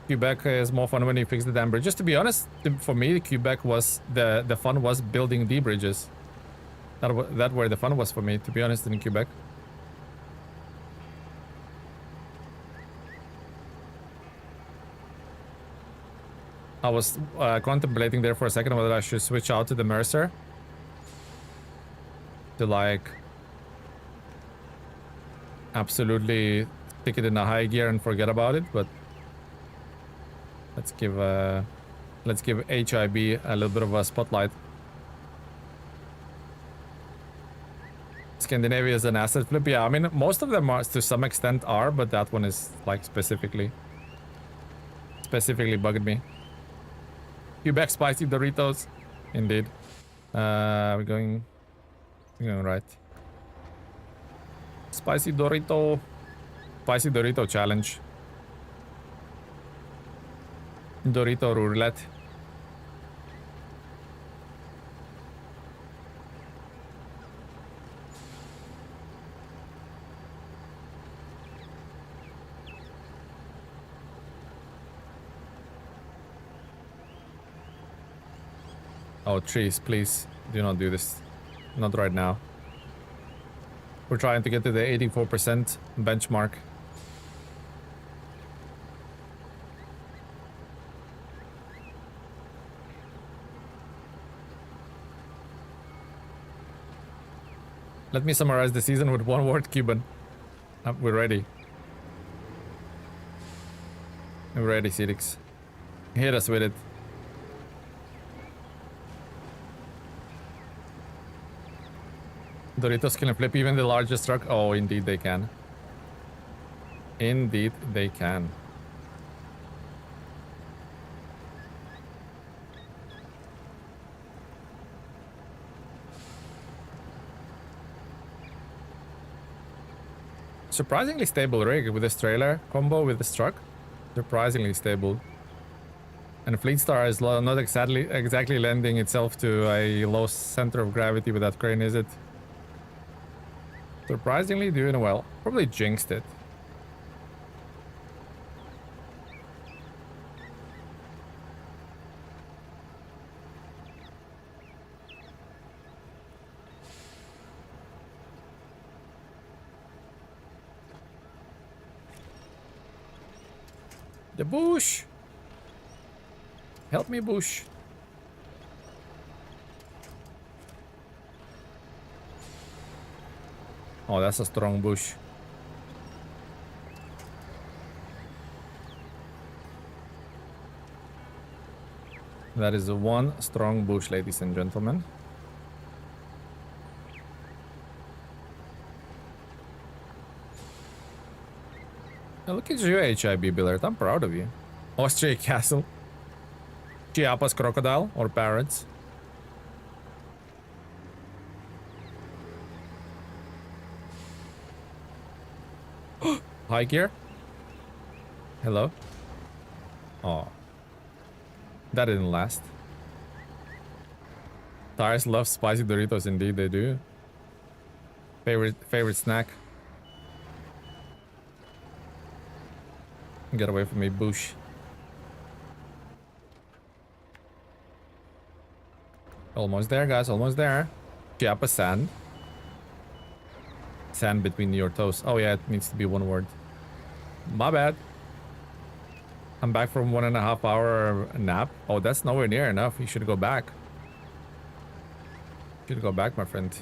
Quebec is more fun when you fix the damn bridges. To be honest, for me, Quebec was the fun was building the bridges. That where the fun was for me, to be honest, in Quebec. I was contemplating there for a second whether I should switch out to the Mercer to like absolutely stick it in a high gear and forget about it, but let's give HIB a little bit of a spotlight. Scandinavia is an asset flip. Yeah, I mean, most of them are to some extent are, but that one is like specifically bugged me. Quebec spicy Doritos, indeed. We're going right. Spicy Dorito challenge. Dorito roulette. Oh, trees, please do not do this. Not right now. We're trying to get to the 84% benchmark. Let me summarize the season with one word, Cuban. We're ready. We're ready, Cedix. Hit us with it. Doritos can flip even the largest truck. Oh, indeed they can. Indeed they can. Surprisingly stable rig with this trailer combo with this truck. Surprisingly stable. And Fleetstar is not exactly lending itself to a low center of gravity with that crane, is it? Surprisingly doing well. Probably jinxed it. The bush! Help me, bush. Oh, that's a strong bush. That is one strong bush, ladies and gentlemen. Now look at you, HIB Billert. I'm proud of you. Austria Castle. Chiapas crocodile or parrots. High gear? Hello? Oh. That didn't last. Tires love spicy Doritos, indeed they do. Favorite snack. Get away from me, Bush. Almost there, guys, almost there. Chiapas sand. Sand between your toes. Oh yeah, it needs to be one word. My bad. I'm back from 1.5 hour nap. Oh, that's nowhere near enough. You should go back. You should go back, my friend.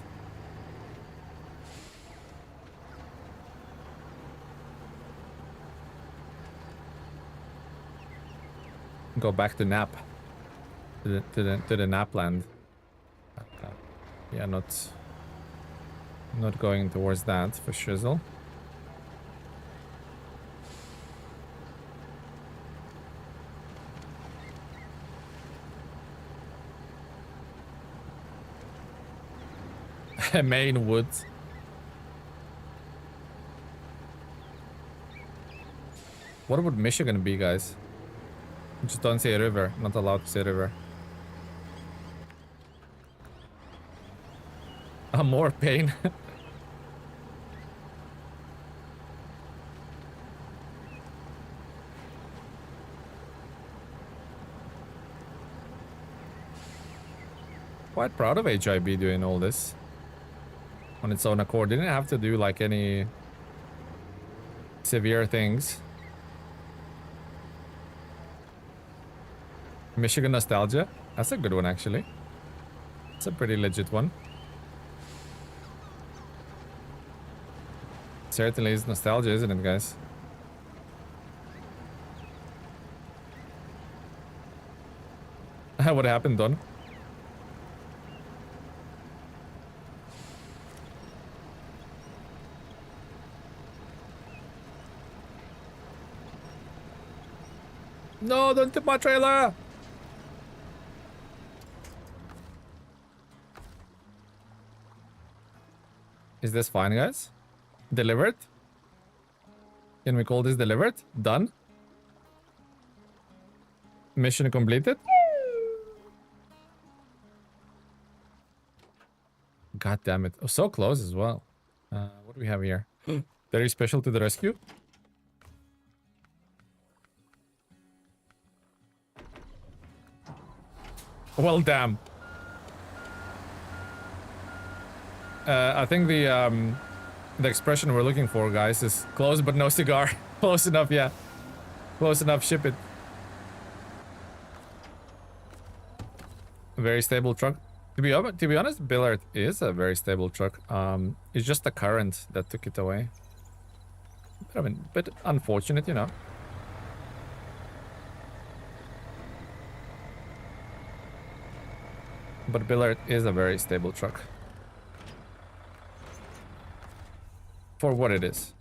Go back to nap. To the nap land. Yeah, not going towards that for shizzle. Main woods. What would Michigan be, guys? Just don't say river. Not allowed to say river. More pain. Quite proud of HIB doing all this on its own accord. Didn't have to do like any severe things. Michigan nostalgia. That's a good one, actually. It's a pretty legit one. Certainly is nostalgia, isn't it, guys? What happened, Don? No, don't tip my trailer! Is this fine, guys? Delivered? Can we call this delivered? Done? Mission completed? God damn it. Oh, so close as well. What do we have here? Very special to the rescue? Well, damn. I think the expression we're looking for, guys, is close but no cigar. Close enough, yeah. Close enough, ship it. Very stable truck. To be honest, Billert is a very stable truck. It's just the current that took it away. I mean, a bit unfortunate, you know. But Billert is a very stable truck. For what it is.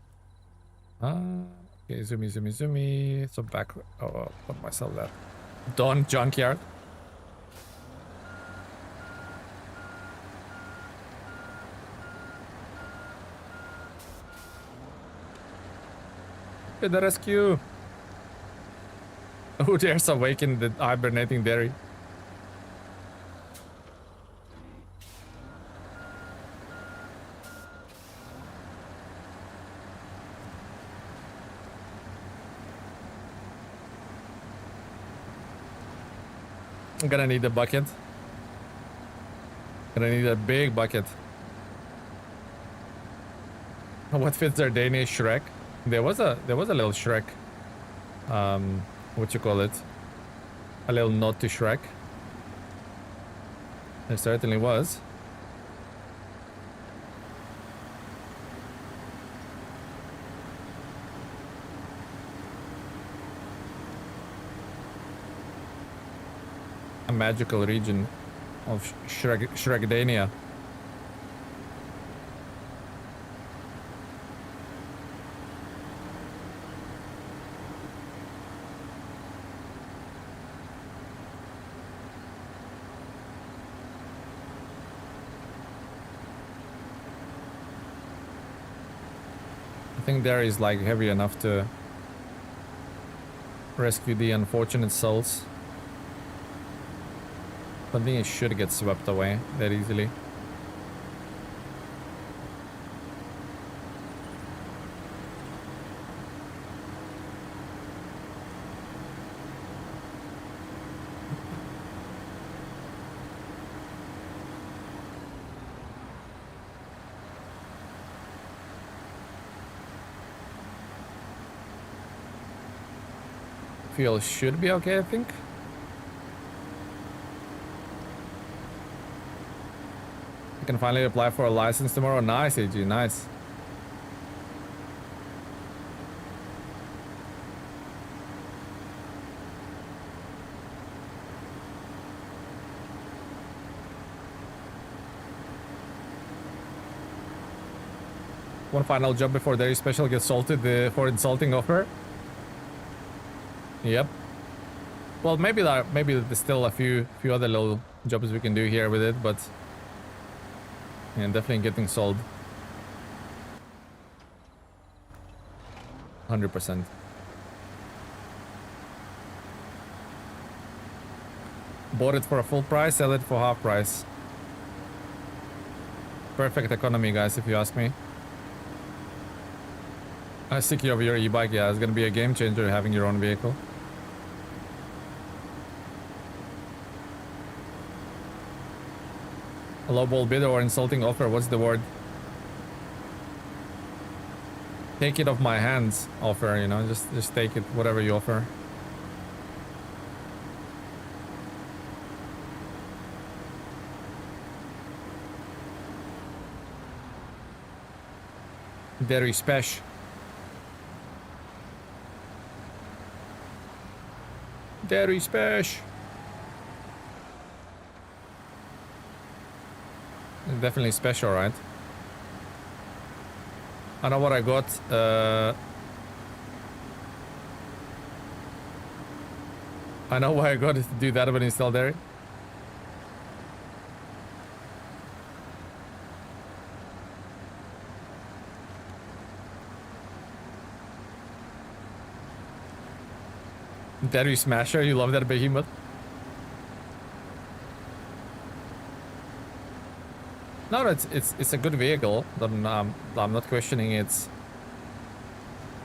Okay, zoomy. So back. Oh, put myself that. Dawn Junkyard. To the rescue. Who dares awaken the hibernating dairy? I'm gonna need a bucket. Gonna need a big bucket. What fits their Danish Shrek? There was a little Shrek. What you call it? A little nod to Shrek. There certainly was. A magical region of Shrekdania. think there is like heavy enough to rescue the unfortunate souls. I think it should get swept away that easily. Fuel should be okay, I think. I can finally apply for a license tomorrow. Nice, AG, nice. One final job before Dairy Special gets salted for insulting offer. Yep. Well, maybe there's still a few other little jobs we can do here with it, but yeah, definitely getting sold. 100%. Bought it for a full price, sell it for half price. Perfect economy, guys, if you ask me. Sticky over your e-bike, yeah, it's gonna be a game changer having your own vehicle. A lowball bid or insulting offer, what's the word? Take it off my hands offer, you know, just take it, whatever you offer. Dairy Spesh. Dairy Spesh. Definitely special, right? I know what I got. I know why I got it to do that when install dairy. Dairy Smasher, you love that behemoth? No, it's a good vehicle. I'm not questioning its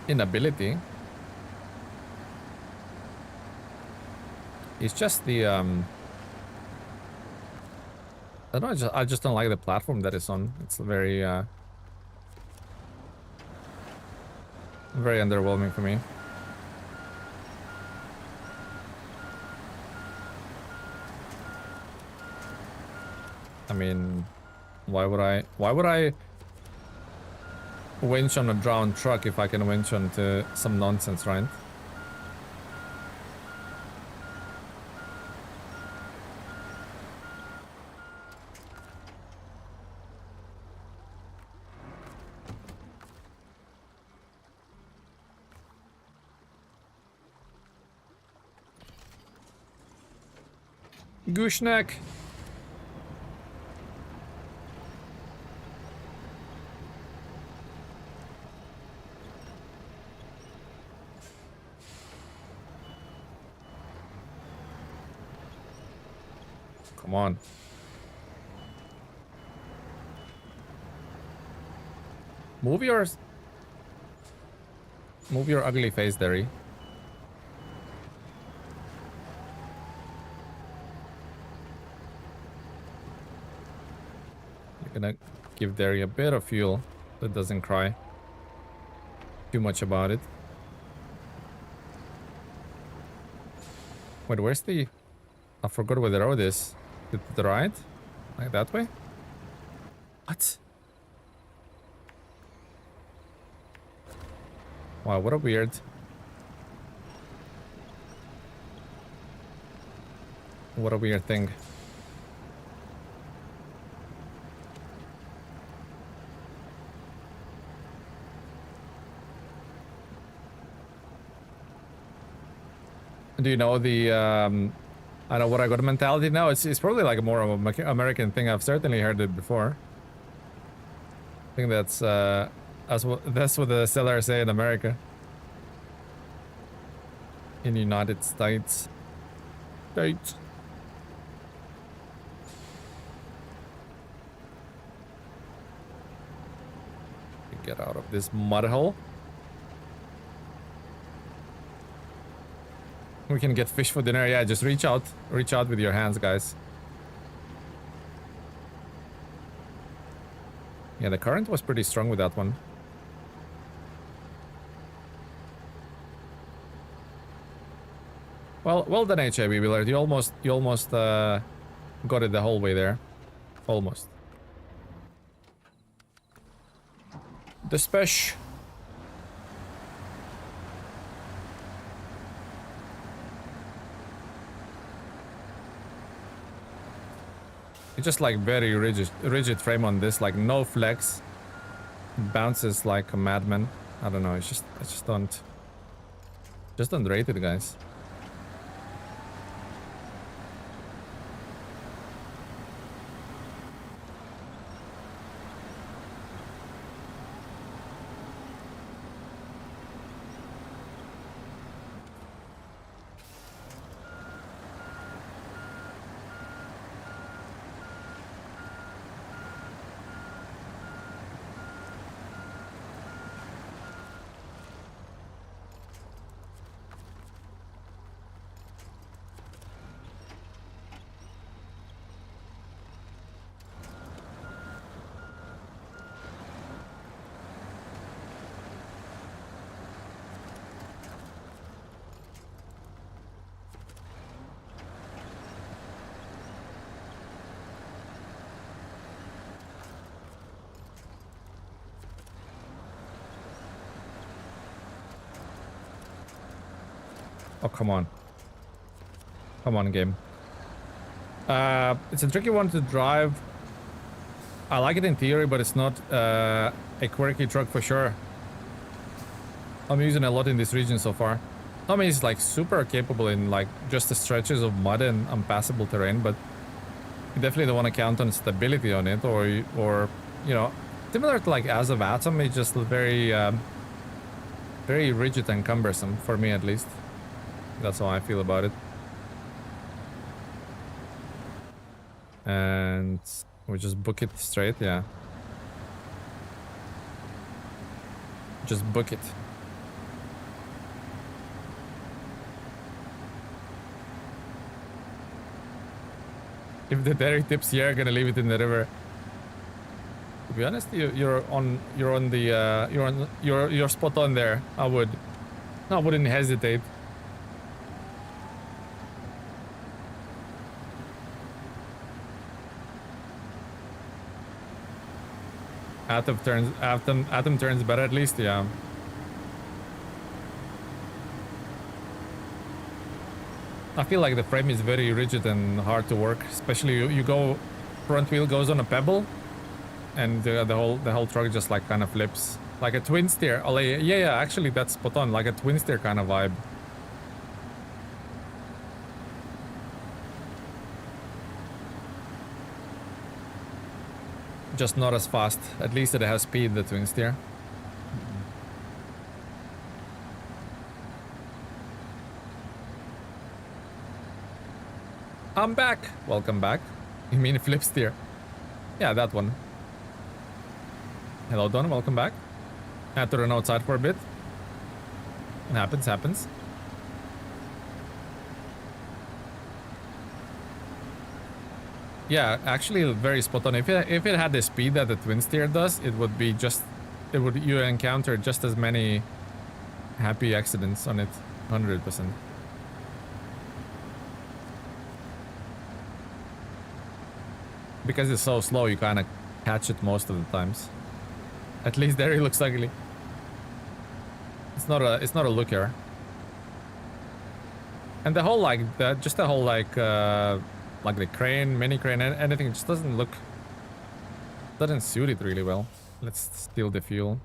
inability. It's just the I don't know, I just don't like the platform that it's on. It's very very underwhelming for me. I mean, why would I winch on a drowned truck if I can winch onto some nonsense, right? Gooshneck. Come on. Move your ugly face, Derry. You're gonna give Derry a bit of fuel that doesn't cry too much about it. Wait, where's the... I forgot where the road is. To the right? Like that way? What? Wow, what a weird... What a weird thing. Do you know the, I know what I got a mentality now? It's probably like more of an American thing. I've certainly heard it before. I think that's, That's what the sellers say in America. In the United States. States. Get out of this mud hole. We can get fish for dinner. Yeah, just reach out. Reach out with your hands, guys. Yeah, the current was pretty strong with that one. Well done, HIB Billert. You almost got it the whole way there. Almost. The special. It's just like very rigid frame on this, like no flex. Bounces like a madman. I don't know. I just don't rate it, guys. Oh, come on. Come on, game. It's a tricky one to drive. I like it in theory, but it's not a quirky truck for sure. I'm using it a lot in this region so far. I mean, it's like super capable in like just the stretches of mud and unpassable terrain, but you definitely don't want to count on stability on it, or you know, similar to like As of Atom, it's just very rigid and cumbersome for me at least. That's how I feel about it. And we just book it straight, yeah. Just book it. If the dairy tips here, I'm gonna leave it in the river. To be honest, you're spot on there. I wouldn't hesitate. Atom turns better at least, yeah. I feel like the frame is very rigid and hard to work, especially you go front wheel goes on a pebble, and the whole truck just like kind of flips like a twin steer. Oh, yeah, actually that's spot on, like a twin steer kind of vibe. Just not as fast. At least it has speed, the twin steer. I'm back. Welcome back. You mean flip steer? Yeah, that one. Hello, Don. Welcome back. Had to run outside for a bit. It happens. Yeah, actually very spot on. If it had the speed that the twin steer does, it would you encounter just as many happy accidents on it. 100%. Because it's so slow, you kind of catch it most of the times. At least there it looks ugly. It's not a looker. And the whole like the crane, mini crane, anything just doesn't suit it really well. Let's steal the fuel.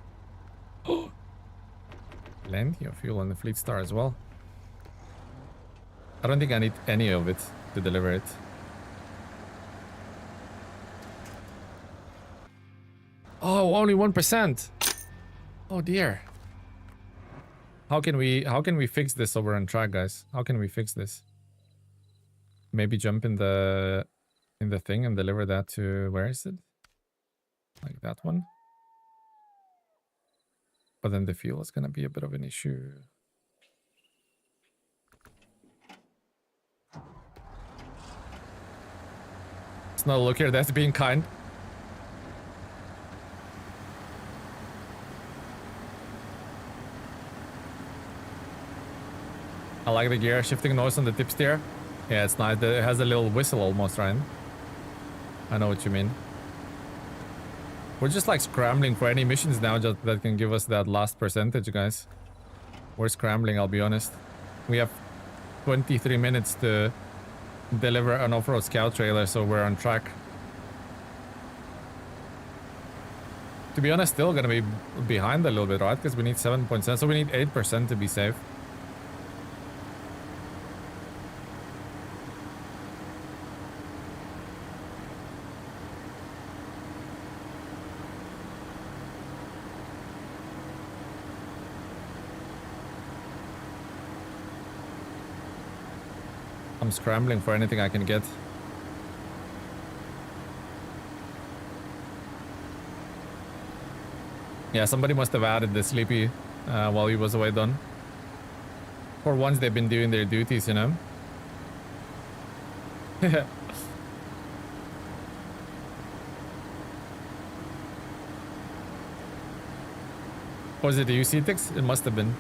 Plenty of fuel on the Fleet Star as well. I don't think I need any of it to deliver it. Oh, only 1%. Oh dear. How can we fix this over on track, guys? How can we fix this? Maybe jump in the thing and deliver that to, where is it? Like that one. But then the fuel is gonna be a bit of an issue. It's not a look here, that's being kind. I like the gear shifting noise on the tip steer. Yeah, it's nice. It has a little whistle almost, right? I know what you mean. We're just like scrambling for any missions now just that can give us that last percentage, guys. We're scrambling, I'll be honest. We have 23 minutes to deliver an off-road scout trailer, so we're on track. To be honest, still gonna be behind a little bit, right? Because we need 7.7, so we need 8% to be safe. I'm scrambling for anything I can get. Yeah, somebody must have added the sleepy while he was away done. For once they've been doing their duties, you know? Was it the UC ticks? It must have been.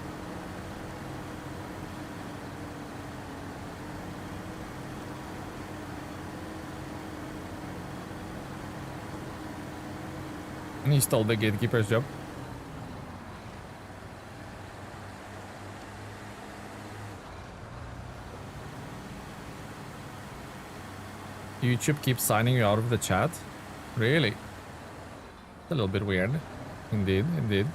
And he stole the gatekeeper's job. YouTube keeps signing you out of the chat? Really? It's a little bit weird. Indeed, indeed.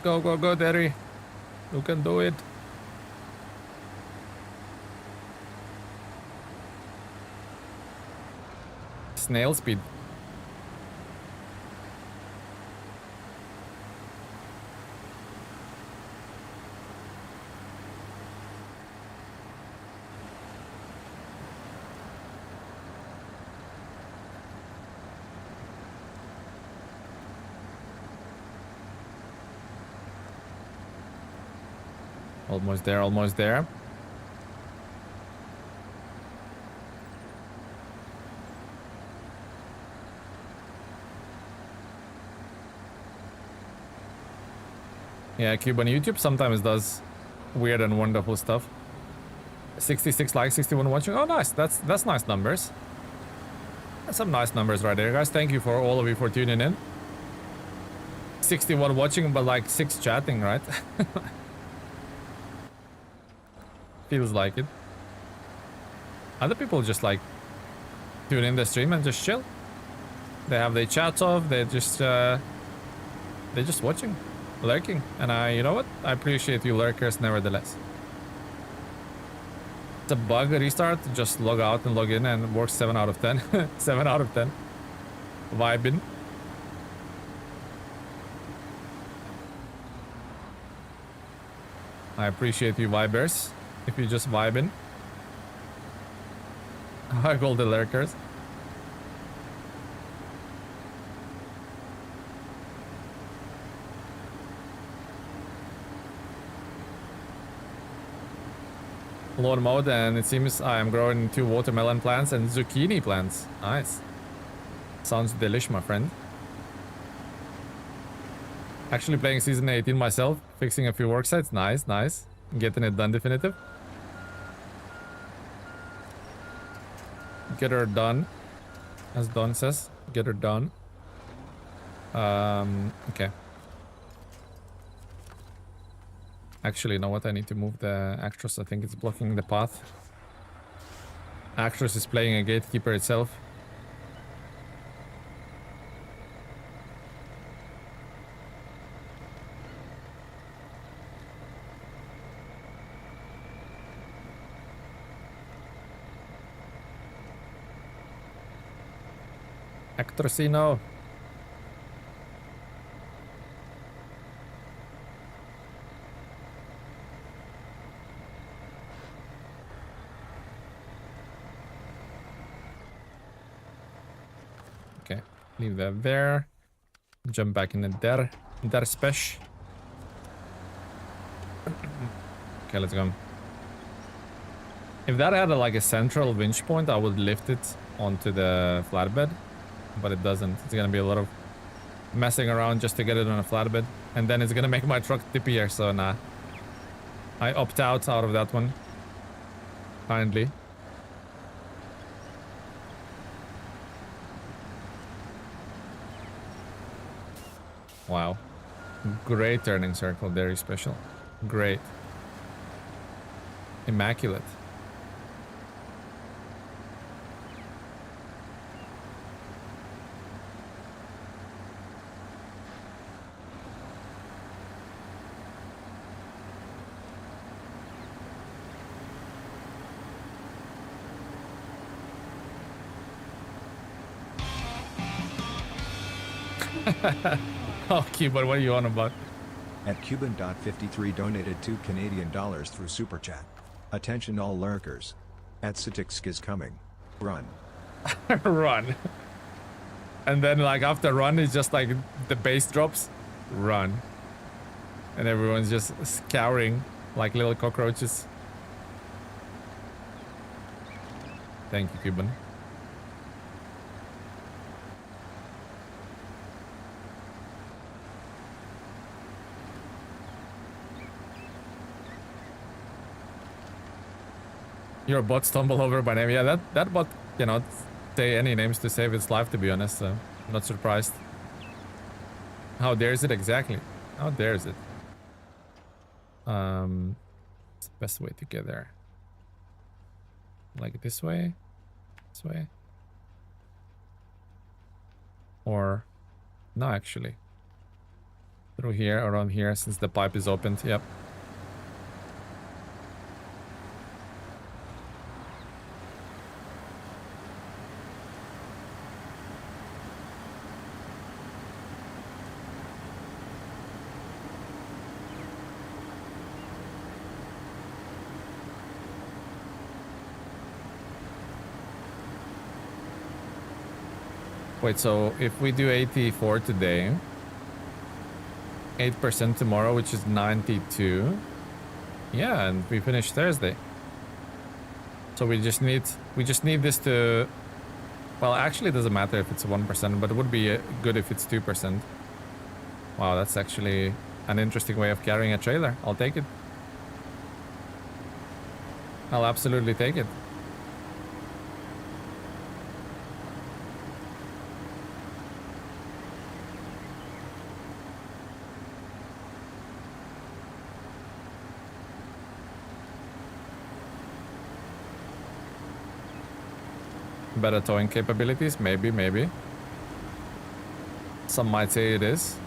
Go, go, go, Derry. You can do it. Snail speed. Almost there, almost there. Yeah, Cube on YouTube sometimes does weird and wonderful stuff. 66 likes, 61 watching. Oh, nice. That's nice numbers. That's some nice numbers right there, guys. Thank you for all of you for tuning in. 61 watching, but like 6 chatting, right? Feels like it. Other people just like tune in the stream and just chill. They have their chats off. They're just watching, lurking, and you know what? I appreciate you lurkers nevertheless. It's a bug restart. Just log out and log in, and it works 7 out of 10. 7 out of 10. Vibing. I appreciate you vibers. If you're just vibing. I call the lurkers. Lawn mode, and it seems I am growing 2 watermelon plants and zucchini plants. Nice. Sounds delish, my friend. Actually playing season 18 myself, fixing a few work sites. Nice, nice. Getting it done definitive. Get her done, as Don says. Get her done. Okay. Actually, you know what? I need to move the actress. I think it's blocking the path. Actress is playing a gatekeeper itself. Actrosino. Okay, leave that there. Jump back in the der spesh. Okay, let's go. If that had like a central winch point, I would lift it onto the flatbed, but it doesn't. It's gonna be a lot of messing around just to get it on a flatbed, and then it's gonna make my truck tippier, so nah. I opt out of that one. Kindly. Wow. Great turning circle, very special. Great. Immaculate. Oh, Cuban, what are you on about? At Cuban.53 donated $2 through Super Chat. Attention all lurkers. At Satixk is coming. Run. Run. And then like after run, it's just like the bass drops. Run. And everyone's just scouring like little cockroaches. Thank you, Cuban. Your bot stumbled over by name. Yeah, that bot cannot say any names to save its life, to be honest, so I'm not surprised. How dares it exactly? How dares it? It's the best way to get there. Like this way? This way? Or no, actually. Through here, around here, since the pipe is opened. Yep. Wait, so if we do 84 today, 8% tomorrow, which is 92. Yeah, and we finish Thursday. So we just need this to, well, actually it doesn't matter if it's 1%, but it would be good if it's 2%. Wow, that's actually an interesting way of carrying a trailer. I'll take it. I'll absolutely take it. Better towing capabilities? Maybe. Some might say it is.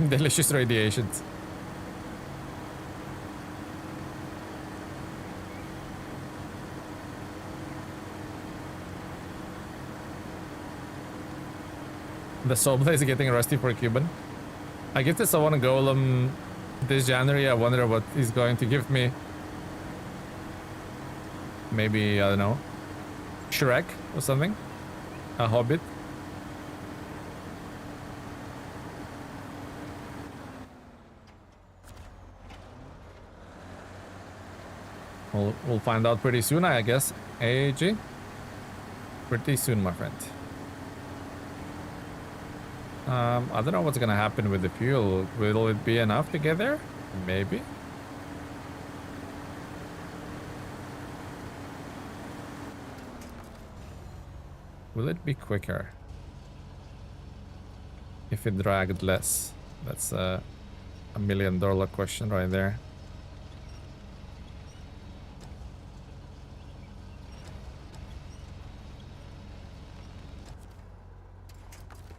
Delicious radiations. The soul blade is getting rusty for Cuban. I get this. I want a golem this January. I wonder what he's going to give me. Maybe, I don't know, Shrek or something? A Hobbit? We'll find out pretty soon, I guess. AG? Pretty soon, my friend. I don't know what's gonna happen with the fuel. Will it be enough to get there? Maybe. Will it be quicker if it dragged less? That's a $1 million question right there.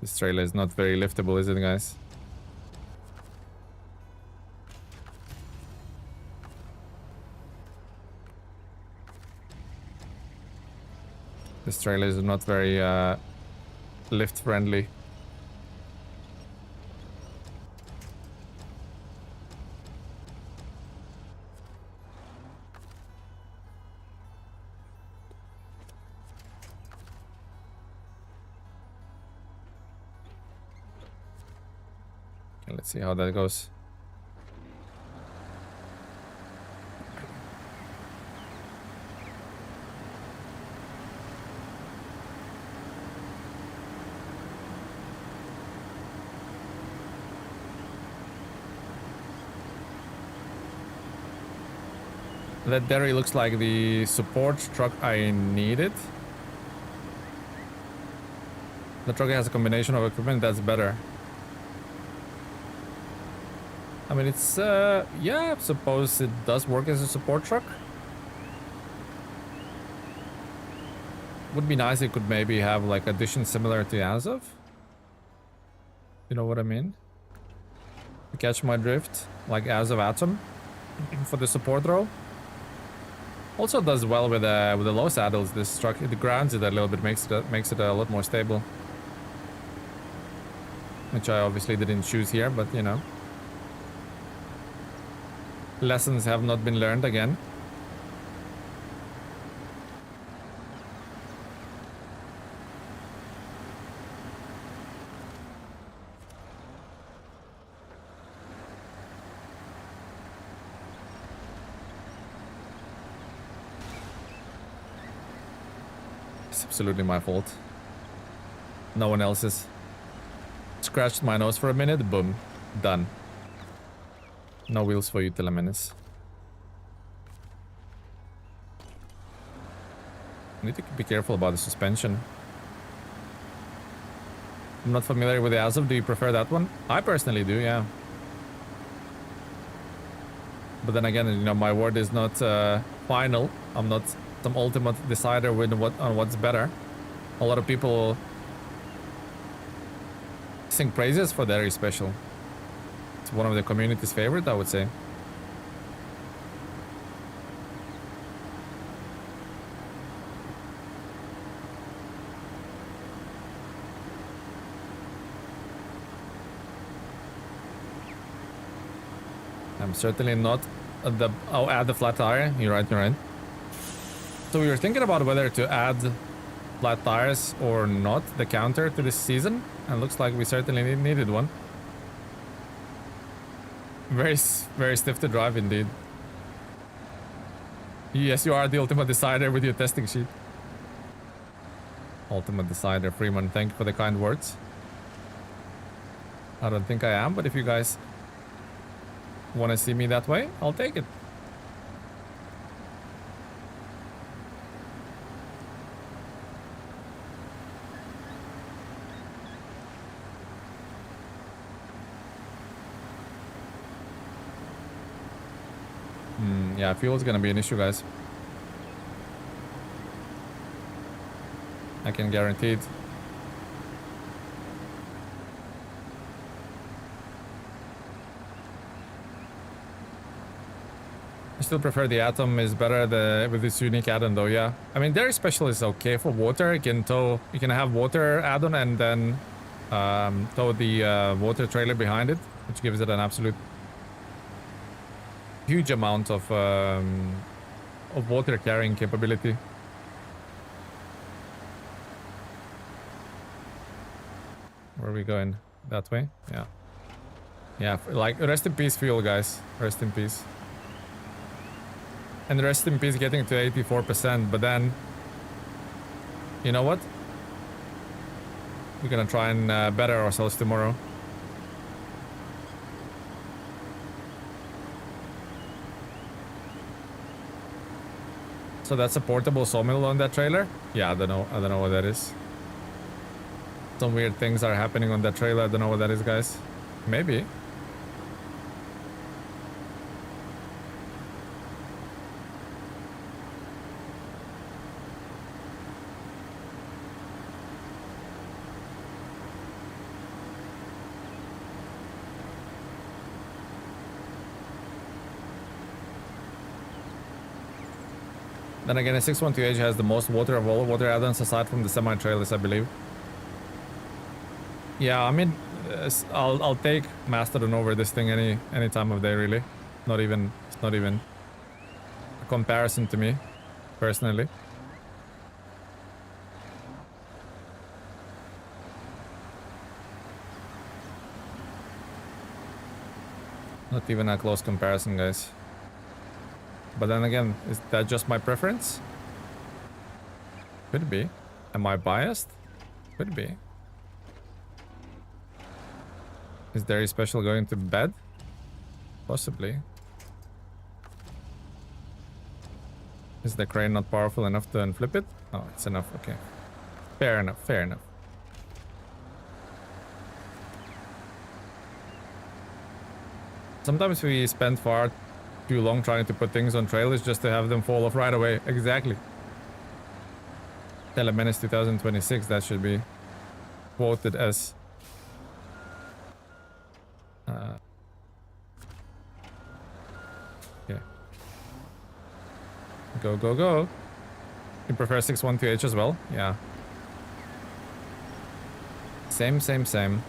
This trailer is not very liftable, is it, guys? This trailer is not very lift friendly. Okay, let's see how that goes. That dairy looks like the support truck I needed. The truck has a combination of equipment that's better. I mean, it's, yeah, I suppose it does work as a support truck. Would be nice if it could maybe have like additions similar to Azov. You know what I mean? To catch my drift, like Azov Atom for the support role. Also does well with the low saddles. This truck, it grounds it a little bit, makes it a lot more stable. Which I obviously didn't choose here, but you know. Lessons have not been learned again. It's absolutely my fault. No one else's. Scratched my nose for a minute, boom, done. No wheels for you, TeleMenace. Need to be careful about the suspension. I'm not familiar with the Azov. Do you prefer that one? I personally do, yeah. But then again, you know, my word is not final. I'm not some ultimate decider with on what's better. A lot of people sing praises for Dairy Special. It's one of the community's favorite, I would say. I'm certainly not at the... Oh, add the flat tire. You're right, you're right. So we were thinking about whether to add flat tires or not, the counter to this season. And looks like we certainly needed one. Very stiff to drive indeed. Yes, you are the ultimate decider with your testing sheet. Ultimate decider, Freeman. Thank you for the kind words. I don't think I am, but if you guys want to see me that way, I'll take it. Yeah, fuel is gonna be an issue, guys. I can guarantee it. I still prefer the Atom is better with this unique add-on though, yeah. I mean, Dairy Special is okay for water. You can have water add-on and then tow the water trailer behind it, which gives it an absolute huge amount of water carrying capability. Where are we going? That way? Yeah. Yeah, like, rest in peace fuel, guys. Rest in peace. And rest in peace getting to 84%, but then... You know what? We're gonna try and better ourselves tomorrow. So that's a portable sawmill on that trailer? Yeah, I don't know what that is. Some weird things are happening on that trailer. I don't know what that is, guys. Maybe. Then again, a 612H has the most water of all water add-ons aside from the semi-trailers, I believe. Yeah, I mean, I'll take Mastodon over this thing any time of day, really. It's not even a comparison to me, personally. Not even a close comparison, guys. But then again, is that just my preference? Could be. Am I biased? Could be. Is there a special going to bed? Possibly. Is the crane not powerful enough to unflip it? Oh, it's enough, okay. Fair enough, fair enough. Sometimes we spend far too long trying to put things on trailers just to have them fall off right away. Exactly. TeleMenace 2026, that should be quoted as... yeah. Go, go, go. You prefer 612H as well? Yeah. Same, same, same.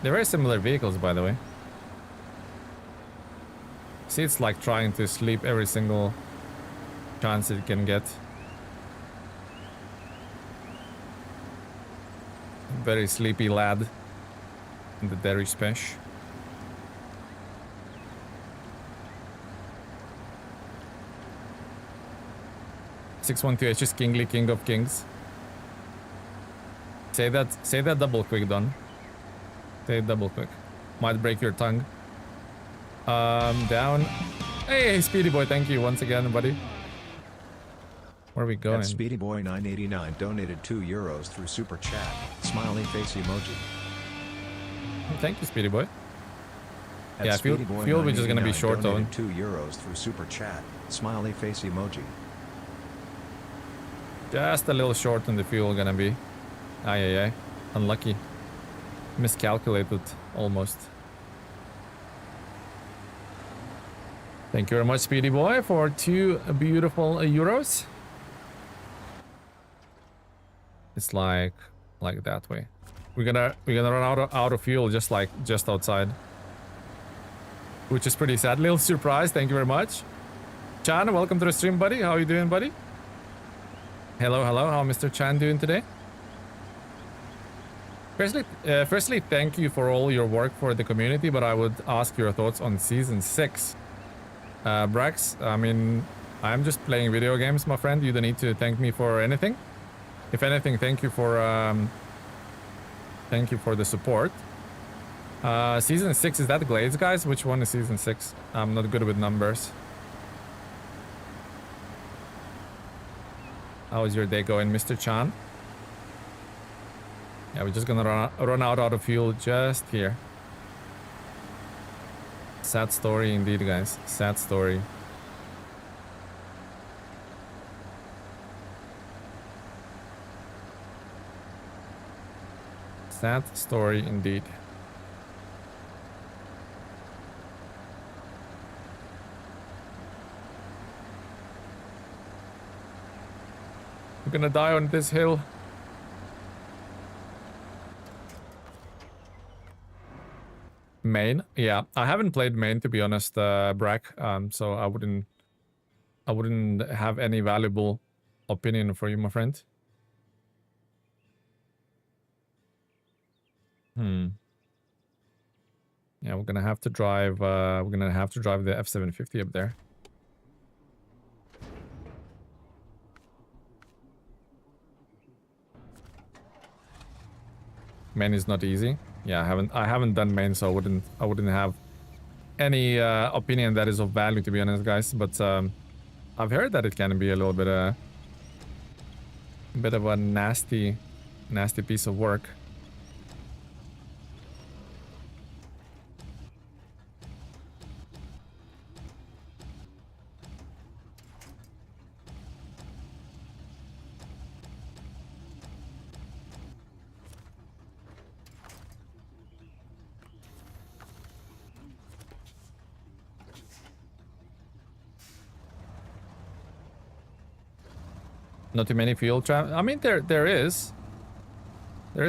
They're very similar vehicles, by the way. See, it's like trying to sleep every single chance it can get. Very sleepy lad in the dairy spesh. H is kingly, king of kings. Say that double quick, Don. Say it double quick. Might break your tongue. Down. Hey, Speedy Boy, thank you once again, buddy. Where are we going? At Speedy Boy 989 donated €2 through Super Chat. Smiley face emoji. Thank you, Speedy Boy. At Yeah, Speedy Boy fuel which is gonna be 989 short on. donated €2 through Super Chat. Smiley face emoji. Just a little short on the fuel gonna be. Aye. Unlucky. Miscalculated, almost. Thank you very much, Speedy Boy, for 2 beautiful euros. It's like that way. We're gonna run out of fuel just outside, which is pretty sad. Little surprise. Thank you very much, Chan. Welcome to the stream, buddy. How are you doing, buddy? Hello. How Mr. Chan doing today? Firstly, thank you for all your work for the community, but I would ask your thoughts on Season 6. Brax, I mean, I'm just playing video games, my friend. You don't need to thank me for anything. If anything, thank you for the support. Season 6, is that Glades, guys? Which one is Season 6? I'm not good with numbers. How is your day going, Mr. Chan? Yeah, we're just gonna run out of fuel just here. Sad story indeed, guys. Sad story. Sad story indeed. We're gonna die on this hill. Main, yeah, I haven't played main, to be honest, Brack. So I wouldn't have any valuable opinion for you, my friend. Yeah, we're gonna have to drive. We're gonna have to drive the F750 up there. Main is not easy. Yeah, I haven't done main, so I wouldn't have any opinion that is of value, to be honest, guys. But I've heard that it can be a little bit a bit of a nasty piece of work. Not too many fuel trap. I mean, there is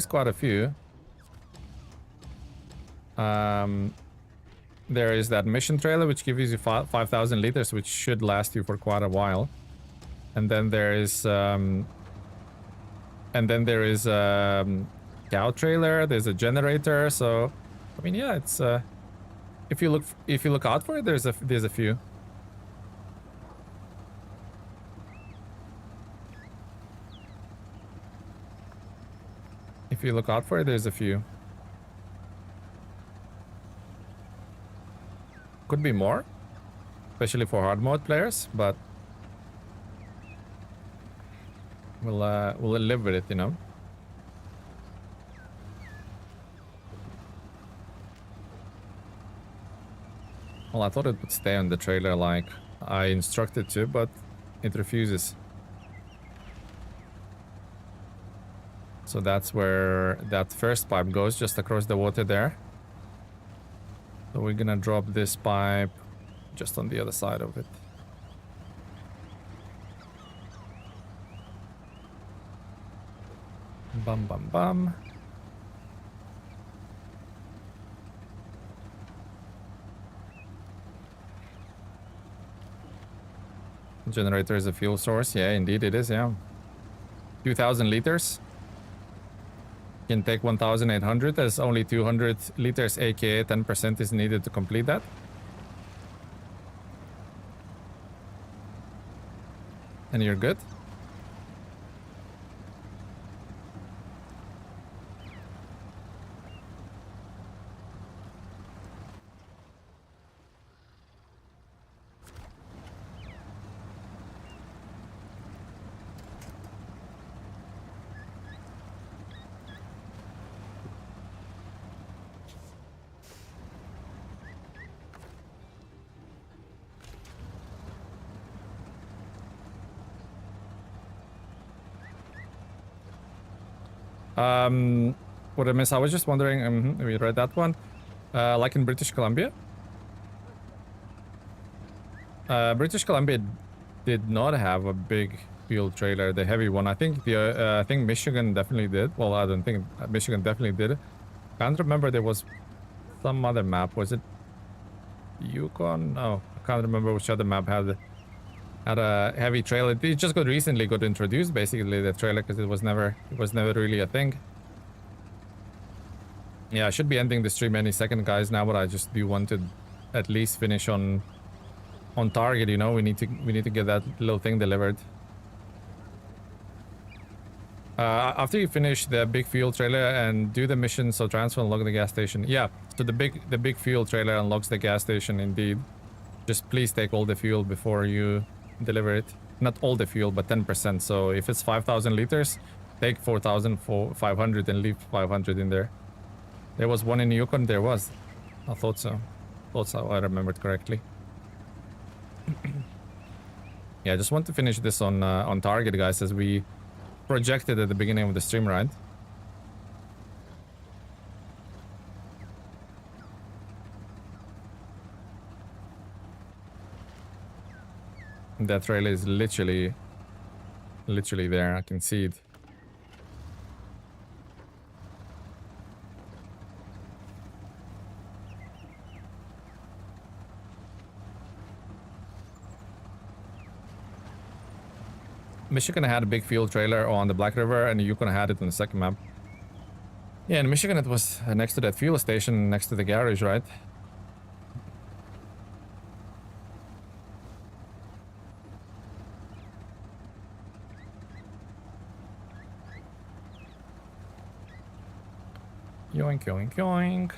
quite a few. There is that mission trailer which gives you 5,000 liters, which should last you for quite a while. And then there is cow trailer. There's a generator. So, I mean, yeah, it's if you look out for it, there's a few. If you look out for it, there's a few. Could be more, especially for hard mode players, but we'll live with it, you know. Well, I thought it would stay on the trailer like I instructed to, but it refuses. So that's where that first pipe goes, just across the water there. So we're gonna drop this pipe just on the other side of it. Bum bum bum. Generator is a fuel source. Yeah, indeed it is, yeah. 2,000 liters. Can take 1,800. There's only 200 liters, aka 10% is needed to complete that. And you're good. What I missed, I was just wondering, we read that one. Like in British Columbia? British Columbia did not have a big fuel trailer, the heavy one. I think I think Michigan definitely did. Well, I don't think Michigan definitely did. Can't remember, there was some other map. Was it Yukon? No, I can't remember which other map had a heavy trailer. It just recently got introduced, basically, the trailer, because it was never really a thing. Yeah, I should be ending the stream any second, guys, now, but I just do want to at least finish on target, you know. We need to get that little thing delivered. After you finish the big fuel trailer and do the mission, so transfer and unlock the gas station. Yeah, so the big fuel trailer unlocks the gas station, indeed. Just please take all the fuel before you deliver it. Not all the fuel, but 10%. So if it's 5,000 liters, take 4,500 and leave 500 in there. There was one in Yukon. There was. I thought so. I remembered correctly. Yeah, I just want to finish this on target, guys, as we projected at the beginning of the stream, right? That trailer is literally there. I can see it. Michigan had a big fuel trailer on the Black River, and Yukon had it on the second map. Yeah, in Michigan it was next to that fuel station, next to the garage, right? Yoink, yoink, yoink.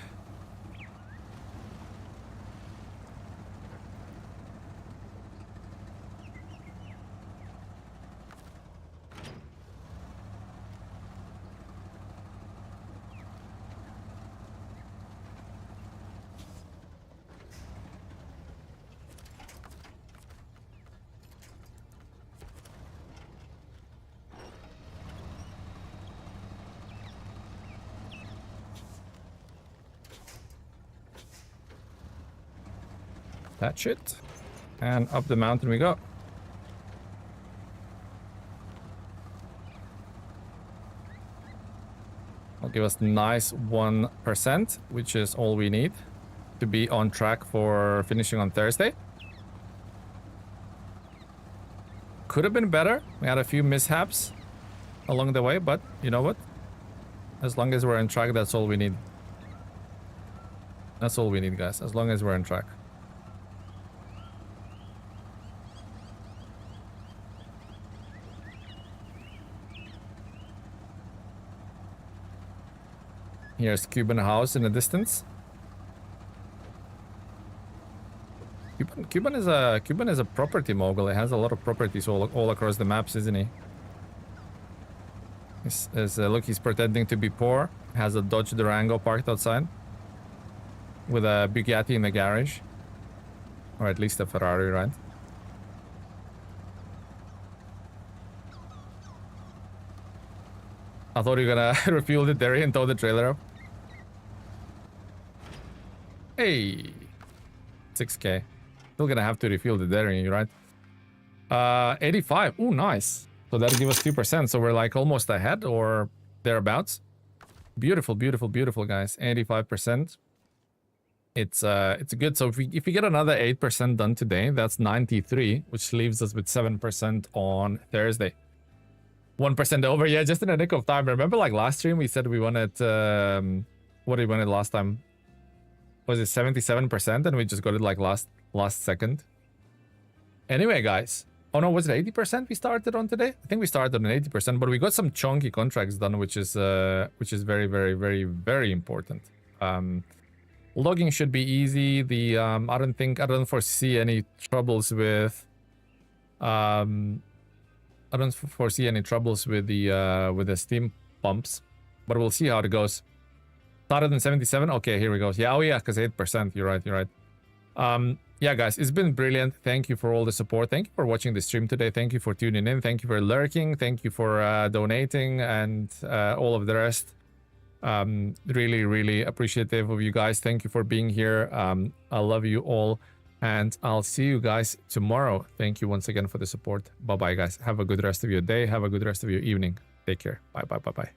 That's it. And up the mountain we go. give us nice 1%, which is all we need to be on track for finishing on Thursday. Could have been better. We had a few mishaps along the way, but you know what? As long as we're on track, that's all we need. That's all we need, guys. As long as we're on track. Here's Cuban house in the distance. Cuban is a property mogul. He has a lot of properties all across the maps, isn't he? Look, he's pretending to be poor. Has a Dodge Durango parked outside with a Bugatti in the garage, or at least a Ferrari, right? I thought you were gonna refuel the dairy and tow the trailer up. Hey, 6K. Still gonna have to refuel the dairy, right? 85. Oh, nice. So that'll give us 2%. So we're like almost ahead or thereabouts. Beautiful, beautiful, beautiful, guys. 85%. It's good. So if we get another 8% done today, that's 93, which leaves us with 7% on Thursday. 1% over, yeah, just in the nick of time. Remember, like last stream, we said we wanted what did we wanted last time? Was it 77%? And we just got it like last second. Anyway, guys. Oh no, was it 80% we started on today? I think we started on 80%, but we got some chunky contracts done, which is very, very, very, very important. Logging should be easy. The I don't foresee any troubles with I don't foresee any troubles with the steam pumps, but we'll see how it goes. Started in 77. Okay, here we go. Yeah, oh yeah, because 8%. You're right. Yeah, guys, it's been brilliant. Thank you for all the support. Thank you for watching the stream today. Thank you for tuning in. Thank you for lurking. Thank you for donating and all of the rest. Really, really appreciative of you guys. Thank you for being here. I love you all. And I'll see you guys tomorrow. Thank you once again for the support. Bye-bye, guys. Have a good rest of your day. Have a good rest of your evening. Take care. Bye.